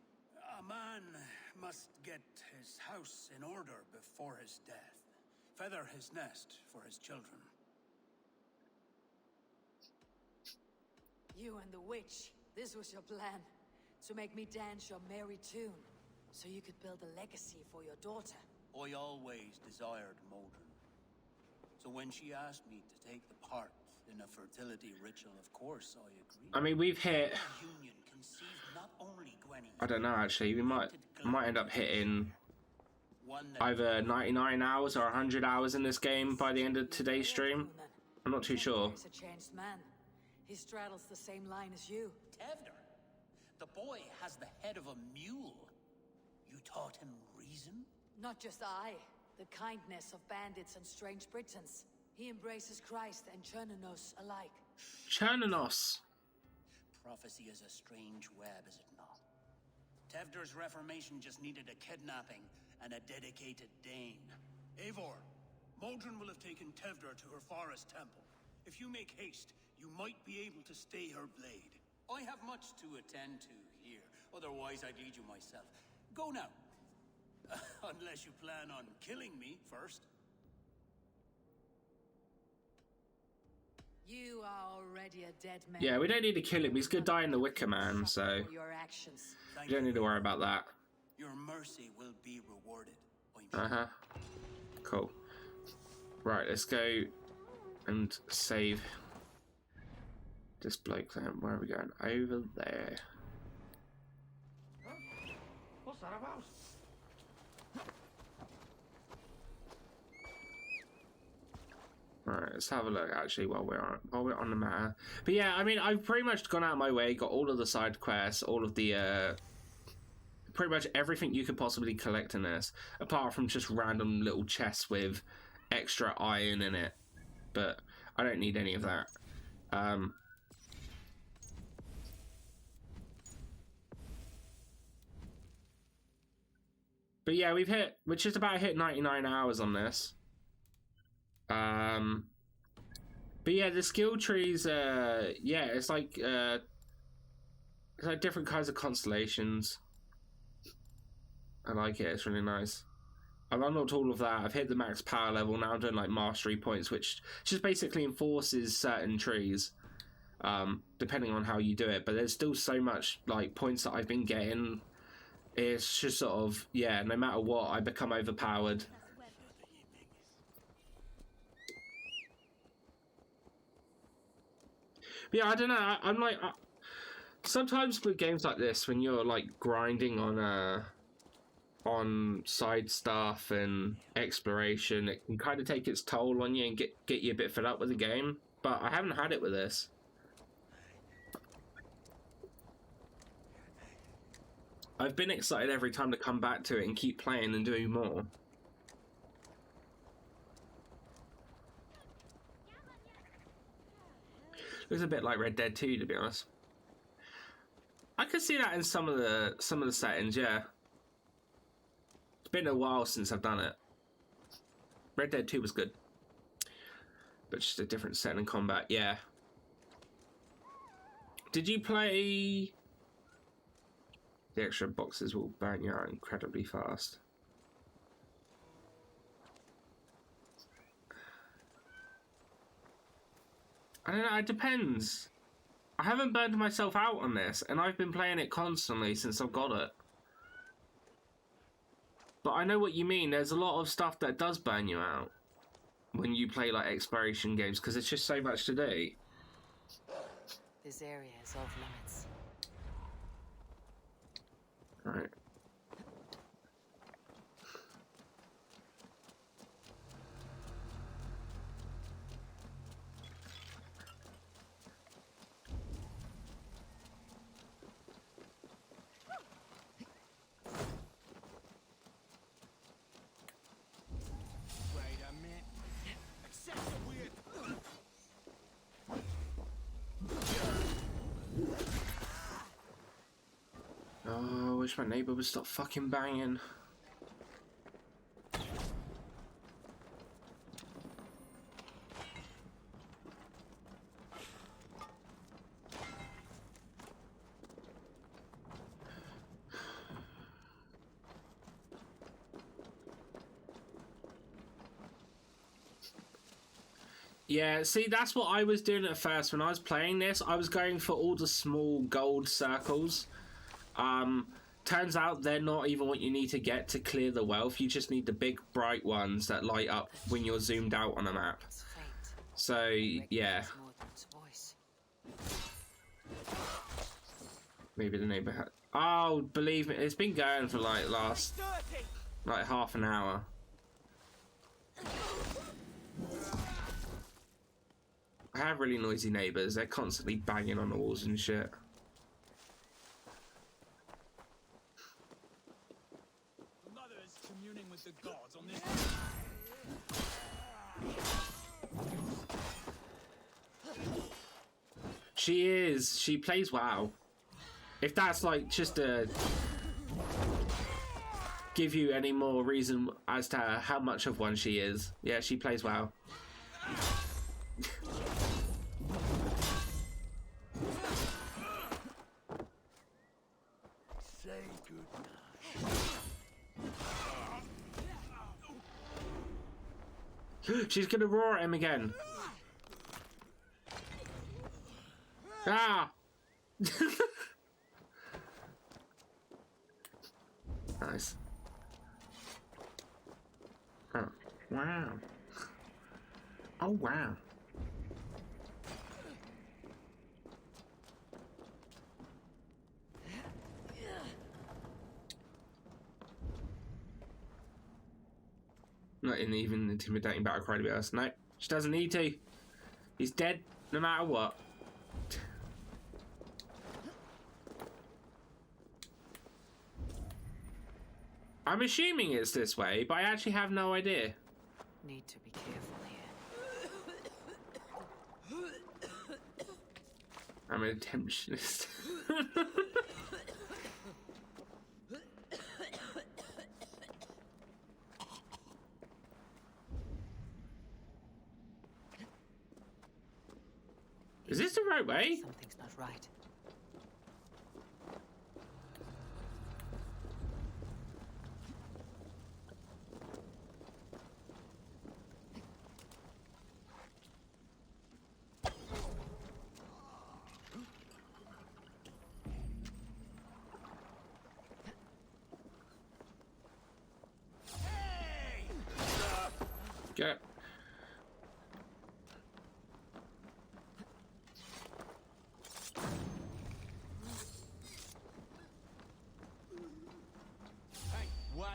A man must get his house in order before his death. Feather his nest for his children. You and the witch. This was your plan. To make me dance your merry tune. So you could build a legacy for your daughter. I always desired Moldrin. So when she asked me to take the part in a fertility ritual, of course I agreed. I mean, we've hit. I don't know actually. We might end up hitting either 99 hours or 100 hours in this game by the end of today's stream. I'm not too sure. He's a changed man. He straddles the same line as you. Tevder, The boy has the head of a mule. You taught him reason? Not just I. The kindness of bandits and strange Britons. He embraces Christ and Chernanos alike. Chernanos. Prophecy is a strange web, is it not? Tevder's reformation just needed a kidnapping and a dedicated Dane. Eivor, Modron will have taken Tevder to her forest temple. If you make haste, you might be able to stay her blade. I have much to attend to here, otherwise I'd lead you myself. Go now. Unless you plan on killing me first. You are already a dead man. Yeah, we don't need to kill him. He's gonna die in the Wicker Man, so Your actions. you don't need to worry about that. Your mercy will be rewarded. Cool. Right, let's go and save this bloke then. Where are we going? Over there. What's that about? Alright, let's have a look actually while we're on the matter. But yeah, I mean, I've pretty much gone out of my way, got all of the side quests, all of the pretty much everything you could possibly collect in this, apart from just random little chests with extra iron in it. But I don't need any of that. But yeah, we're just about hit 99 hours on this. But yeah, the skill trees, yeah, it's like different kinds of constellations. I like it, it's really nice. I've unlocked all of that, I've hit the max power level, now I'm doing like mastery points, which just basically enforces certain trees, depending on how you do it, but there's still so much like points that I've been getting. It's just sort of, yeah, no matter what, I become overpowered. But yeah, I don't know. I'm like, sometimes with games like this, when you're like grinding on side stuff and exploration, it can kind of take its toll on you and get you a bit fed up with the game. But I haven't had it with this. I've been excited every time to come back to it and keep playing and doing more. It was a bit like Red Dead 2, to be honest. I could see that in some of the settings, yeah. It's been a while since I've done it. Red Dead 2 was good, but just a different setting and combat, yeah. Did you play? The extra boxes will burn you out incredibly fast. I don't know, it depends. I haven't burned myself out on this, and I've been playing it constantly since I've got it. But I know what you mean, there's a lot of stuff that does burn you out when you play like exploration games, because it's just so much to do. This area is off limits. Right. Oh, I wish my neighbour would stop fucking banging. Yeah, see, that's what I was doing at first when I was playing this. I was going for all the small gold circles. Turns out they're not even what you need to get to clear the wealth. You just need the big bright ones that light up when you're zoomed out on a map. So, yeah. Maybe the neighbour had... Oh, believe me, it's been going for like half an hour. I have really noisy neighbours. They're constantly banging on the walls and shit. She is. She plays well. If that's like just to give you any more reason as to how much of one she is. Yeah, she plays well. Say goodnight. She's gonna roar at him again. Ah! Nice. Oh, wow. Oh, wow. Not even intimidating battle cry to be honest. No, she doesn't need to. He's dead no matter what. I'm assuming it's this way, but I actually have no idea. Need to be careful here. I'm an attemptionist. Is this the right way? Something's not right. Get. Hey, wait.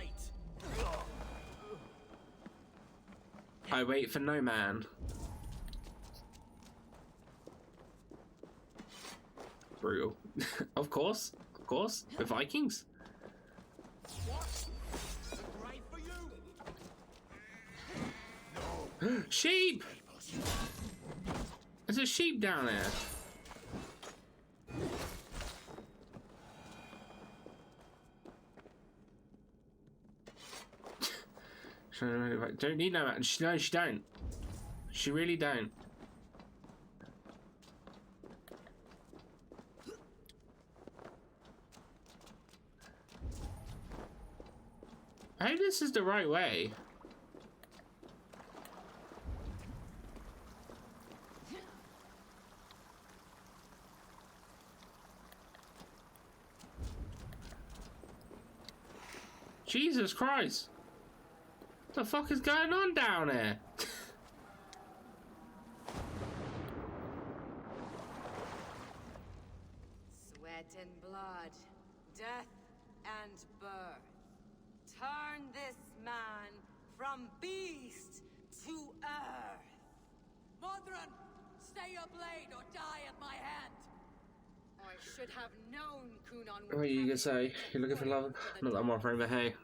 I wait for no man. Brutal. Of course. Of course. The Vikings. Sheep! There's a sheep down there. Don't need no man. No, she don't. She really don't. I hope this is the right way. Jesus Christ! What the fuck is going on down there? Sweat and blood, death and birth. Turn this man from beast to earth. Modron, stay your blade or die at my hand. I should have known Kunon What are you gonna say? You're looking for love? Not that I'm offering, but hey.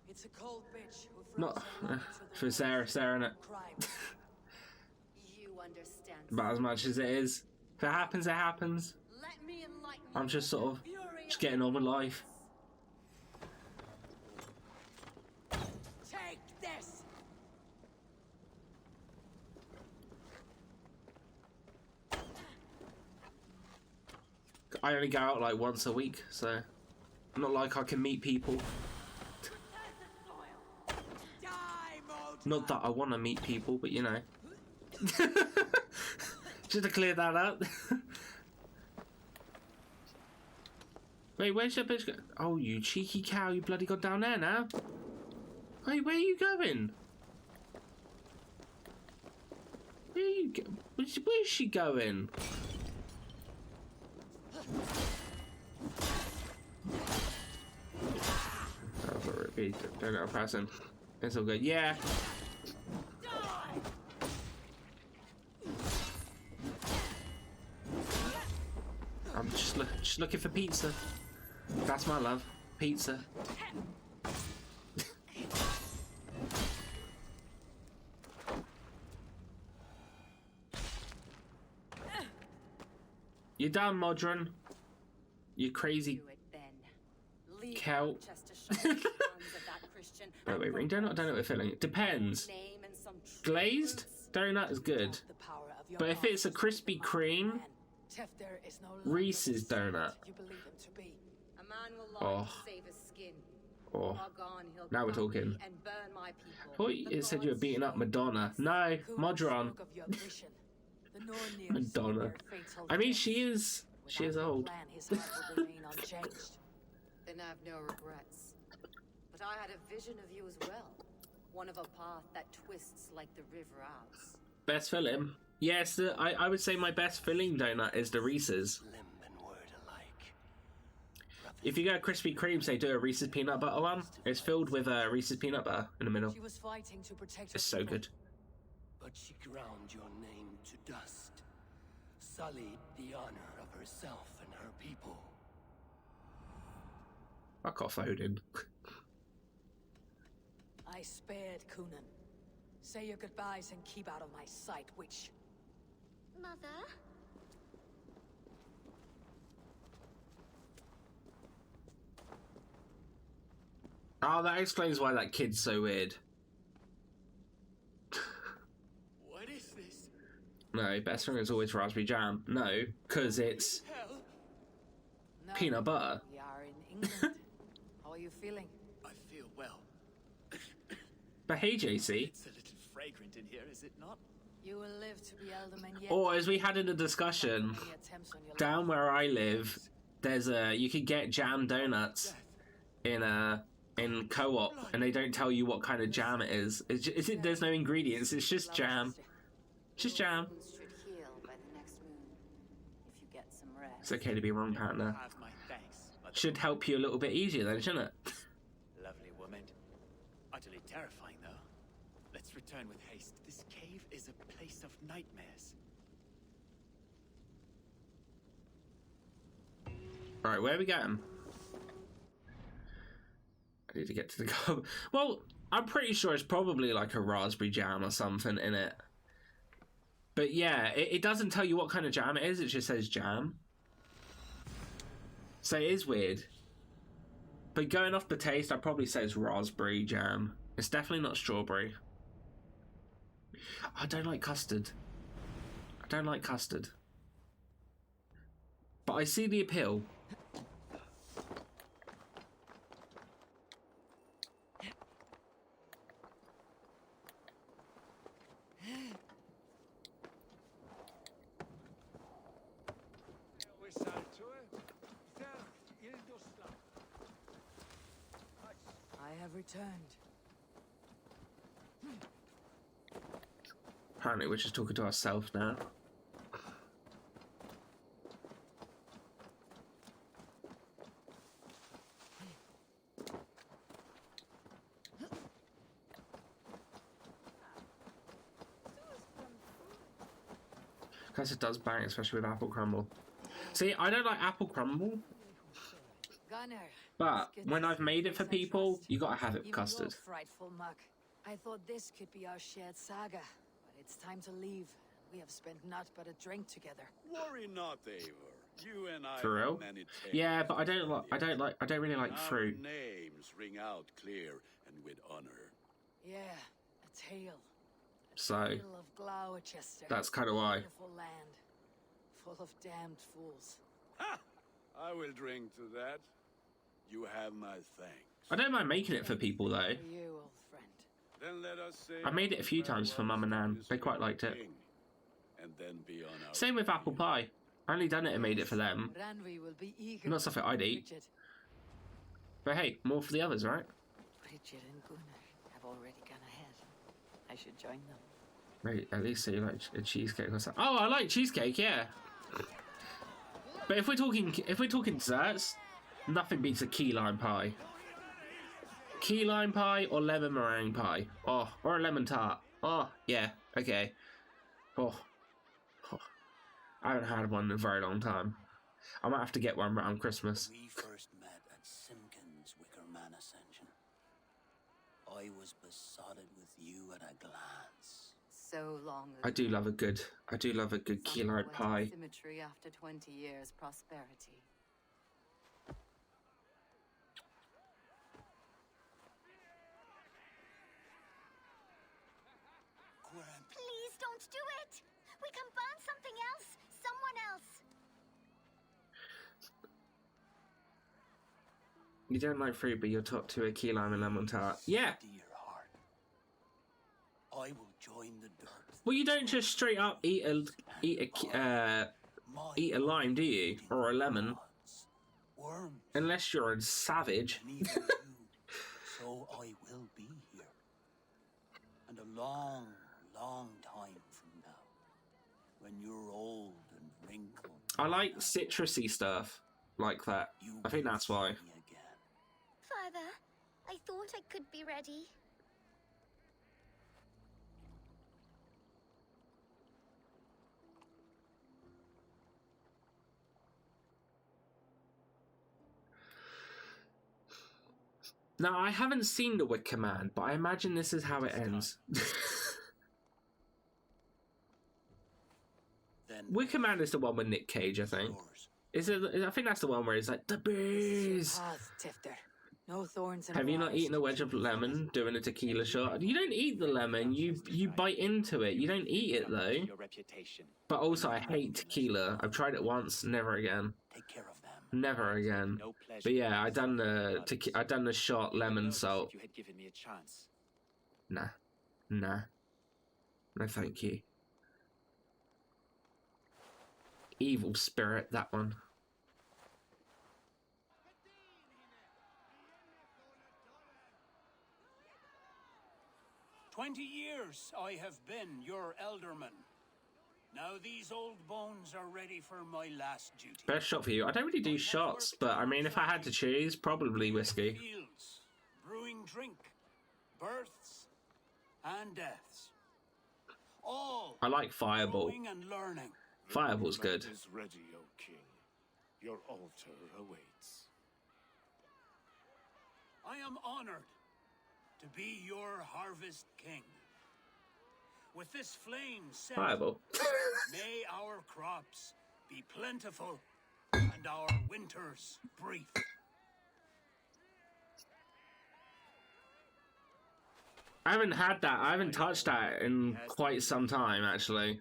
It's a cold bitch who Not for Sarah, innit? You understand. About as much as it is. If it happens, it happens. Let me enlighten I'm just sort of just getting on with life. Take this. I only go out like once a week, so not like I can meet people. Not that I want to meet people, but you know. Just to clear that up. Wait, where's that bitch go? Oh, you cheeky cow, you bloody got down there now. Wait, where are you going? Where are you go? Where's she going? Oh, but repeat, don't go past him. It's all good. Yeah. I'm just looking for pizza. That's my love. Pizza. You done, Modron? You crazy Celt. Oh, wait, ring donut? I don't know what we're feeling. It depends. Glazed donut is good. But if it's a Krispy Kreme, Reese's donut. Oh. Oh. Now we're talking. I thought it said you were beating up Madonna. No, Modron. Madonna. I mean, she is old. Then I have no regrets. But I had a vision of you as well. One of a path that twists like the river Alps. Best filling? Yes, I would say my best filling donut is the Reese's. If you go Krispy Kreme, say do a Reese's peanut butter one. It's filled with Reese's peanut butter in the middle. She was fighting to protect it's so good. But she ground your name to dust, sullied the honor of herself and her people. Fuck off, Odin. I spared Kunan. Say your goodbyes and keep out of my sight, witch. Mother? Oh, that explains why that kid's so weird. What is this? No, best thing is always raspberry jam. No, because it's peanut butter. We are in England. How are you feeling? I feel well. But hey, JC. It's a little fragrant in here, is it not? You will live to be alderman yet. Or as we had in the discussion, down where I live, there's you can get jam donuts in Co-op, and they don't tell you what kind of jam it is. There's no ingredients. It's just jam. Just jam. It's okay to be wrong, partner. Should help you a little bit easier then, shouldn't it? Lovely woman. Utterly terrifying, though. Let's return with haste. This cave is a place of nightmares. Alright, where are we going? I need to get to the gob. Well, I'm pretty sure it's probably like a raspberry jam or something in it. But yeah, it doesn't tell you what kind of jam it is, it just says jam. So it is weird. But going off the taste, I'd probably say it's raspberry jam. It's definitely not strawberry. I don't like custard. I don't like custard. But I see the appeal. I have returned. Apparently we're just talking to ourselves now. Because it does bang, especially with apple crumble. See, I don't like apple crumble. But when I've made it for people, you gotta have it with custard. Frightful muck. I thought this could be our shared saga, but it's time to leave. We have spent naught but a drink together. Worry not, Eivor. You and I For real? have many tales. Yeah, but I don't really like fruit. Our names ring out clear and with honor. Yeah, a tale. So Tale of Gloucester. that's kind of why. Beautiful land, full of damned fools. Ha! I will drink to that. You have my thanks. I don't mind making it for people though. You, old friend. Then let us say I made it a few times for Mum and Nan. They quite liked it. And then be on our Same with apple pie. I only done it and made it for them. Ranvi will be eager. Not something I'd eat. Bridget. But hey, more for the others, right? Bridget and Gunnar have already gone ahead. I should join them. Wait, at least say you like a cheesecake or something. Oh, I like cheesecake, yeah. But if we're talking desserts, nothing beats a key lime pie. Key lime pie or lemon meringue pie. Oh, or a lemon tart. Oh, yeah, okay. Oh. I haven't had one in a very long time. I might have to get one around Christmas. We first met at Simpkins' Wickerman Ascension. I was besotted with you at a glance. So long ago. I do love a good key lime pie. Symmetry after 20 years prosperity. Please don't do it! We can burn something else! Someone else! You don't like fruit, but your top two are key lime and lemon tart. Yeah. I will join the dirt. Well, you don't just straight up eat a lime, do you? Or a lemon. Unless you're a savage. So I will be here. And a long, long time from now, when you're old and wrinkled. I like citrusy stuff like that. I think that's why. Father, I thought I could be ready. Now, I haven't seen The Wicker Man, but I imagine this is how it ends. Wicker Man is the one with Nick Cage, I think. Is it? I think that's the one where he's like, the bees! No thorns in Have you not eaten a wedge of lemon doing a tequila shot? You don't eat the lemon, you bite into it. You don't eat it, though. But also, I hate tequila. I've tried it once, never again. Never again. But yeah, I done the shot lemon salt. Nah. No thank you. Evil spirit, that one. "20 years I have been your elderman. Now these old bones are ready for my last duty. Best shot for you. I don't really do shots, but I mean, if I had to choose, probably whiskey. Fields, brewing drink, births, and deaths. All I like Fireball. growing and learning. Fireball's good. Is ready, O king. Your altar awaits. I am honored to be your harvest king. With this flame set, Fireball. may our crops be plentiful and our winters brief. I haven't had that. I haven't touched that in quite some time, actually.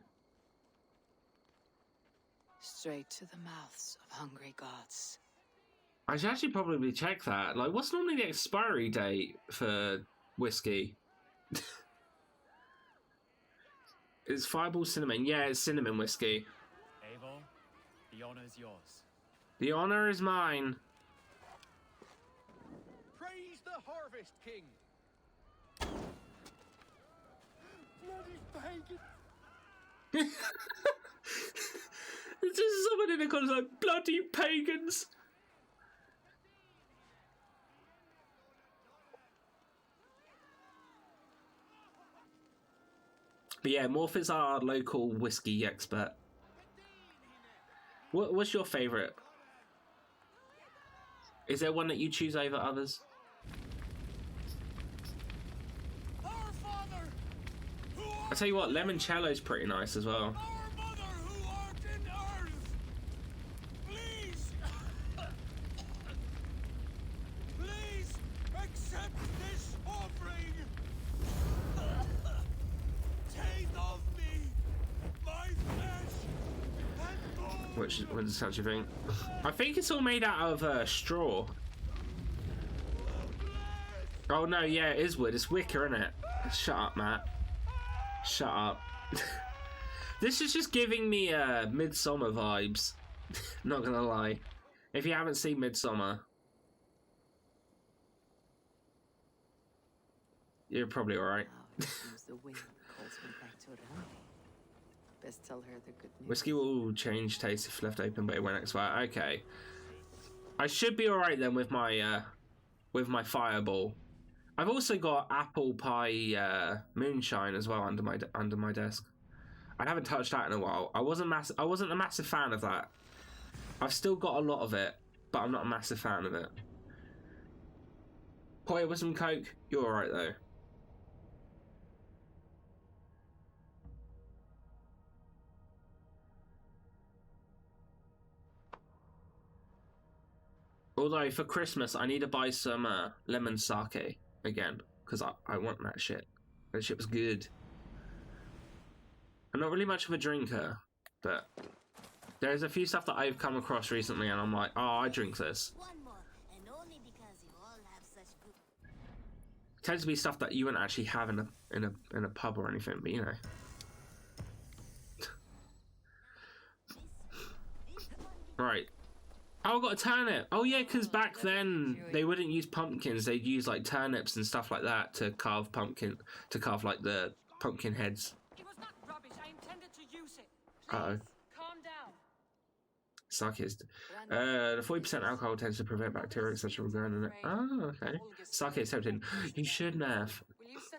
Straight to the mouths of hungry gods. I should actually probably check that. Like, what's normally the expiry date for whiskey? It's Fireball cinnamon. Yeah, it's cinnamon whiskey. Eivor, the honor is yours. The honor is mine. Praise the Harvest King! Bloody pagan! There's just someone in the corner like, bloody pagans! But yeah, Morph is our local whiskey expert. What's your favourite? Is there one that you choose over others? I tell you what, limoncello's pretty nice as well. Please accept this offering. Take of me my flesh and bone. What does that you think? I think it's all made out of straw. Oh no, yeah, it is wood. It's wicker, isn't it? Shut up, Matt. Shut up. This is just giving me Midsummer vibes. Not gonna lie. If you haven't seen Midsummer, you're probably alright. Seems the wind calls me back to Rami. Best tell her the good news. Whiskey will change taste if left open, but it won't expire. Okay. I should be alright then with my Fireball. I've also got apple pie moonshine as well under my desk. I haven't touched that in a while. I wasn't a massive fan of that. I've still got a lot of it, but I'm not a massive fan of it. Pour it with some Coke. You're alright though. Although for Christmas, I need to buy some lemon sake again because I want that shit. That shit was good. I'm not really much of a drinker, but there's a few stuff that I've come across recently, and I'm like, oh, I drink this. One more, and only because you all have such good. It tends to be stuff that you wouldn't actually have in a pub or anything, but you know. Right. Oh, I got a turnip. Oh yeah, because back then they wouldn't use pumpkins; they'd use like turnips and stuff like that to carve like the pumpkin heads. It was not rubbish. I intended to use it. Uh oh. Calm down. Sake is the 40% alcohol tends to prevent bacteria such as growing in it. Oh, okay. Sake is tempting. You should, Nav.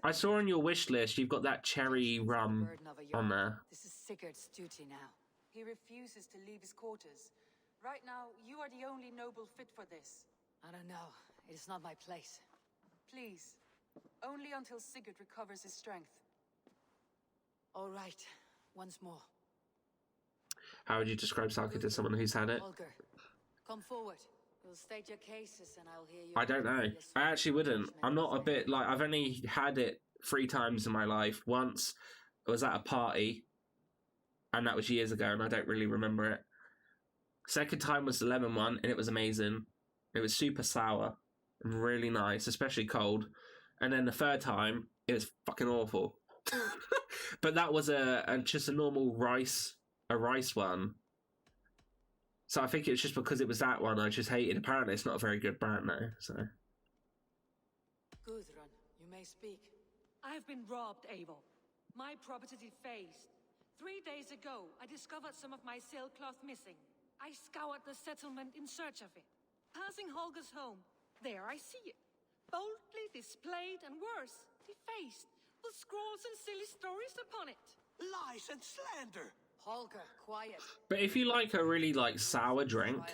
I saw on your wish list you've got that cherry rum on there. This is Sigurd's duty now. He refuses to leave his quarters. Right now, you are the only noble fit for this. I don't know. It is not my place. Please. Only until Sigurd recovers his strength. All right. Once more. How would you describe sake to someone who's had it? Holger, come forward. We'll state your cases and I'll hear you. I don't know. I actually wouldn't. I'm not a bit like, I've only had it 3 times in my life. Once I was at a party, and that was years ago, and I don't really remember it. Second time was the lemon one, and it was amazing. It was super sour and really nice, especially cold. And then the third time, it was fucking awful. But that was just a normal rice one. So I think it's just because it was that one I just hated. Apparently, it's not a very good brand though. So. Gudrun, you may speak. I have been robbed, Eivor. My property defaced. 3 days ago, I discovered some of my sailcloth missing. I scoured the settlement in search of it. Passing Holger's home, there I see it. Boldly displayed and worse, defaced, with scrawls and silly stories upon it. Lies and slander! Holger, quiet. But if you like a really sour drink,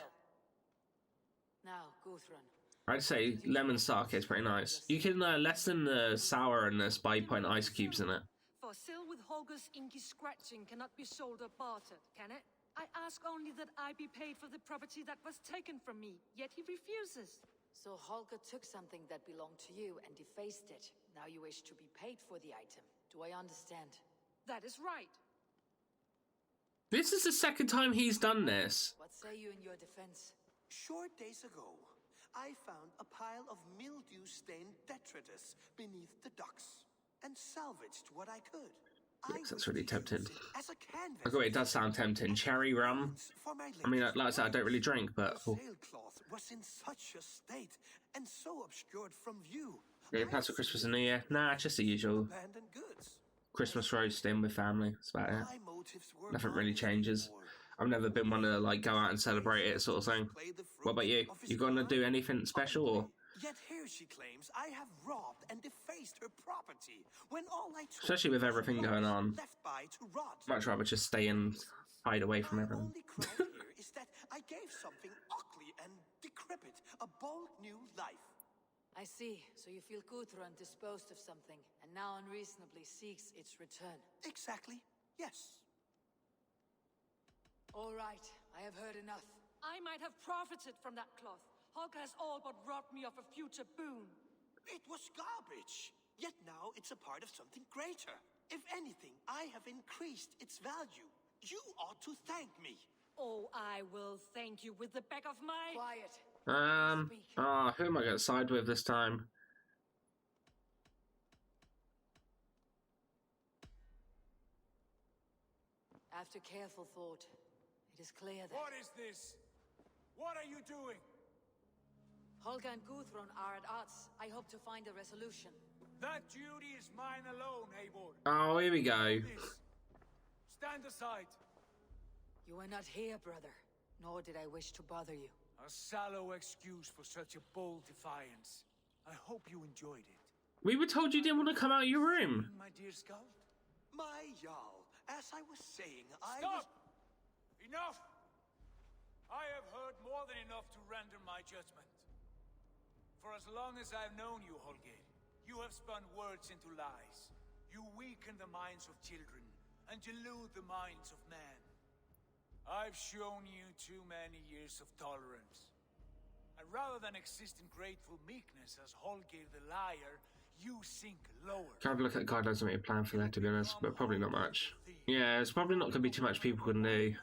now, Gudrun. I'd say lemon sake is pretty nice. You can lessen the sourness by putting ice cubes in it. For still with Holger's inky scratching cannot be sold or bartered, can it? I ask only that I be paid for the property that was taken from me, yet he refuses. So Holger took something that belonged to you and defaced it. Now you wish to be paid for the item. Do I understand? That is right. This is the second time he's done this. What say you in your defense? Short days ago, I found a pile of mildew-stained detritus beneath the docks, and salvaged what I could. Yes, that's really tempting. Okay, it does sound tempting. Cherry rum. I mean, like I said, I don't really drink, but. The sailcloth was in such a state and so obscured from view. Yeah, plans for Christmas and New Year? Nah, just the usual. Christmas roasting with family. That's about it. Nothing really changes. I've never been one to go out and celebrate it, sort of thing. What about you? You gonna do anything special, or? Yet here she claims I have robbed and defaced her property, when all I took especially with everything going on. left by to rot. Much rather just stay and hide away from everyone. The only crime here is that I gave something ugly and decrepit a bold new life. I see. So you feel Gudrun disposed of something, and now unreasonably seeks its return. Exactly. Yes. All right. I have heard enough. I might have profited from that cloth. Holger has all but robbed me of a future boon. It was garbage. Yet now it's a part of something greater. If anything, I have increased its value. You ought to thank me. Oh, I will thank you with the back of my... Quiet. Who am I going to side with this time? After careful thought, it is clear that... What is this? What are you doing? Holger and Gudrun are at odds. I hope to find a resolution. That duty is mine alone, Eivor. Oh, here we go. Stand aside. You were not here, brother. Nor did I wish to bother you. A sallow excuse for such a bold defiance. I hope you enjoyed it. We were told you didn't want to come out of your room. My dear Skald? My Jarl, as I was saying, Stop! Enough! I have heard more than enough to render my judgment. For as long as I've known you, Holger, you have spun words into lies. You weaken the minds of children, and delude the minds of men. I've shown you too many years of tolerance. And rather than exist in grateful meekness as Holgeir the liar, you sink lower. Kind of look at the guidelines and make a plan for that, to be honest, but probably not much. Yeah, it's probably not going to be too much people can do.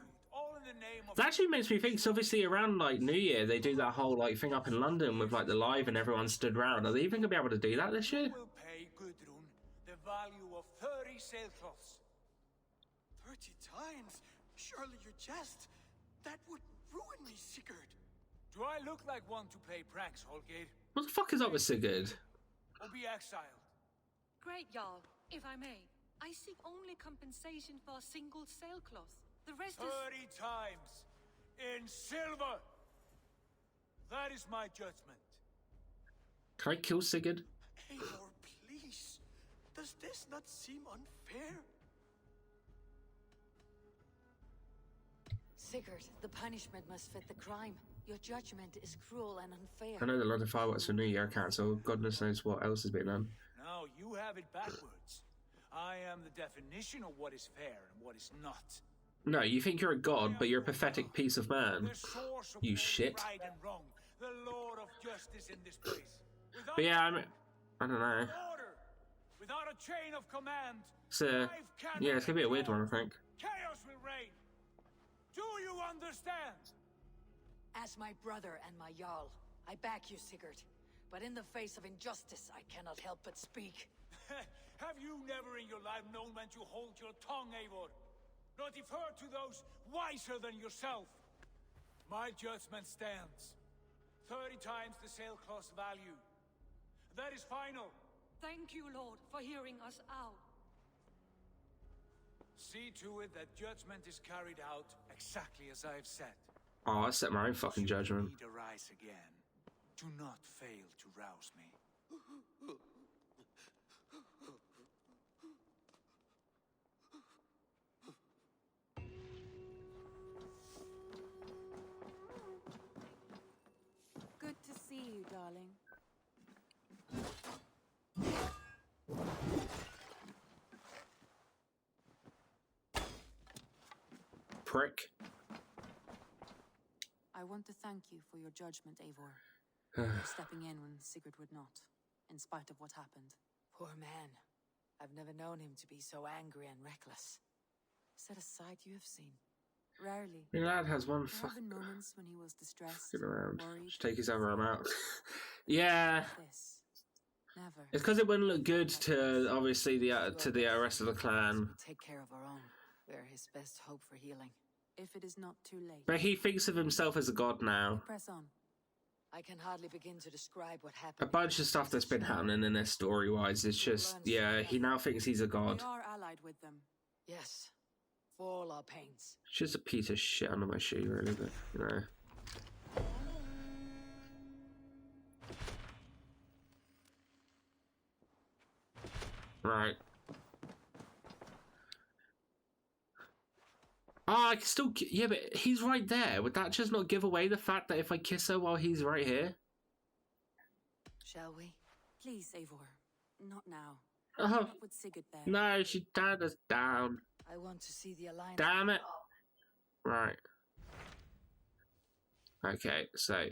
That actually makes me think, so obviously around like New Year, they do that whole like thing up in London with like the live and everyone stood around. Are they even going to be able to do that this year? Will pay Gudrun the value of 30 sailcloths. 30 times? Surely you jest. That would ruin me, Sigurd. Do I look like one to play pranks, Holgeir? What the fuck is up with Sigurd? Or be exiled? Great, Jarl. If I may, I seek only compensation for a single sailcloth. The rest 30 is... times! In silver! That is my judgment. Can I kill Sigurd? Eivor, please. Does this not seem unfair? Sigurd, the punishment must fit the crime. Your judgment is cruel and unfair. I know the London fireworks for New Year cancelled. Goodness knows what else has been done. Now you have it backwards. I am the definition of what is fair and what is not. No, you think you're a god, but you're a pathetic piece of man. You shit. Right and wrong, the Lord of Justice in this place. But yeah, I don't know. Order, without a chain of command. So, yeah, it's gonna be a weird one, I think. Chaos will reign. Do you understand? As my brother and my Jarl, I back you, Sigurd. But in the face of injustice, I cannot help but speak. Have you never in your life known when to hold your tongue, Eivor? Nor defer to those wiser than yourself? My judgment stands. 30 times the sailcloth's value. That is final. Thank you, Lord, for hearing us out. See to it that judgment is carried out exactly as I have said. Oh, I set my own fucking judgment. Should the need arise again, do not fail to rouse me. Good to see you, darling. Prick. I want to thank you for your judgment, Eivor. For stepping in when Sigurd would not, in spite of what happened. Poor man. I've never known him to be so angry and reckless. Is that a side you have seen? Rarely. Your lad has one There have been moments when he was distressed, fucking around. worried. Should take his other arm out. Yeah. This. Never. It's because it wouldn't look good to obviously the rest of the clan. Take care of our own. We're his best hope for healing. If it is not too late. But he thinks of himself as a god now. Press on. I can hardly begin to describe what A happened. bunch of stuff that's been happening in this story-wise is just, yeah, he now thinks he's a god. We are allied with them. Yes. For all our pains. It's just a piece of shit under my shoe, really, but, you know. Right. Oh, I can still... Yeah, but he's right there. Would that just not give away the fact that if I kiss her while he's right here? Shall we? Please, Eivor. Not now. Oh. Not with Sigurd there. No, she turned us down. I want to see the alliance. Damn it. Right. Okay, so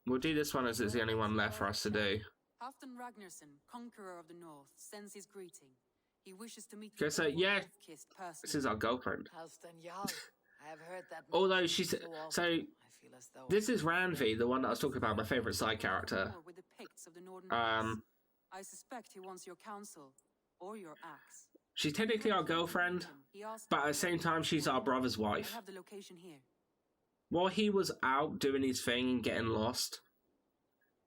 we'll do this one as it's the only one left for us to do. Halfdan Ragnarsson, conqueror of the north, sends his greeting. He wishes to meet Okay, so yeah, this is our girlfriend. Halfdan Jarl. I have heard that. Although she's so, I feel as though this is Ranvi, the one that I was talking about, my favorite side character. With the Picts of the Northern Isles. I suspect he wants your counsel or your axe. She's technically our girlfriend, but at the same time, she's our brother's wife. I have the location here. While he was out doing his thing and getting lost,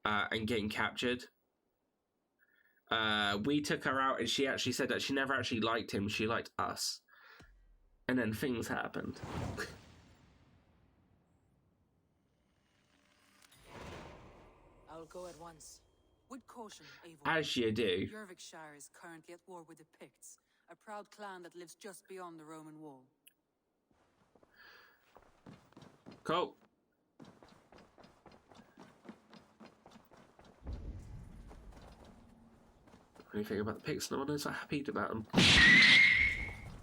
and getting captured, we took her out, and she actually said that she never actually liked him. She liked us, and then things happened. I'll go at once. With caution, Eivor. As you do. Jorvikshire is currently at war with the Picts, a proud clan that lives just beyond the Roman wall. Cool. What do you think about the Picts? No one is so happy about them.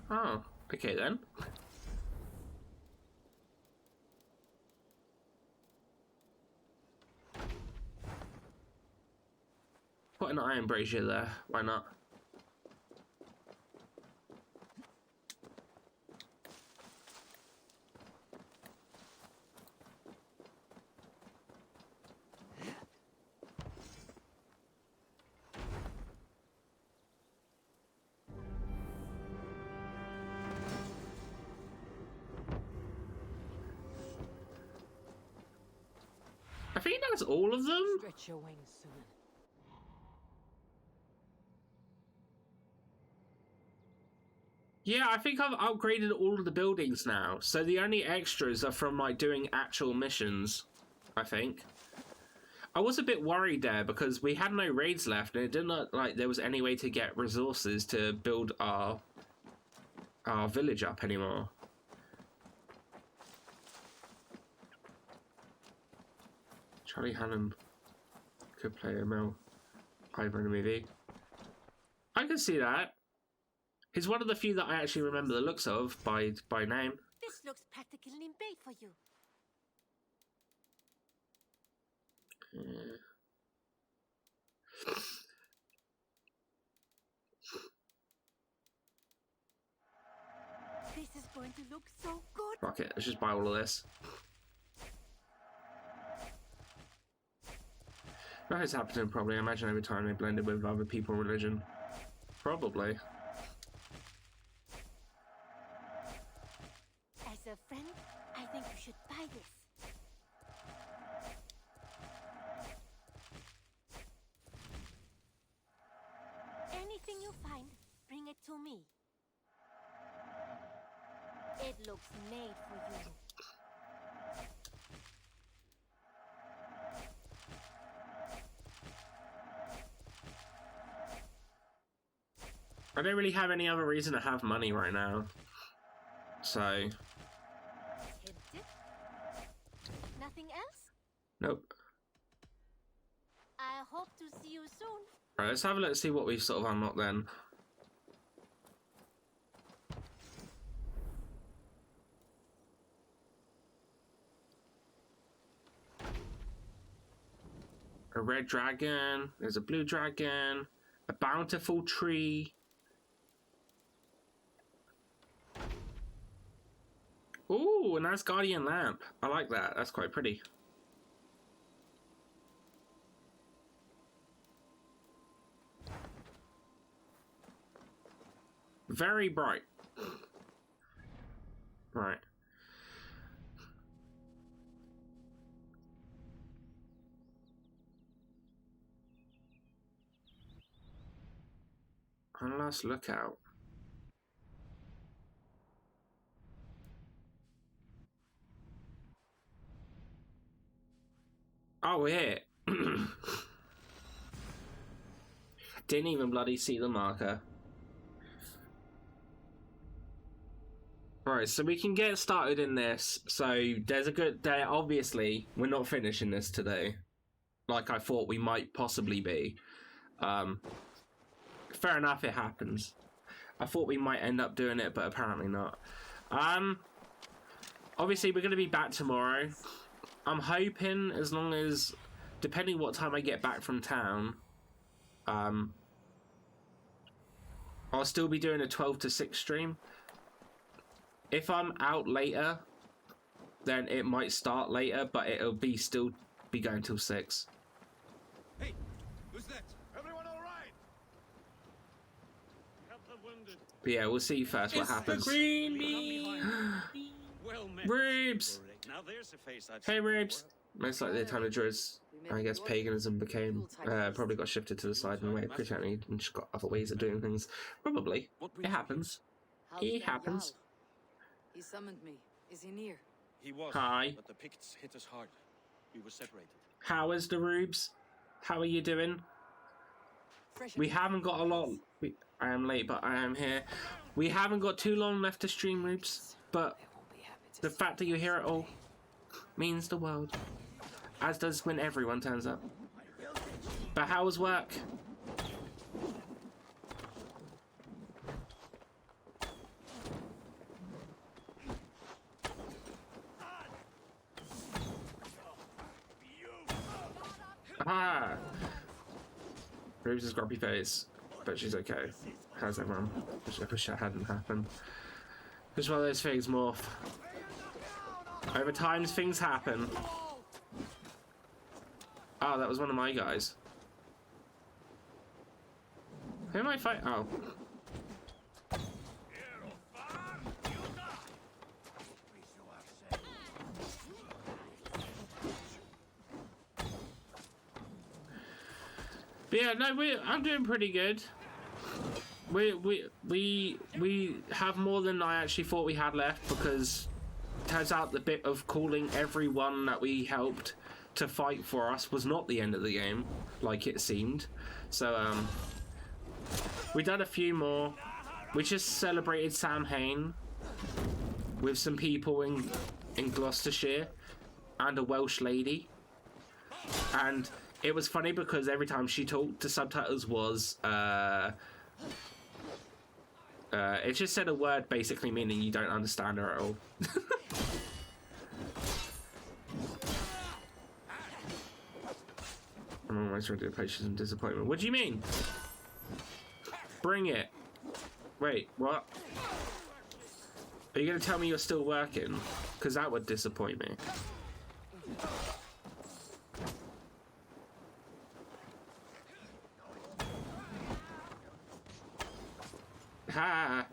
Oh, okay then. put an iron brazier there. Why not? I think that's all of them. Stretch your wings soon. Yeah, I think I've upgraded all of the buildings now. So the only extras are from like doing actual missions, I think. I was a bit worried there because we had no raids left and it didn't look like there was any way to get resources to build our village up anymore. Charlie Hannon could play a male Ivor in a movie. I can see that. He's one of the few that I actually remember the looks of by name. This looks practically made for you. This is going to look so good. Fuck it, let's just buy all of this. Nothing's happening probably. I imagine every time they blended with other people and religion. Probably. As a friend, I think you should buy this. Anything you find, bring it to me. It looks made for you. I don't really have any other reason to have money right now. So... Nothing else? Nope. I hope to see you soon. Right, let's have a look and see what we've sort of unlocked then. A red dragon, there's a blue dragon, a bountiful tree. Ooh, a nice guardian lamp. I like that, that's quite pretty. Very bright. Right. And last lookout. Oh, we're here. Didn't even bloody see the marker. Right, so we can get started in this. So there's a good day. Obviously, we're not finishing this today, like I thought we might possibly be. Fair enough, it happens. I thought we might end up doing it, but apparently not. Obviously, we're going to be back tomorrow. I'm hoping, as long as, depending what time I get back from town, I'll still be doing a 12 to 6 stream. If I'm out later, then it might start later, but it'll be still be going till 6. Hey, who's that? Everyone all right? Help the wounded. But yeah, we'll see first what happens. The green bean. Well met. Rubes! Now there's a face I've Hey, seen Rubes! Most likely the time of Druids, I guess paganism became, probably got shifted to the side in a way. Christianity and just got other ways of doing things. Probably. It happens. It happens. He summoned me. Is he near? He was. Hi. But the Picts hit us hard. We were separated. How is the Rubes? How are you doing? We haven't got a lot. I am late, but I am here. We haven't got too long left to stream, Rubes. But the fact that you're here at all means the world. As does when everyone turns up. But how was work? Ah. Rubes' grumpy face, but she's okay. How's everyone? I wish that hadn't happened. It's one of those things, Morph. Over time, things happen. Oh, that was one of my guys. Who am I fighting? Oh. But yeah, no, I'm doing pretty good. We have more than I actually thought we had left, because turns out the bit of calling everyone that we helped to fight for us was not the end of the game, like it seemed. So we done a few more. We just celebrated Samhain with some people in Gloucestershire and a Welsh lady, and it was funny because every time she talked, the subtitles was it just said a word basically meaning you don't understand her at all. I'm almost ready to patience and disappointment. What do you mean? Bring it. Wait, what? Are you going to tell me you're still working? Because that would disappoint me. Ha!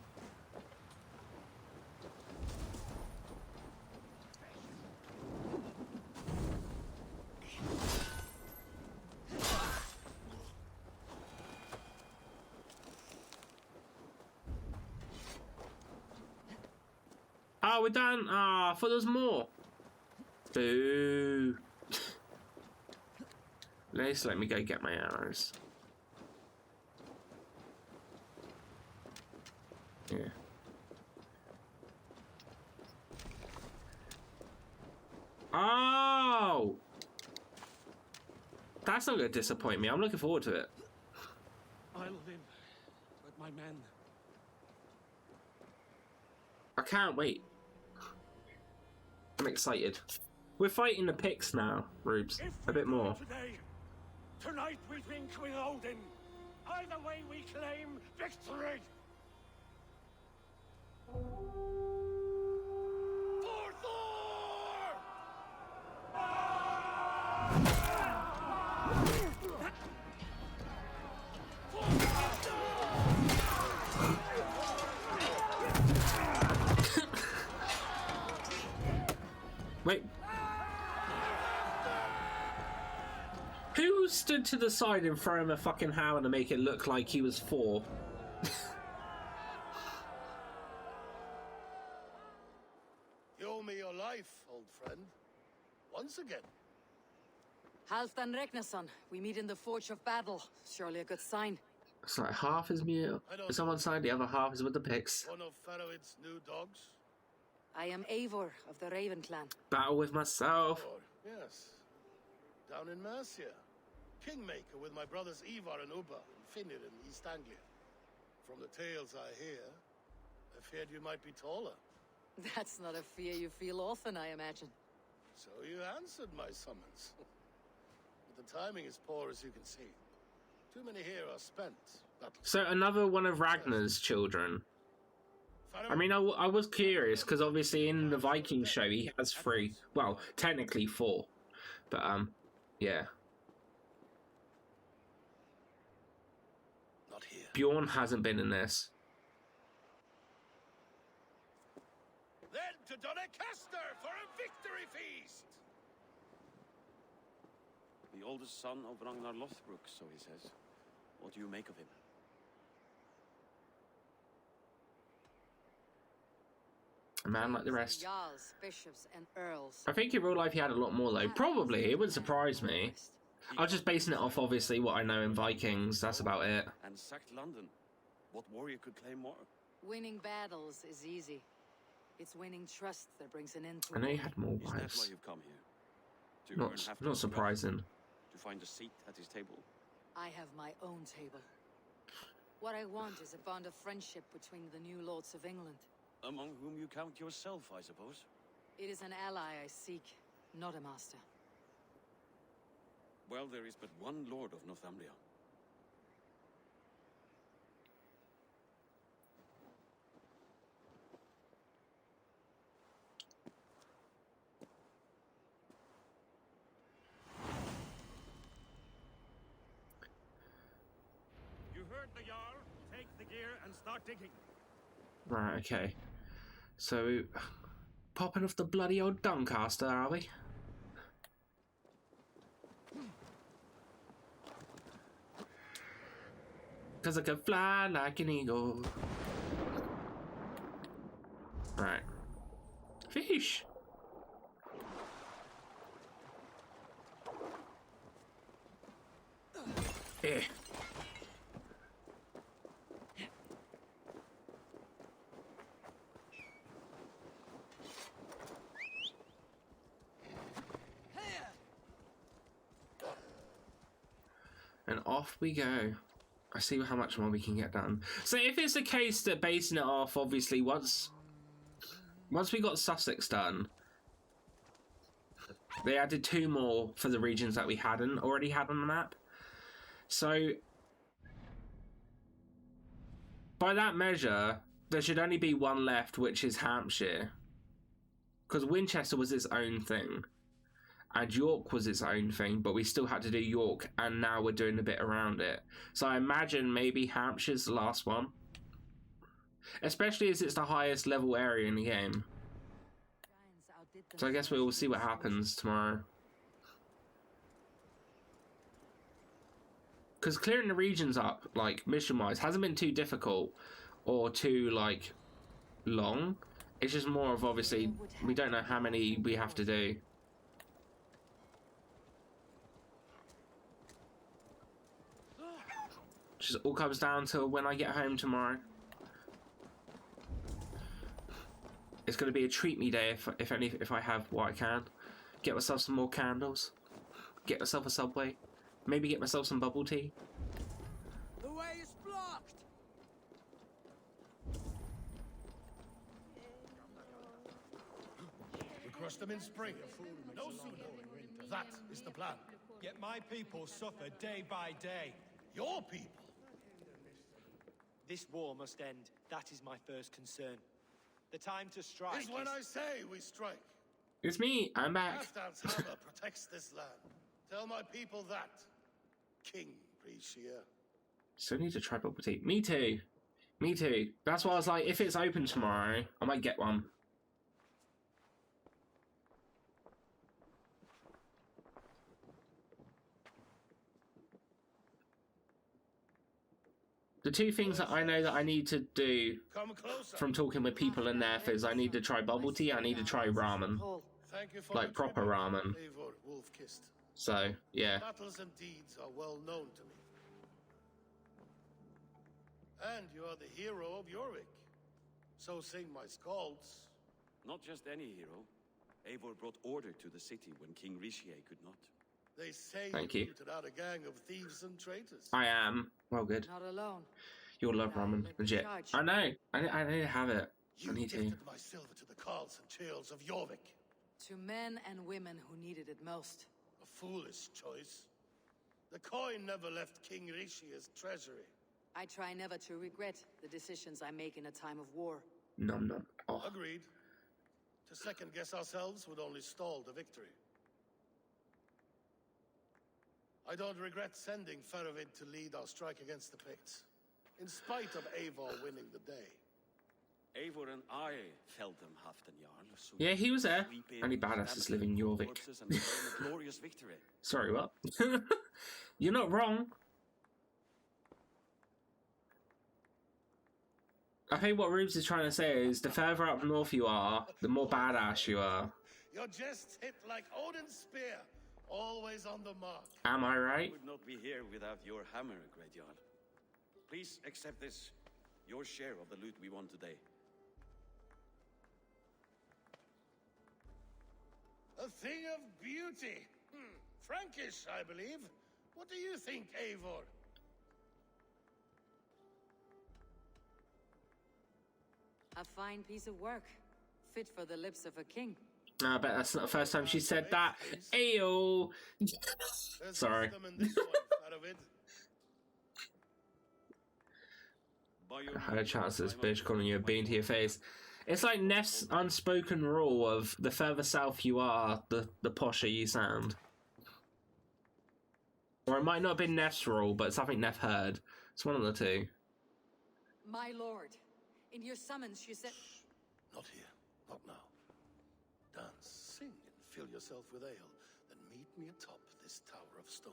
Oh, we're done. Ah, I thought there was more. Boo. Let me go get my arrows. Yeah. Oh! That's not going to disappoint me. I'm looking forward to it. I'll live with my men. I can't wait. I'm excited. We're fighting the Picts now, Rubes. A bit more. Today, tonight we drink with Odin. Either way we claim victory. For Thor! Wait. Who stood to the side and threw him a fucking hammer to make it look like he was 4? You owe me your life, old friend. Once again. Halfdan Regnason, we meet in the Forge of Battle. Surely a good sign. It's like half is mute. It's on one side, the other half is with the Picts. One of Faroid's new dogs? I am Eivor of the Raven clan. Battle with myself. Yes. Down in Mercia. Kingmaker with my brothers Ivar and Ubba in Finnir in East Anglia. From the tales I hear, I feared you might be taller. That's not a fear you feel often, I imagine. So you answered my summons. But the timing is poor, as you can see. Too many here are spent. So another one of Ragnar's children. I mean, I was curious, because obviously in the Viking show he has 3. Well, technically 4. But, yeah. Not here. Bjorn hasn't been in this. Then to Doncaster for a victory feast! The oldest son of Ragnar Lothbrok, so he says. What do you make of him? A man like the rest. Jarls, bishops, and earls. I think in real life he had a lot more though. Probably, it wouldn't surprise me. I was just basing it off obviously what I know in Vikings, that's about it. And sacked London. What warrior could claim more? Winning battles is easy. It's winning trust that brings an end to I know he had more Is that why wives. you've come here? To earn half Not surprising. To find a seat at his table? I have my own table. What I want is a bond of friendship between the new lords of England. Among whom you count yourself, I suppose? It is an ally I seek, not a master. Well, there is but one lord of Northumbria. the Jarl. Take the gear and start digging. Right, okay. So, popping off the bloody old Doncaster, are we? Cause I can fly like an eagle. Right. Fish! Eh. And off we go. I see how much more we can get done. So if it's the case that basing it off, obviously, once we got Sussex done, they added 2 more for the regions that we hadn't already had on the map. So by that measure, there should only be 1 left, which is Hampshire. Because Winchester was its own thing. And York was its own thing, but we still had to do York, and now we're doing a bit around it. So I imagine maybe Hampshire's the last one. Especially as it's the highest level area in the game. So I guess we will see what happens tomorrow. Because clearing the regions up, like, mission-wise, hasn't been too difficult or too, like, long. It's just more of, obviously, we don't know how many we have to do. Just all comes down to when I get home tomorrow. It's going to be a treat me day if I have what I can. Get myself some more candles. Get myself a Subway. Maybe get myself some bubble tea. The way is blocked. We crush them in spring. No sooner. That is the plan. Yet my people suffer day by day. Your people? This war must end. That is my first concern. The time to strike is when I say we strike. It's me. I'm back. Halfdan's hammer protects this land. Tell my people that. King Brescia. Still need to try bubble tea. Me too. Me too. That's why I was like, if it's open tomorrow, I might get one. The 2 things that I know that I need to do from talking with people in there is I need to try bubble tea, I need to try ramen. Like proper ramen. So, yeah. Battles and deeds are well known to me. And you are the hero of Jorvik. So sing my scalds. Not just any hero. Eivor brought order to the city when King Richier could not. They say Thank you you. rooted out a gang of thieves and traitors. I am. Well, good. Not alone. You'll love ramen. Legit. I know. I need to have it. I need to. Gifted my silver to the carls and churls of Jorvik. To men and women who needed it most. A foolish choice. The coin never left King Richier's treasury. I try never to regret the decisions I make in a time of war. Nom nom. Oh. Agreed. To second guess ourselves would only stall the victory. I don't regret sending Feravid to lead our strike against the Picts, in spite of Eivor winning the day. Eivor and I felled them, Halfdan Jarl. So Yeah, he was there. Only badasses live in Jorvik. Glorious victory. Sorry, what? You're not wrong. I think what Rubes is trying to say is the further up north you are, the more badass you are. Your jests hit like Odin's spear, always on the mark. Am I right? I would not be here without your hammer, Great Jarl. Please accept this, your share of the loot we won today. A thing of beauty. Frankish, I believe. What do you think, Eivor? A fine piece of work. Fit for the lips of a king. I bet that's not the first time she said that. Ayo! Sorry. I had a chance at this bitch calling you a bean to your face. It's like Neff's unspoken rule of the further south you are, the posher you sound. Or it might not have been Neff's rule, but something Neff heard. It's one of the two. My lord, in your summons you said... Not here. Not now. Dance, sing, and fill yourself with ale. Then meet me atop this tower of stone.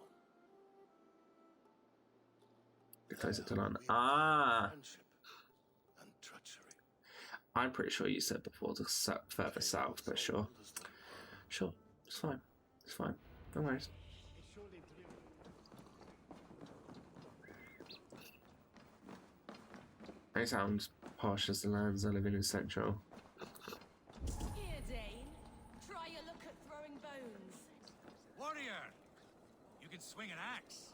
Closer to London. Ah! Friendship and treachery. I'm pretty sure you said before to further south, but sure. Sure. It's fine. It's fine. No worries. They sound posh as the lands are living in Central. Here, Dane. Try a look at throwing bones. Warrior! You can swing an axe,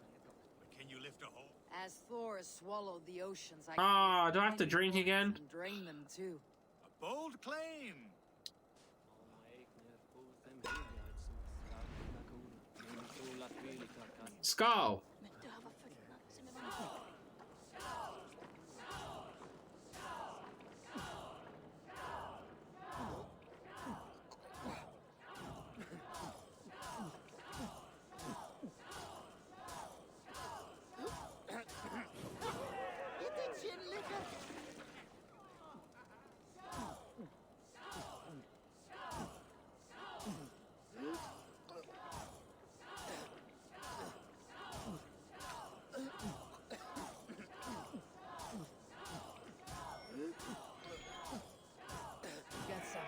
but can you lift a hoe? As Thor has swallowed the oceans, I Ah, do I have to drink again? and drain them too. A bold claim! Skull! Get some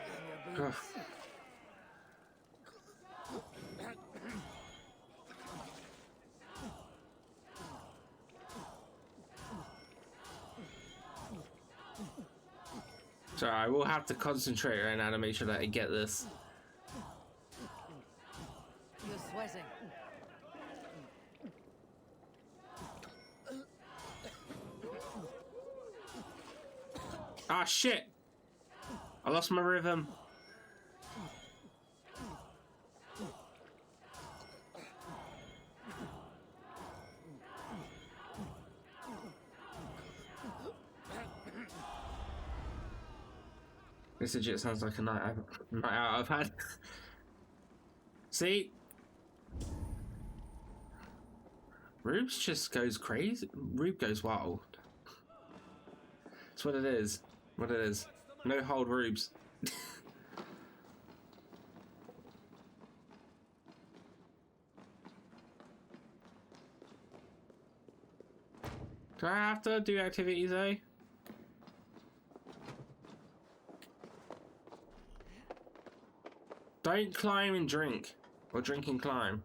in your boots. Sorry, I will have to concentrate right now to make sure that I get this. You're sweating. Ah, shit! I lost my rhythm. This legit sounds like a night out I've had. See? Rube's just goes crazy. Rube goes wild. That's what it is. What it is. No hold Rubes. Do I have to do activities though? Don't climb and drink. Or drink and climb.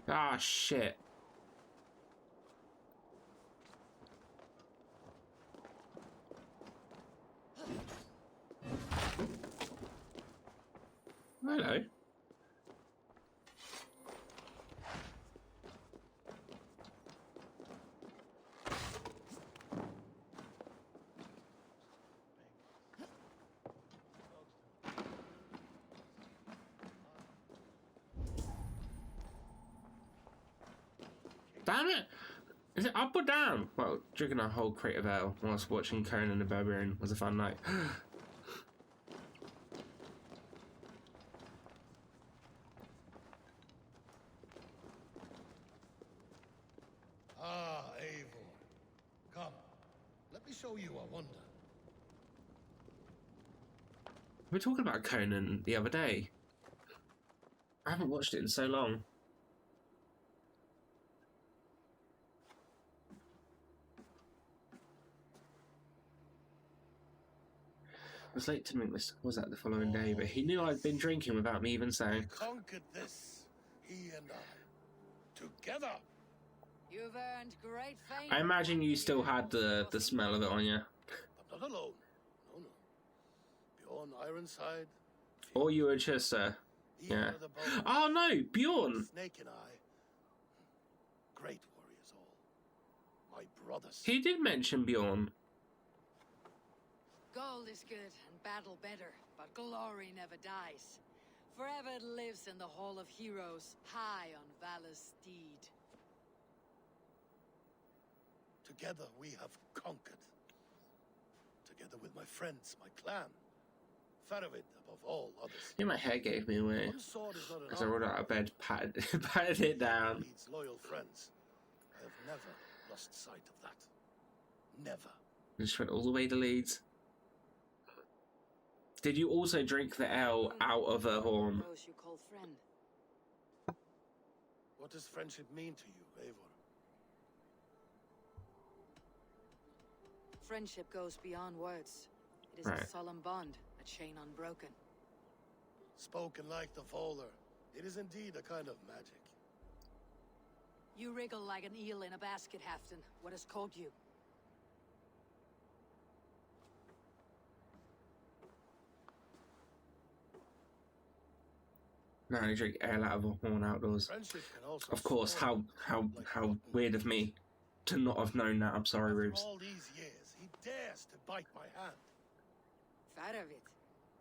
Ah, shit. Hello. Damn it! Is it up or down? Well, drinking a whole crate of ale whilst watching Conan the Barbarian was a fun night. Ah, Eivor. Come, let me show you a wonder. We were talking about Conan the other day. I haven't watched it in so long. I was late to meet Mr. Kozak the following day, but he knew I'd been drinking without me even saying. Conquered this, he and I, together. You've earned great fame. I imagine you still had the smell of it on you. But not alone. No, no. Bjorn Ironside. Or you were just, yeah. Oh no, Bjorn! Snake and I. Great warriors all. My brothers. He did mention Bjorn. Gold is good and battle better, but glory never dies. Forever it lives in the Hall of Heroes, high on Valor's steed. Together we have conquered. Together with my friends, my clan. Faravid above all others. Yeah, my hair gave me away. One sword is not As I enough. rolled out of bed, patted it down. Leads loyal friends. I have never lost sight of that. Never. And just went all the way to Leeds. Did you also drink the ale out of a horn? Those you call friend. What does friendship mean to you, Eivor? Friendship goes beyond words. It is a solemn bond, a chain unbroken. Spoken like the Volar, it is indeed a kind of magic. You wriggle like an eel in a basket, Halfton. What has caught you? No, you drink ale out of a horn outdoors. Of course, how weird of me to not have known that. I'm sorry, Rubes. All these years, he dares to bite my hand. Faravid.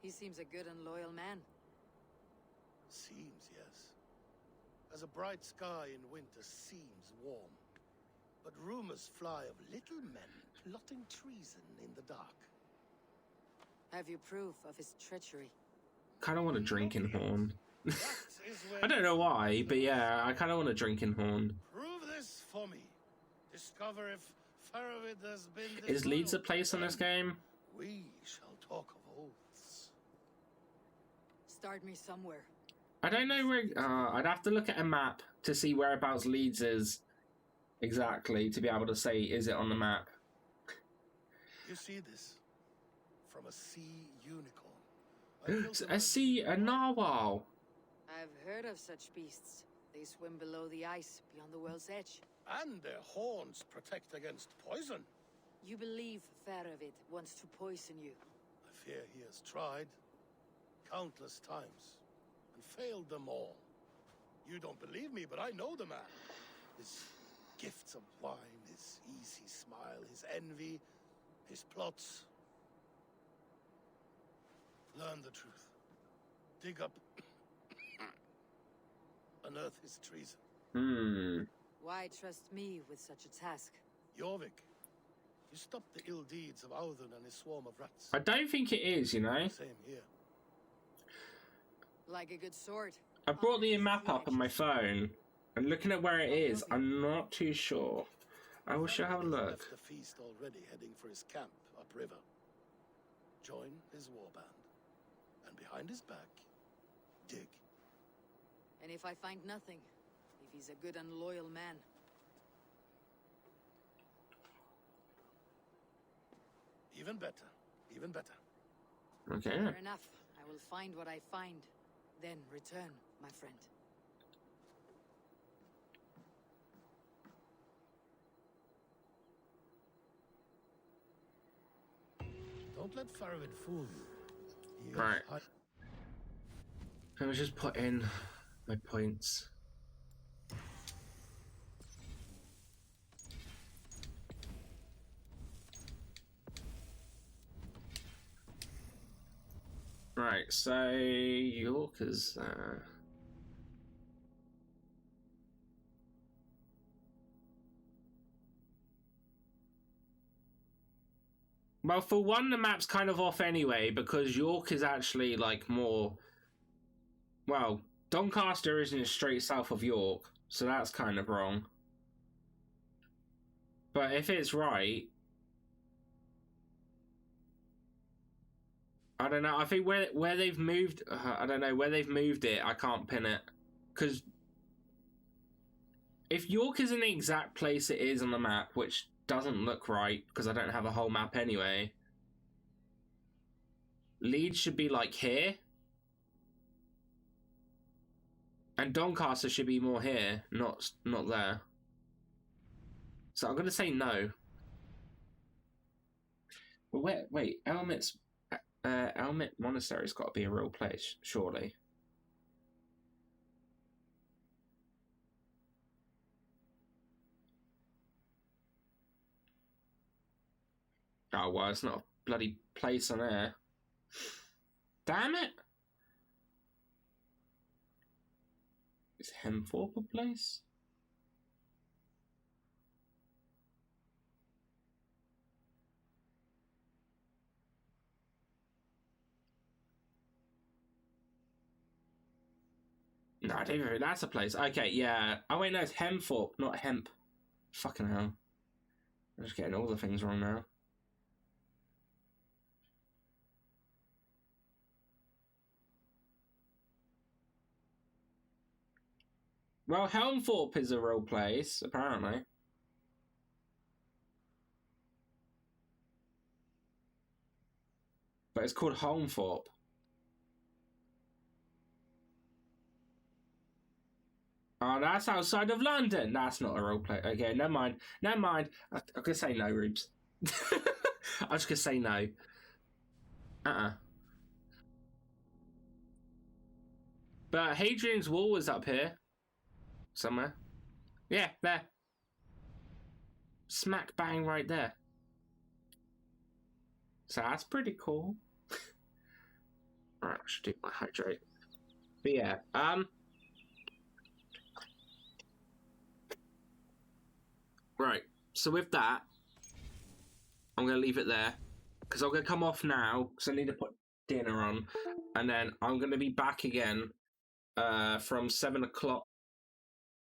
He seems a good and loyal man. Seems, yes. As a bright sky in winter seems warm. But rumors fly of little men plotting treason in the dark. Have you proof of his treachery? Kind of want a drinking horn. I don't know why, but yeah, I kind of want a drinking horn. Prove this for me. Discover if Faravid has been Is Leeds a place on this game? We shall talk of oaths. Start me somewhere. I don't know where... I'd have to look at a map to see whereabouts Leeds is exactly to be able to say, is it on the map? You see this? From a sea unicorn. A narwhal. I've heard of such beasts. They swim below the ice, beyond the world's edge. And their horns protect against poison. You believe Faravid wants to poison you? I fear he has tried countless times and failed them all. You don't believe me, but I know the man. His gifts of wine, his easy smile, his envy, his plots. Learn the truth. Dig up, unearth his treason. Why trust me with such a task? Jorvik, you stopped the ill deeds of Audun and his swarm of rats. I don't think it is, you know. Same here. Like a good sword. I brought the map up on my phone, and looking at where it is, I'm not too sure. I wish I have a look. Left the feast already, heading for his camp upriver. Join his warband, and behind his back, dig. And if I find nothing, if he's a good and loyal man, even better, even better. Okay. Fair enough. I will find what I find, then return, my friend. Don't let Faravid fool you. Right. Let me just put in my points. Right, so York is well, for one, the map's kind of off anyway, because York is actually, like, more... Well, Doncaster isn't straight south of York, so that's kind of wrong. But if it's right... I don't know, I think where they've moved... I don't know, where they've moved it, I can't pin it. Because... if York is in the exact place it is on the map, which... doesn't look right, because I don't have a whole map anyway. Leeds should be like here. And Doncaster should be more here, not there. So I'm going to say no. Well, wait, Elmet Monastery's got to be a real place, surely. Oh, well, it's not a bloody place on air. Damn it! Is Hemthorpe a place? No, I don't even think that's a place. Okay, yeah. Oh wait, no, it's Hemthorpe, not Hemp. Fucking hell. I'm just getting all the things wrong now. Well, Helmthorpe is a real place, apparently. But it's called Holmthorpe. Oh, that's outside of London. That's not a real place. Okay, never mind. Never mind. I'm gonna say no, Rubes. I'm just gonna say no. But Hadrian's Wall was up here. Somewhere. Yeah, there. Smack bang right there. So that's pretty cool. Alright, I should do my hydrate. But yeah, right, so with that, I'm going to leave it there. Because I'm going to come off now, because I need to put dinner on. And then I'm going to be back again from 7 o'clock